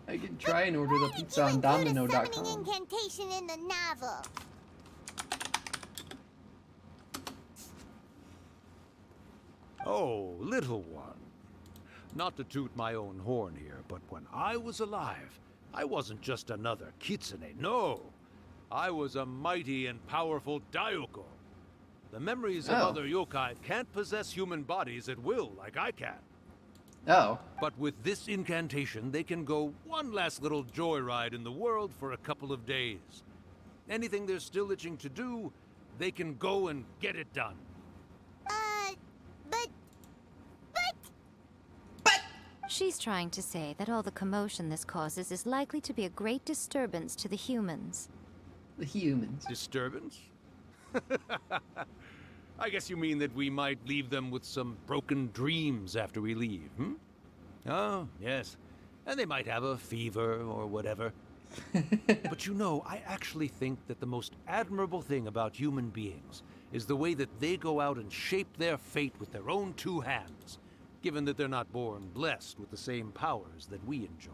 I could try and order the pizza on Include a summoning domino.com. incantation in the novel. Oh, little one. Not to toot my own horn here, but when I was alive, I wasn't just another kitsune, no. I was a mighty and powerful Daiyoko. The memories of other yokai can't possess human bodies at will like I can. Oh. But with this incantation, they can go one last little joyride in the world for a couple of days. Anything they're still itching to do, they can go and get it done. She's trying to say that all the commotion this causes is likely to be a great disturbance to the humans. The humans. Disturbance? I guess you mean that we might leave them with some broken dreams after we leave, hmm? Oh, yes. And they might have a fever or whatever. But you know, I actually think that the most admirable thing about human beings is the way that they go out and shape their fate with their own two hands, given that they're not born blessed with the same powers that we enjoy.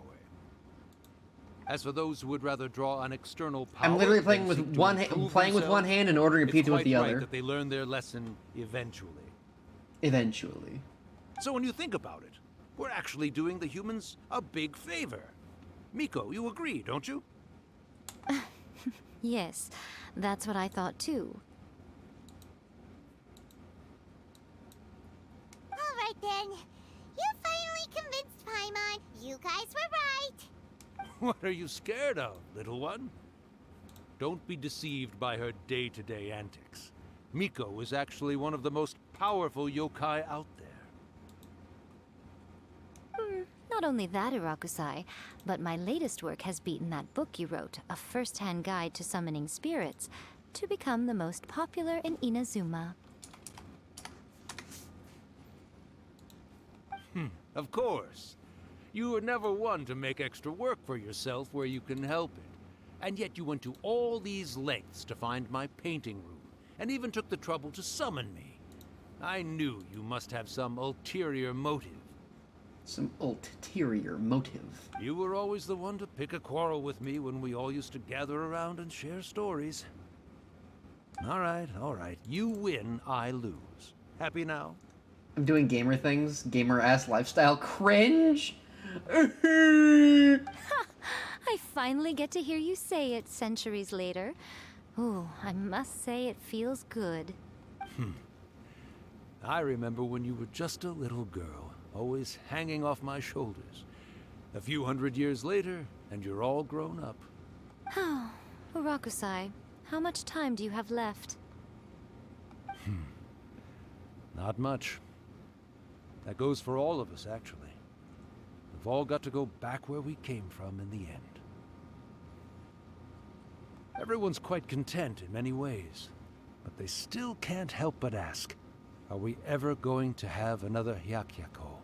As for those who would rather draw on external power, I'm literally playing with one hand and ordering a pizza with the right other. That they learn their lesson eventually. Eventually. So when you think about it, we're actually doing the humans a big favor. Miko, you agree, don't you? Yes, that's what I thought too. All right then. You finally convinced Paimon. You guys were right. What are you scared of, little one? Don't be deceived by her day-to-day antics. Miko is actually one of the most powerful yokai out there. Not only that, Irakusai, but my latest work has beaten that book you wrote, A First-Hand Guide to Summoning Spirits, to become the most popular in Inazuma. Of course. You were never one to make extra work for yourself where you can help it. And yet you went to all these lengths to find my painting room, and even took the trouble to summon me. I knew you must have some ulterior motive. Some ulterior motive. You were always the one to pick a quarrel with me when we all used to gather around and share stories. All right. You win, I lose. Happy now? I'm doing gamer things. Gamer-ass lifestyle. Cringe! I finally get to hear you say it centuries later. Ooh, I must say it feels good. I remember when you were just a little girl, always hanging off my shoulders. A few hundred years later, and you're all grown up. Oh, Urakusai, how much time do you have left? Not much. That goes for all of us, actually. We've all got to go back where we came from in the end. Everyone's quite content in many ways, but they still can't help but ask, are we ever going to have another Hyakyako?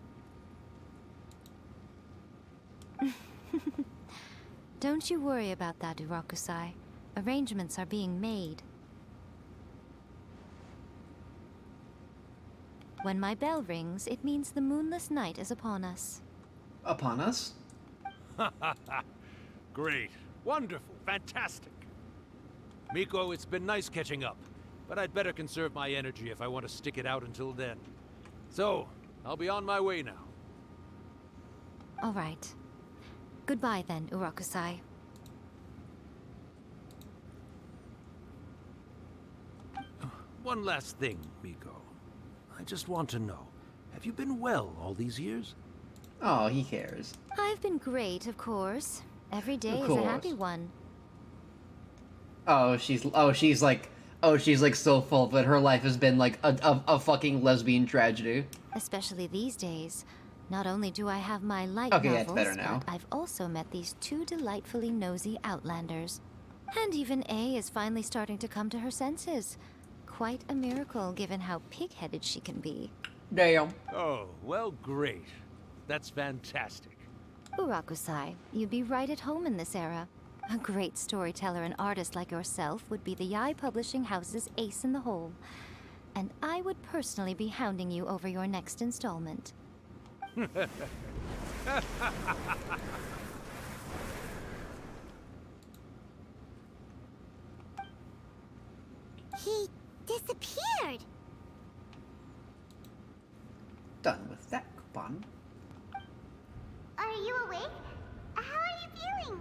Don't you worry about that, Urakusai. Arrangements are being made. When my bell rings, it means the moonless night is upon us. Upon us? Great. Wonderful. Fantastic. Miko, it's been nice catching up, but I'd better conserve my energy if I want to stick it out until then. So, I'll be on my way now. All right. Goodbye then, Urakusai. One last thing, Miko. I just want to know, have you been well all these years? Oh, he cares. I've been great, of course. Every day is a happy one. She's like so full that her life has been like a fucking lesbian tragedy. Especially these days. Not only do I have my light Okay, novels, that's better now. but I've also met these two delightfully nosy outlanders. And even A is finally starting to come to her senses. Quite a miracle, given how pig-headed she can be. Damn. Oh, well, great. That's fantastic. Urakusai, you'd be right at home in this era. A great storyteller and artist like yourself would be the Yai Publishing House's ace in the hole. And I would personally be hounding you over your next installment. He disappeared. Done with that coupon. Are you awake? How are you feeling?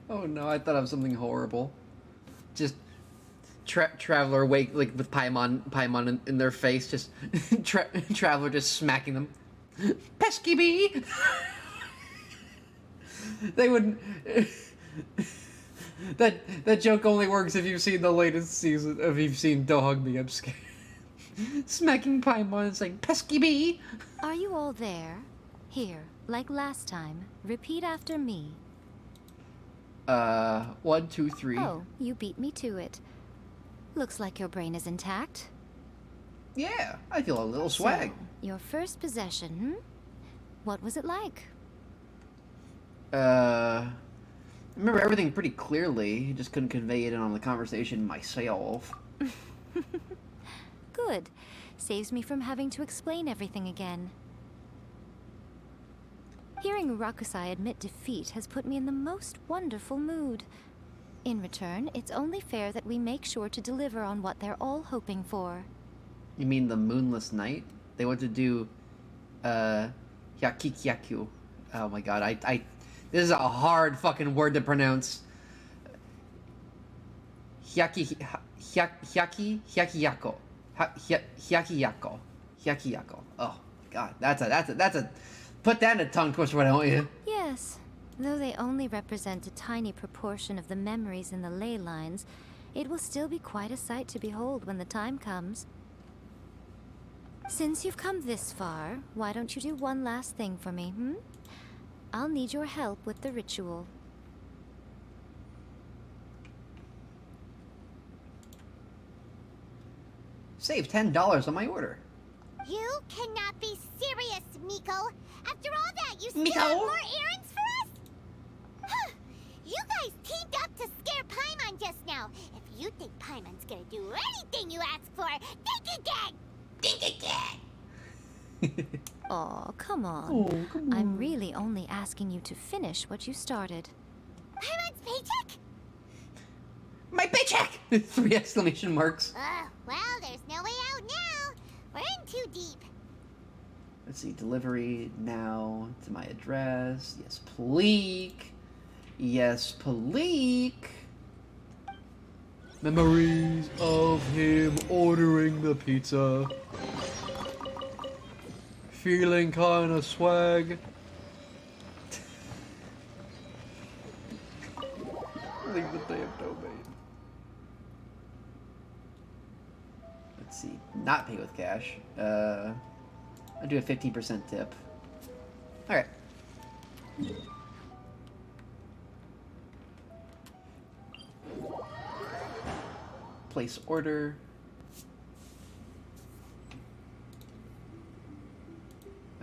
Oh no, I thought of something horrible. Just Traveler wake like with Paimon in their face, just Traveler just smacking them. Pesky bee. They would. That joke only works if you've seen the latest season. If you've seen Don't Hug Me, I'm scared. Smacking Paimon and saying pesky bee. Are you all there? Here, like last time. Repeat after me. 1, 2, 3. Oh, you beat me to it. Looks like your brain is intact. Yeah, I feel a little swag. So, your first possession, hmm? What was it like? I remember everything pretty clearly. Just couldn't convey it on the conversation myself. Good. Saves me from having to explain everything again. Hearing Urakusai admit defeat has put me in the most wonderful mood. In return, it's only fair that we make sure to deliver on what they're all hoping for. You mean the Moonless Night? They want to do, Yakikyaku. Oh my god, this is a hard fucking word to pronounce. Hyakiyako. Hyakiyako. Oh god, that's a, put that in a tongue twister, why don't you? Yes. Though they only represent a tiny proportion of the memories in the ley lines, it will still be quite a sight to behold when the time comes. Since you've come this far, why don't you do one last thing for me, hmm? I'll need your help with the ritual. Save $10 on my order. You cannot be serious, Miko. After all that, you still Miko? have more errands for us? Huh. You guys teamed up to scare Paimon just now. If you think Paimon's gonna do anything you ask for, think again! Think again! Aw, come on. Oh, come on. I'm really only asking you to finish what you started. Paimon's paycheck? My paycheck! 3 exclamation marks. Well, there's no way out now. We're in too deep. Let's see, delivery now to my address. Yes, please. Yes, please. Memories of him ordering the pizza. Feeling kinda swag. Leave the damn domain. Let's see, not pay with cash. I'll do a 15% tip. Alright. Place order.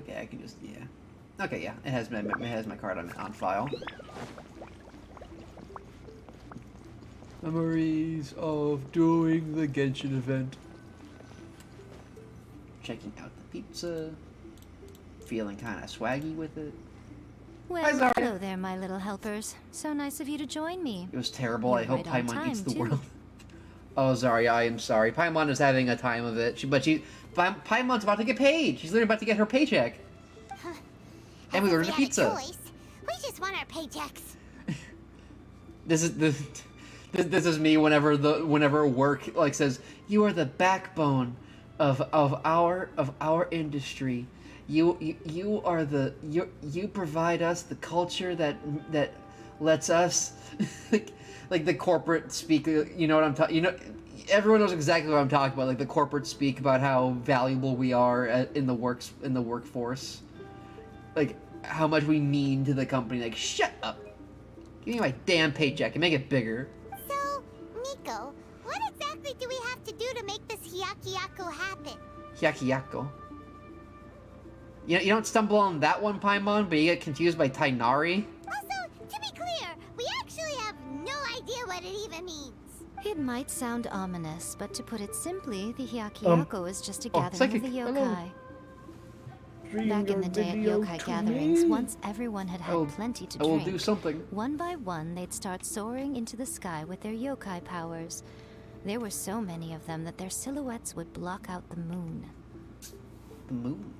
Okay, I can just, yeah. Okay, yeah, it has my card on file. Memories of doing the Genshin event. Checking out the pizza. Feeling kind of swaggy with it. Well, hello there, my little helpers. So nice of you to join me. It was terrible. You're I hope right on Paimon eats time, the too. world. Oh, Zarya, I am sorry. Paimon is having a time of it. Paimon's about to get paid. She's literally about to get her paycheck. And we ordered a pizza. Choice. We just want our paychecks. This is me whenever work like says you are the backbone of our industry. You are you provide us the culture that lets us like the corporate speak. You know what I'm talking. You know, everyone knows exactly what I'm talking about. Like the corporate speak about how valuable we are in the workforce. Like how much we mean to the company. Like shut up. Give me my damn paycheck and make it bigger. So, Miko, what exactly do we have to do to make this Hyakiyako happen? Hyakiyako. You don't stumble on that one, Paimon, but you get confused by Tainari. Also, to be clear, we actually have no idea what it even means. It might sound ominous, but to put it simply, the Hyakyako is just a gathering psychic. of the Hello. yokai. Stream Back in your the day at video yokai to gatherings, me. once everyone had had plenty to I will drink, do something. one by one they'd start soaring into the sky with their yokai powers. There were so many of them that their silhouettes would block out the moon. The moon.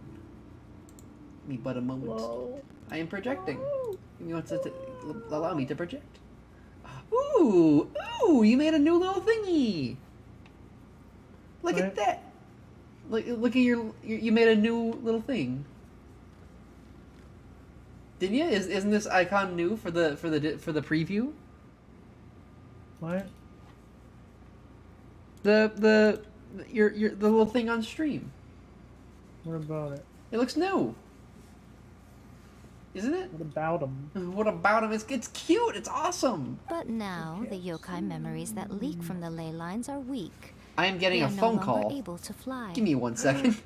Me but a moment. Whoa. I am projecting. You want to allow me to project? Ooh! Ooh! You made a new little thingy! Look at that! Look at you made a new little thing. Didn't you? Isn't this icon new for the preview? What? The little thing on stream. What about it? It looks new. Isn't it? What about them? What about him? It's cute. It's awesome. But now, the yokai memories that leak from the ley lines are weak. I am getting They a are no phone longer call. able to fly. Give me 1 second.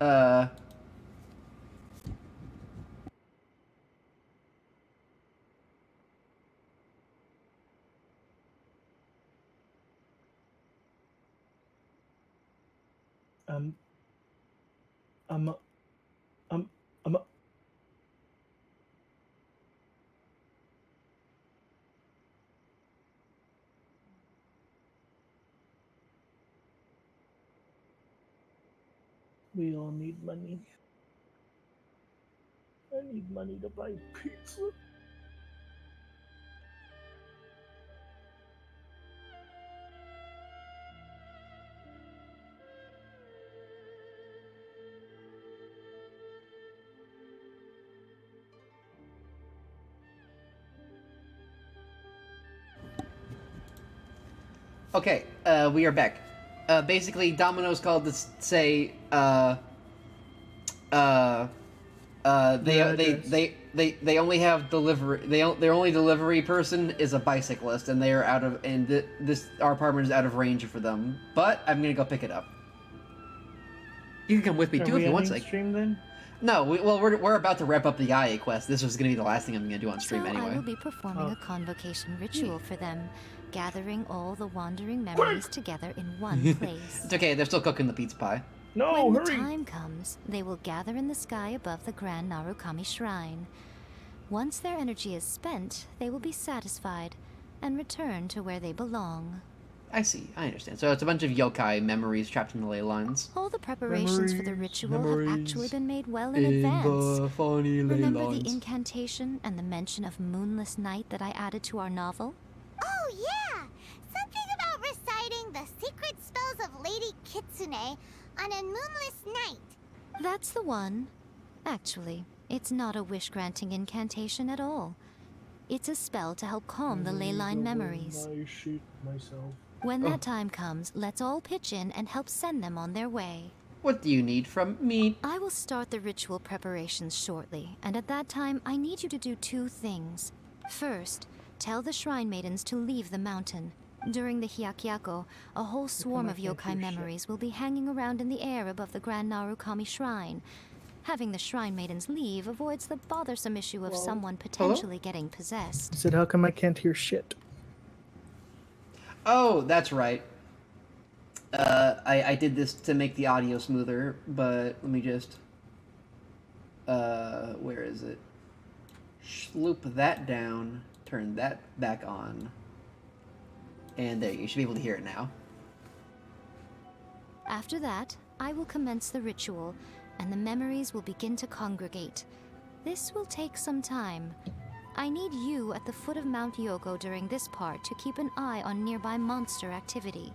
Um. We all need money. I need money to buy pizza. Okay, we are back. Basically, Domino's called to say, they only have delivery. Their only delivery person is a bicyclist, and they are out of. And our apartment is out of range for them. But I'm gonna go pick it up. You can come with me too if you want. Stream then? No, we're about to wrap up the IA quest. This was gonna be the last thing I'm gonna do on stream So anyway. I will be performing a convocation ritual for them, gathering all the wandering memories together in one place. It's okay. They're still cooking the pizza pie. No, when hurry! the time comes, they will gather in the sky above the Grand Narukami Shrine. Once their energy is spent, they will be satisfied and return to where they belong. I see. I understand. So it's a bunch of yokai memories trapped in the ley lines. All the preparations for the ritual have actually been made well in in advance. the funny ley Remember lines. the incantation and the mention of moonless night that I added to our novel? Oh, yeah! Something about reciting the secret spells of Lady Kitsune on a moonless night. That's the one. Actually, it's not a wish-granting incantation at all. It's a spell to help calm the ley line memories. I shoot myself. When that time comes, let's all pitch in and help send them on their way. What do you need from me? I will start the ritual preparations shortly, and at that time, I need you to do two things. First, tell the shrine maidens to leave the mountain. During the Hyakyako, a whole swarm of yokai memories will be hanging around in the air above the Grand Narukami Shrine. Having the shrine maidens leave avoids the bothersome issue of someone potentially getting possessed. I said, how come I can't hear shit? Oh, that's right. I did this to make the audio smoother, but let me just... where is it? Sloop that down, turn that back on. And there, you should be able to hear it now. After that, I will commence the ritual, and the memories will begin to congregate. This will take some time. I need you at the foot of Mount Yogo during this part to keep an eye on nearby monster activity.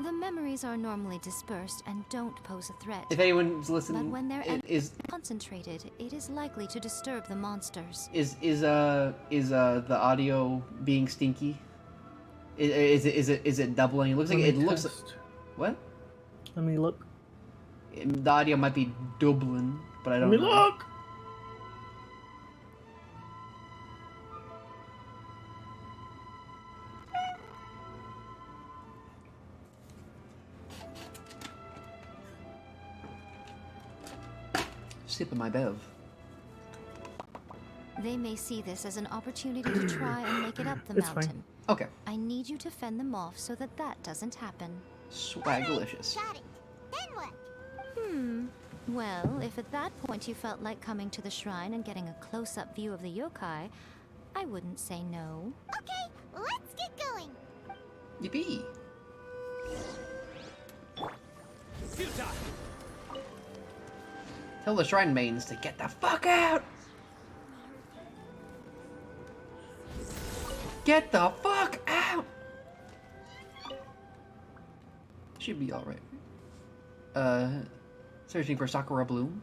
The memories are normally dispersed and don't pose a threat. If anyone's listening, but when they're is concentrated, it is likely to disturb the monsters. is the audio being stinky? Is it doubling? It looks like it looks like, what? Let me look. The audio might be doubling, but I don't know. Let me look! Sipping my bev. They may see this as an opportunity to try and make it up the It's fine. mountain. Okay. I need you to fend them off so that that doesn't happen. Swagalicious. Got it. Then what? Well, if at that point you felt like coming to the shrine and getting a close-up view of the yokai, I wouldn't say no. Okay, let's get going. Yippee! Tell the shrine maidens to get the fuck out! Get the fuck out! Should be alright. Searching for Sakura Bloom.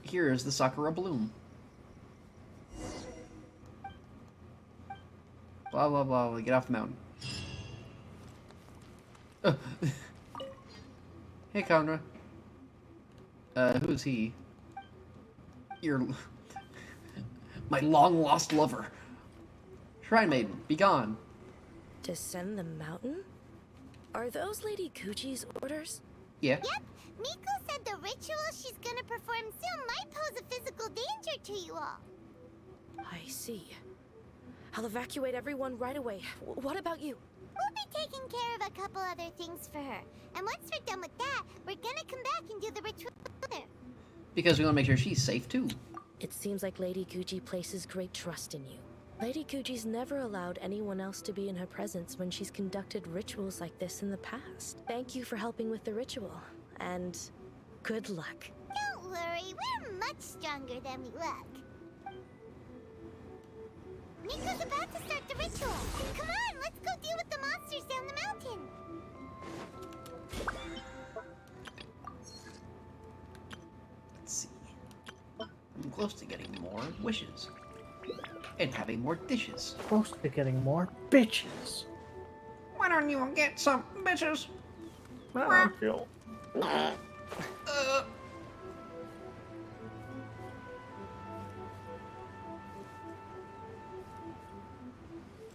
Here is the Sakura Bloom. Blah blah blah, get off the mountain. Hey Conra. Who's he? You're my long lost lover. Shrine Maiden, be gone. Descend the mountain? Are those Lady Kuchi's orders? Yeah. Yep. Miko said the ritual she's gonna perform soon might pose a physical danger to you all. I see. I'll evacuate everyone right away. What about you? We'll be taking care of a couple other things for her. And once we're done with that, we're gonna come back and do the ritual together. Because we want to make sure she's safe too. It seems like Lady Kuchi places great trust in you. Lady Kuchi's never allowed anyone else to be in her presence when she's conducted rituals like this in the past. Thank you for helping with the ritual, and good luck. Don't worry, we're much stronger than we look. Miko's about to start the ritual. Come on, let's go deal with the monsters down the mountain. Let's see. I'm close to getting more wishes. And having more dishes. Close to getting more bitches. Why don't you get some bitches? I don't feel.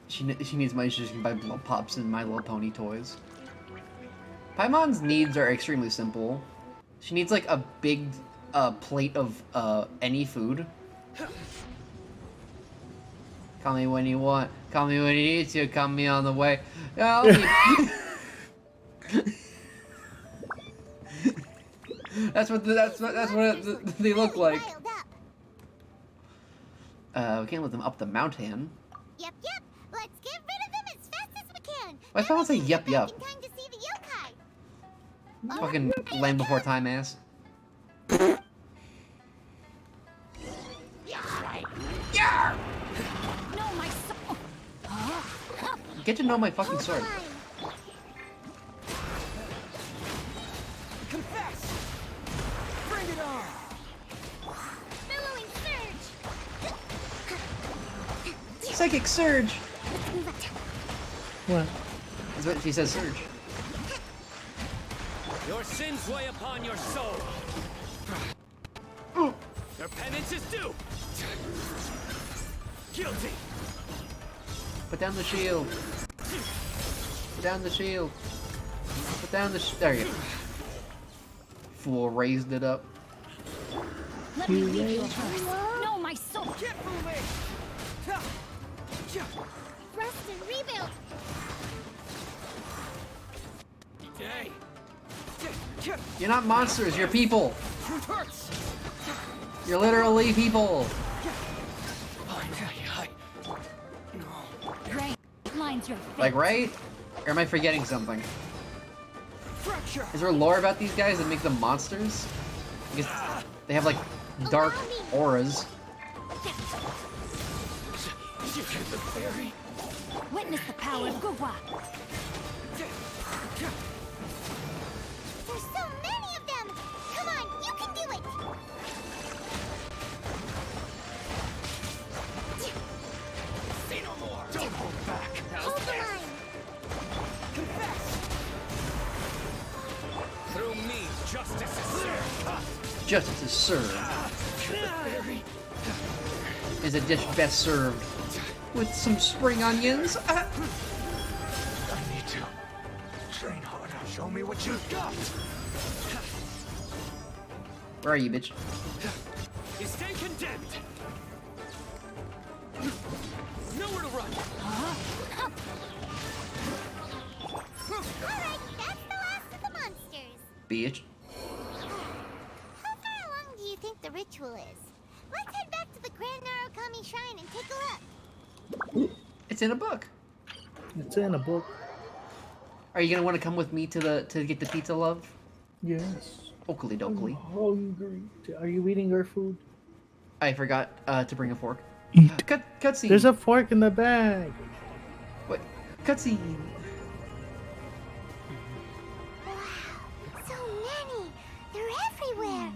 She needs money so she can buy blow pops and My Little Pony toys. Paimon's needs are extremely simple. She needs like a big plate of any food. Call me when you want. Call me when you need to. Call me on the way. That's what they look like. We can't let them up the mountain. Yep. Let's get rid of them as fast as we can. Why someone say yep? In time to see the yokai. Fucking Land Before Time ass. No, my soul. Get to know my fucking sword. Confess! Bring it on! Billowing surge! Psychic surge! What? That's what she says, surge. Your sins weigh upon your soul. Your penance is due. Guilty. Put down the shield. Put down the shield. Put down the there you go. Fool raised it up. Let me leave you first. No, my soul. Get moving! Rest and rebuild. Hey! You're not monsters, you're people. You're literally people. Great. Lines your face. Like, right? Or am I forgetting something? Is there lore about these guys that make them monsters? Because they have like dark auras. Witness the power of Gugwa. There's so many of them. Come on, you can do it. Say no more! Don't hold back! Hold the line. Confess! Through me, justice is served. Justice is served. Is a dish best served with some spring onions? I need to train harder. Show me what you've got. Where are you, bitch? You stand condemned. Nowhere to run. Alright, that's the last of the monsters. Bitch. How far along do you think the ritual is? Let's head back to the Grand Narukami Shrine and take a look. It's in a book. It's in a book. Are you gonna want to come with me to get the pizza, love? Yes. Oakley dokley. I'm hungry. Are you eating our food? I forgot to bring a fork. Eat. Cutscene. There's a fork in the bag. What? Cutscene. Wow, so many. They're everywhere.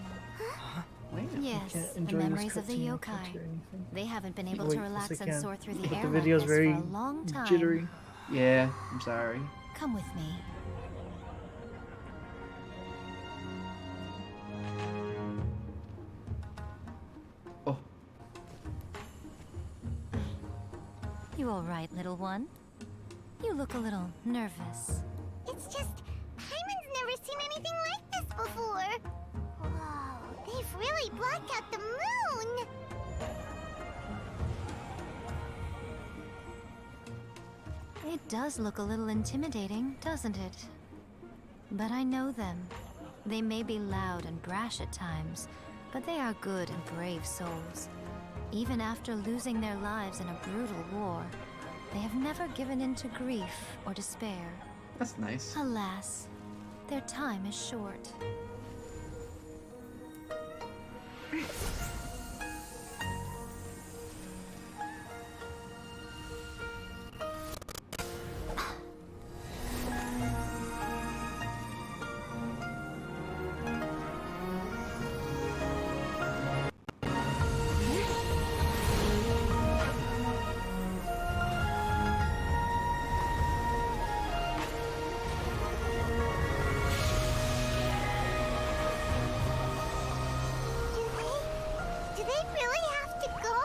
Yes, can't the enjoy this memories of the cutscene or yokai. touch or anything. They haven't been able Wait, to yes, relax I and can. soar through the But air the like video's this very for a long time. jittery. Yeah, I'm sorry. Come with me. Oh. You all right, little one? You look a little nervous. It's just, Hyman's never seen anything like this before. Whoa, they've really blacked out the moon. It does look a little intimidating, doesn't it? But I know them. They may be loud and brash at times, but they are good and brave souls. Even after losing their lives in a brutal war, they have never given in to grief or despair. That's nice. Alas, their time is short. Do they really have to go?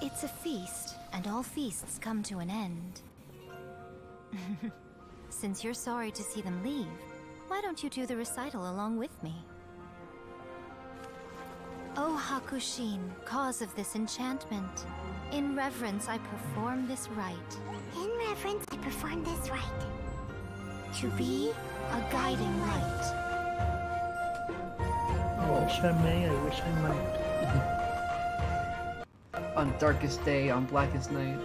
It's a feast, and all feasts come to an end. Since you're sorry to see them leave, why don't you do the recital along with me? O Hakushin, cause of this enchantment, in reverence I perform this rite. In reverence, I perform this rite. To be a guiding light. I wish I may, I wish I might. On darkest day, on blackest night.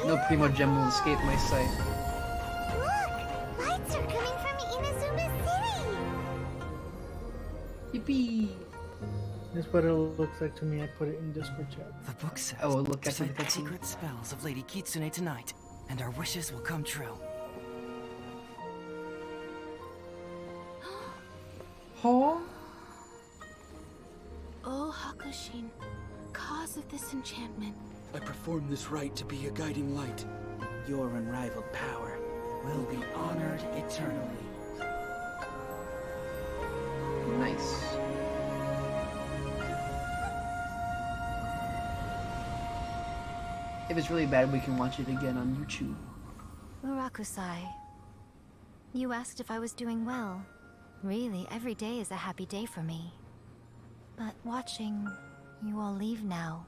No primo gem will escape my sight. Look! Lights are coming from Inazuma City! Yippee! This is what it looks like to me. I put it in Discord chat. The book says Oh, look at recite the the secret spells of Lady Kitsune tonight, and our wishes will come true. Oh? O Hakushin, cause of this enchantment. I perform this rite to be a guiding light. Your unrivaled power will be honored eternally. Nice. If it's really bad, we can watch it again on YouTube. Murakusai, you asked if I was doing well. Really, every day is a happy day for me. But watching you all leave now,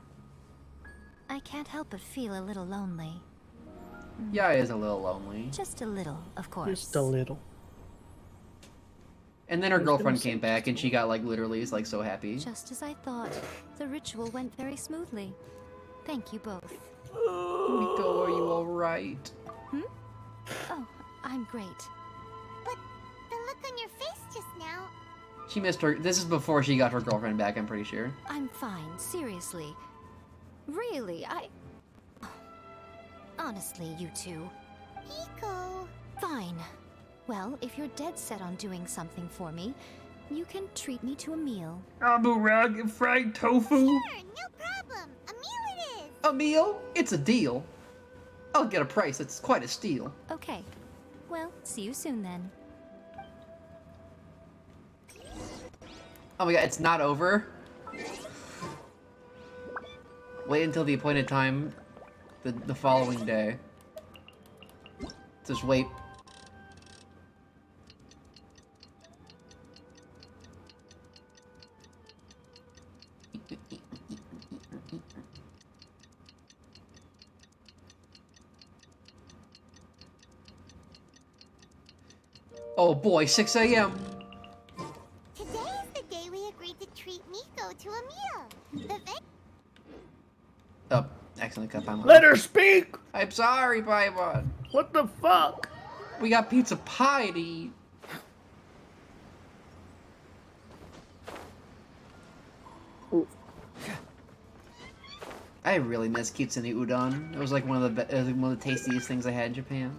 I can't help but feel a little lonely. Yeah, it is a little lonely. Just a little, of course. Just a little. And then her There's girlfriend gonna came back and she got like literally is like so happy. Just as I thought. The ritual went very smoothly. Thank you both. Miko, are you alright? Oh, I'm great. But the look on your face just now... She missed her. This is before she got her girlfriend back, I'm pretty sure. I'm fine, seriously. Really, honestly, you two. Pico... Fine. Well, if you're dead set on doing something for me, you can treat me to a meal. Aburag and fried tofu? Sure, no problem. A meal it is. A meal? It's a deal. I'll get a price that's quite a steal. Okay. Well, see you soon then. Oh my god, it's not over? Wait until the appointed time the following day. Just wait. Oh boy, 6 a.m. Today is the day we agreed to treat Miko to a meal. Oh, accidentally cut Paimon. Let her speak! I'm sorry, Paimon. What the fuck? We got pizza pie to eat. I really miss kitsune udon. It was like one of the tastiest things I had in Japan.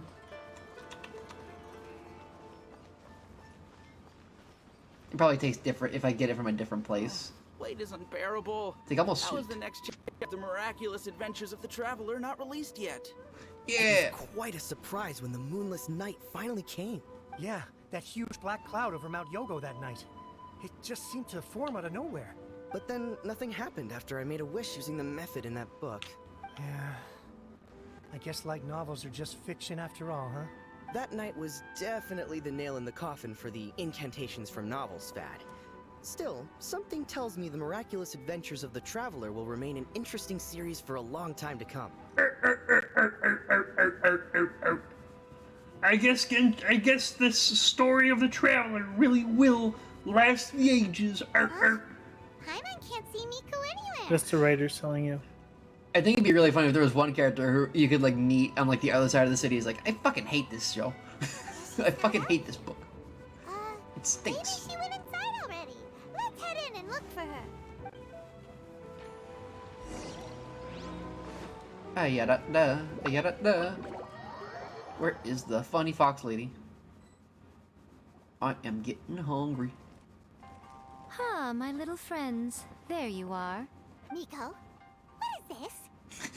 It probably tastes different if I get it from a different place. Wait is unbearable. It's like almost How is sweet. the next chapter of The Miraculous Adventures of the Traveler not released yet? It was quite a surprise when the moonless night finally came. Yeah, that huge black cloud over Mount Yogo that night. It just seemed to form out of nowhere. But then nothing happened after I made a wish using the method in that book. Yeah. I guess light novels are just fiction after all, huh? That night was definitely the nail in the coffin for the incantations from novels fad. Still, something tells me the Miraculous Adventures of the Traveler will remain an interesting series for a long time to come. I guess this story of the Traveler really will last the ages. Paimon can't see Miko anywhere. That's the writers telling you. I think it'd be really funny if there was one character who you could like meet on like the other side of the city. He's like, I fucking hate this show. I fucking hate this book. It stinks. Maybe she went inside already. Let's head in and look for her. Ayada. Where is the funny fox lady? I am getting hungry. Ah, my little friends. There you are. Miko, what is this?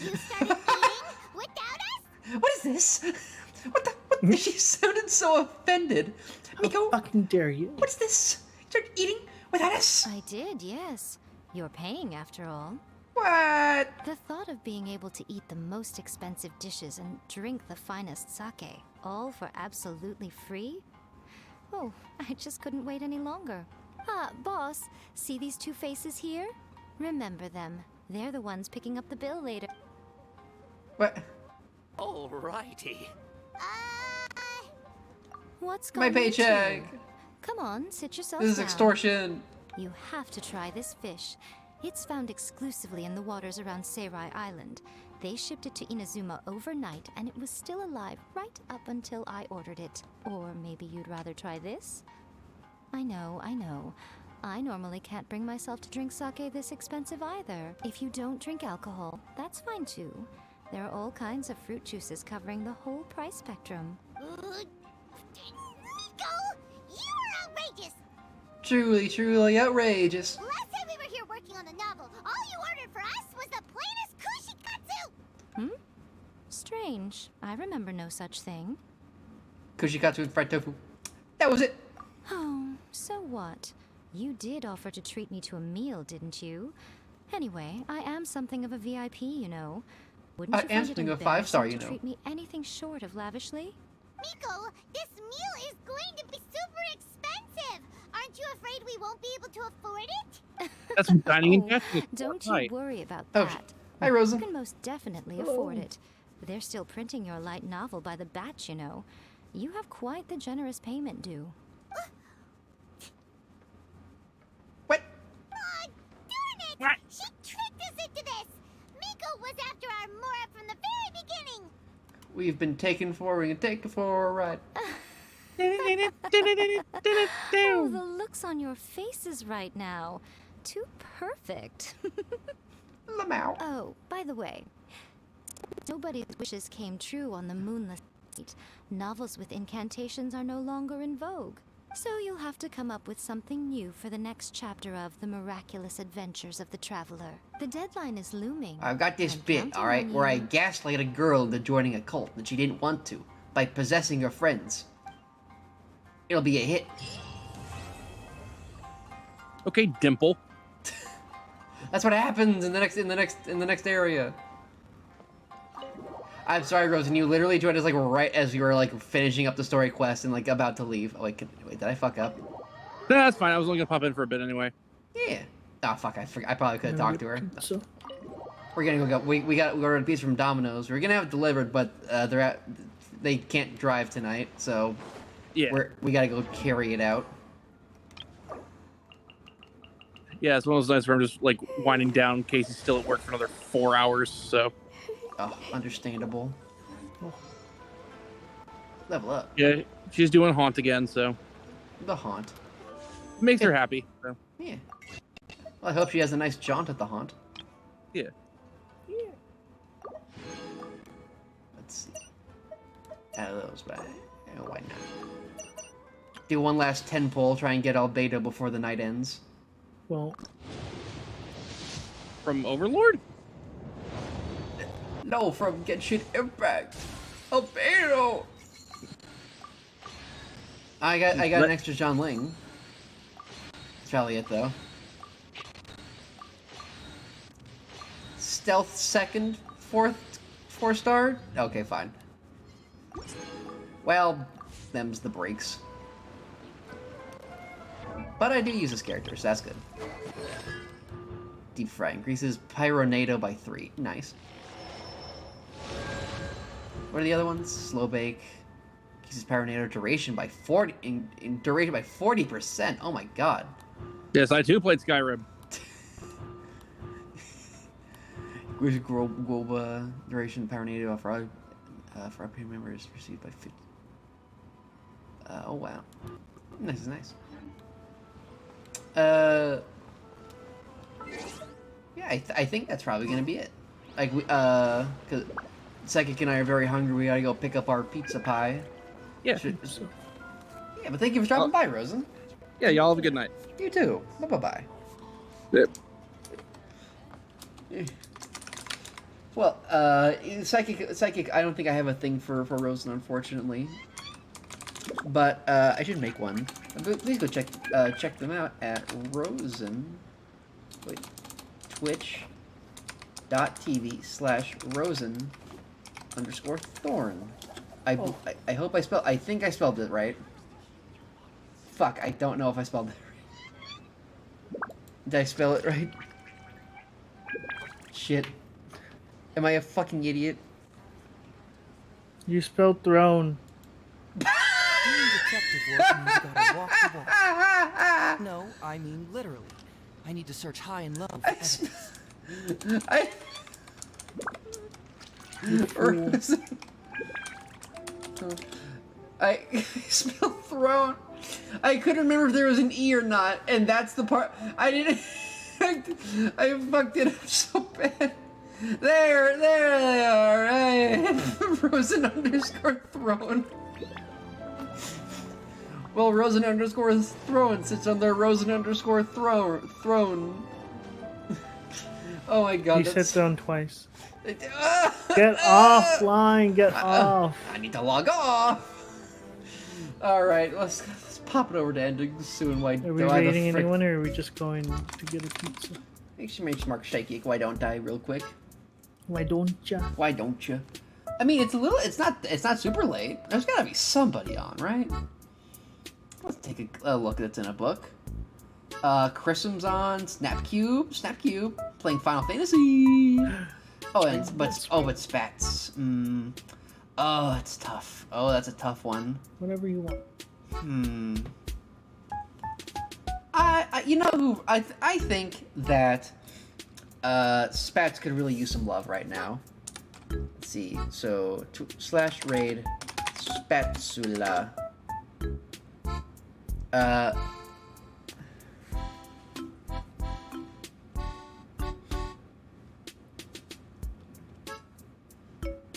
You started eating without us? What is this? What? She sounded so offended. Miko, how fucking dare you? What's this? You started eating without us? I did, yes. You're paying after all. What? The thought of being able to eat the most expensive dishes and drink the finest sake, all for absolutely free? Oh, I just couldn't wait any longer. Ah, boss, see these two faces here? Remember them. They're the ones picking up the bill later. What? Alrighty. What's My going paycheck. into? Come on, sit yourself This is down. extortion. You have to try this fish. It's found exclusively in the waters around Seirai Island. They shipped it to Inazuma overnight, and it was still alive right up until I ordered it. Or maybe you'd rather try this? I know. I normally can't bring myself to drink sake this expensive either. If you don't drink alcohol, that's fine too. There are all kinds of fruit juices covering the whole price spectrum. Miko, you are outrageous. Truly outrageous. Last time we were here working on the novel, all you ordered for us was the plainest kushikatsu. Strange. I remember no such thing. Kushikatsu and fried tofu. That was it. Oh, so what? You did offer to treat me to a meal, didn't you? Anyway, I am something of a VIP, you know. Wouldn't you I am find it something of a 5-star, embarrassing you to know. treat me anything short of lavishly? Miko, this meal is going to be super expensive. Aren't you afraid we won't be able to afford it? That's some dining in Netflix. Don't you Right. worry about Oh, that. hi, Rosa. You can most definitely afford it. They're still printing your light novel by the batch, you know. You have quite the generous payment due. Darn it! She tricked us into this. Miko was after our Mora from the very beginning. We've been taken for a ride. Oh, the looks on your faces right now. Too perfect. Lamau. Oh, by the way, nobody's wishes came true on the moonless night. Novels with incantations are no longer in vogue. So you'll have to come up with something new for the next chapter of The Miraculous Adventures of the Traveler. The deadline is looming. I've got this bit, alright, where I gaslight a girl into joining a cult that she didn't want to by possessing her friends. It'll be a hit. Okay, Dimple. That's what happens in the next area. I'm sorry, Rosen. You literally joined us like right as we were like finishing up the story quest and like about to leave. Oh, wait, did I fuck up? No, that's fine. I was only gonna pop in for a bit anyway. Yeah. Oh fuck! I probably could have talked to her. No. We're gonna go. We ordered a pizza from Domino's. We're gonna have it delivered, but they can't drive tonight, so Yeah. We gotta go carry it out. Yeah, it's one of those nights where I'm just like winding down in case he's still at work for another 4 hours. So. Oh, understandable. Oh. Level up. Yeah, she's doing haunt again, so. The haunt. Makes her happy. So. Yeah. Well, I hope she has a nice jaunt at the haunt. Yeah. Let's see. Out of those, but why not? Do one last 10 pull, try and get Albedo before the night ends. Well. From Overlord? No, from Genshin Impact. Albedo! I got an extra John Ling. That's probably it, though. Stealth second, 4-star? Okay, fine. Well, them's the breaks. But I do use this character, so that's good. Deep Fry increases Pyronado by 3. Nice. What are the other ones? Slow Bake. Increases Pyronado duration by 40... In duration by 40%. Oh my god. Yes, I too played Skyrim. Increases global duration Pyronado for our pay members received by 50. Oh wow. Nice, nice. Yeah, I think that's probably gonna be it. Like cause Psychic and I are very hungry. We gotta go pick up our pizza pie. Yeah. Yeah, but thank you for dropping by, Rosen. Yeah, y'all have a good night. You too. Bye-bye. Yep. Well, Psychic, I don't think I have a thing for Rosen, unfortunately. But, I should make one. Please go check them out at Rosen. Wait. Twitch.tv/Rosen_Thorn. I hope I think I spelled it right. Fuck, I don't know if I spelled it right. Did I spell it right? Shit. Am I a fucking idiot? You spelled throne. Doing detective work means you gotta walk the walk. No, I mean literally. I need to search high and low for evidence. I spelled throne. I couldn't remember if there was an E or not, and that's the part I didn't. I fucked it up so bad. There they are. Rosen_throne. Well, Rosen_throne sits on their Rosen_throne. Oh my god. He sits down twice. Get offline, get off. I need to log off. Alright, let's pop it over to ending soon. Why are we raiding anyone, or are we just going to get a pizza? Make Mark Shaky. Why don't I, real quick? Why don't ya? Why don't ya? I mean, it's not super late. There's gotta be somebody on, right? Let's take a look that's in a book. Chrism's on, Snapcube, playing Final Fantasy. Oh, but Spats. Oh, that's tough. Oh, that's a tough one. Whatever you want. You know who? I think that Spats could really use some love right now. Let's see. So /raid Spatsula.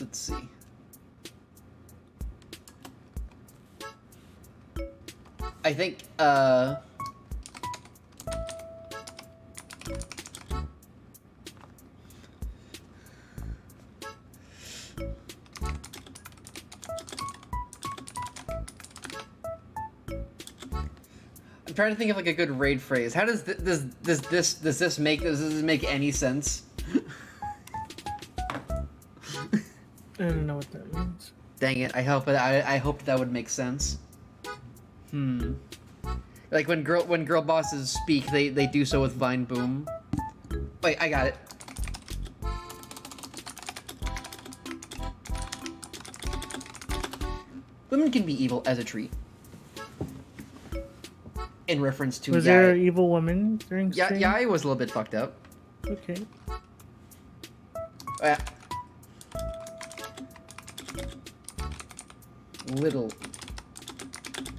Let's see. I think, I'm trying to think of like a good raid phrase. How does this make any sense? I don't know what that means. Dang it! I hope that would make sense. Like when girl bosses speak, they do so with Vine Boom. Wait, I got it. Women can be evil as a treat. in reference to. Was there an evil woman during stream? Yeah, I was a little bit fucked up. Okay. Little.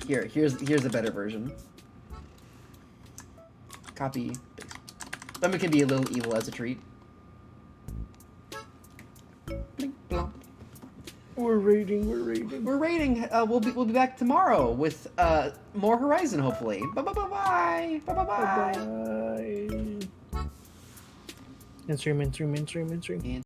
Here's a better version. Copy. Lemon can be a little evil as a treat. Blink, blomp. We're raiding. We're raiding. We'll be back tomorrow with more Horizon, hopefully. Bye. In stream.